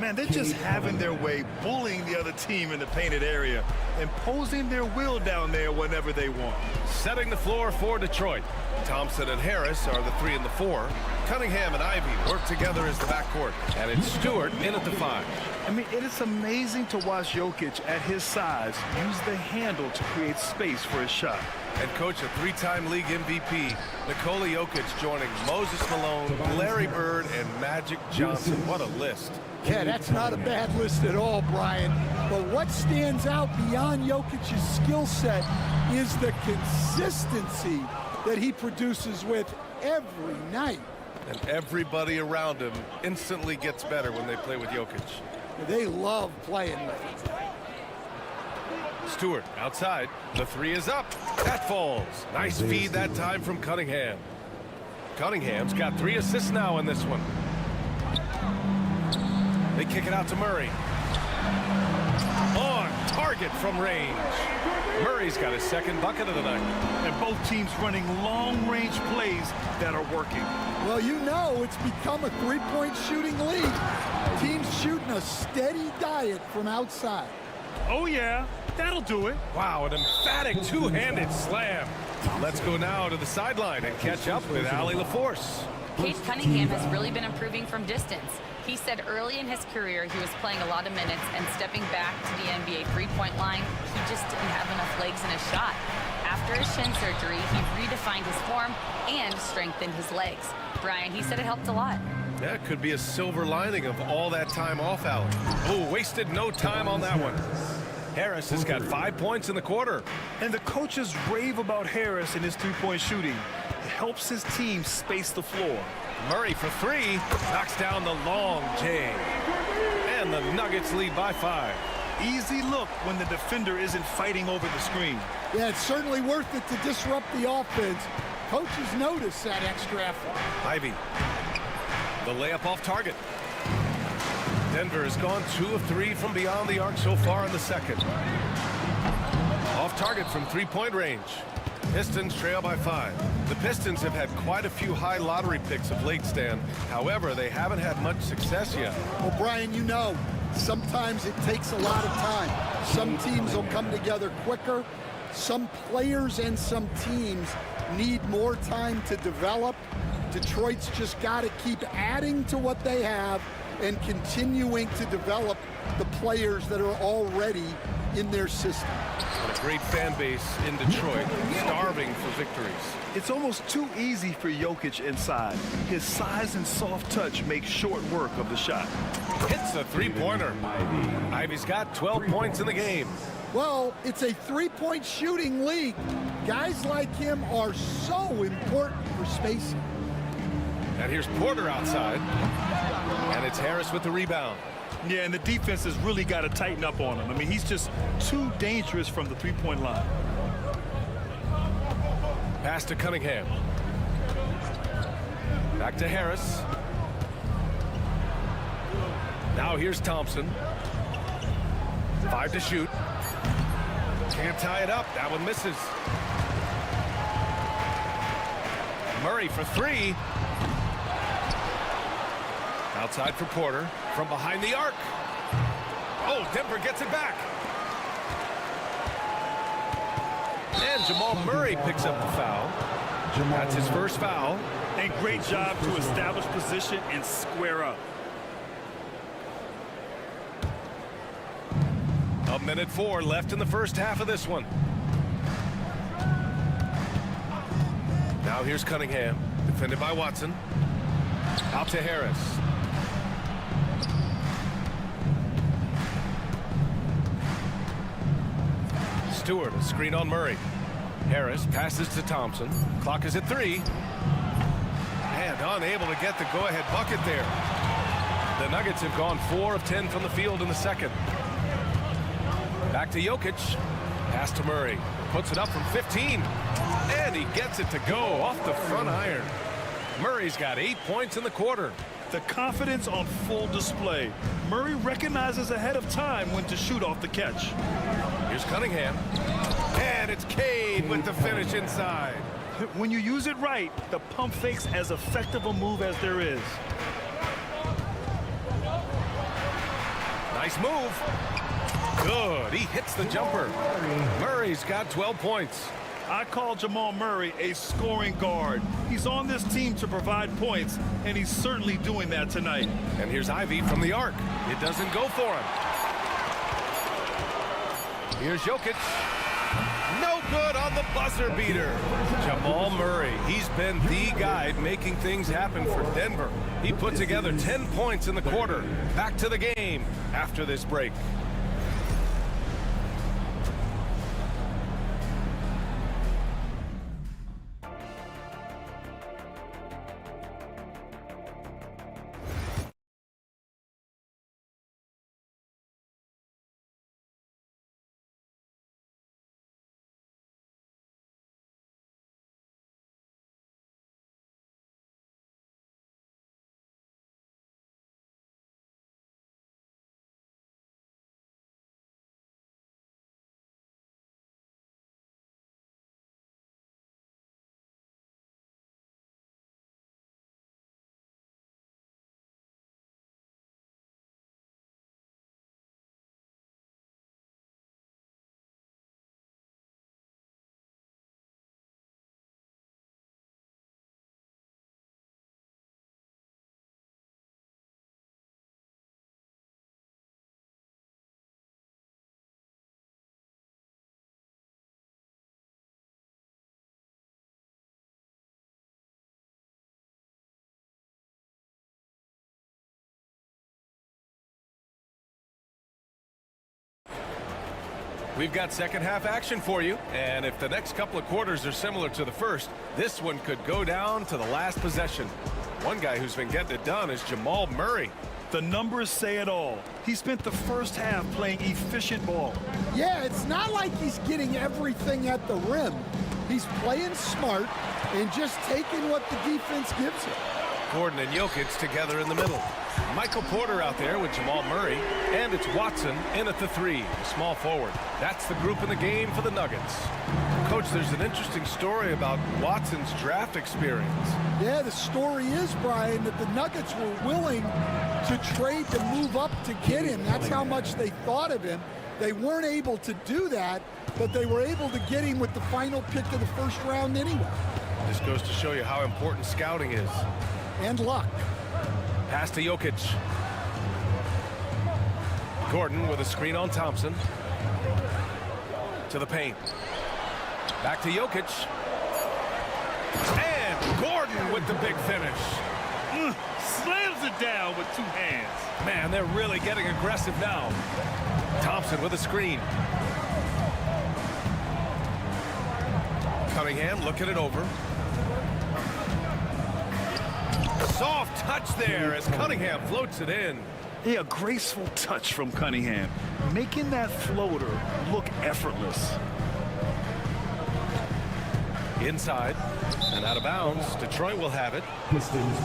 Man, they're just having their way, bullying the other team in the painted area, imposing their will down there whenever they want. Setting the floor for Detroit. Thompson and Harris are the 3 and the 4. Cunningham and Ivy work together as the backcourt. And it's Stewart in at the 5. I mean, it is amazing to watch Jokic at his size use the handle to create space for his shot. And coach, a 3-time league MVP, Nikola Jokic joining Moses Malone, Larry Bird, and Magic Johnson. What a list. Yeah, that's not a bad list at all, Brian. But what stands out beyond Jokic's skill set is the consistency that he produces with every night. And everybody around him instantly gets better when they play with Jokic. They love playing with him. Stewart outside. The 3 is up. That falls. Nice feed that time from Cunningham. Cunningham's got 3 assists now in this one. They kick it out to Murray. On target from range. Murray's got his second bucket of the night. And both teams running long-range plays that are working. Well, you know it's become a three-point shooting league. Teams shooting a steady diet from outside. Oh, yeah. That'll do it. Wow, an emphatic two-handed slam. Let's go now to the sideline and catch up with Allie LaForce. Cade Cunningham has really been improving from distance. He said early in his career he was playing a lot of minutes and stepping back to the NBA three-point line, he just didn't have enough legs in his shot. After his shin surgery, he redefined his form and strengthened his legs. Brian, he said it helped a lot. That could be a silver lining of all that time off, Allie. Oh, wasted no time on that one. Harris has got 5 points in the quarter. And the coaches rave about Harris and his three-point shooting. It helps his team space the floor. Murray for 3, knocks down the long J. And the Nuggets lead by 5. Easy look when the defender isn't fighting over the screen. Yeah, it's certainly worth it to disrupt the offense. Coaches notice that extra effort. Ivy, the layup off target. Denver has gone 2 of 3 from beyond the arc so far in the second. Off target from three-point range. Pistons trail by 5. The Pistons have had quite a few high lottery picks of late, Stan. However, they haven't had much success yet. Well, Brian, you know, sometimes it takes a lot of time. Some teams will come together quicker. Some players and some teams need more time to develop. Detroit's just got to keep adding to what they have and continuing to develop the players that are already in their system. And a great fan base in Detroit, starving for victories. It's almost too easy for Jokic inside. His size and soft touch make short work of the shot. Hits a three-pointer. Ivy's got 12 points in the game. Well, it's a three-point shooting league. Guys like him are so important for spacing. And here's Porter outside. And it's Harris with the rebound. Yeah, and the defense has really got to tighten up on him. I mean, he's just too dangerous from the three-point line. Pass to Cunningham. Back to Harris. Now here's Thompson. 5 to shoot. Can't tie it up. That one misses. Murray for 3. Outside for Porter. From behind the arc. Oh, Denver gets it back. And And Jamal Murray picks up the foul. That's his first foul. And great job to establish position and square up. A minute 4 left in the first half of this one. Now here's Cunningham, defended by Watson. Out to Harris. Stewart, a screen on Murray. Harris passes to Thompson. Clock is at 3. And unable to get the go-ahead bucket there. The Nuggets have gone 4 of 10 from the field in the second. Back to Jokic. Pass to Murray. Puts it up from 15. And he gets it to go off the front iron. Murray's got 8 points in the quarter. The confidence on full display. Murray recognizes ahead of time when to shoot off the catch. Here's Cunningham. And it's Cade with the finish inside. When you use it right, the pump fake's as effective a move as there is. Nice move. Good. He hits the jumper. Murray's got 12 points. I call Jamal Murray a scoring guard. He's on this team to provide points, and he's certainly doing that tonight. And here's Ivy from the arc. It doesn't go for him. Here's Jokic. No good on the buzzer beater. Jamal Murray, he's been the guy making things happen for Denver. He put together 10 points in the quarter. Back to the game after this break. We've got second half action for you, and if the next couple of quarters are similar to the first, this one could go down to the last possession. One guy who's been getting it done is Jamal Murray. The numbers say it all. He spent the first half playing efficient ball. Yeah, it's not like he's getting everything at the rim. He's playing smart and just taking what the defense gives him. Gordon and Jokic together in the middle. Michael Porter out there with Jamal Murray, and it's Watson in at the 3, the small forward. That's the group in the game for the Nuggets. Coach, there's an interesting story about Watson's draft experience. Yeah, the story is, Brian, that the Nuggets were willing to trade to move up to get him. That's how much they thought of him. They weren't able to do that, but they were able to get him with the final pick of the first round anyway. This goes to show you how important scouting is. And luck. Pass to Jokic. Gordon with a screen on Thompson. To the paint. Back to Jokic. And Gordon with the big finish. Slams it down with 2 hands. Man, they're really getting aggressive now. Thompson with a screen. Cunningham looking it over. Soft touch there as Cunningham floats it in. Yeah, a graceful touch from Cunningham, making that floater look effortless. Inside and out of bounds. Detroit will have it. Pistons.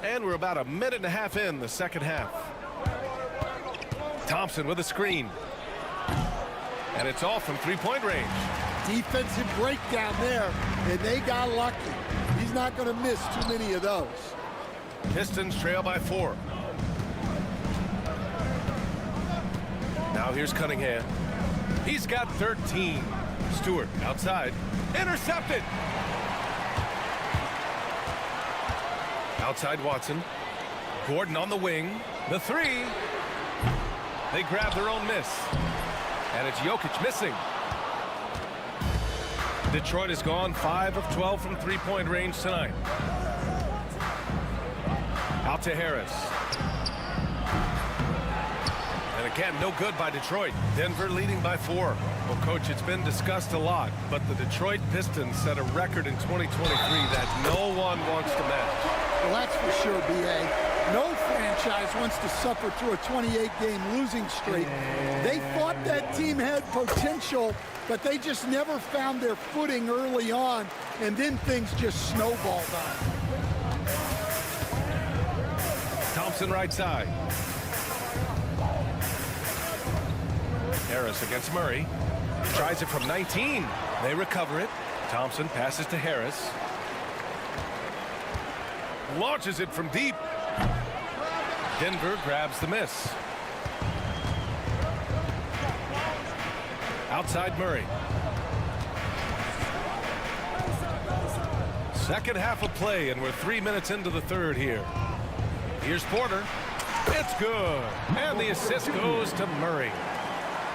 And we're about a minute and a half in the second half. Thompson with a screen. And it's off from three-point range. Defensive breakdown there, and they got lucky. He's not going to miss too many of those. Pistons trail by 4. Now here's Cunningham. He's got 13. Stewart outside. Intercepted. Outside Watson. Gordon on the wing. The three. They grab their own miss. And it's Jokic missing. Detroit has gone 5 of 12 from three-point range tonight. Out to Harris. And again, no good by Detroit. Denver leading by 4. Well, Coach, it's been discussed a lot, but the Detroit Pistons set a record in 2023 that no one wants to match. Well, that's for sure, B.A. No franchise wants to suffer through a 28-game losing streak. They thought that team had potential, but they just never found their footing early on, and then things just snowballed on them. Thompson right side. Harris against Murray. Tries it from 19. They recover it. Thompson passes to Harris. Launches it from deep. Denver grabs the miss. Outside Murray. Second half of play, and we're 3 minutes into the third here. Here's Porter. It's good. And the assist goes to Murray.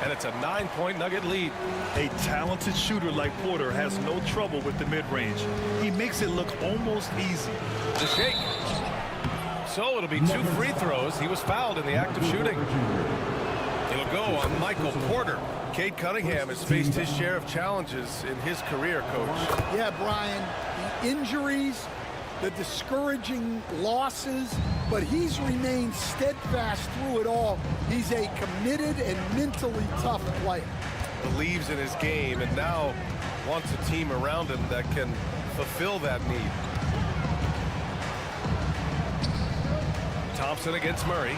And it's a 9-point Nugget lead. A talented shooter like Porter has no trouble with the mid-range. He makes it look almost easy. The shake. So it'll be 2 free throws. He was fouled in the act of shooting. It'll go on Michael Porter. Cade Cunningham has faced his share of challenges in his career, Coach. Yeah, Brian, the injuries, the discouraging losses, but he's remained steadfast through it all. He's a committed and mentally tough player. Believes in his game and now wants a team around him that can fulfill that need. Thompson against Murray.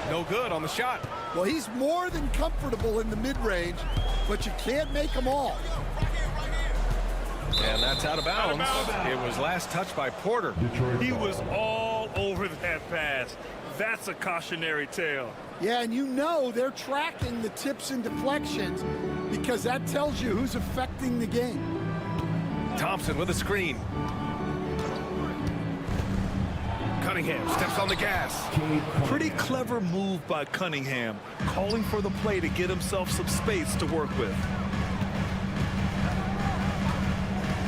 No good on the shot. Well, he's more than comfortable in the mid-range, but you can't make them all. And that's out of bounds. It was last touched by Porter. He was all over that pass. That's a cautionary tale. Yeah, and you know they're tracking the tips and deflections because that tells you who's affecting the game. Thompson with a screen. Cunningham steps on the gas. Pretty clever move by Cunningham, calling for the play to get himself some space to work with.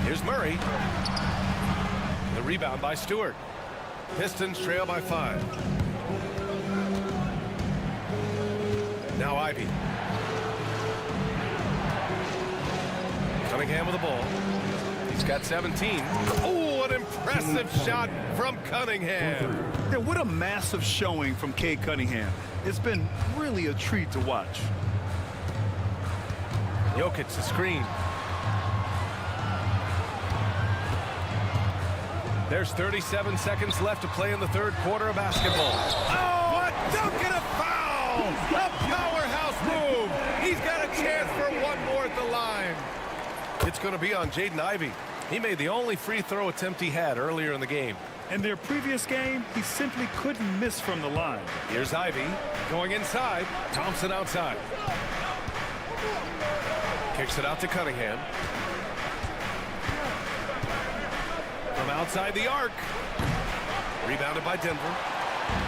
Here's Murray. The rebound by Stewart. Pistons trail by 5. Now Ivy. Cunningham with the ball. He's got 17. Oh, an impressive shot from Cunningham. Yeah, what a massive showing from Cade Cunningham. It's been really a treat to watch. Jokic the screen. There's 37 seconds left to play in the third quarter of basketball. Oh, a dunk and a foul! A powerhouse move! He's got a chance for one more at the line. It's going to be on Jaden Ivey. He made the only free throw attempt he had earlier in the game. In their previous game, he simply couldn't miss from the line. Here's Ivey going inside. Thompson outside. Kicks it out to Cunningham. From outside the arc. Rebounded by Denver.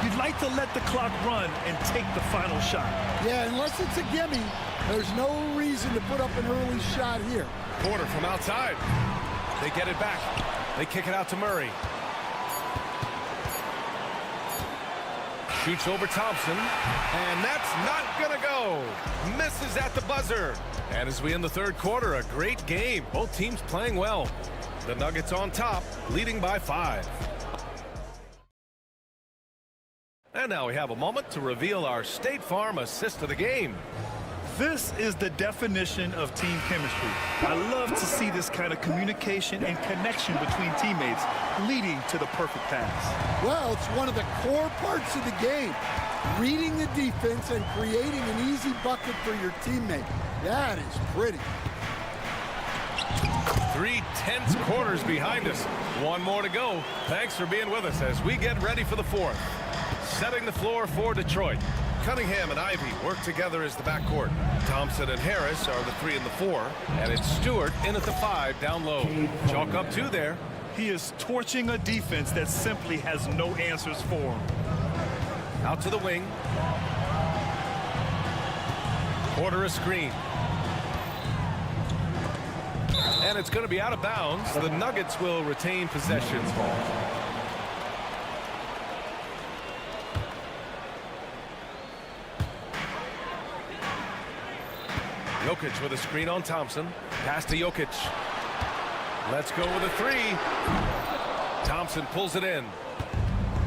You'd like to let the clock run and take the final shot. Yeah, unless it's a gimme, there's no reason to put up an early shot here. Porter from outside. They get it back. They kick it out to Murray. Shoots over Thompson. And that's not going to go. Misses at the buzzer. And as we end the third quarter, a great game. Both teams playing well. The Nuggets on top, leading by 5. And now we have a moment to reveal our State Farm assist of the game. This is the definition of team chemistry. I love to see this kind of communication and connection between teammates leading to the perfect pass. Well, it's one of the core parts of the game. Reading the defense and creating an easy bucket for your teammate. That is pretty. 3 tense quarters behind us. One more to go. Thanks for being with us as we get ready for the fourth. Setting the floor for Detroit. Cunningham and Ivy work together as the backcourt. Thompson and Harris are the 3 and the 4. And it's Stewart in at the 5 down low. Chalk up 2 there. He is torching a defense that simply has no answers for him. Out to the wing. Order a screen. And it's going to be out of bounds. The Nuggets will retain possession. Jokic with a screen on Thompson. Pass to Jokic. Let's go with a 3. Thompson pulls it in.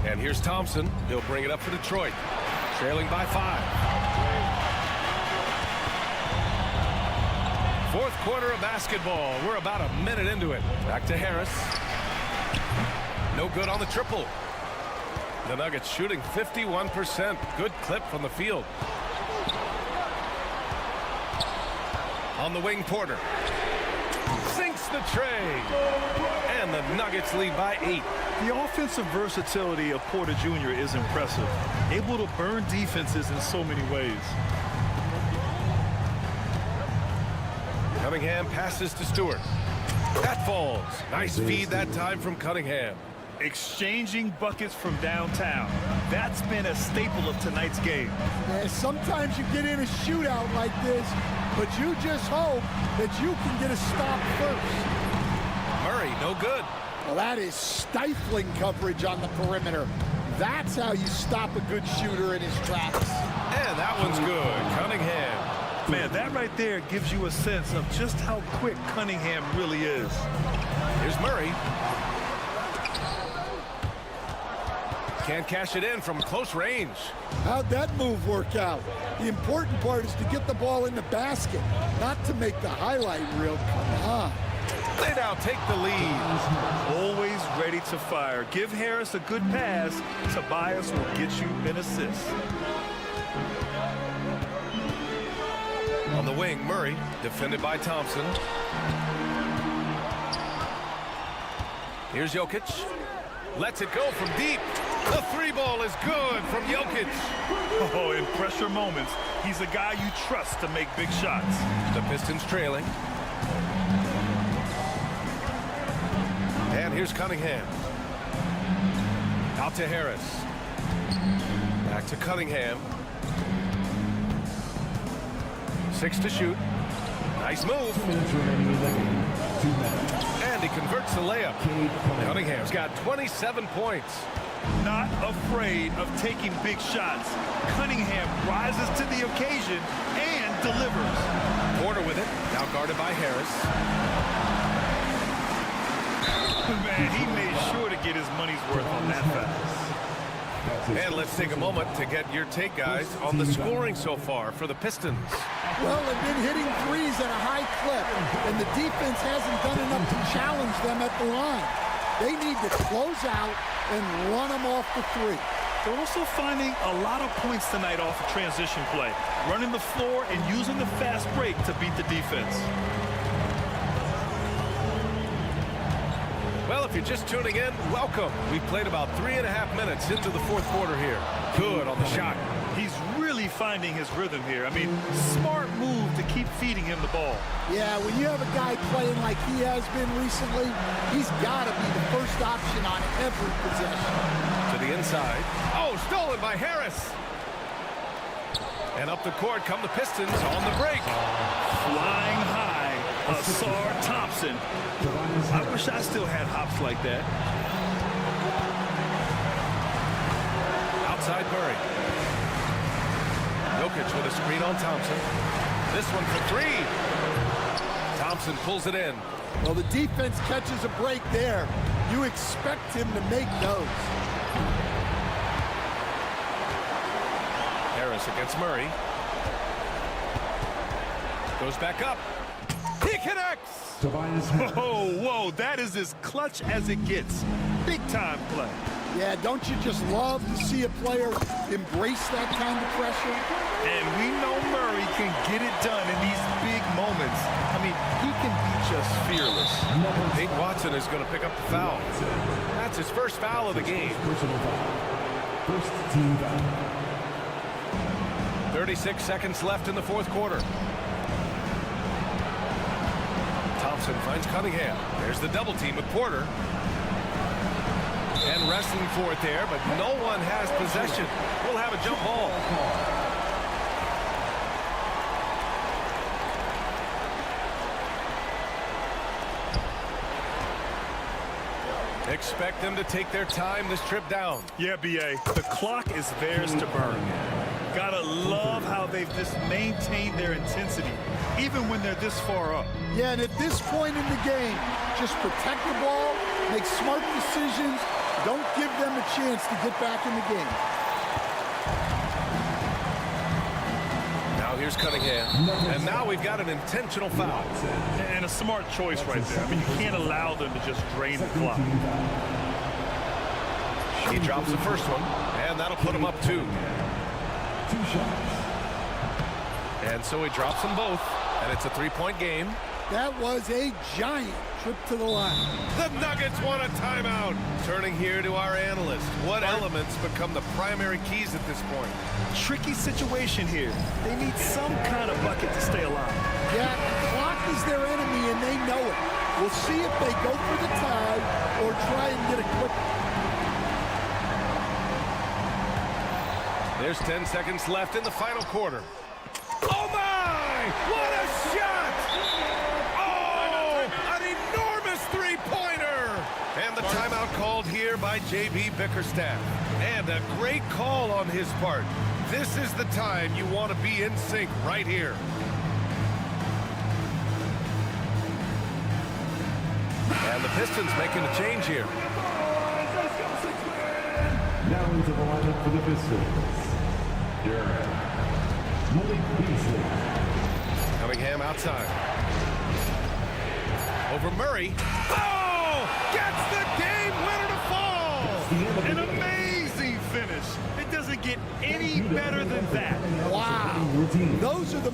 And here's Thompson. He'll bring it up for Detroit. Trailing by 5. Fourth quarter of basketball. We're about a minute into it. Back to Harris. No good on the triple. The Nuggets shooting 51%. Good clip from the field. On the wing, Porter. Sinks the tray. And the Nuggets lead by 8. The offensive versatility of Porter Jr. is impressive. Able to burn defenses in so many ways. Cunningham passes to Stewart. That falls. Nice feed that time from Cunningham. Exchanging buckets from downtown. That's been a staple of tonight's game. Yeah, sometimes you get in a shootout like this, but you just hope that you can get a stop first. Murray, no good. Well, that is stifling coverage on the perimeter. That's how you stop a good shooter in his tracks. And that one's good. Cunningham. Man, that right there gives you a sense of just how quick Cunningham really is. Here's Murray. Can't cash it in from close range. How'd that move work out? The important part is to get the ball in the basket, not to make the highlight reel. Come on. They now take the lead. Always ready to fire. Give Harris a good pass. Tobias will get you an assist. On the wing, Murray, defended by Thompson. Here's Jokic. Lets it go from deep. The 3 ball is good from Jokic. Oh, in pressure moments, he's a guy you trust to make big shots. The Pistons trailing. And here's Cunningham. Out to Harris. Back to Cunningham. 6 to shoot. Nice move. And he converts the layup. Cunningham's got 27 points. Not afraid of taking big shots. Cunningham rises to the occasion and delivers. Porter with it. Now guarded by Harris. Man, he made sure to get his money's worth on that foul. And let's take a moment to get your take, guys, on the scoring so far for the Pistons. Well, they've been hitting threes at a high clip, and the defense hasn't done enough to challenge them at the line. They need to close out and run them off the 3. They're also finding a lot of points tonight off of transition play, running the floor and using the fast break to beat the defense. Well, if you're just tuning in, welcome. We've played about 3.5 minutes into the fourth quarter here. Good on the shot. He's really finding his rhythm here. I mean, smart move to keep feeding him the ball. Yeah, when you have a guy playing like he has been recently, he's got to be the first option on every possession. To the inside. Oh, stolen by Harris. And up the court come the Pistons on the break. Flying high, Asar Thompson. I wish I still had hops like that. Outside Murray. Jokic with a screen on Thompson. This one for 3. Thompson pulls it in. Well, the defense catches a break there. You expect him to make those. Harris against Murray. Goes back up. He connects! Oh, whoa, that is as clutch as it gets. Big time play. Yeah, don't you just love to see a player embrace that kind of pressure? And we know Murray can get it done in these big moments. I mean, he can be just fearless. Nate Watson is going to pick up the foul. That's his first foul of the game. First team foul. 36 seconds left in the fourth quarter. Thompson finds Cunningham. There's the double team with Porter. And wrestling for it there, but no one has possession. We'll have a jump ball. Expect them to take their time this trip down. Yeah, B.A., the clock is theirs to burn. Gotta love how they've just maintained their intensity, even when they're this far up. Yeah, and at this point in the game, just protect the ball, make smart decisions, don't give them a chance to get back in the game. Now here's Cunningham, and now we've got an intentional foul. And a smart choice right there. I mean, you can't allow them to just drain the clock. He drops the first one, and that'll put him up 2. 2 shots. And so he drops them both, and it's a 3-point game. That was a giant trip to the line. The Nuggets want a timeout. Turning here to our analyst. What elements become the primary keys at this point? Tricky situation here. They need some kind of bucket to stay alive. Yeah, the clock is their enemy, and they know it. We'll see if they go for the tie or try and get a quick. There's 10 seconds left in the final quarter. Oh my! What a shot! Oh, an enormous three-pointer! And the timeout called here by J.B. Bickerstaff. And a great call on his part. This is the time you want to be in sync right here. And the Pistons making a change here. Now into the lineup for the Pistons. Cunningham outside. Over Murray. Oh! Gets the game winner to fall! An amazing finish. It doesn't get any better than that. Wow. Those are the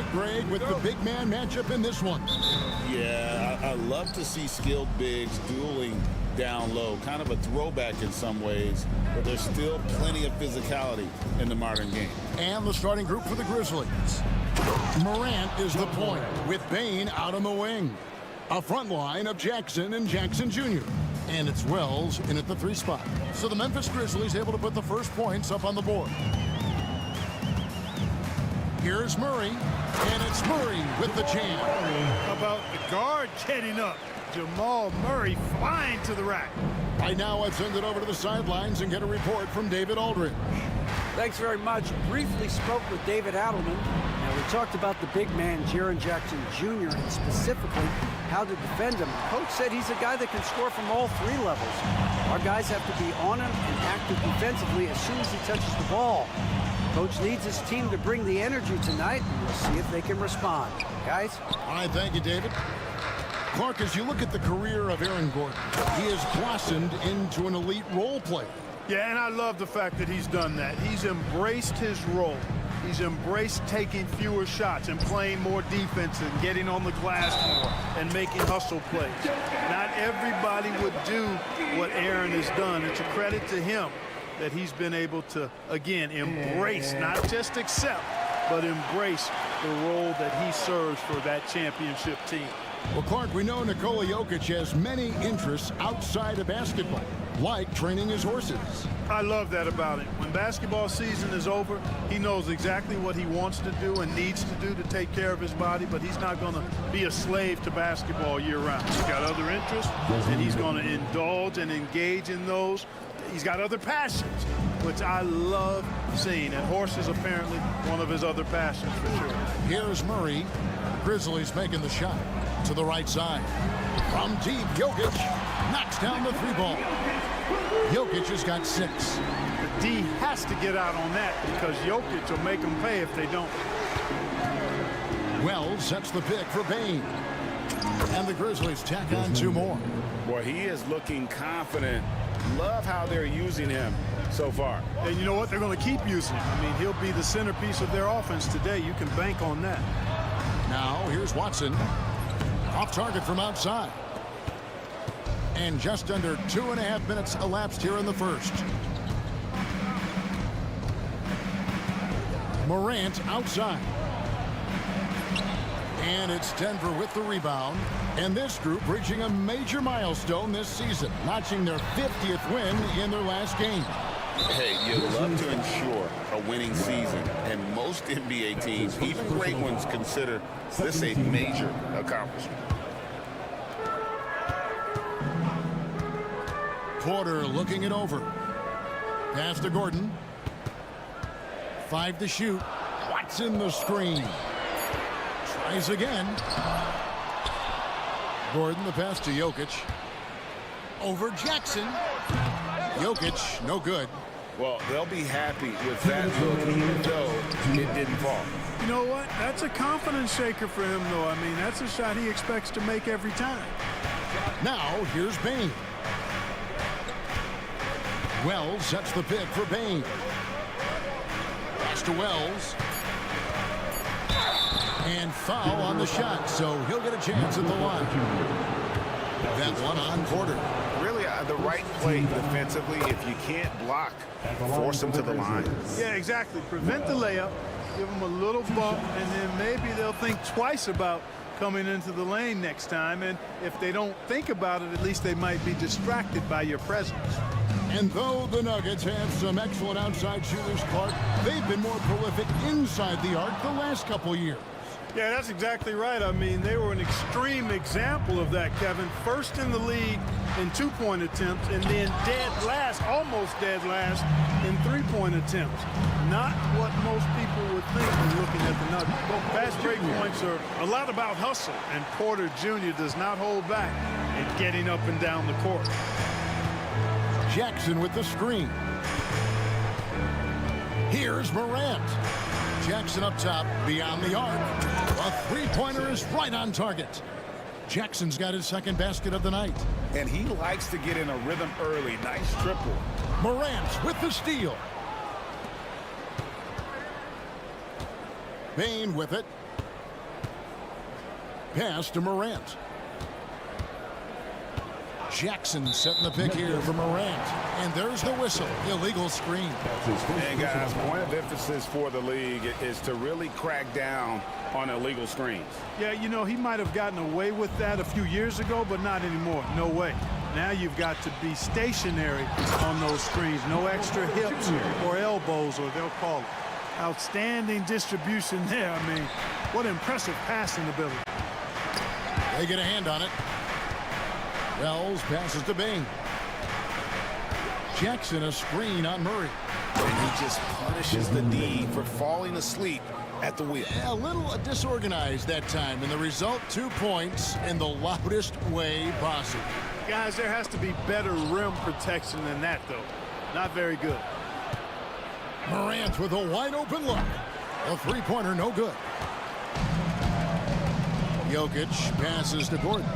right, Greg, with the big man matchup in this one. Yeah, I love to see skilled bigs dueling down low. Kind of a throwback in some ways, but there's still plenty of physicality in the modern game. And the starting group for the Grizzlies. Morant is the point, with Bane out on the wing. A front line of Jackson and Jackson Jr. And it's Wells in at the 3 spot. So the Memphis Grizzlies able to put the first points up on the board. Here's Murray, and it's Murray with the jam. How about the guard getting up? Jamal Murray flying to the rack. Right now, let's send it over to the sidelines and get a report from David Aldridge. Thanks very much. Briefly spoke with David Adelman. Now, we talked about the big man, Jaren Jackson Jr., and specifically how to defend him. Coach said he's a guy that can score from all 3 levels. Our guys have to be on him and active defensively as soon as he touches the ball. Coach needs his team to bring the energy tonight, and we'll see if they can respond. Guys? All right, thank you, David. Clark, as you look at the career of Aaron Gordon, he has blossomed into an elite role player. Yeah, and I love the fact that he's done that. He's embraced his role. He's embraced taking fewer shots and playing more defense and getting on the glass more and making hustle plays. Not everybody would do what Aaron has done. It's a credit to him that he's been able to, again, embrace, not just accept, but embrace the role that he serves for that championship team. Well, Clark, we know Nikola Jokic has many interests outside of basketball, like training his horses. I love that about him. When basketball season is over, he knows exactly what he wants to do and needs to do to take care of his body, but he's not going to be a slave to basketball year-round. He's got other interests, and he's going to indulge and engage in those. He's got other passions, which I love seeing, and horses apparently one of his other passions for sure. Here's Murray. Grizzlies making the shot to the right side. From deep, Jokic knocks down the 3-ball. Jokic has got 6. The D has to get out on that because Jokic will make them pay if they don't. Wells sets the pick for Bane. And the Grizzlies tack on 2 more. Boy, he is looking confident. Love how they're using him so far. And you know what? They're going to keep using him. I mean, he'll be the centerpiece of their offense today. You can bank on that. Now, here's Watson. Off target from outside. And just under 2.5 minutes elapsed here in the first. Morant outside. And it's Denver with the rebound. And this group reaching a major milestone this season, notching their 50th win in their last game. Hey, you love to ensure a winning season, and most NBA teams, even great ones, consider this a major accomplishment. Porter looking it over. Pass to Gordon. 5 to shoot. Watson the screen. Tries again. Gordon the pass to Jokic. Over Jackson. Jokic, no good. Well, they'll be happy with that look, even though it didn't fall. You know what? That's a confidence shaker for him, though. I mean, that's a shot he expects to make every time. Now, here's Bane. Wells sets the pick for Bane. Pass to Wells. And foul on the shot, so he'll get a chance at the line. That one on Porter. Really, the right play defensively. If you can't block, force them to the line. Yeah, exactly. Prevent the layup, give them a little bump, and then maybe they'll think twice about coming into the lane next time. And if they don't think about it, at least they might be distracted by your presence. And though the Nuggets have some excellent outside shooters, Clark, they've been more prolific inside the arc the last couple years. Yeah, that's exactly right. I mean, they were an extreme example of that, Kevin. First in the league in 2-point attempts, and then dead last, almost dead last, in 3-point attempts. Not what most people would think when looking at the Nuggets. Fast break points are a lot about hustle, and Porter Jr. does not hold back in getting up and down the court. Jackson with the screen. Here's Morant. Jackson up top, beyond the arc. A 3-pointer is right on target. Jackson's got his second basket of the night. And he likes to get in a rhythm early. Nice triple. Morant with the steal. Bane with it. Pass to Morant. Jackson setting the pick here for Morant. And there's the whistle. Illegal screen. And guys, point of emphasis for the league is to really crack down on illegal screens. Yeah, you know, he might have gotten away with that a few years ago, but not anymore. No way. Now you've got to be stationary on those screens. No extra hips or elbows, or they'll call it. Outstanding distribution there. I mean, what impressive passing ability. They get a hand on it. Wells passes to Bing. Jackson a screen on Murray. And he just punishes the D for falling asleep at the wheel. Yeah, a little disorganized that time, and the result 2 points in the loudest way possible. Guys, there has to be better rim protection than that, though. Not very good. Morant with a wide open look. A three-pointer, no good. Jokic passes to Gordon.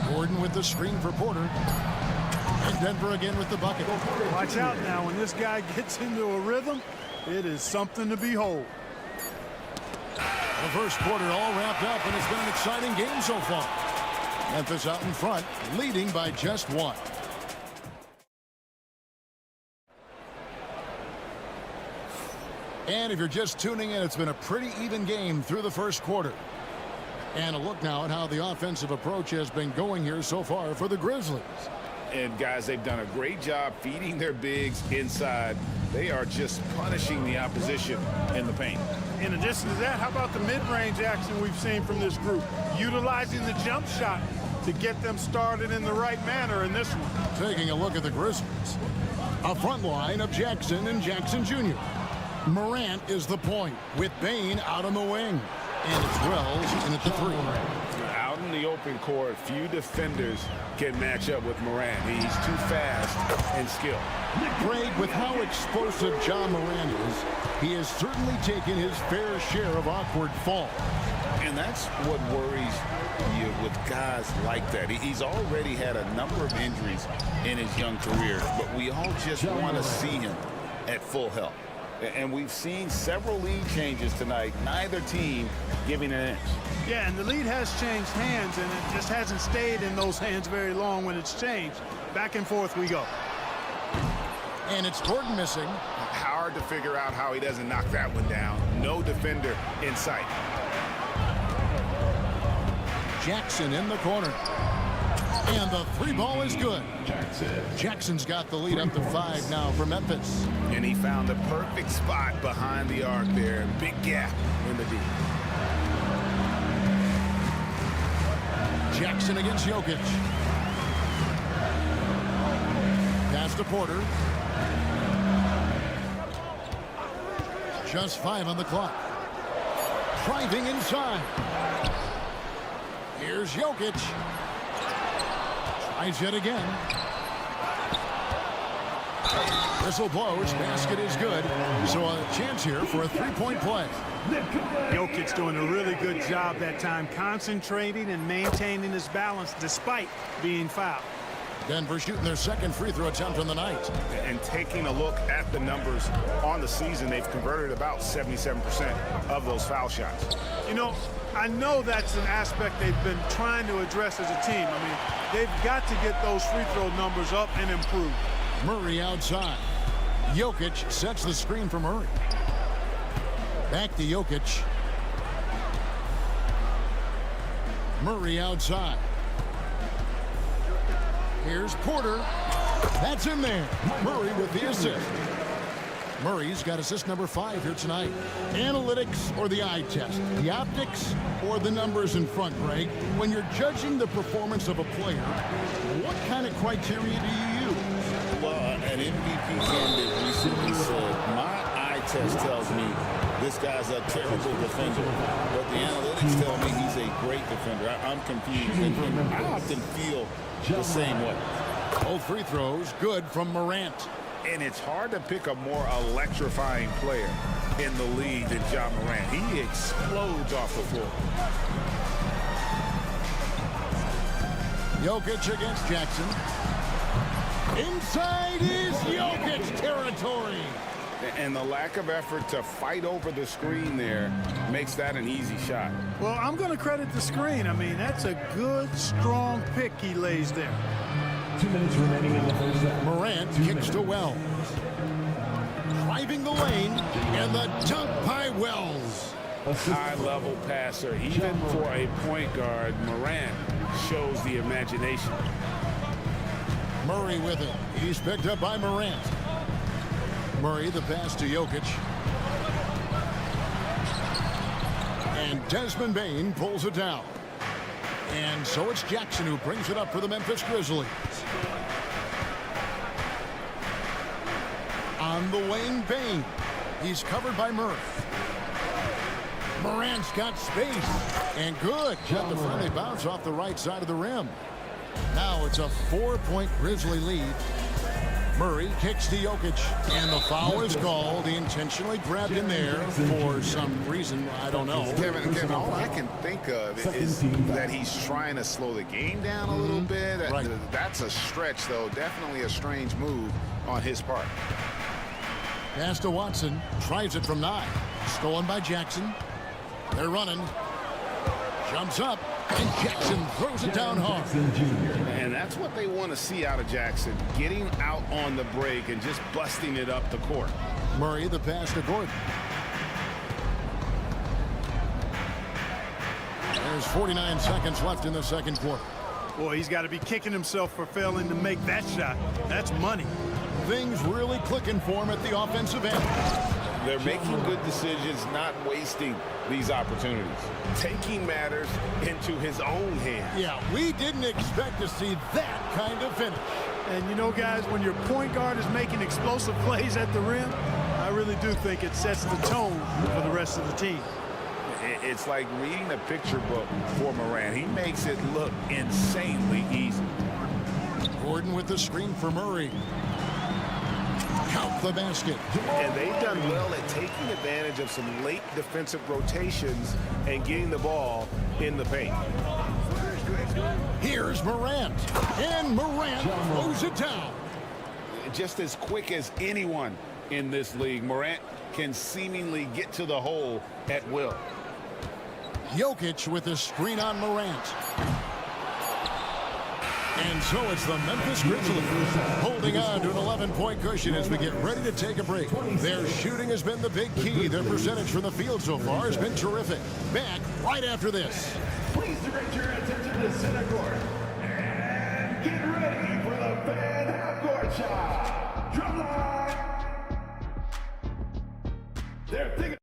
Gordon with the screen for Porter. And Denver again with the bucket. Watch out now. When this guy gets into a rhythm, it is something to behold. The first quarter all wrapped up, and it's been an exciting game so far. Memphis out in front, leading by just one. And if you're just tuning in, it's been a pretty even game through the first quarter. And a look now at how the offensive approach has been going here so far for the Grizzlies. And guys, they've done a great job feeding their bigs inside. They are just punishing the opposition in the paint. In addition to that, how about the mid-range action we've seen from this group? Utilizing the jump shot to get them started in the right manner in this one. Taking a look at the Grizzlies. A front line of Jackson and Jackson Jr. Morant is the point with Bane out on the wing. And it's Wells in at the three. Out in the open court, few defenders can match up with Morant. He's too fast and skilled. Greg, with how explosive Ja Morant is, he has certainly taken his fair share of awkward falls. And that's what worries you with guys like that. He's already had a number of injuries in his young career, but we all just want to see him at full health. And we've seen several lead changes tonight, neither team giving an inch. Yeah, and the lead has changed hands, and it just hasn't stayed in those hands very long when it's changed. Back and forth we go. And it's Gordon missing. Hard to figure out how he doesn't knock that one down. No defender in sight. Jackson in the corner. And the three ball is good. Jackson's got the lead up to 5 now for Memphis. And he found the perfect spot behind the arc there. Big gap in the D. Jackson against Jokic. Pass to Porter. Just 5 on the clock. Driving inside. Here's Jokic. Tries yet again. Whistle blows. Basket is good. So a chance here for a three-point play. Jokic doing a really good job that time, concentrating and maintaining his balance despite being fouled. Denver shooting their second free throw attempt on the night. And taking a look at the numbers on the season, they've converted about 77% of those foul shots. You know, I know that's an aspect they've been trying to address as a team. I mean, they've got to get those free throw numbers up and improve. Murray outside. Jokic sets the screen for Murray. Back to Jokic. Murray outside. Here's Porter. That's in there. Murray with the assist. Murray's got assist number 5 here tonight. Analytics or the eye test? The optics or the numbers in front, Greg? When you're judging the performance of a player, what kind of criteria do you use? Well, an MVP candidate recently said, my eye test tells me this guy's a terrible defender, but the analytics tell me he's a great defender. I'm confused, and I often feel the same way. Both free throws good from Morant. And it's hard to pick a more electrifying player in the league than Ja Morant. He explodes off the floor. Jokic against Jackson. Inside is Jokic territory. And the lack of effort to fight over the screen there makes that an easy shot. Well, I'm going to credit the screen. I mean, that's a good, strong pick he lays there. 2 minutes remaining in the first half. Morant kicks to Wells. Driving the lane, and the dunk by Wells. High-level passer. Even for a point guard, Morant shows the imagination. Murray with it. He's picked up by Morant. Murray, the pass to Jokic. And Desmond Bane pulls it down. And so it's Jackson who brings it up for the Memphis Grizzlies. On the wing, Bane. He's covered by Murray. Morant's got space. And good. Got the friendly bounce off the right side of the rim. Now it's a 4-point Grizzly lead. Murray kicks to Jokic, and the foul is called. He intentionally grabbed in there for some reason. I don't know. Kevin, all I can think of is that he's trying to slow the game down a little bit. Right. That's a stretch, though. Definitely a strange move on his part. Pass to Watson. Tries it from 9. Stolen by Jackson. They're running. Jumps up, and Jackson throws it down hard. And that's what they want to see out of Jackson, getting out on the break and just busting it up the court. Murray, the pass to Gordon. There's 49 seconds left in the second quarter. Boy, he's got to be kicking himself for failing to make that shot. That's money. Things really clicking for him at the offensive end. They're making good decisions, not wasting these opportunities. Taking matters into his own hands. Yeah, we didn't expect to see that kind of finish. And you know, guys, when your point guard is making explosive plays at the rim, I really do think it sets the tone for the rest of the team. It's like reading a picture book for Morant. He makes it look insanely easy. Gordon with the screen for Murray. Count the basket. And they've done well at taking advantage of some late defensive rotations and getting the ball in the paint. Here's Morant. And Morant throws it down. Just as quick as anyone in this league, Morant can seemingly get to the hole at will. Jokic with a screen on Morant. And so it's the Memphis Grizzlies holding on to an 11-point cushion as we get ready to take a break. Their shooting has been the big key. Their percentage from the field so far has been terrific. Back right after this. Please direct your attention to center court. And get ready for the fan half-court shot. Drumline. They're thinking.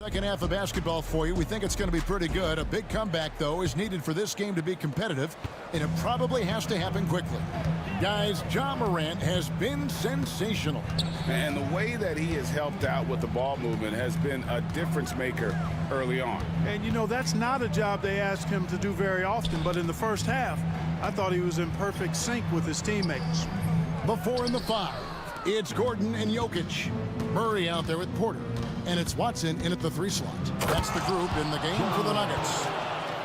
Second half of basketball for you. We think it's going to be pretty good. A big comeback, though, is needed for this game to be competitive, and it probably has to happen quickly. Guys, Ja Morant has been sensational. And the way that he has helped out with the ball movement has been a difference maker early on. And, you know, that's not a job they ask him to do very often, but in the first half, I thought he was in perfect sync with his teammates. The 4 and the 5. It's Gordon and Jokic. Murray out there with Porter. And it's Watson in at the 3 slot. That's the group in the game for the Nuggets.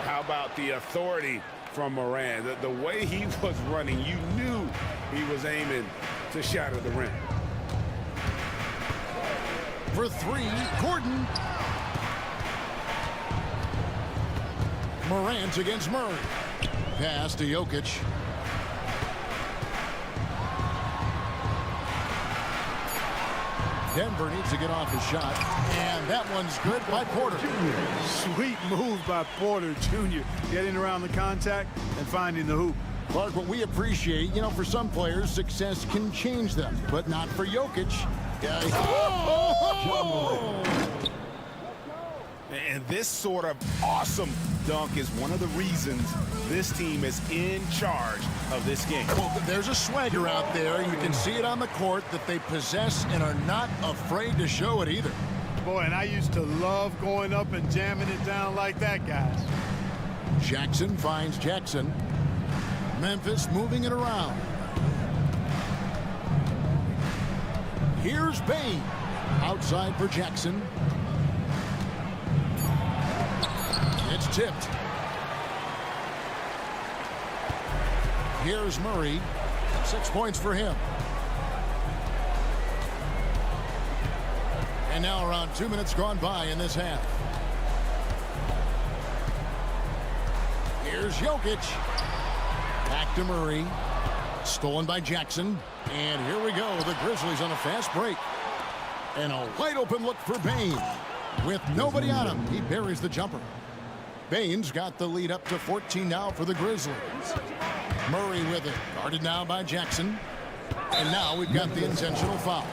How about the authority from Morant? The way he was running, you knew he was aiming to shatter the rim. for three. Gordon. Morant against Murray. Pass to Jokic. Denver needs to get off his shot, and that one's good by Porter. Sweet move by Porter Jr. Getting around the contact and finding the hoop. Clark, what we appreciate, you know, for some players, success can change them, but not for Jokic. And this sort of awesome dunk is one of the reasons this team is in charge of this game. Well, there's a swagger out there. You can see it on the court that they possess and are not afraid to show it either. Boy, and I used to love going up and jamming it down like that, guys. Jackson finds Jackson. Memphis moving it around. Here's Bain. Outside for Jackson. It's tipped. Here's Murray. 6 points for him. And now around 2 minutes gone by in this half. Here's Jokic. Back to Murray. Stolen by Jackson. And here we go. The Grizzlies on a fast break. And a wide open look for Bain. With nobody on him, he buries the jumper. Bain's got the lead up to 14 now for the Grizzlies. Murray with it. Guarded now by Jackson. And now we've got the intentional foul.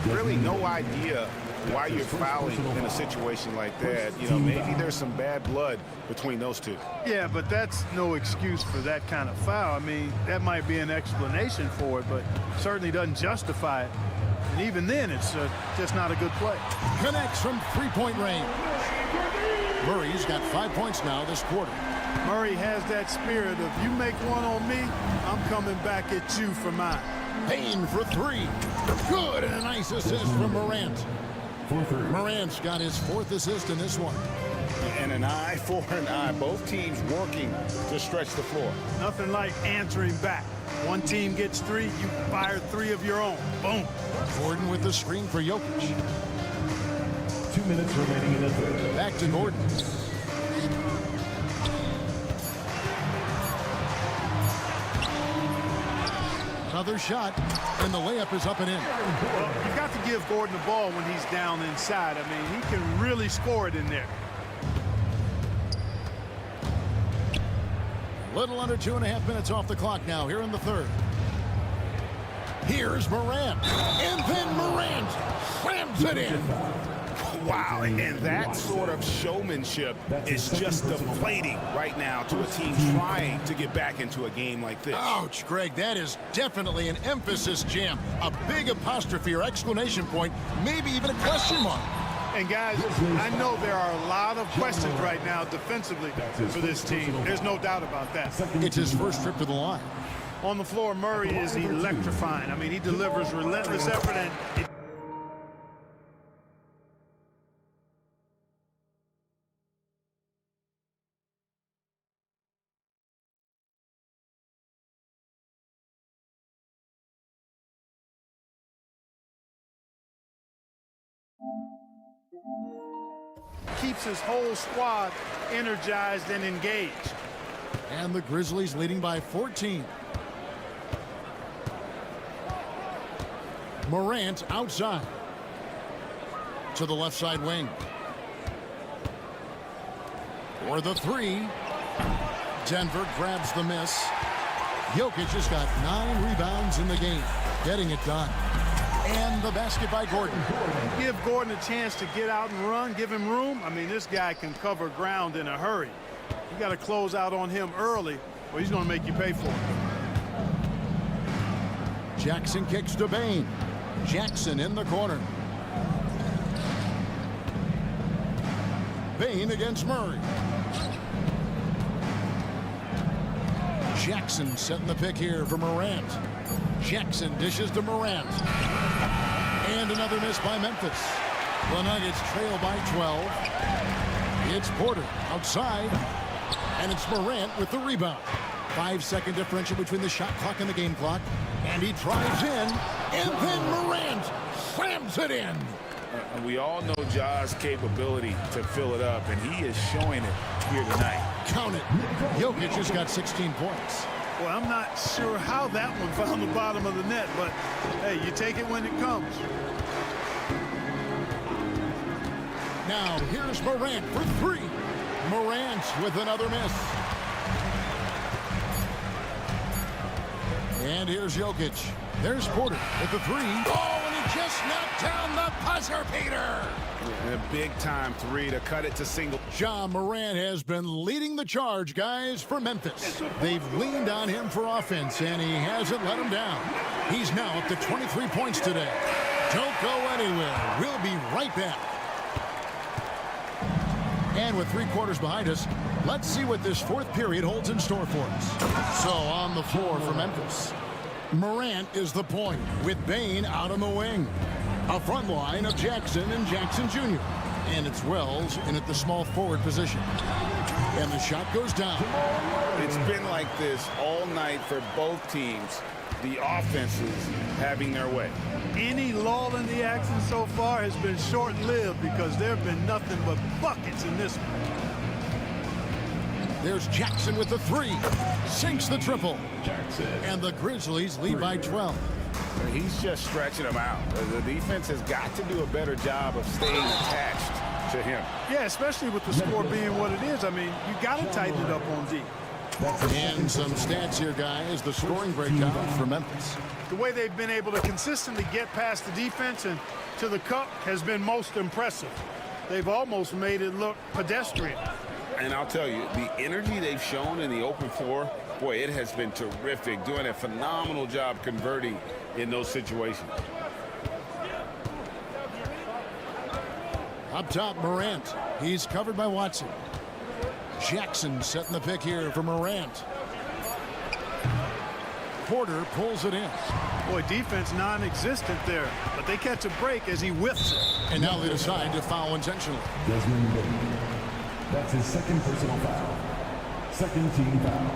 Really no idea why you're fouling in a situation like that. You know, maybe there's some bad blood between those two. Yeah, but that's no excuse for that kind of foul. I mean, that might be an explanation for it, but certainly doesn't justify it. And even then, it's just not a good play. Connects from three-point range. Murray's got 5 points now this quarter. Murray has that spirit of, you make one on me, I'm coming back at you for mine. Bain for three. Good, and a nice assist from Morant. Morant's got his 4th assist in this one. And an eye for an eye. Both teams working to stretch the floor. Nothing like answering back. One team gets 3, you fire 3 of your own. Boom. Gordon with the screen for Jokic. 2 minutes remaining in the third. Back to Gordon. Another shot, and the layup is up and in. Well, you've got to give Gordon the ball when he's down inside. I mean, he can really score it in there. Little under 2.5 minutes off the clock now here in the third. Here's Morant, and then Morant slams it in. Wow, and that sort of showmanship is just deflating right now to a team trying to get back into a game like this. Ouch, Greg, that is definitely an emphasis jam. A big apostrophe or exclamation point, maybe even a question mark. And guys, I know there are a lot of questions right now defensively for this team. There's no doubt about that. It's his first trip to the line. On the floor, Murray is electrifying. I mean, he delivers relentless effort and keeps his whole squad energized and engaged. And the Grizzlies leading by 14. Morant outside. To the left side wing. For the three. Denver grabs the miss. Jokic has got 9 rebounds in the game. Getting it done. And the basket by Gordon. Give Gordon a chance to get out and run, give him room. I mean, this guy can cover ground in a hurry. You got to close out on him early, or he's going to make you pay for it. Jackson kicks to Bain. Jackson in the corner. Bain against Murray. Jackson setting the pick here for Morant. Jackson dishes to Morant. And another miss by Memphis. The Nuggets trail by 12. It's Porter outside. And it's Morant with the rebound. 5-second differential between the shot clock and the game clock. And he drives in. And then Morant slams it in. We all know Ja's capability to fill it up, and he is showing it here tonight. Count it. Jokic has got 16 points. Well, I'm not sure how that one found the bottom of the net, but hey, you take it when it comes. Now, here's Morant for three. Morant with another miss. And here's Jokic. There's Porter with the three. Oh, and he just knocked down the buzzer beater. And a big-time three to cut it to single. Ja Morant has been leading the charge, guys, for Memphis. They've leaned on him for offense, and he hasn't let them down. He's now up to 23 points today. Don't go anywhere. We'll be right back. And with 3 quarters behind us, let's see what this fourth period holds in store for us. So on the floor for Memphis, Morant is the point with Bane out on the wing. A front line of Jackson and Jackson Jr. And it's Wells in at the small forward position. And the shot goes down. It's been like this all night for both teams. The offenses having their way. Any lull in the action so far has been short-lived because there have been nothing but buckets in this one. There's Jackson with the three. Sinks the triple. And the Grizzlies lead by 12. He's just stretching them out. The defense has got to do a better job of staying attached to him. Yeah, especially with the score being what it is. I mean, you got to tighten it up on D. And some stats here, guys. The scoring breakdown for Memphis. The way they've been able to consistently get past the defense and to the cup has been most impressive. They've almost made it look pedestrian. And I'll tell you, the energy they've shown in the open floor, boy, it has been terrific. Doing a phenomenal job converting in those situations. Up top, Morant. He's covered by Watson. Jackson setting the pick here for Morant. Porter pulls it in. Boy, defense non-existent there, but they catch a break as he whiffs it. And now they decide to foul intentionally. That's his second personal foul. Second team foul.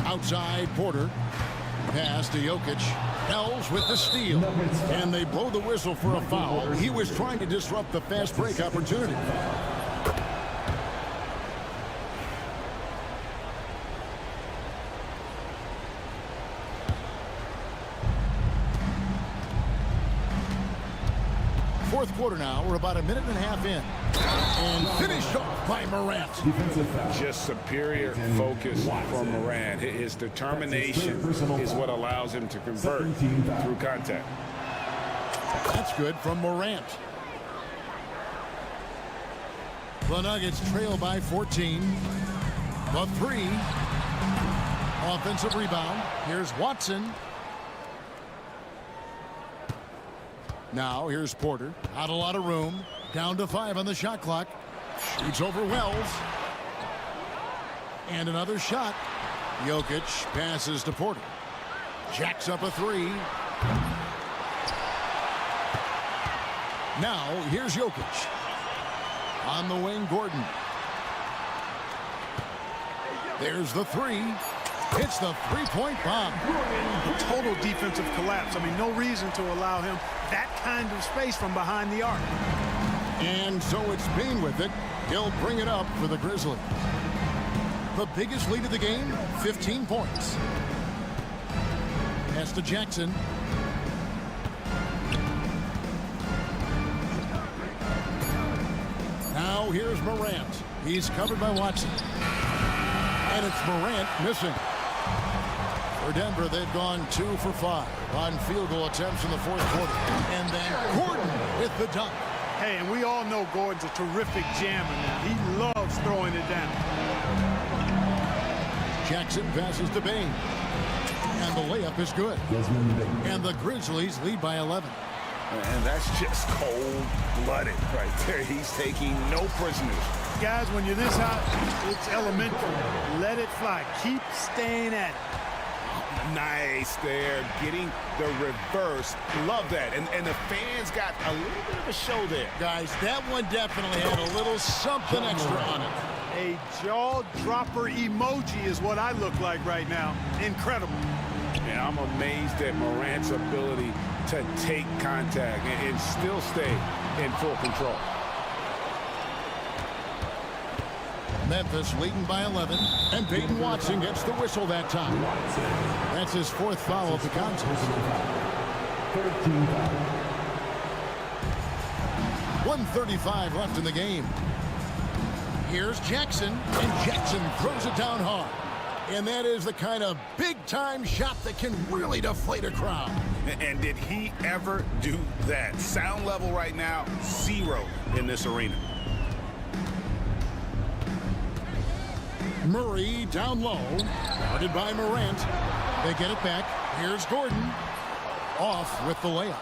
Outside, Porter. Pass to Jokic. Wells with the steal. And they blow the whistle for a foul. He was trying to disrupt the fast break opportunity. Fourth quarter now. We're about a minute and a half in. And finished off by Morant. Just superior focus from Morant. His determination is what allows him to convert through contact. That's good from Morant. The Nuggets trail by 14. The three. Offensive rebound. Here's Watson. Now here's Porter. Not a lot of room. Down to 5 on the shot clock. Shoots over Wells. And another shot. Jokic passes to Porter. Jacks up a three. Now here's Jokic. On the wing, Gordon. There's the three. Hits the three-point bomb. Total defensive collapse. I mean, no reason to allow him that kind of space from behind the arc. And so it's Bane with it. He'll bring it up for the Grizzlies. The biggest lead of the game, 15 points. Pass to Jackson. Now here's Morant. He's covered by Watson. And it's Morant missing. For Denver, they've gone 2 for 5 on field goal attempts in the fourth quarter. And then Gordon with the dunk. Hey, and we all know Gordon's a terrific jammer, man. He loves throwing it down. Jackson passes to Bane. And the layup is good. And the Grizzlies lead by 11. And that's just cold-blooded right there. He's taking no prisoners. Guys, when you're this hot, it's elementary. Let it fly. Keep staying at it. Nice there, getting the reverse. Love that. And the fans got a little bit of a show there. Guys, that one definitely had a little something extra on it. A jaw-dropper emoji is what I look like right now. Incredible. And I'm amazed at Morant's ability to take contact and still stay in full control. Memphis leading by 11, and Peyton Watson gets the whistle that time. That's his fourth foul of the contest. 1:35 left in the game. Here's Jackson, and Jackson throws it down hard. And that is the kind of big-time shot that can really deflate a crowd. And did he ever do that? Sound level right now, 0 in this arena. Murray down low, guarded by Morant. They get it back. Here's Gordon, off with the layup.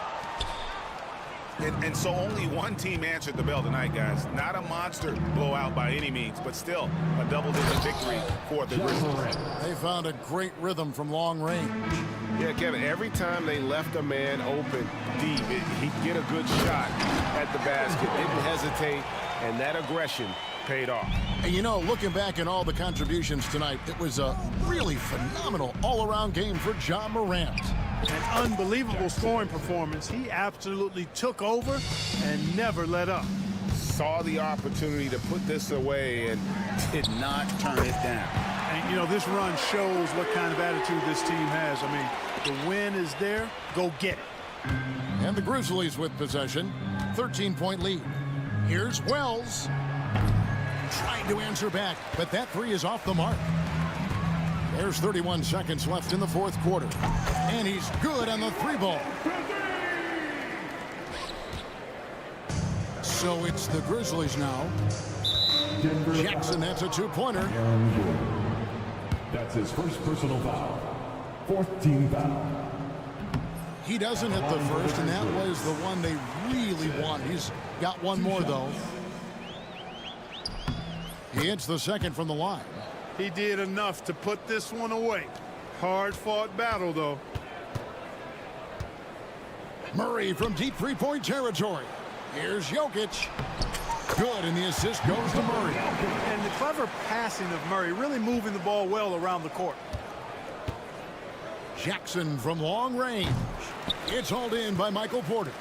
And so only one team answered the bell tonight, guys. Not a monster blowout by any means, but still a double-digit victory for the Grizzlies. They found a great rhythm from long range. Yeah, Kevin, every time they left a man open deep, he'd get a good shot at the basket. Didn't hesitate, and that aggression paid off. And you know, looking back at all the contributions tonight, it was a really phenomenal all-around game for Ja Morant. An unbelievable scoring performance. He absolutely took over and never let up. Saw the opportunity to put this away and did not turn it down. And, you know, this run shows what kind of attitude this team has. I mean, the win is there. Go get it. And the Grizzlies with possession. 13-point lead. Here's Wells. Trying to answer back, but that three is off the mark. There's 31 seconds left in the fourth quarter. And he's good on the three ball. So it's the Grizzlies now. Jackson, that's a two-pointer. That's his first personal foul. Fourth team foul. He doesn't hit the first, and that was the one they really want. He's got one more, though. He hits the second from the line. He did enough to put this one away. Hard-fought battle, though. Murray from deep three-point territory. Here's Jokic. Good, and the assist goes to Murray. And the clever passing of Murray, really moving the ball well around the court. Jackson from long range. It's hauled in by Michael Porter.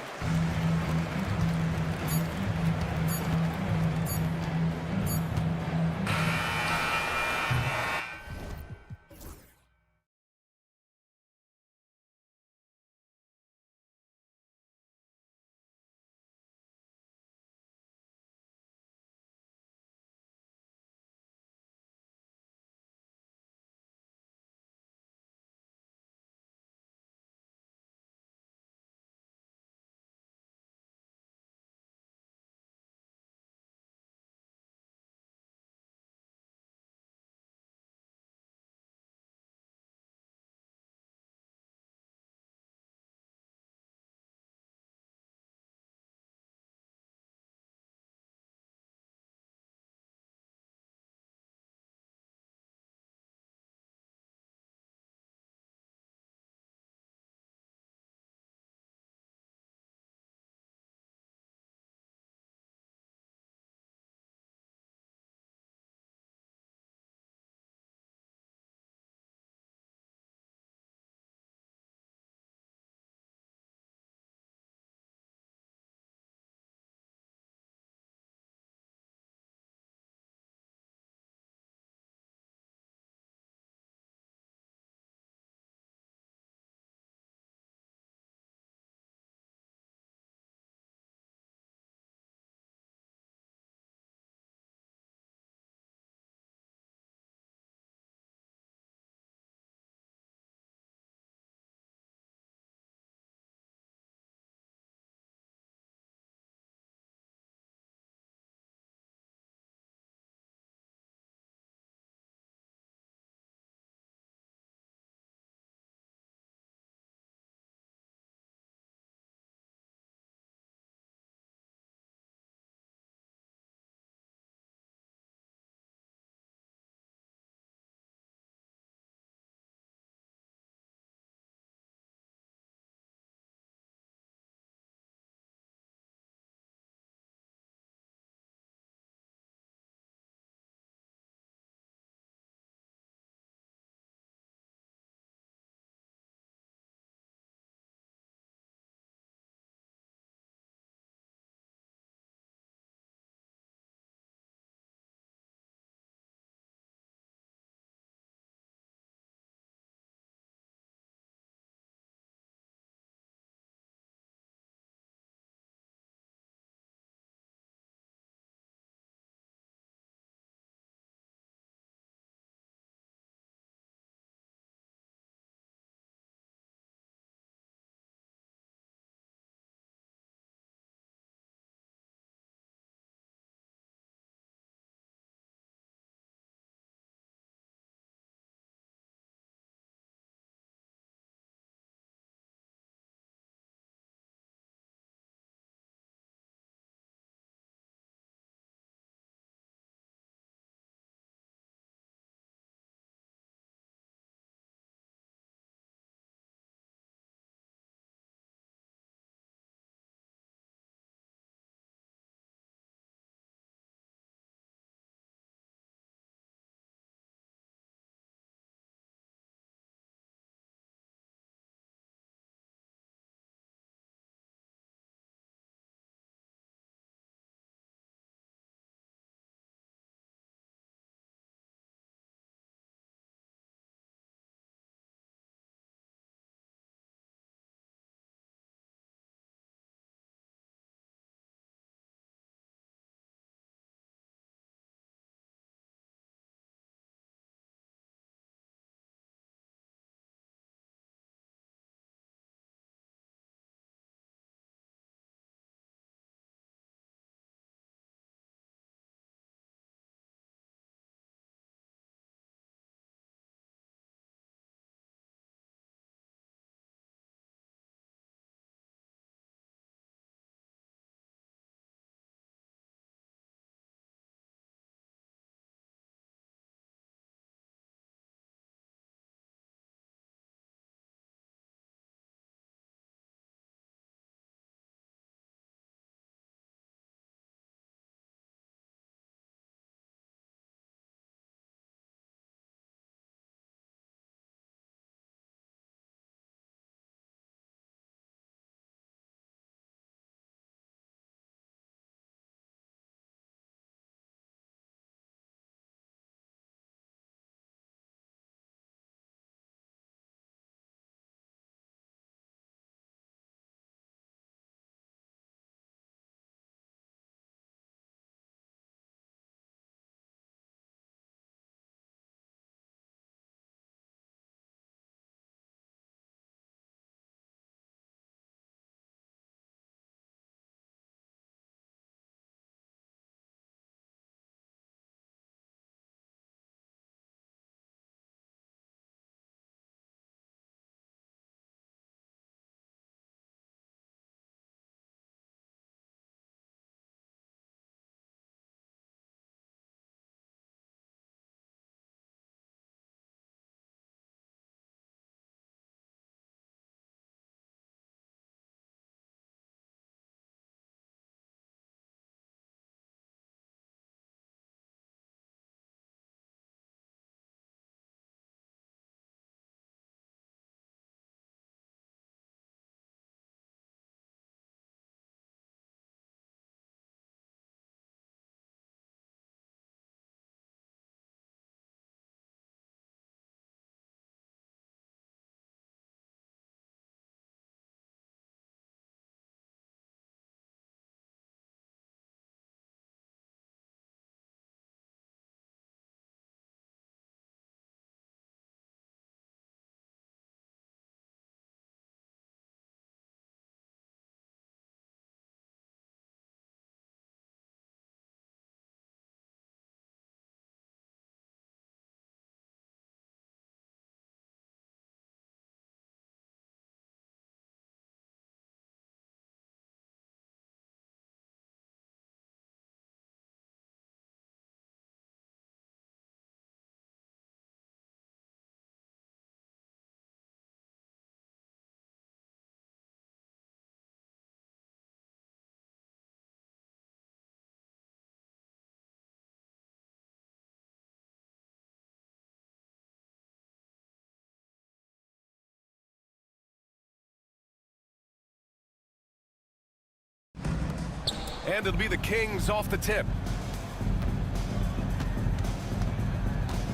And it'll be the Kings off the tip.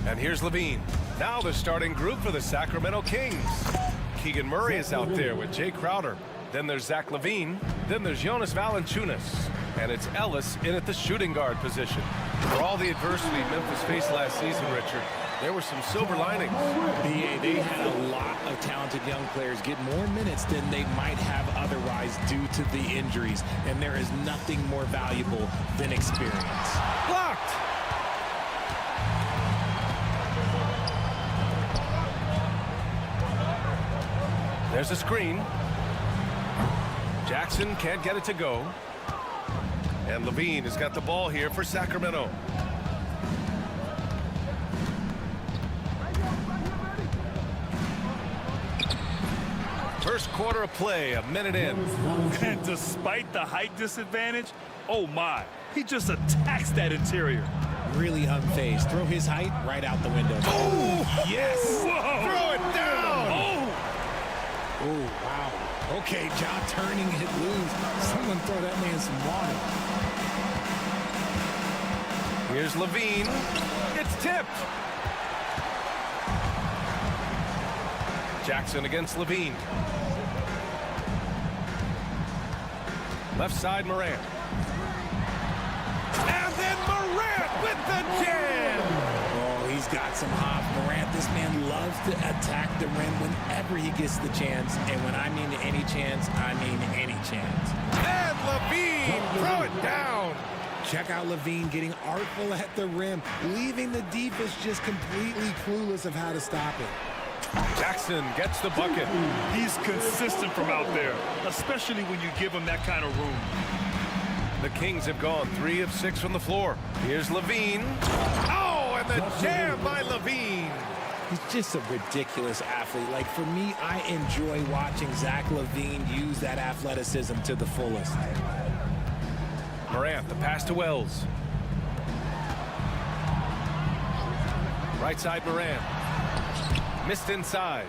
And here's Levine. Now the starting group for the Sacramento Kings. Keegan Murray is out there with Jay Crowder. Then there's Zach Levine. Then there's Jonas Valanciunas. And it's Ellis in at the shooting guard position. For all the adversity Memphis faced last season, Richard, there were some silver linings. BA, they had a lot of talented young players get more minutes than they might have otherwise due to the injuries. And there is nothing more valuable than experience. Blocked! There's a screen. Jackson can't get it to go. And Levine has got the ball here for Sacramento. First quarter of play, a minute in. And despite the height disadvantage, oh my, he just attacks that interior. Really unfazed. Throw his height right out the window. Oh, yes! Whoa. Throw it down! Oh, wow. Okay, Ja turning it loose. Someone throw that man some water. Here's Levine. It's tipped. Jackson against Levine. Left side, Morant. And then Morant with the jam! Oh, he's got some hop. Morant, this man loves to attack the rim whenever he gets the chance. And when I mean any chance, I mean any chance. And Levine, throw it down! Check out Levine getting artful at the rim, leaving the defense just completely clueless of how to stop it. Jackson gets the bucket. He's consistent from out there, especially when you give him that kind of room. The Kings have gone 3 of 6 from the floor. Here's Levine. Oh, and the jam by Levine. He's just a ridiculous athlete. Like, for me, I enjoy watching Zach Levine use that athleticism to the fullest. Morant, the pass to Wells. Right side, Morant. Missed inside.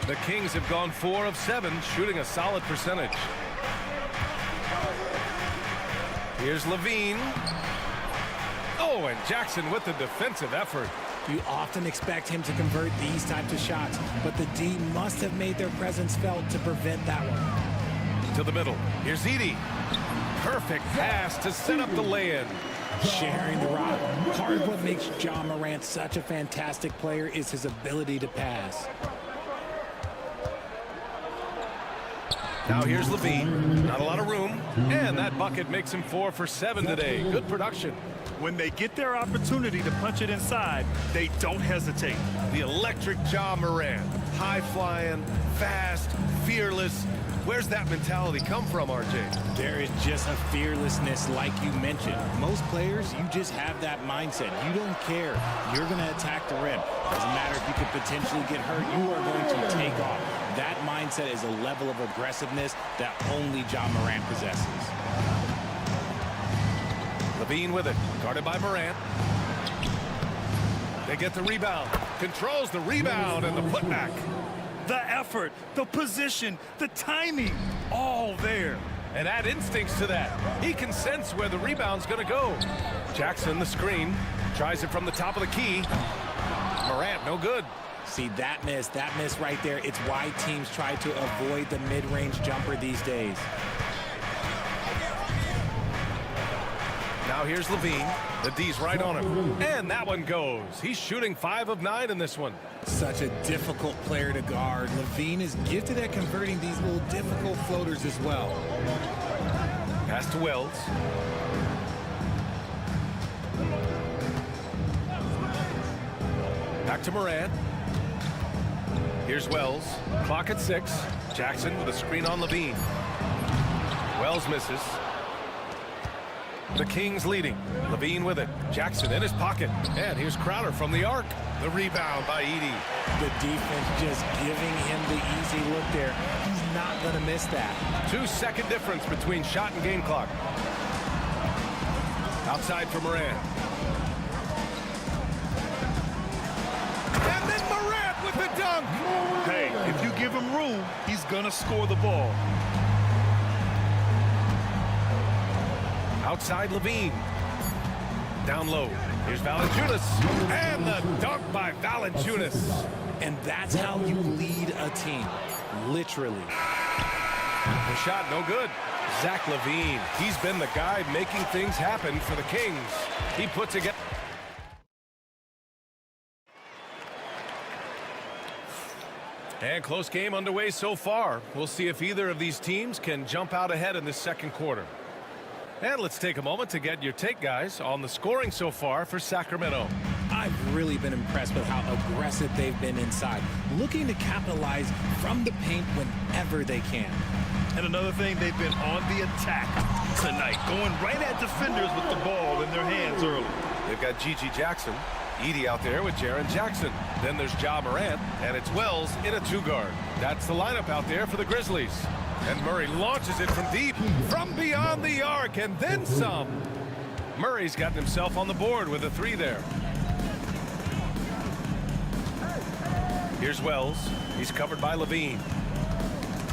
The Kings have gone 4 of 7, shooting a solid percentage. Here's Levine. Oh, and Jackson with the defensive effort. You often expect him to convert these types of shots, but the D must have made their presence felt to prevent that one. To the middle. Here's Edey. Perfect pass to set up the lay-in. Sharing the rock. Part of what makes Ja Morant such a fantastic player is his ability to pass. Now here's Levine. Not a lot of room. And that bucket makes him 4 for 7 today. Good production. When they get their opportunity to punch it inside, they don't hesitate. The electric Ja Morant. High-flying, fast, fearless. Where's that mentality come from, RJ? There is just a fearlessness like you mentioned. Most players, you just have that mindset. You don't care. You're going to attack the rim. Doesn't matter if you could potentially get hurt. You are going to take off. That mindset is a level of aggressiveness that only Ja Morant possesses. Levine with it. Guarded by Morant. They get the rebound. Controls the rebound and the putback. The effort, the position, the timing, all there. And add instincts to that. He can sense where the rebound's going to go. Jackson, the screen, tries it from the top of the key. Morant, no good. See, that miss right there, it's why teams try to avoid the mid-range jumper these days. Now here's Levine. The D's right on him. And that one goes. He's shooting 5 of 9 in this one. Such a difficult player to guard. Levine is gifted at converting these little difficult floaters as well. Pass to Wells. Back to Morant. Here's Wells. Clock at 6. Jackson with a screen on Levine. Wells misses. The Kings leading. Levine with it. Jackson in his pocket. And here's Crowder from the arc. The rebound by Edey. The defense just giving him the easy look there. He's not going to miss that. 2-second difference between shot and game clock. Outside for Morant. And then Morant with the dunk. Hey, if you give him room, he's going to score the ball. Outside Levine. Down low. Here's Valanciunas. And the dunk by Valanciunas. And that's how you lead a team. Literally. The shot no good. Zach LaVine. He's been the guy making things happen for the Kings. He puts together. And close game underway so far. We'll see if either of these teams can jump out ahead in this second quarter. And let's take a moment to get your take, guys, on the scoring so far for Sacramento. I've really been impressed with how aggressive they've been inside, looking to capitalize from the paint whenever they can. And another thing, they've been on the attack tonight, going right at defenders with the ball in their hands early. They've got Gigi Jackson, Edie out there with Jaren Jackson. Then there's Ja Morant, and it's Wells in a two-guard. That's the lineup out there for the Grizzlies. And Murray launches it from deep, from beyond the arc, and then some. Murray's gotten himself on the board with a three there. Here's Wells. He's covered by Levine.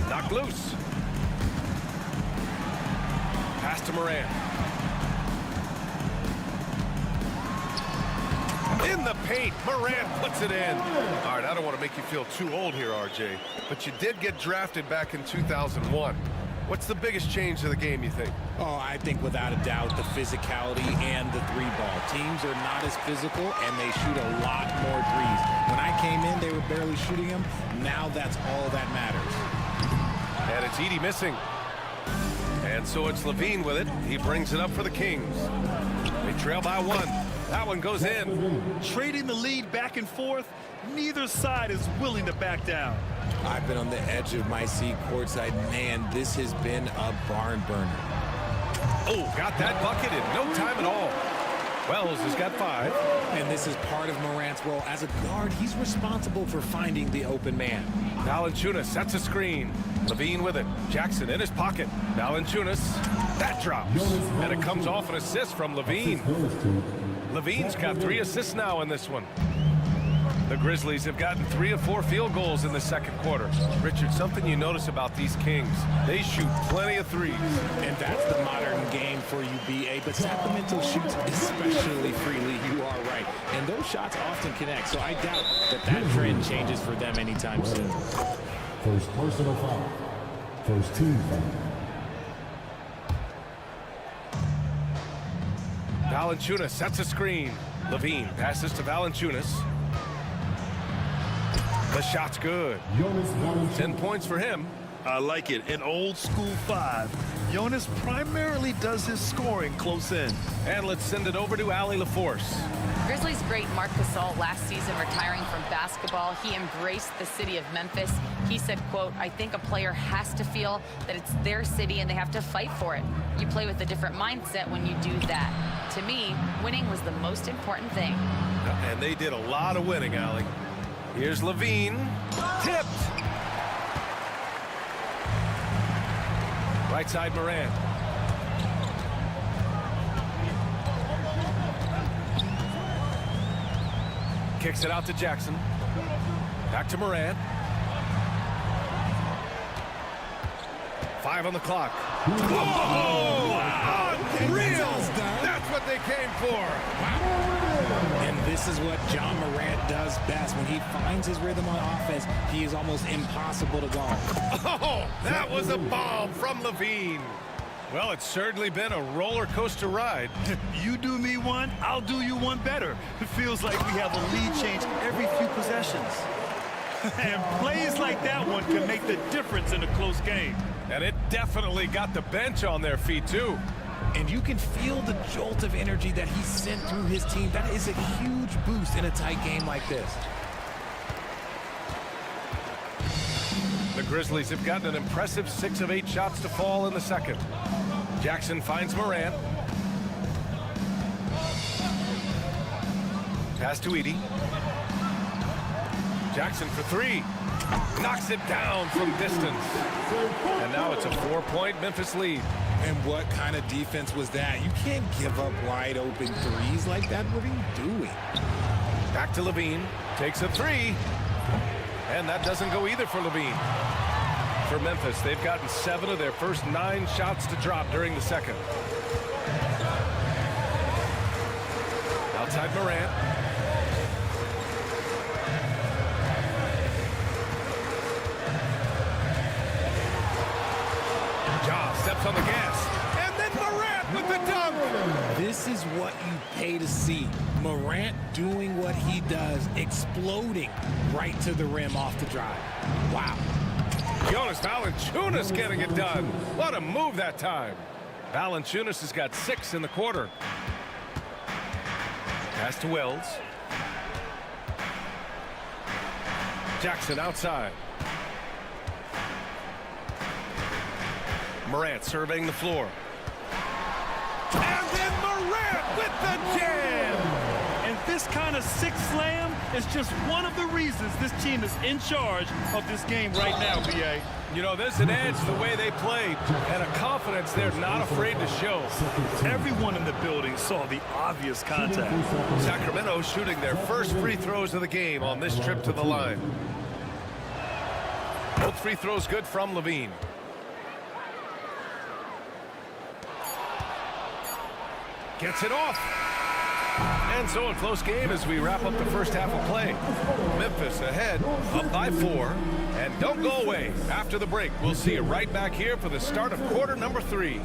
Knocked loose. Pass to Morant. In the paint, Morant puts it in. All right, I don't want to make you feel too old here, RJ, but you did get drafted back in 2001. What's the biggest change to the game, you think? Oh, I think without a doubt the physicality and the three ball. Teams are not as physical and they shoot a lot more threes. When I came in, they were barely shooting them. Now that's all that matters. And it's Edie missing. And so it's Levine with it. He brings it up for the Kings. They trail by one. That one goes in. Trading the lead back and forth, neither side is willing to back down. I've been on the edge of my seat courtside. Man, this has been a barn burner. Oh, got that bucket in no time at all. Wells has got 5. And this is part of Morant's role. As a guard, he's responsible for finding the open man. Valanciunas sets a screen. Levine with it. Jackson in his pocket. Valanciunas. That drops. And it comes off an assist from Levine. Levine's got 3 assists now in this one. The Grizzlies have gotten 3 of 4 field goals in the second quarter. Richard, something you notice about these Kings, they shoot plenty of threes. And that's the modern game for you, BA. But Sacramento shoots especially freely. You are right. And those shots often connect. So I doubt that trend changes for them anytime soon. First personal foul. First team foul. Valanciunas sets a screen. Levine passes to Valanciunas. The shot's good. 10 points for him. I like it. An old school 5. Jonas primarily does his scoring close in. And let's send it over to Allie LaForce. Grizzlies great Marc Gasol last season retiring from basketball. He embraced the city of Memphis. He said, quote, "I think a player has to feel that it's their city and they have to fight for it. You play with a different mindset when you do that. To me, winning was the most important thing." And they did a lot of winning, Allie. Here's Levine. Tipped. Right side Morant. Kicks it out to Jackson. Back to Morant. 5 on the clock. Whoa! Unreal! That's what they came for. And this is what Ja Morant does best. When he finds his rhythm on offense, he is almost impossible to guard. Oh, that was a bomb from Levine. Well, it's certainly been a roller coaster ride. You do me one, I'll do you one better. It feels like we have a lead change every few possessions. And plays like that one can make the difference in a close game. And it definitely got the bench on their feet, too. And you can feel the jolt of energy that he sent through his team. That is a huge boost in a tight game like this. The Grizzlies have gotten an impressive 6 of 8 shots to fall in the second. Jackson finds Morant. Pass to Edie. Jackson for 3. Knocks it down from distance. And now it's a 4-point Memphis lead. And what kind of defense was that? You can't give up wide open threes like that. What are you doing? Back to Levine. Takes a 3. And that doesn't go either for Levine. For Memphis, they've gotten 7 of their first 9 shots to drop during the second. Outside Morant. Ja steps on the gas. And then Morant with the dunk. This is what you pay to see. Morant doing what he does, exploding right to the rim off the drive. Wow. Jonas Valanciunas getting it done. What a move that time. Valanciunas has got 6 in the quarter. Pass to Wells. Jackson outside. Morant surveying the floor. And then Morant with the jam! And this kind of six slam is just one of the reasons this team is in charge of this game right now, BA. You know, there's an edge the way they play and a confidence they're not afraid to show. Everyone in the building saw the obvious contact. Sacramento shooting their first free throws of the game on this trip to the line. Both free throws good from Levine. Gets it off. And so a close game as we wrap up the first half of play. Memphis ahead, up by 4. And don't go away. After the break, we'll see you right back here for the start of quarter number 3.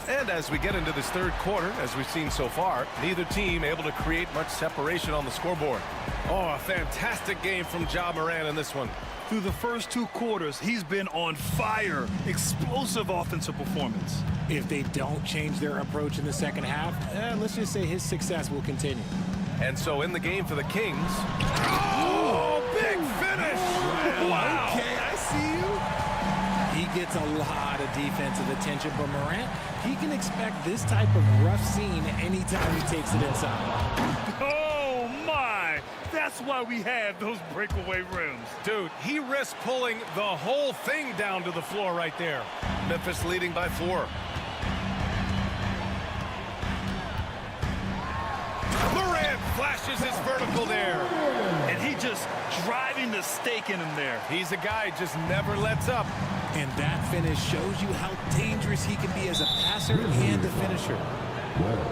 And as we get into this third quarter, as we've seen so far, neither team able to create much separation on the scoreboard. Oh, a fantastic game from Ja Morant in this one. Through the first 2 quarters, he's been on fire. Explosive offensive performance. If they don't change their approach in the second half, let's just say his success will continue. And so in the game for the Kings. Oh, big finish! Wow. Okay, I see you. He gets a lot of defensive attention, but Morant, he can expect this type of rough scene anytime he takes it inside. Oh, my! That's why we have those breakaway rims. Dude, he risked pulling the whole thing down to the floor right there. Memphis leading by 4. Morant flashes his vertical there. And he just driving the stake in him there. He's a guy just never lets up. And that finish shows you how dangerous he can be as a passer and a finisher.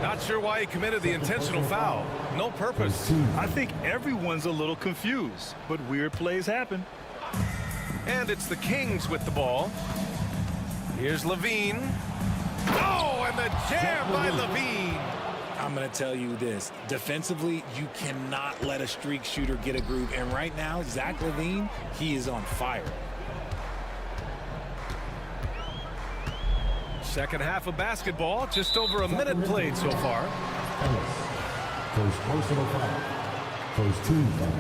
Not sure why he committed the intentional foul. No purpose. I think everyone's a little confused, but weird plays happen. And it's the Kings with the ball. Here's Levine. Oh, and the jam by Levine. I'm going to tell you this. Defensively, you cannot let a streak shooter get a groove. And right now, Zach LaVine, he is on fire. Second half of basketball, just over a minute played so far. First personal foul. First team foul.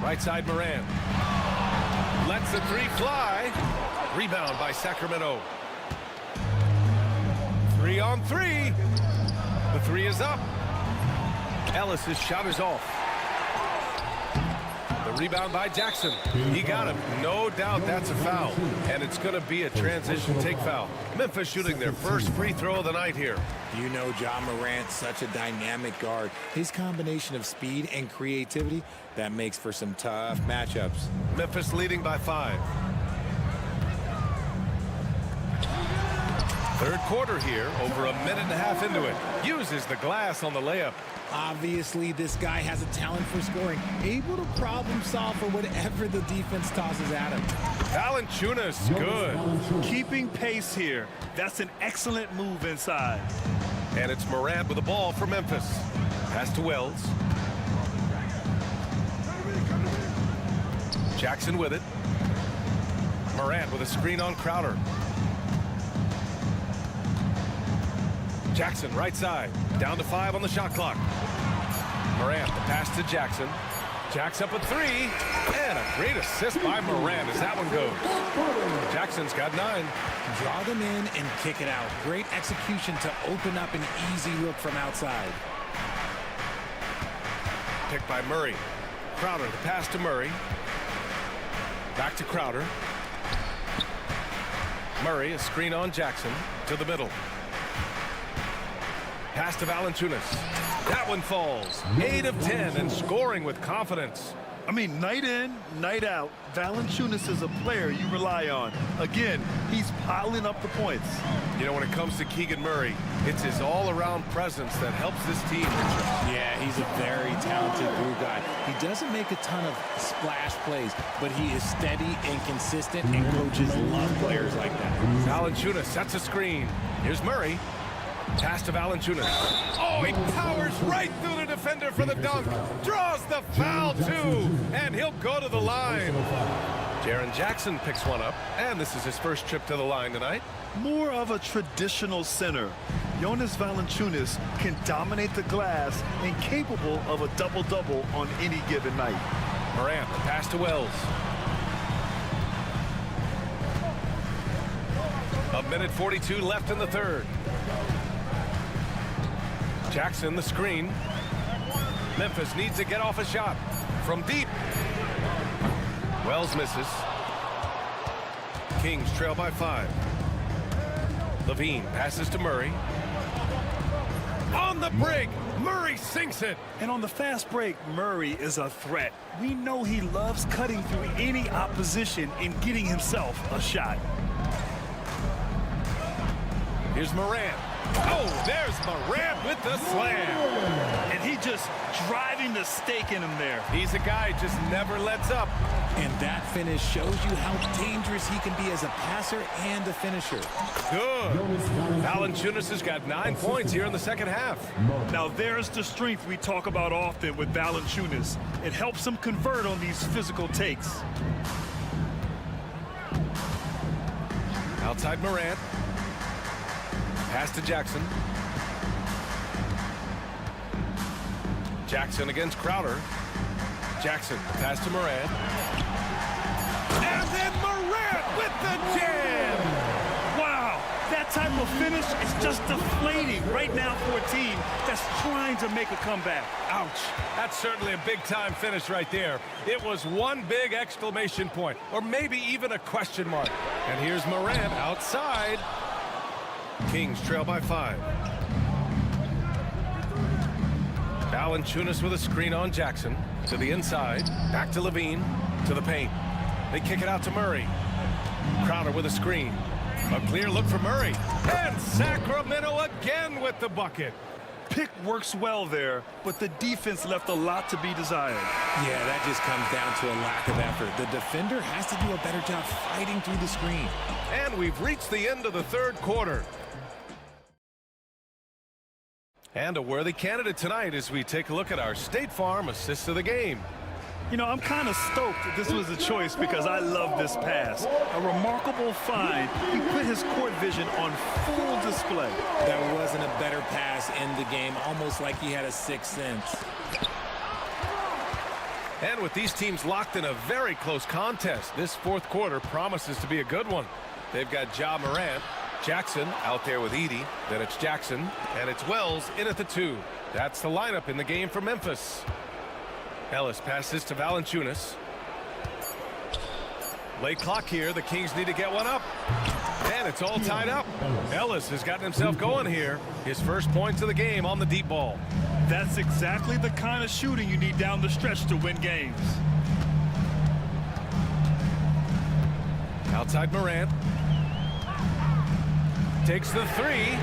Right side Morant. Lets the 3 fly. Rebound by Sacramento. 3 on 3. The 3 is up. Ellis's shot is off. The rebound by Jackson. He got him. No doubt that's a foul. And it's going to be a transition take foul. Memphis shooting their first free throw of the night here. You know Ja Morant's such a dynamic guard. His combination of speed and creativity, that makes for some tough matchups. Memphis leading by 5. Third quarter here, over a minute and a half into it. Uses the glass on the layup. Obviously, this guy has a talent for scoring, able to problem solve for whatever the defense tosses at him. Valanciunas, good. Keeping pace here. That's an excellent move inside. And it's Morant with the ball for Memphis. Pass to Wells. Jackson with it. Morant with a screen on Crowder. Jackson right side. Down to 5 on the shot clock. Morant, the pass to Jackson. Jack's up a 3. And a great assist by Morant as that one goes. Jackson's got 9. Draw them in and kick it out. Great execution to open up an easy look from outside. Picked by Murray. Crowder, the pass to Murray. Back to Crowder. Murray, a screen on Jackson to the middle. Pass to Valanciunas. That one falls. 8 of 10 and scoring with confidence. I mean, night in, night out, Valanciunas is a player you rely on. Again, he's piling up the points. You know, when it comes to Keegan Murray, it's his all-around presence that helps this team. Yeah, he's a very talented glue guy. He doesn't make a ton of splash plays, but he is steady and consistent, and coaches love players like that. Valanciunas sets a screen. Here's Murray. Pass to Valanciunas. Oh, he powers right through the defender for the dunk. Draws the foul, too. And he'll go to the line. Jaren Jackson picks one up. And this is his first trip to the line tonight. More of a traditional center. Jonas Valanciunas can dominate the glass and capable of a double-double on any given night. Morant, the pass to Wells. A minute 42 left in the third. Jackson, the screen. Memphis needs to get off a shot from deep. Wells misses. Kings trail by 5. Levine passes to Murray. On the break, Murray sinks it. And on the fast break, Murray is a threat. We know he loves cutting through any opposition and getting himself a shot. Here's Morant. Oh, there's Morant with the slam. And he just driving the stake in him there. He's a guy who just never lets up. And that finish shows you how dangerous he can be as a passer and a finisher. Good. Valanciunas has got 9 points here in the second half. Now there's the strength we talk about often with Valanciunas. It helps him convert on these physical takes. Outside Morant. Pass to Jackson. Jackson against Crowder. Jackson, pass to Morant. And then Morant with the jam! Wow, that type of finish is just deflating right now for a team that's trying to make a comeback. Ouch. That's certainly a big-time finish right there. It was one big exclamation point, or maybe even a question mark. And here's Morant outside. Kings trail by 5. Valanciunas with a screen on Jackson. To the inside. Back to Levine. To the paint. They kick it out to Murray. Crowder with a screen. A clear look for Murray. And Sacramento again with the bucket. Pick works well there, but the defense left a lot to be desired. Yeah, that just comes down to a lack of effort. The defender has to do a better job fighting through the screen. And we've reached the end of the third quarter. And a worthy candidate tonight as we take a look at our State Farm assist of the game. You know, I'm kind of stoked that this was a choice because I love this pass. A remarkable find. He put his court vision on full display. There wasn't a better pass in the game, almost like he had a sixth sense. And with these teams locked in a very close contest, this fourth quarter promises to be a good one. They've got Ja Morant, Jackson out there with Edey, then it's Jackson, and it's Wells in at the 2. That's the lineup in the game for Memphis. Ellis passes to Valanciunas. Late clock here, the Kings need to get one up. And it's all tied up. Ellis has gotten himself going here. His first points of the game on the deep ball. That's exactly the kind of shooting you need down the stretch to win games. Outside Morant. Takes the three.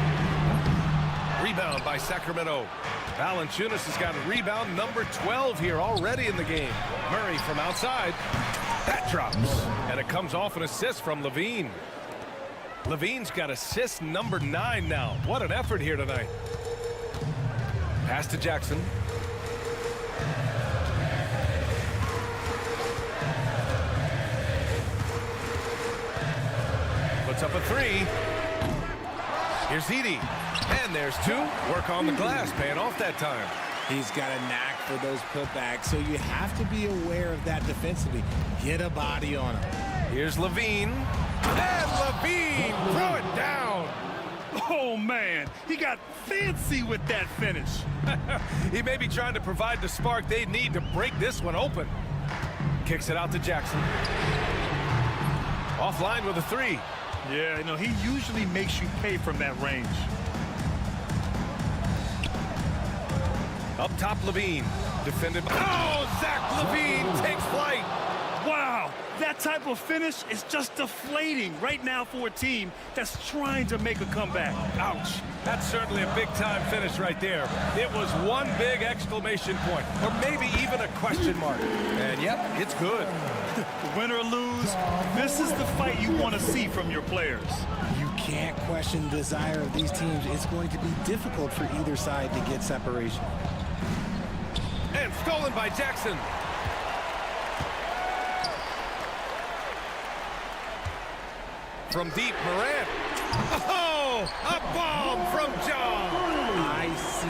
Rebound by Sacramento. Valanciunas has got rebound number 12 here already in the game. Murray from outside. That drops. And it comes off an assist from Levine. Levine's got assist number 9 now. What an effort here tonight. Pass to Jackson. Puts up a three. Here's Edey. And there's two. Work on the glass, paying off that time. He's got a knack for those putbacks, so you have to be aware of that defensively. Get a body on him. Here's Levine. And Levine, throw it down. Oh, man, he got fancy with that finish. He may be trying to provide the spark they need to break this one open. Kicks it out to Jackson. Offline with a three. Yeah, you know, he usually makes you pay from that range. Up top, Levine. Defended by... Oh, Zach Levine takes flight. Wow, that type of finish is just deflating right now for a team that's trying to make a comeback. Ouch. That's certainly a big-time finish right there. It was one big exclamation point, or maybe even a question mark. And, yep, it's good. Win or lose, this is the fight you want to see from your players. You can't question the desire of these teams. It's going to be difficult for either side to get separation. And stolen by Jackson. From deep, Morant. Oh, a bomb from John. ICE,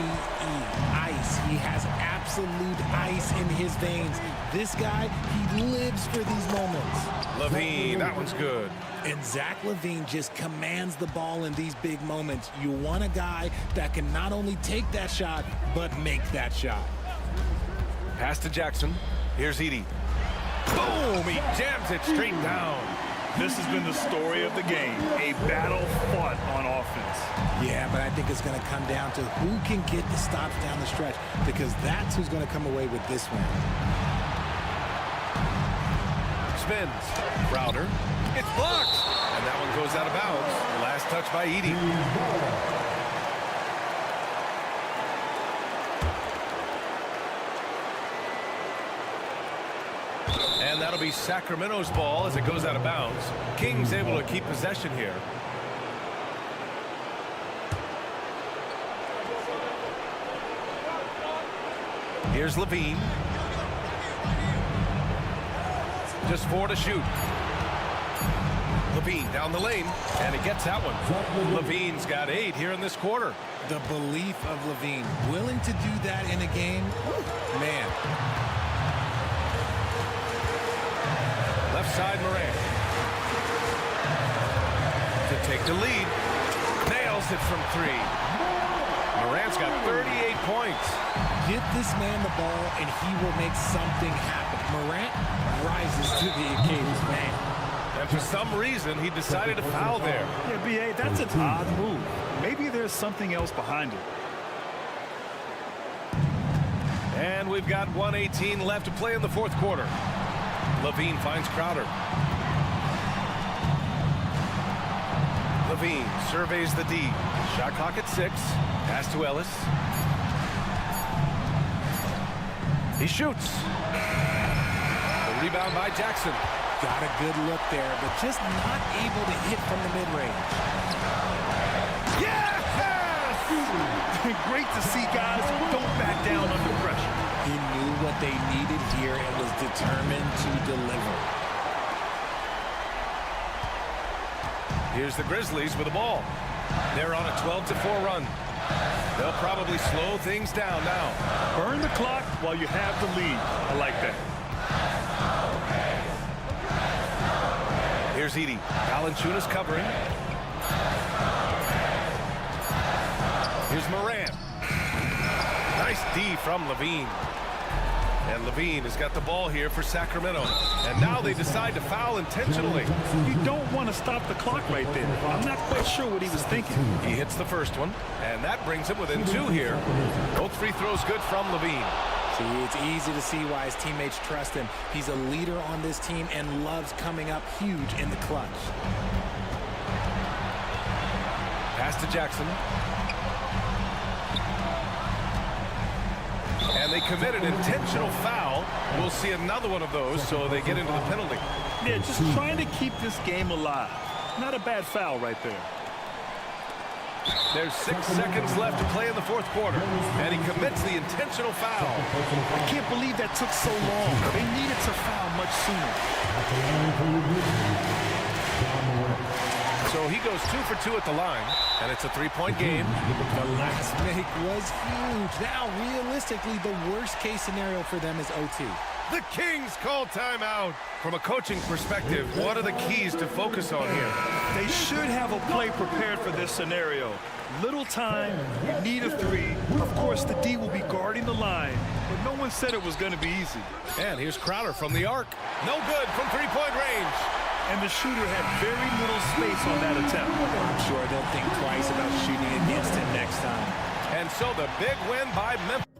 ice. He has absolute ice in his veins. This guy, he lives for these moments. Levine, that one's good. And Zach Levine just commands the ball in these big moments. You want a guy that can not only take that shot, but make that shot. Pass to Jackson. Here's Edey. Boom! He jams it straight down. This has been the story of the game, a battle fought on offense. Yeah, but I think it's going to come down to who can get the stops down the stretch, because that's who's going to come away with this one. Spins. Crowder. It's blocked. And that one goes out of bounds. Last touch by Edey. And that'll be Sacramento's ball as it goes out of bounds. Kings able to keep possession here. Here's Levine. Just 4 to shoot. Levine down the lane, and he gets that one. Levine's got 8 here in this quarter. The belief of Levine, willing to do that in a game, man. Left side, Morant. To take the lead. Nails it from 3. Morant's got 38 points. Get this man the ball, and he will make something happen. Morant rises to the occasion, man. And for some reason, he decided to foul there. Yeah, B.A., that's an odd move. Maybe there's something else behind it. And we've got 1:18 left to play in the fourth quarter. Levine finds Crowder. Levine surveys the D. Shot clock at 6. Pass to Ellis. He shoots. The rebound by Jackson. Got a good look there, but just not able to hit from the mid-range. Yes! Great to see guys who don't back down under pressure. He knew what they needed here and was determined to deliver. Here's the Grizzlies with the ball. They're on a 12-4 run. They'll probably slow things down now. Burn the clock while you have the lead. I like that. Here's Edey. Valanciunas covering. Here's Morant. Nice D from Levine. And Levine has got the ball here for Sacramento. And now they decide to foul intentionally. You don't want to stop the clock right there. I'm not quite sure what he was thinking. He hits the first one, and that brings him within 2 here. Both free throws good from Levine. See, it's easy to see why his teammates trust him. He's a leader on this team and loves coming up huge in the clutch. Pass to Jackson. And they committed intentional foul. We'll see another one of those, so they get into the penalty. Yeah, just trying to keep this game alive. Not a bad foul right there. There's 6 seconds left to play in the fourth quarter, and he commits the intentional foul. I can't believe that took so long. They needed to foul much sooner. So he goes 2 for 2 at the line, and it's a 3-point game. The last make was huge. Now, realistically, the worst-case scenario for them is OT. The Kings call timeout. From a coaching perspective, what are the keys to focus on here? They should have a play prepared for this scenario. Little time, you need a 3. Of course, the D will be guarding the line, but no one said it was going to be easy. And here's Crowder from the arc. No good from 3-point range. And the shooter had very little space on that attempt. I'm sure they'll think twice about shooting against him next time. And so the big win by Memphis.